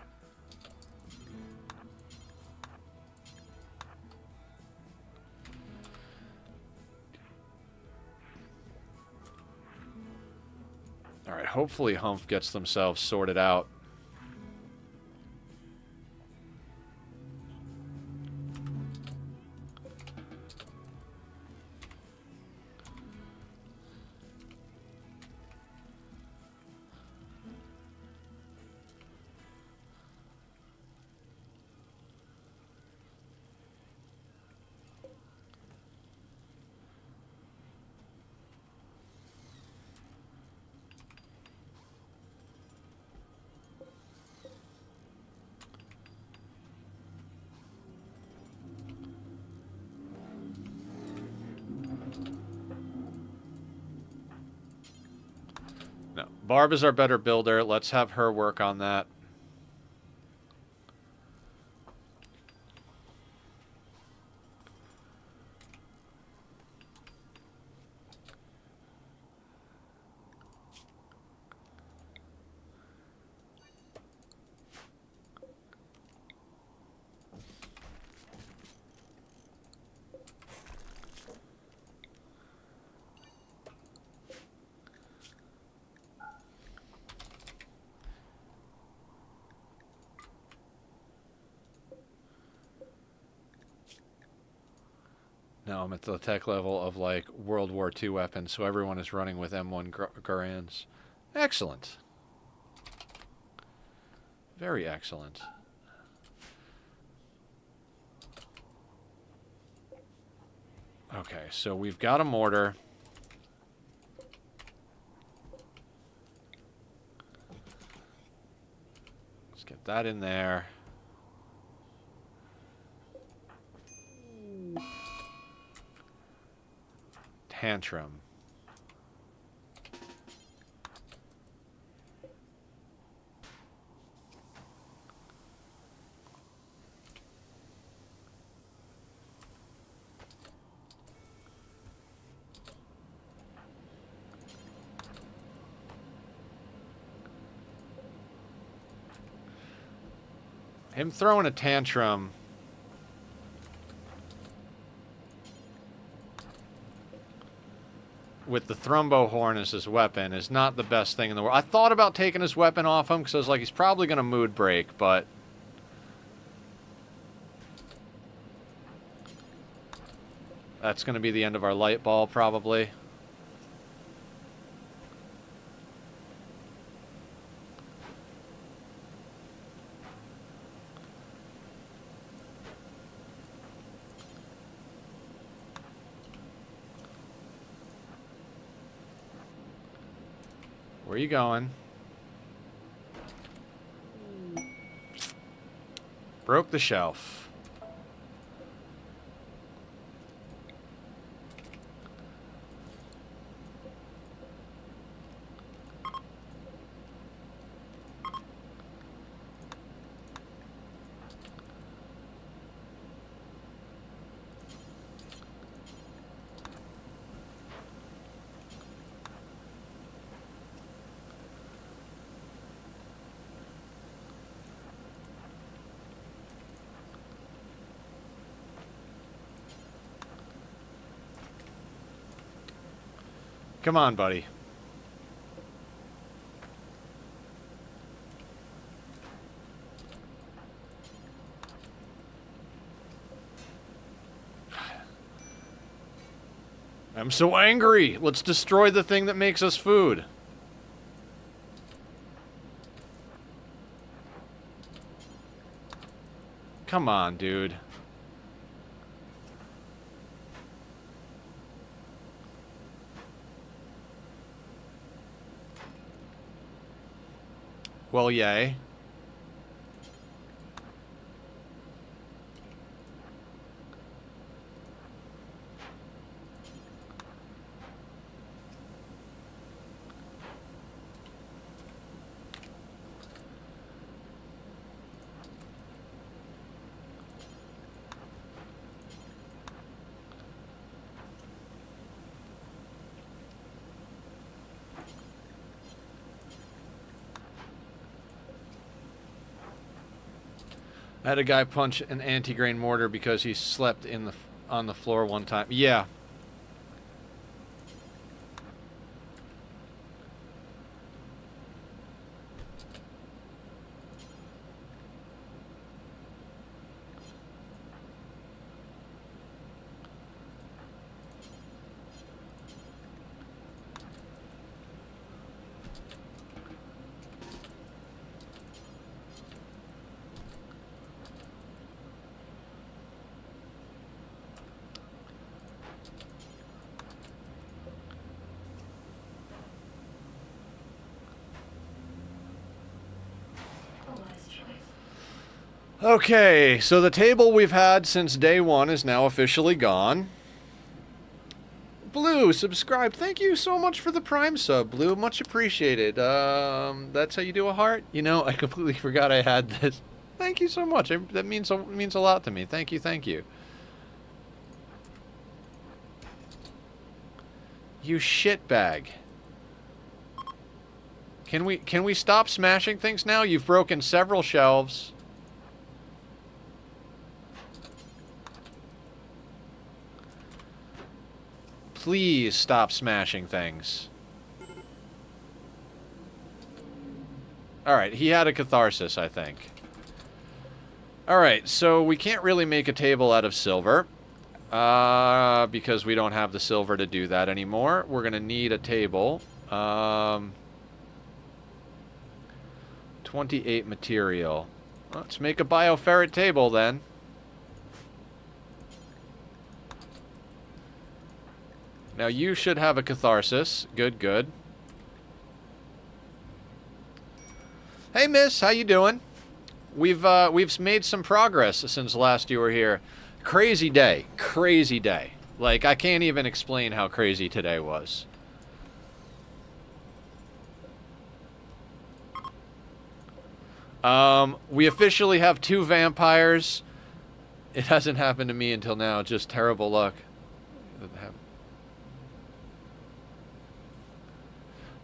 Alright, hopefully Humph gets themselves sorted out. No, Barb is our better builder. Let's have her work on that. No, I'm at the tech level of, like, World War II weapons, so everyone is running with M1 Garans. Excellent. Very excellent. Okay, so we've got a mortar. Let's get that in there. Tantrum. Him throwing a tantrum with the thrombo horn as his weapon is not the best thing in the world. I thought about taking his weapon off him because I was like, he's probably going to mood break, but that's going to be the end of our light ball, probably. Where are you going? Broke the shelf. Come on, buddy. I'm so angry. Let's destroy the thing that makes us food. Come on, dude. Well, yay. I had a guy punch an anti-grain mortar because he slept on the floor one time. Yeah. A wise choice. Okay, so the table we've had since day one is now officially gone. Blue, subscribe. Thank you so much for the Prime sub, Blue. Much appreciated. That's how you do a heart? You know, I completely forgot I had this. Thank you so much. That means a lot to me. Thank you, thank you. You shitbag. Can we stop smashing things now? You've broken several shelves. Please stop smashing things. Alright, he had a catharsis, I think. Alright, so we can't really make a table out of silver. Because we don't have the silver to do that anymore. We're going to need a table. 28 material. Let's make a bioferret table then. Now you should have a catharsis. Good, good. Hey, miss, how you doing? We've made some progress since last you were here. Crazy day. Crazy day. Like, I can't even explain how crazy today was. We officially have 2 vampires. It hasn't happened to me until now. Just terrible luck.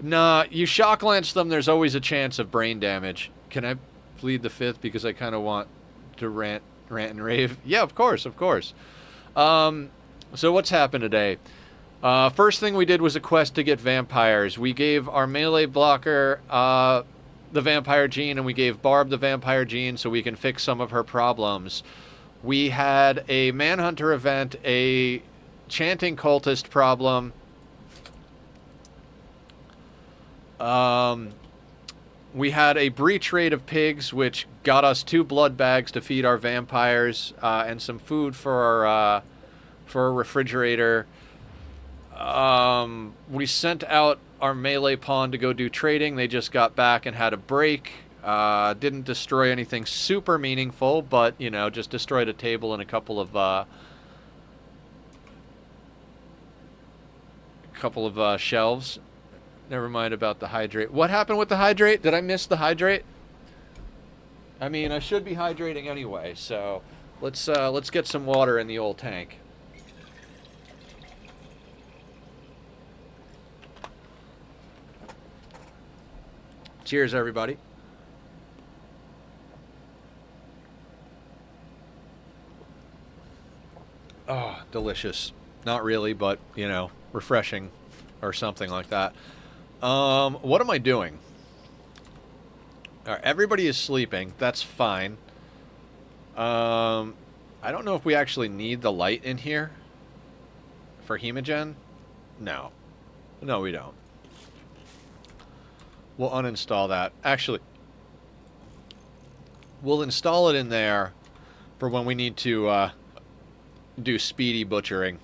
Nah, you shock lance them, there's always a chance of brain damage. Can I plead the 5th because I kind of want to rant and rave? Yeah, of course, of course. So what's happened today? First thing we did was a quest to get vampires. We gave our melee blocker the vampire gene, and we gave Barb the vampire gene so we can fix some of her problems. We had a manhunter event, a chanting cultist problem. We had a breach raid of pigs, which got us 2 blood bags to feed our vampires, and some food for our refrigerator. We sent out our melee pawn to go do trading. They just got back and had a break. Didn't destroy anything super meaningful, but, you know, just destroyed a table and a couple of shelves. Never mind about the hydrate. What happened with the hydrate? Did I miss the hydrate? I mean, I should be hydrating anyway, so let's get some water in the old tank. Cheers, everybody. Oh, delicious. Not really, but, you know, refreshing or something like that. What am I doing? All right, everybody is sleeping. That's fine. I don't know if we actually need the light in here for Hemogen. No. No, we don't. We'll uninstall that. Actually, we'll install it in there for when we need to do speedy butchering.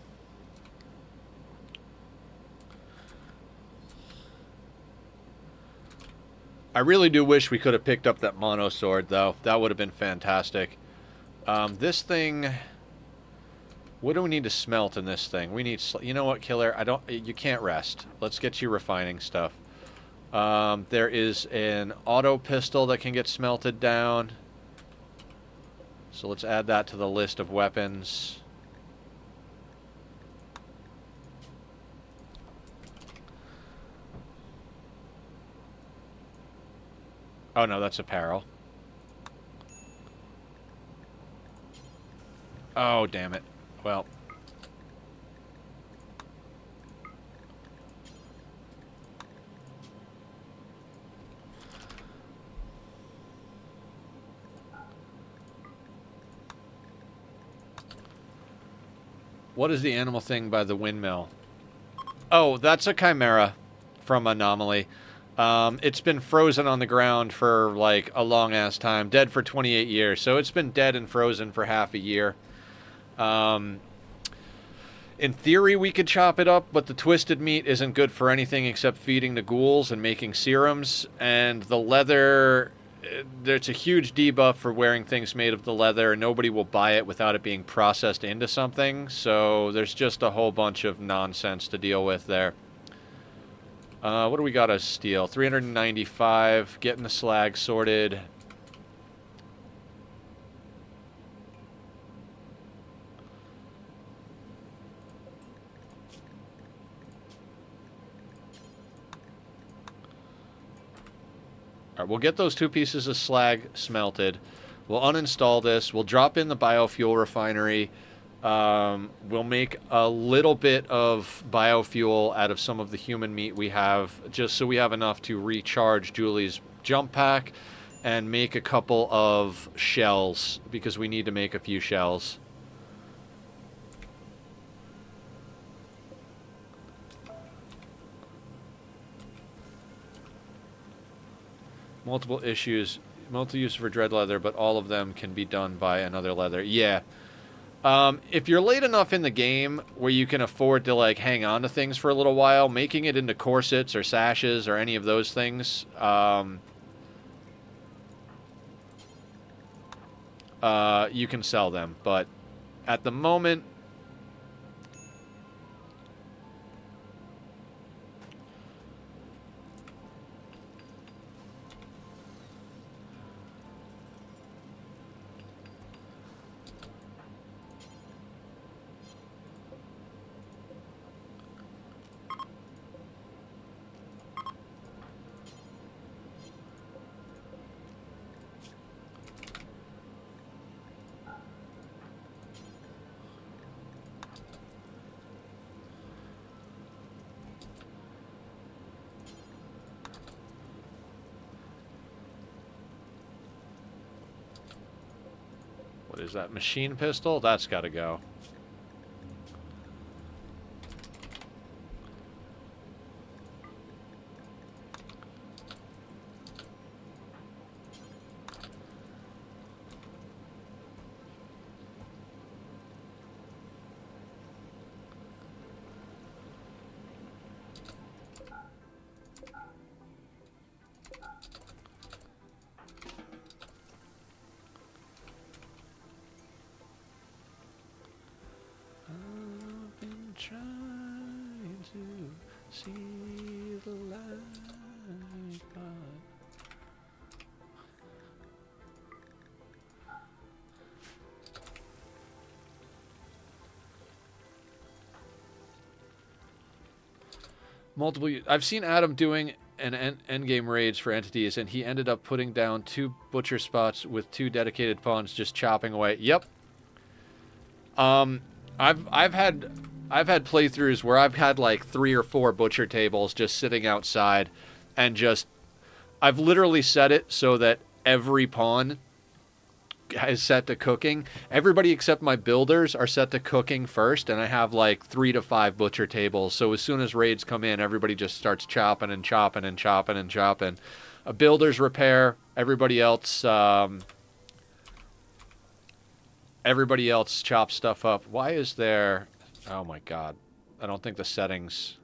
I really do wish we could have picked up that mono sword, though. That would have been fantastic. This thing... What do we need to smelt in this thing? We need... You know what, Killer? You can't rest. Let's get you refining stuff. There is an auto pistol that can get smelted down. So let's add that to the list of weapons. Oh no, that's apparel. Oh, damn it. Well. What is the animal thing by the windmill? Oh, that's a chimera from Anomaly. It's been frozen on the ground for, like, a long-ass time. Dead for 28 years. So it's been dead and frozen for half a year. In theory, we could chop it up, but the twisted meat isn't good for anything except feeding the ghouls and making serums. And the leather... There's a huge debuff for wearing things made of the leather, and nobody will buy it without it being processed into something. So there's just a whole bunch of nonsense to deal with there. What do we got to steal? 395. Getting the slag sorted. All right, we'll get those 2 pieces of slag smelted. We'll uninstall this. We'll drop in the biofuel refinery. We'll make a little bit of biofuel out of some of the human meat we have, just so we have enough to recharge Julie's jump pack and make a couple of shells, because we need to make a few shells. multiple issues, multiple use for dread leather, but all of them can be done by another leather. Yeah. If you're late enough in the game where you can afford to like hang on to things for a little while, making it into corsets or sashes or any of those things, you can sell them. But at the moment, what is that? Machine pistol? That's got to go. I've been trying to see the light, but multiple. I've seen Adam doing an endgame raids for entities, and he ended up putting down 2 butcher spots with 2 dedicated pawns, just chopping away. Yep. I've had playthroughs where I've had like 3 or 4 butcher tables just sitting outside, and just I've literally set it so that every pawn is set to cooking. Everybody except my builders are set to cooking first, and I have like 3 to 5 butcher tables. So as soon as raids come in, everybody just starts chopping and chopping and chopping and chopping. A builder's repair. Everybody else chops stuff up. Why is there? Oh my god! I don't think the settings.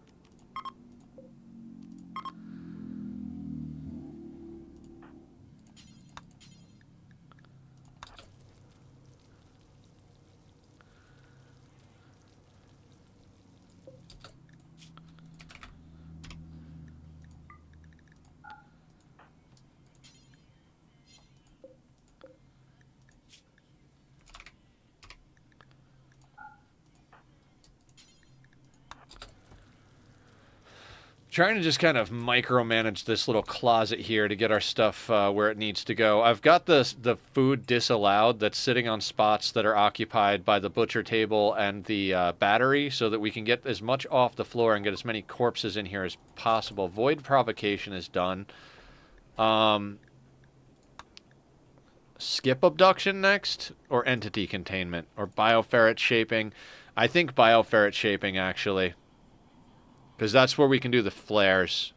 Trying to just kind of micromanage this little closet here to get our stuff where it needs to go. I've got the food disallowed that's sitting on spots that are occupied by the butcher table and the battery, so that we can get as much off the floor and get as many corpses in here as possible. Void provocation is done. Skip abduction next, or entity containment, or bioferret shaping. I think bioferret shaping, actually. Because that's where we can do the flares.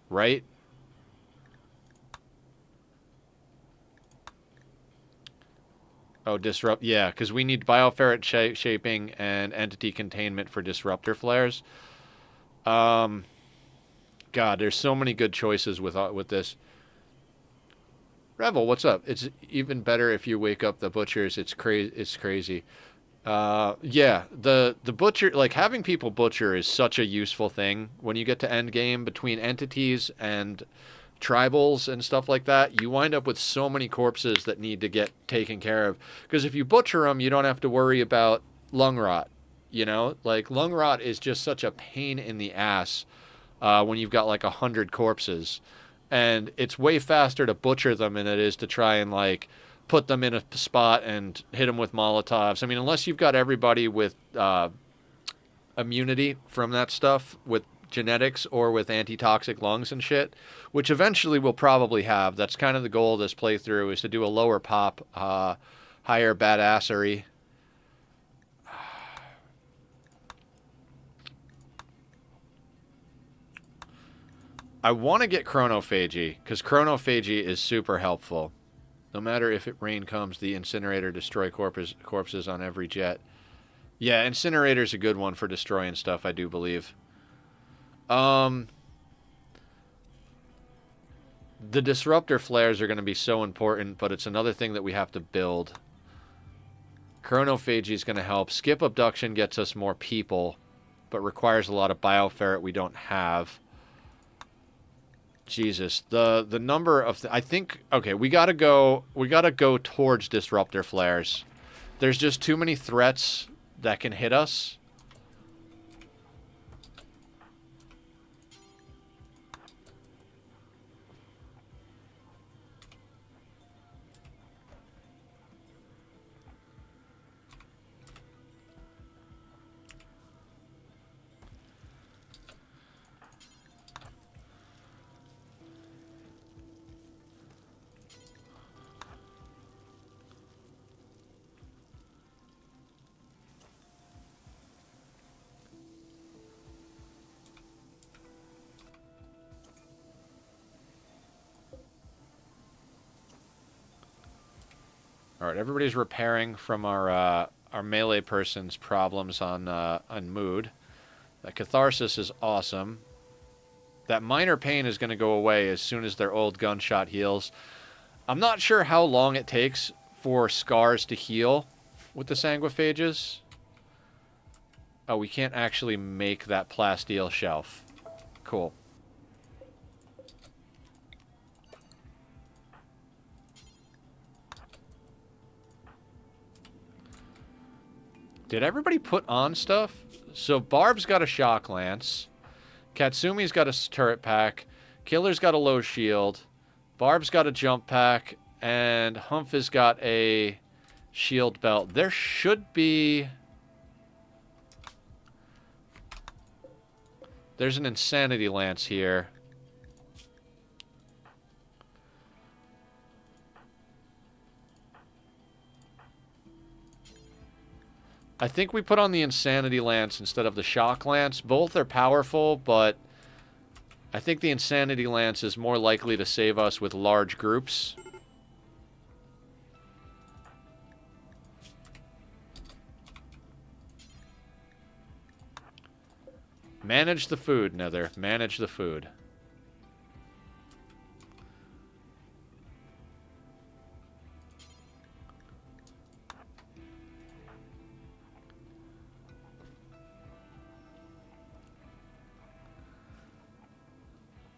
Right? Oh, disrupt. Yeah, because we need bioferret shaping and entity containment for disruptor flares. God, there's so many good choices with this. Revel, what's up? It's even better if you wake up the butchers. It's crazy. Yeah, the butcher, like having people butcher is such a useful thing when you get to end game between entities and tribals and stuff like that. You wind up with so many corpses that need to get taken care of, because if you butcher them, you don't have to worry about lung rot. You know, like lung rot is just such a pain in the ass when you've got like 100 corpses, and it's way faster to butcher them than it is to try and like put them in a spot and hit them with Molotovs. I mean, unless you've got everybody with immunity from that stuff, with genetics or with antitoxic lungs and shit, which eventually we'll probably have. That's kind of the goal of this playthrough, is to do a lower pop, higher badassery. I want to get chronophagy, because chronophagy is super helpful. No matter if rain comes, the incinerator destroy corpses on every jet. Yeah, incinerator's a good one for destroying stuff, I do believe. The disruptor flares are going to be so important, but it's another thing that we have to build. Chronophagy is going to help. Skip abduction gets us more people, but requires a lot of bioferret we don't have. Jesus, the number of I think okay, we gotta go towards disruptor flares. There's just too many threats that can hit us. All right, everybody's repairing from our melee person's problems on mood. That catharsis is awesome. That minor pain is going to go away as soon as their old gunshot heals. I'm not sure how long it takes for scars to heal with the sanguiphages. Oh, we can't actually make that plasteel shelf. Cool. Did everybody put on stuff? So Barb's got a shock lance. Katsumi's got a turret pack. Killer's got a low shield. Barb's got a jump pack. And Humph has got a shield belt. There should be... There's an insanity lance here. I think we put on the Insanity Lance instead of the Shock Lance. Both are powerful, but I think the Insanity Lance is more likely to save us with large groups. Manage the food, Nether. Manage the food.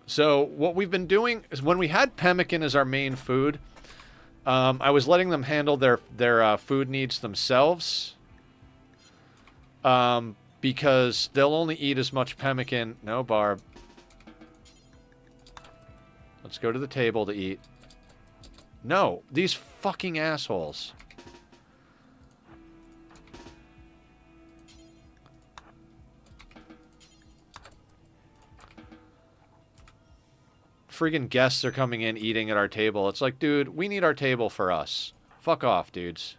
So what we've been doing is when we had pemmican as our main food, I was letting them handle their food needs themselves. Because they'll only eat as much pemmican. No, Barb. Let's go to the table to eat. No, these fucking assholes. Friggin' guests are coming in eating at our table. It's like, dude, we need our table for us. Fuck off, dudes.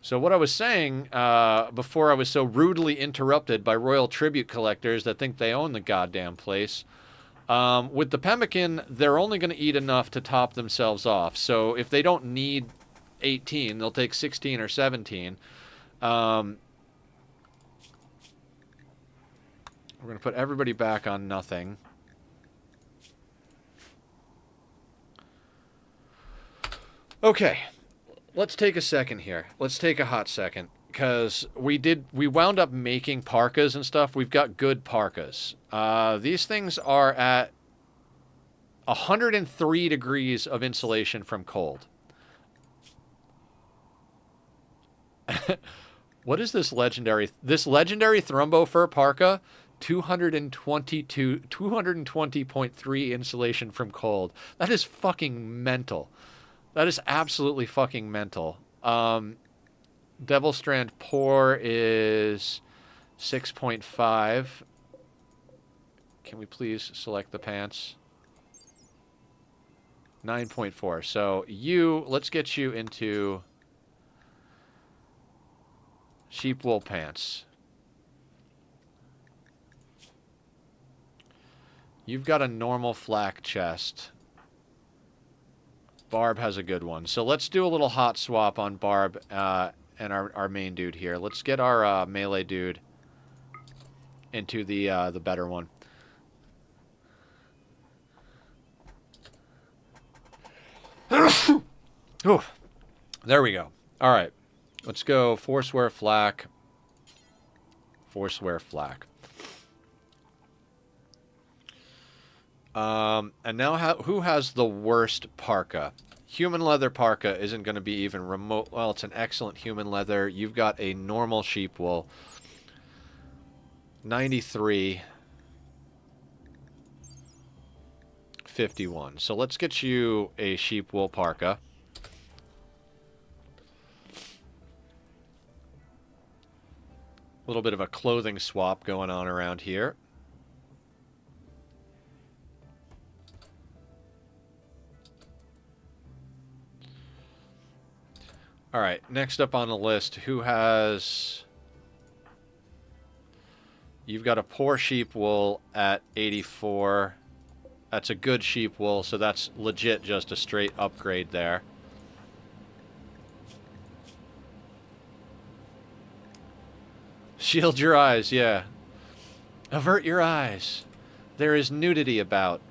So what I was saying before I was so rudely interrupted by royal tribute collectors that think they own the goddamn place, with the pemmican, they're only going to eat enough to top themselves off. So if they don't need 18, they'll take 16 or 17. We're going to put everybody back on nothing. Okay. Let's take a second here. Let's take a hot second. Because we wound up making parkas and stuff. We've got good parkas. These things are at 103 degrees of insulation from cold. What is this legendary? This legendary Thrumbo Fur Parka, 220.3 insulation from cold. That is fucking mental. That is absolutely fucking mental. Devil Strand Pour is 6.5. Can we please select the pants? 9.4. So you, let's get you into sheep wool pants. You've got a normal flak chest. Barb has a good one. So let's do a little hot swap on Barb and our main dude here. Let's get our melee dude into the better one. Ooh, there we go. All right. Let's go Forswear flak. Forswear flak. And now who has the worst parka? Human leather parka isn't going to be even remote. Well, it's an excellent human leather. You've got a normal sheep wool. 93. 51. So let's get you a sheep wool parka. A little bit of a clothing swap going on around here. All right, next up on the list, who has... You've got a poor sheep wool at 84. That's a good sheep wool, so that's legit just a straight upgrade there. Shield your eyes, yeah. Avert your eyes. There is nudity about.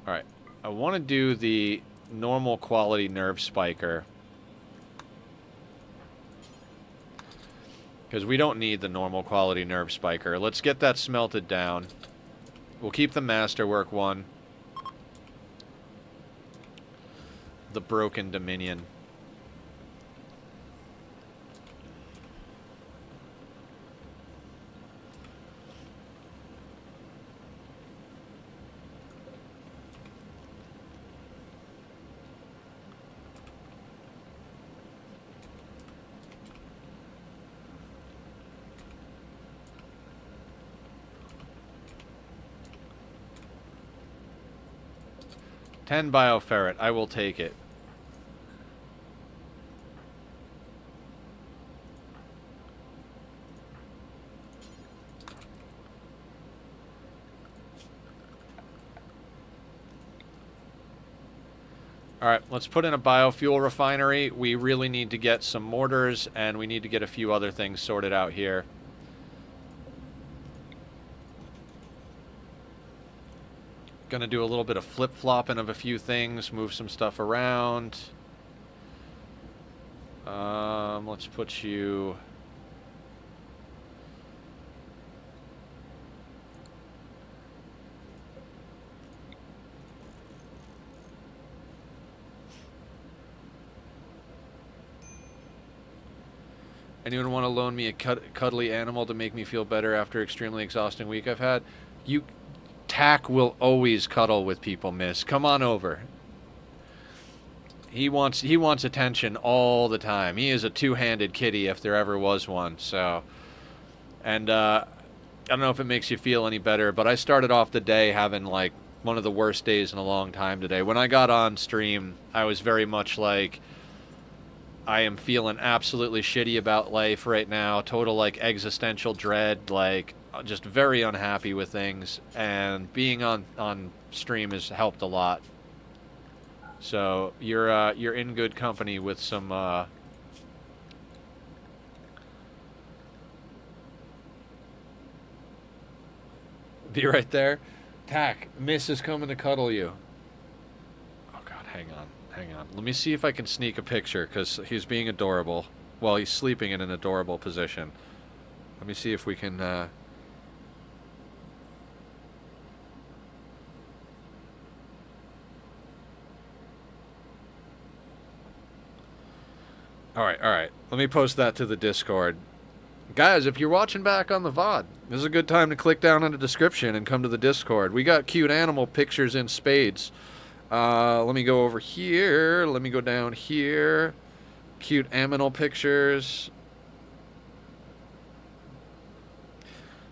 Alright, I want to do the normal quality nerve spiker. Because we don't need the normal quality nerve spiker. Let's get that smelted down. We'll keep the masterwork one. The broken dominion. $10 bioferret. I will take it. Alright, let's put in a biofuel refinery. We really need to get some mortars, and we need to get a few other things sorted out here. Gonna do a little bit of flip-flopping of a few things, move some stuff around. Let's put you... Anyone want to loan me a cuddly animal to make me feel better after extremely exhausting week I've had? Tack will always cuddle with people, miss. Come on over. He wants attention all the time. He is a two-handed kitty if there ever was one. So, and I don't know if it makes you feel any better, but I started off the day having like one of the worst days in a long time today. When I got on stream, I was very much like, I am feeling absolutely shitty about life right now. Total like existential dread, like just very unhappy with things, and being on stream has helped a lot. So you're in good company with some be right there. Tack, Miss is coming to cuddle you. Oh god, hang on. Let me see if I can sneak a picture, because he's being adorable. Well, he's sleeping in an adorable position. Let me see if we can Alright. Let me post that to the Discord. Guys, if you're watching back on the VOD, this is a good time to click down on the description and come to the Discord. We got cute animal pictures in spades. Let me go over here. Let me go down here. Cute aminal pictures.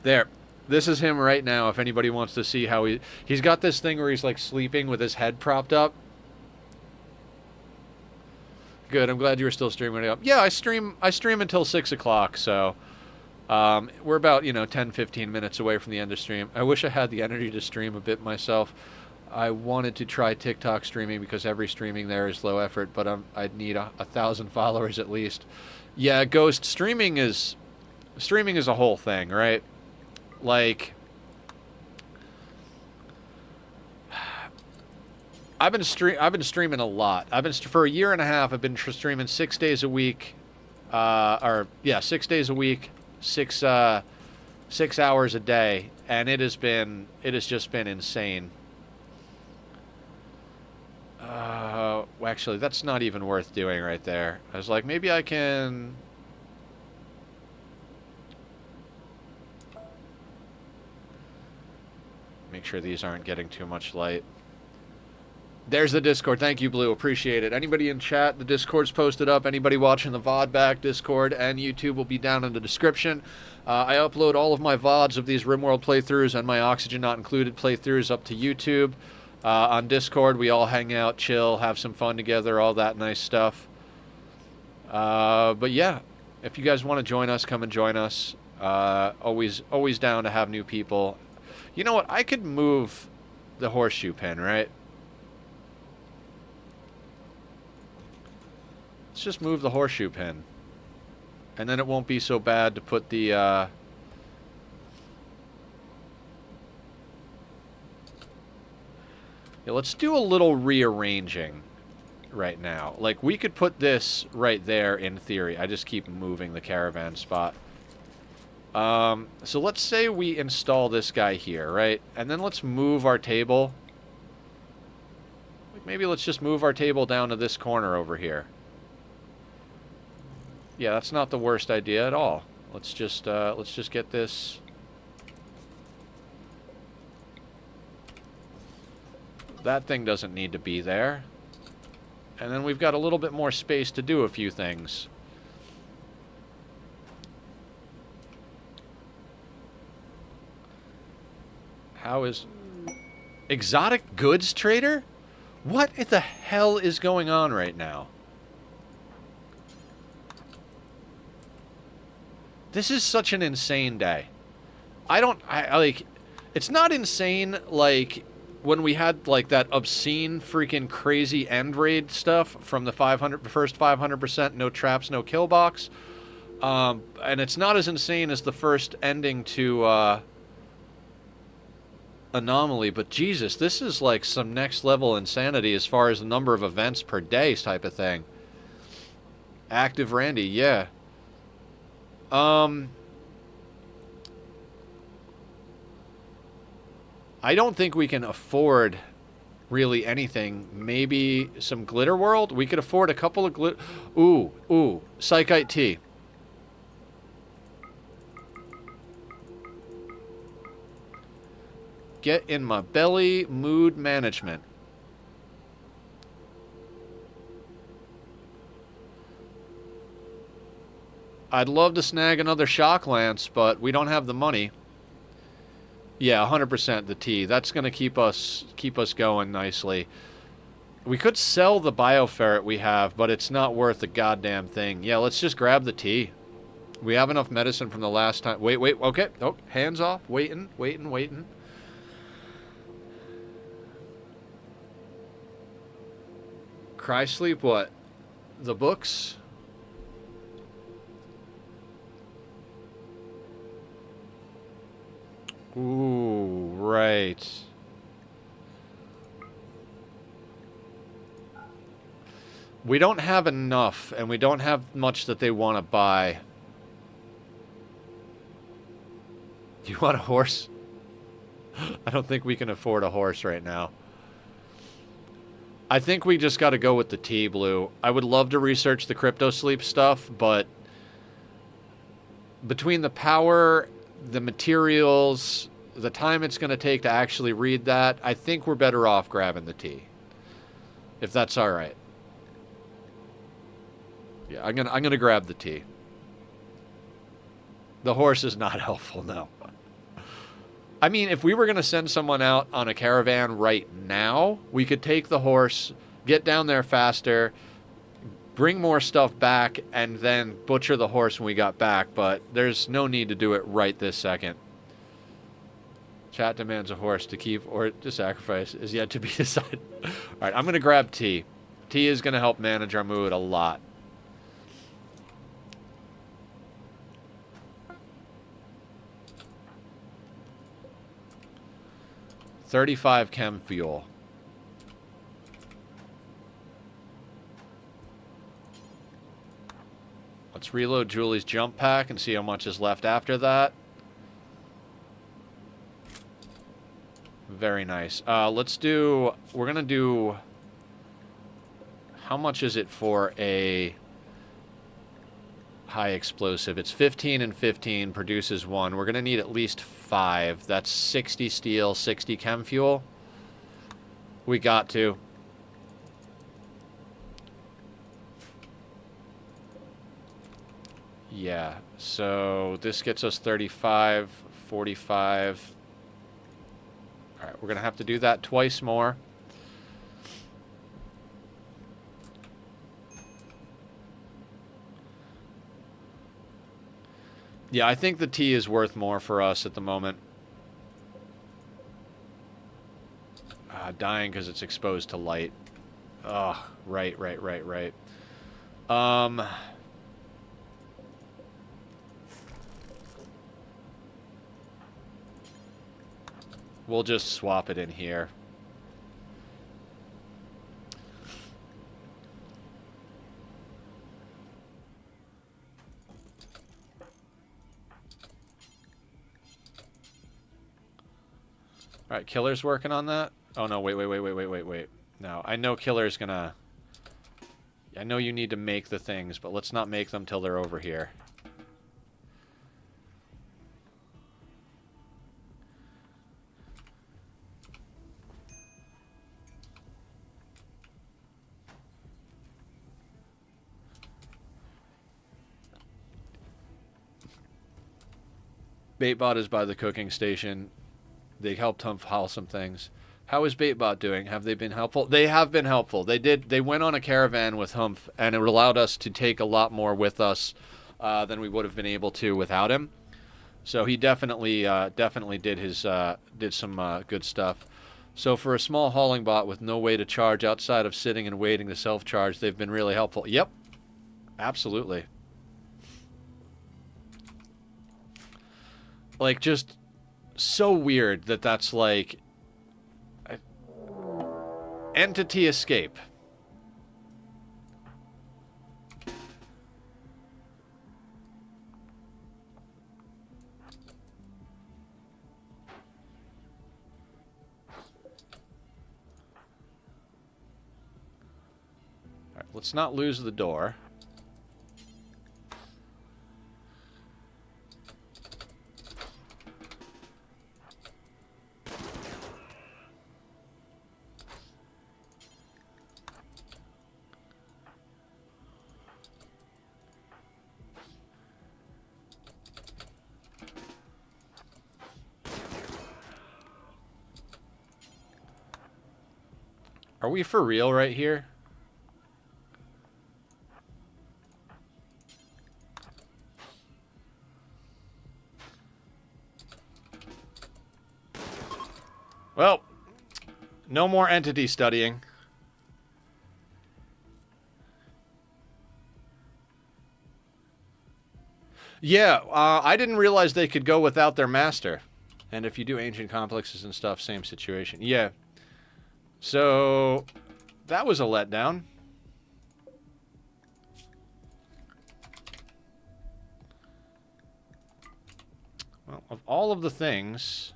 There. This is him right now, if anybody wants to see how he's got this thing where he's like sleeping with his head propped up. Good, I'm glad you were still streaming it up. Yeah, I stream until 6 o'clock, so we're about, 10, 15 minutes away from the end of stream. I wish I had the energy to stream a bit myself. I wanted to try TikTok streaming because every streaming there is low effort, but I'd need 1,000 followers at least. Yeah, Ghost, streaming is a whole thing, right? Like, I've been streaming a lot. For a year and a half. I've been streaming 6 days a week, 6 days a week, 6 hours a day, and it has just been insane. Actually, that's not even worth doing right there. I was like, maybe I can. Make sure these aren't getting too much light. There's the Discord. Thank you, Blue. Appreciate it. Anybody in chat, the Discord's posted up. Anybody watching the VOD back, Discord and YouTube will be down in the description. I upload all of my VODs of these Rimworld playthroughs and my Oxygen Not Included playthroughs up to YouTube. On Discord, we all hang out, chill, have some fun together, all that nice stuff. But yeah, if you guys want to join us, come and join us. Always down to have new people. You know what? I could move the horseshoe pin, right? Let's just move the horseshoe pin. And then it won't be so bad to put the, Yeah, let's do a little rearranging right now. Like, we could put this right there in theory. I just keep moving the caravan spot. So let's say we install this guy here, right? And then let's move our table. Like, maybe let's just move our table down to this corner over here. Yeah, that's not the worst idea at all. Let's just get this. That thing doesn't need to be there. And then we've got a little bit more space to do a few things. How is... Exotic goods trader? What the hell is going on right now? This is such an insane day. I like... It's not insane, like, when we had, like, that obscene, freaking crazy end raid stuff from the first 500%, no traps, no killbox. And it's not as insane as the first ending to, Anomaly, but Jesus, this is like some next level insanity as far as the number of events per day type of thing. Active Randy, yeah. I don't think we can afford really anything. Maybe some Glitter World? We could afford a couple of glitter... Ooh, Psychite Tea. Get in my belly, mood management. I'd love to snag another shock lance, but we don't have the money. Yeah, 100% the tea. That's going to keep us going nicely. We could sell the bioferret we have, but it's not worth a goddamn thing. Yeah, let's just grab the tea. We have enough medicine from the last time. Wait, okay. Oh, hands off. Waiting. Cry sleep what? The books? Ooh, right. We don't have enough, and we don't have much that they want to buy. You want a horse? I don't think we can afford a horse right now. I think we just got to go with the tea, Blue. I would love to research the crypto sleep stuff, but between the power, the materials, the time it's going to take to actually read that, I think we're better off grabbing the tea. if that's all right. Yeah, I'm gonna grab the tea. The horse is not helpful, no. I mean, if we were gonna send someone out on a caravan right now, we could take the horse, get down there faster, bring more stuff back, and then butcher the horse when we got back, but there's no need to do it right this second. Chat demands a horse to keep or to sacrifice is yet to be decided. Alright, I'm going to grab tea. Tea is going to help manage our mood a lot. $35 chem fuel. Let's reload Julie's jump pack and see how much is left after that. Very nice. Let's do... We're going to do... How much is it for a high explosive? It's 15 and 15, produces 1. We're going to need at least 5. That's 60 steel, 60 chem fuel. We got to. Yeah, so this gets us 35, 45. Alright, we're going to have to do that twice more. Yeah, I think the tea is worth more for us at the moment. Dying because it's exposed to light. Ugh, right. We'll just swap it in here. Alright, Killer's working on that. Oh no, wait. No, I know Killer's gonna... I know you need to make the things, but let's not make them till they're over here. Baitbot is by the cooking station. They helped Humph haul some things. How is Baitbot doing? Have they been helpful? They have been helpful. They went on a caravan with Humph, and it allowed us to take a lot more with us than we would have been able to without him. So he definitely did some good stuff. So for a small hauling bot with no way to charge outside of sitting and waiting to self-charge, they've been really helpful. Yep, absolutely. Like, just so weird that that's like... Entity escape. Alright, let's not lose the door. Are we for real right here? Well, no more entity studying. Yeah, I didn't realize they could go without their master. And if you do ancient complexes and stuff, same situation. Yeah. So, that was a letdown. Well, of all of the things...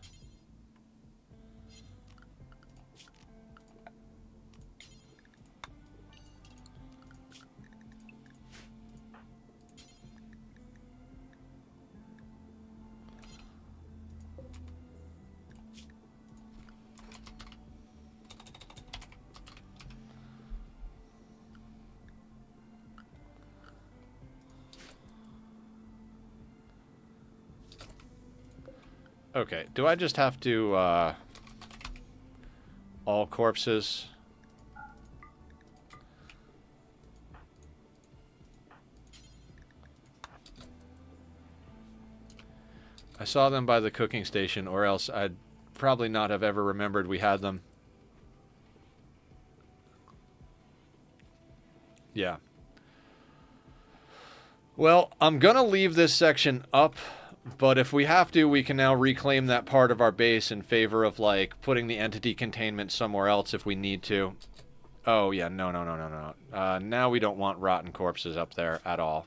Okay, do I just have to, all corpses? I saw them by the cooking station, or else I'd probably not have ever remembered we had them. Yeah. Well, I'm gonna leave this section up, but if we have to, we can now reclaim that part of our base in favor of, like, putting the entity containment somewhere else if we need to. Oh, yeah, no, no, no, no, no. Now we don't want rotten corpses up there at all.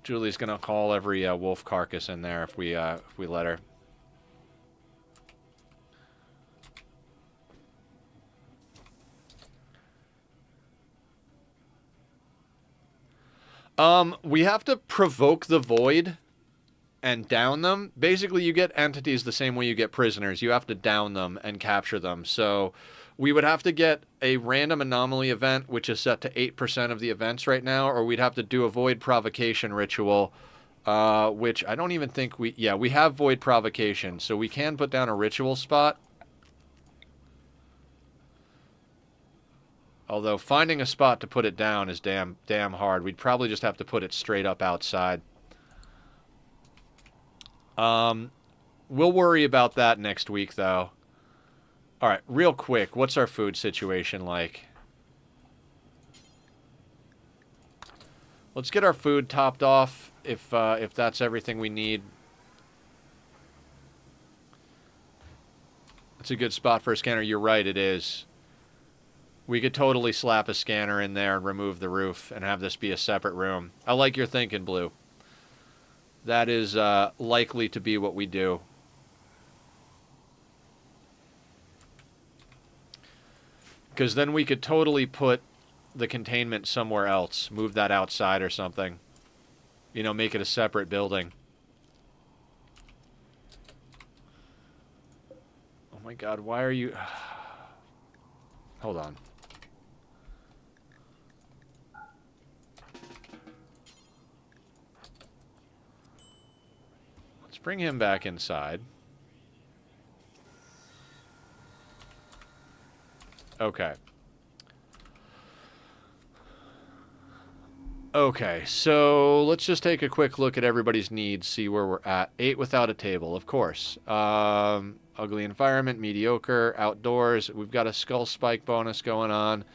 Julie's gonna call every wolf carcass in there if we let her. We have to provoke the void and down them. Basically, you get entities the same way you get prisoners. You have to down them and capture them. So we would have to get a random anomaly event, which is set to 8% of the events right now, or we'd have to do a void provocation ritual, which I don't even think we... Yeah, we have void provocation, so we can put down a ritual spot. Although finding a spot to put it down is damn hard. We'd probably just have to put it straight up outside. We'll worry about that next week, though. All right, real quick, what's our food situation like? Let's get our food topped off if that's everything we need. It's a good spot for a scanner. You're right, it is. We could totally slap a scanner in there and remove the roof and have this be a separate room. I like your thinking, Blue. That is likely to be what we do. Because then we could totally put the containment somewhere else. Move that outside or something. You know, make it a separate building. Oh my god, why are you... Hold on. Let's bring him back inside. Okay. Okay, so let's just take a quick look at everybody's needs, see where we're at. 8 without a table, of course. Ugly environment, mediocre, outdoors. We've got a skull spike bonus going on.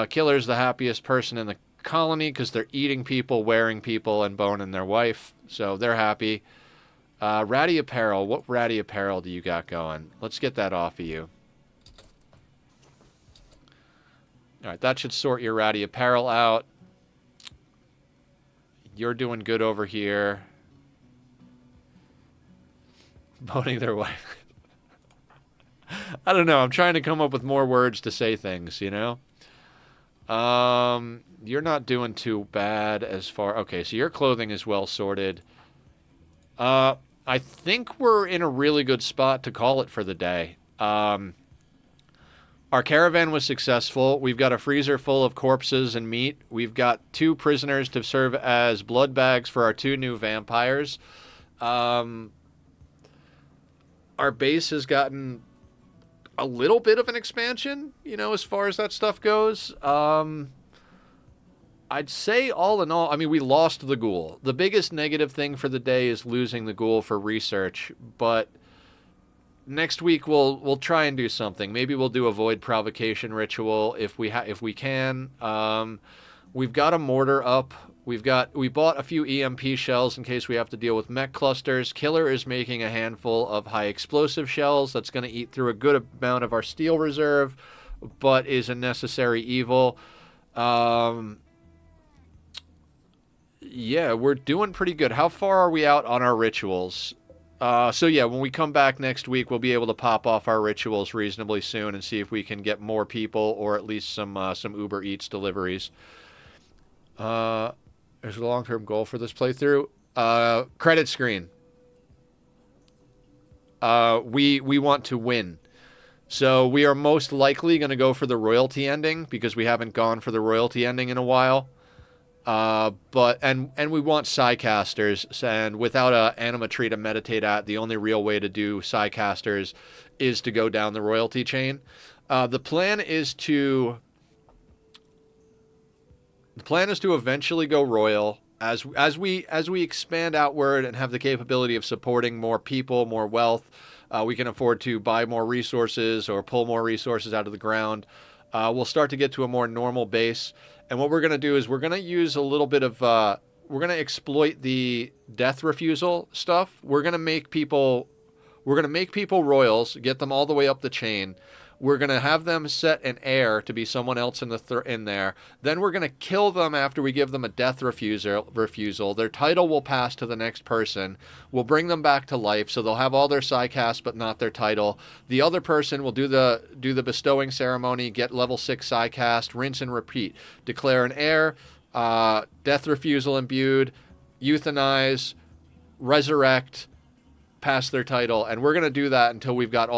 Killer's the happiest person in the colony because they're eating people, wearing people, and boning their wife. So they're happy. Ratty apparel. What ratty apparel do you got going? Let's get that off of you. Alright, that should sort your ratty apparel out. You're doing good over here. Boning their wife. I don't know. I'm trying to come up with more words to say things, you know? You're not doing too bad as far... Okay, so your clothing is well sorted. I think we're in a really good spot to call it for the day. Our caravan was successful. We've got a freezer full of corpses and meat. We've got 2 prisoners to serve as blood bags for our 2 new vampires. Our base has gotten a little bit of an expansion, you know, as far as that stuff goes. I'd say all in all, I mean, we lost the ghoul. The biggest negative thing for the day is losing the ghoul for research, but next week we'll try and do something. Maybe we'll do a void provocation ritual if we can. We've got a mortar up. We bought a few EMP shells in case we have to deal with mech clusters. Killer is making a handful of high explosive shells. That's going to eat through a good amount of our steel reserve, but is a necessary evil. Yeah, we're doing pretty good. How far are we out on our rituals? So yeah, when we come back next week, we'll be able to pop off our rituals reasonably soon and see if we can get more people or at least some Uber Eats deliveries. There's a long-term goal for this playthrough. Credit screen. We want to win. So we are most likely going to go for the royalty ending because we haven't gone for the royalty ending in a while. But we want Psycasters, and without a anima tree to meditate at, the only real way to do Psycasters is to go down the royalty chain. The plan is to eventually go royal as we expand outward and have the capability of supporting more people, more wealth. We can afford to buy more resources or pull more resources out of the ground. We'll start to get to a more normal base. And what we're going to do is we're going to use a little bit of, we're going to exploit the death refusal stuff. We're going to make people royals, get them all the way up the chain. We're going to have them set an heir to be someone else in there. Then we're going to kill them after we give them a death refusal. Their title will pass to the next person. We'll bring them back to life, so they'll have all their Psycast but not their title. The other person will do the bestowing ceremony, get level 6 Psycast, rinse and repeat. Declare an heir, death refusal imbued, euthanize, resurrect, pass their title, and we're going to do that until we've got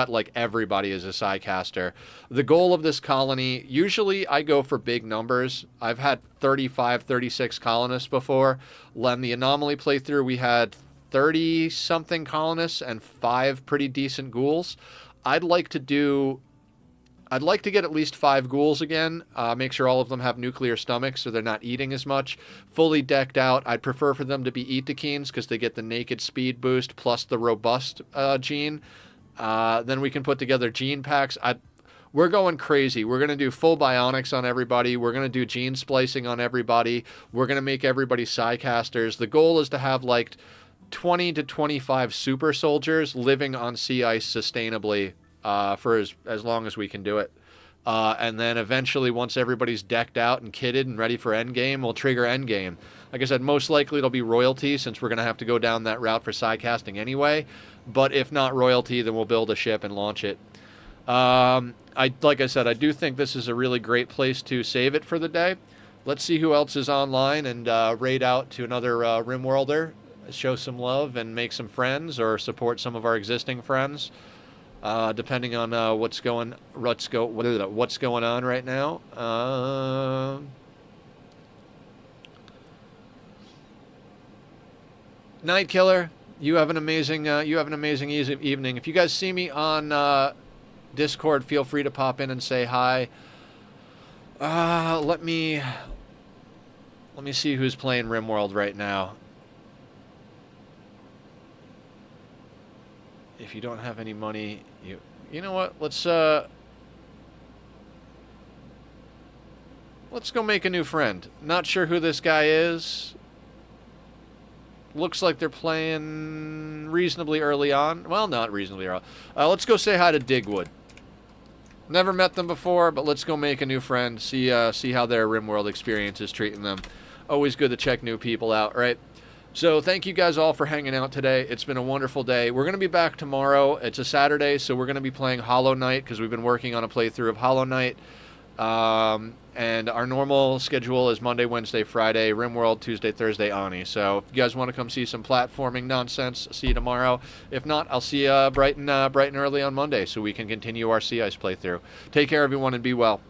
like everybody as a Psycaster. The goal of this colony, usually I go for big numbers. I've had 35, 36 colonists before. On the Anomaly playthrough, we had 30 something colonists and 5 pretty decent ghouls. I'd like to get at least 5 ghouls again. Make sure all of them have nuclear stomachs so they're not eating as much. Fully decked out. I'd prefer for them to be Etekines because they get the naked speed boost plus the robust gene. Then we can put together gene packs. We're going crazy. We're going to do full bionics on everybody. We're going to do gene splicing on everybody. We're going to make everybody Psycasters. The goal is to have like 20 to 25 super soldiers living on sea ice sustainably for as long as we can do it. And then eventually, once everybody's decked out and kitted and ready for endgame, we'll trigger endgame. Like I said, most likely it'll be royalty since we're going to have to go down that route for Psycasting anyway. But if not royalty, then we'll build a ship and launch it. Like I said, I do think this is a really great place to save it for the day. Let's see who else is online and raid out to another Rimworlder, show some love and make some friends or support some of our existing friends. Depending on what's going on right now. Night Killer, you have an amazing evening. If you guys see me on Discord, feel free to pop in and say hi. Let me see who's playing Rimworld right now. If you don't have any money, you know what? Let's go make a new friend. Not sure who this guy is. Looks like they're playing reasonably early on. Well, not reasonably early. Let's go say hi to Digwood. Never met them before, but let's go make a new friend. See how their Rimworld experience is treating them. Always good to check new people out, right? So thank you guys all for hanging out today. It's been a wonderful day. We're going to be back tomorrow. It's a Saturday, so we're going to be playing Hollow Knight because we've been working on a playthrough of Hollow Knight. And our normal schedule is Monday, Wednesday, Friday, Rimworld, Tuesday, Thursday, Ani. So if you guys want to come see some platforming nonsense, see you tomorrow. If not, I'll see you bright and early on Monday so we can continue our Sea Ice playthrough. Take care, everyone, and be well.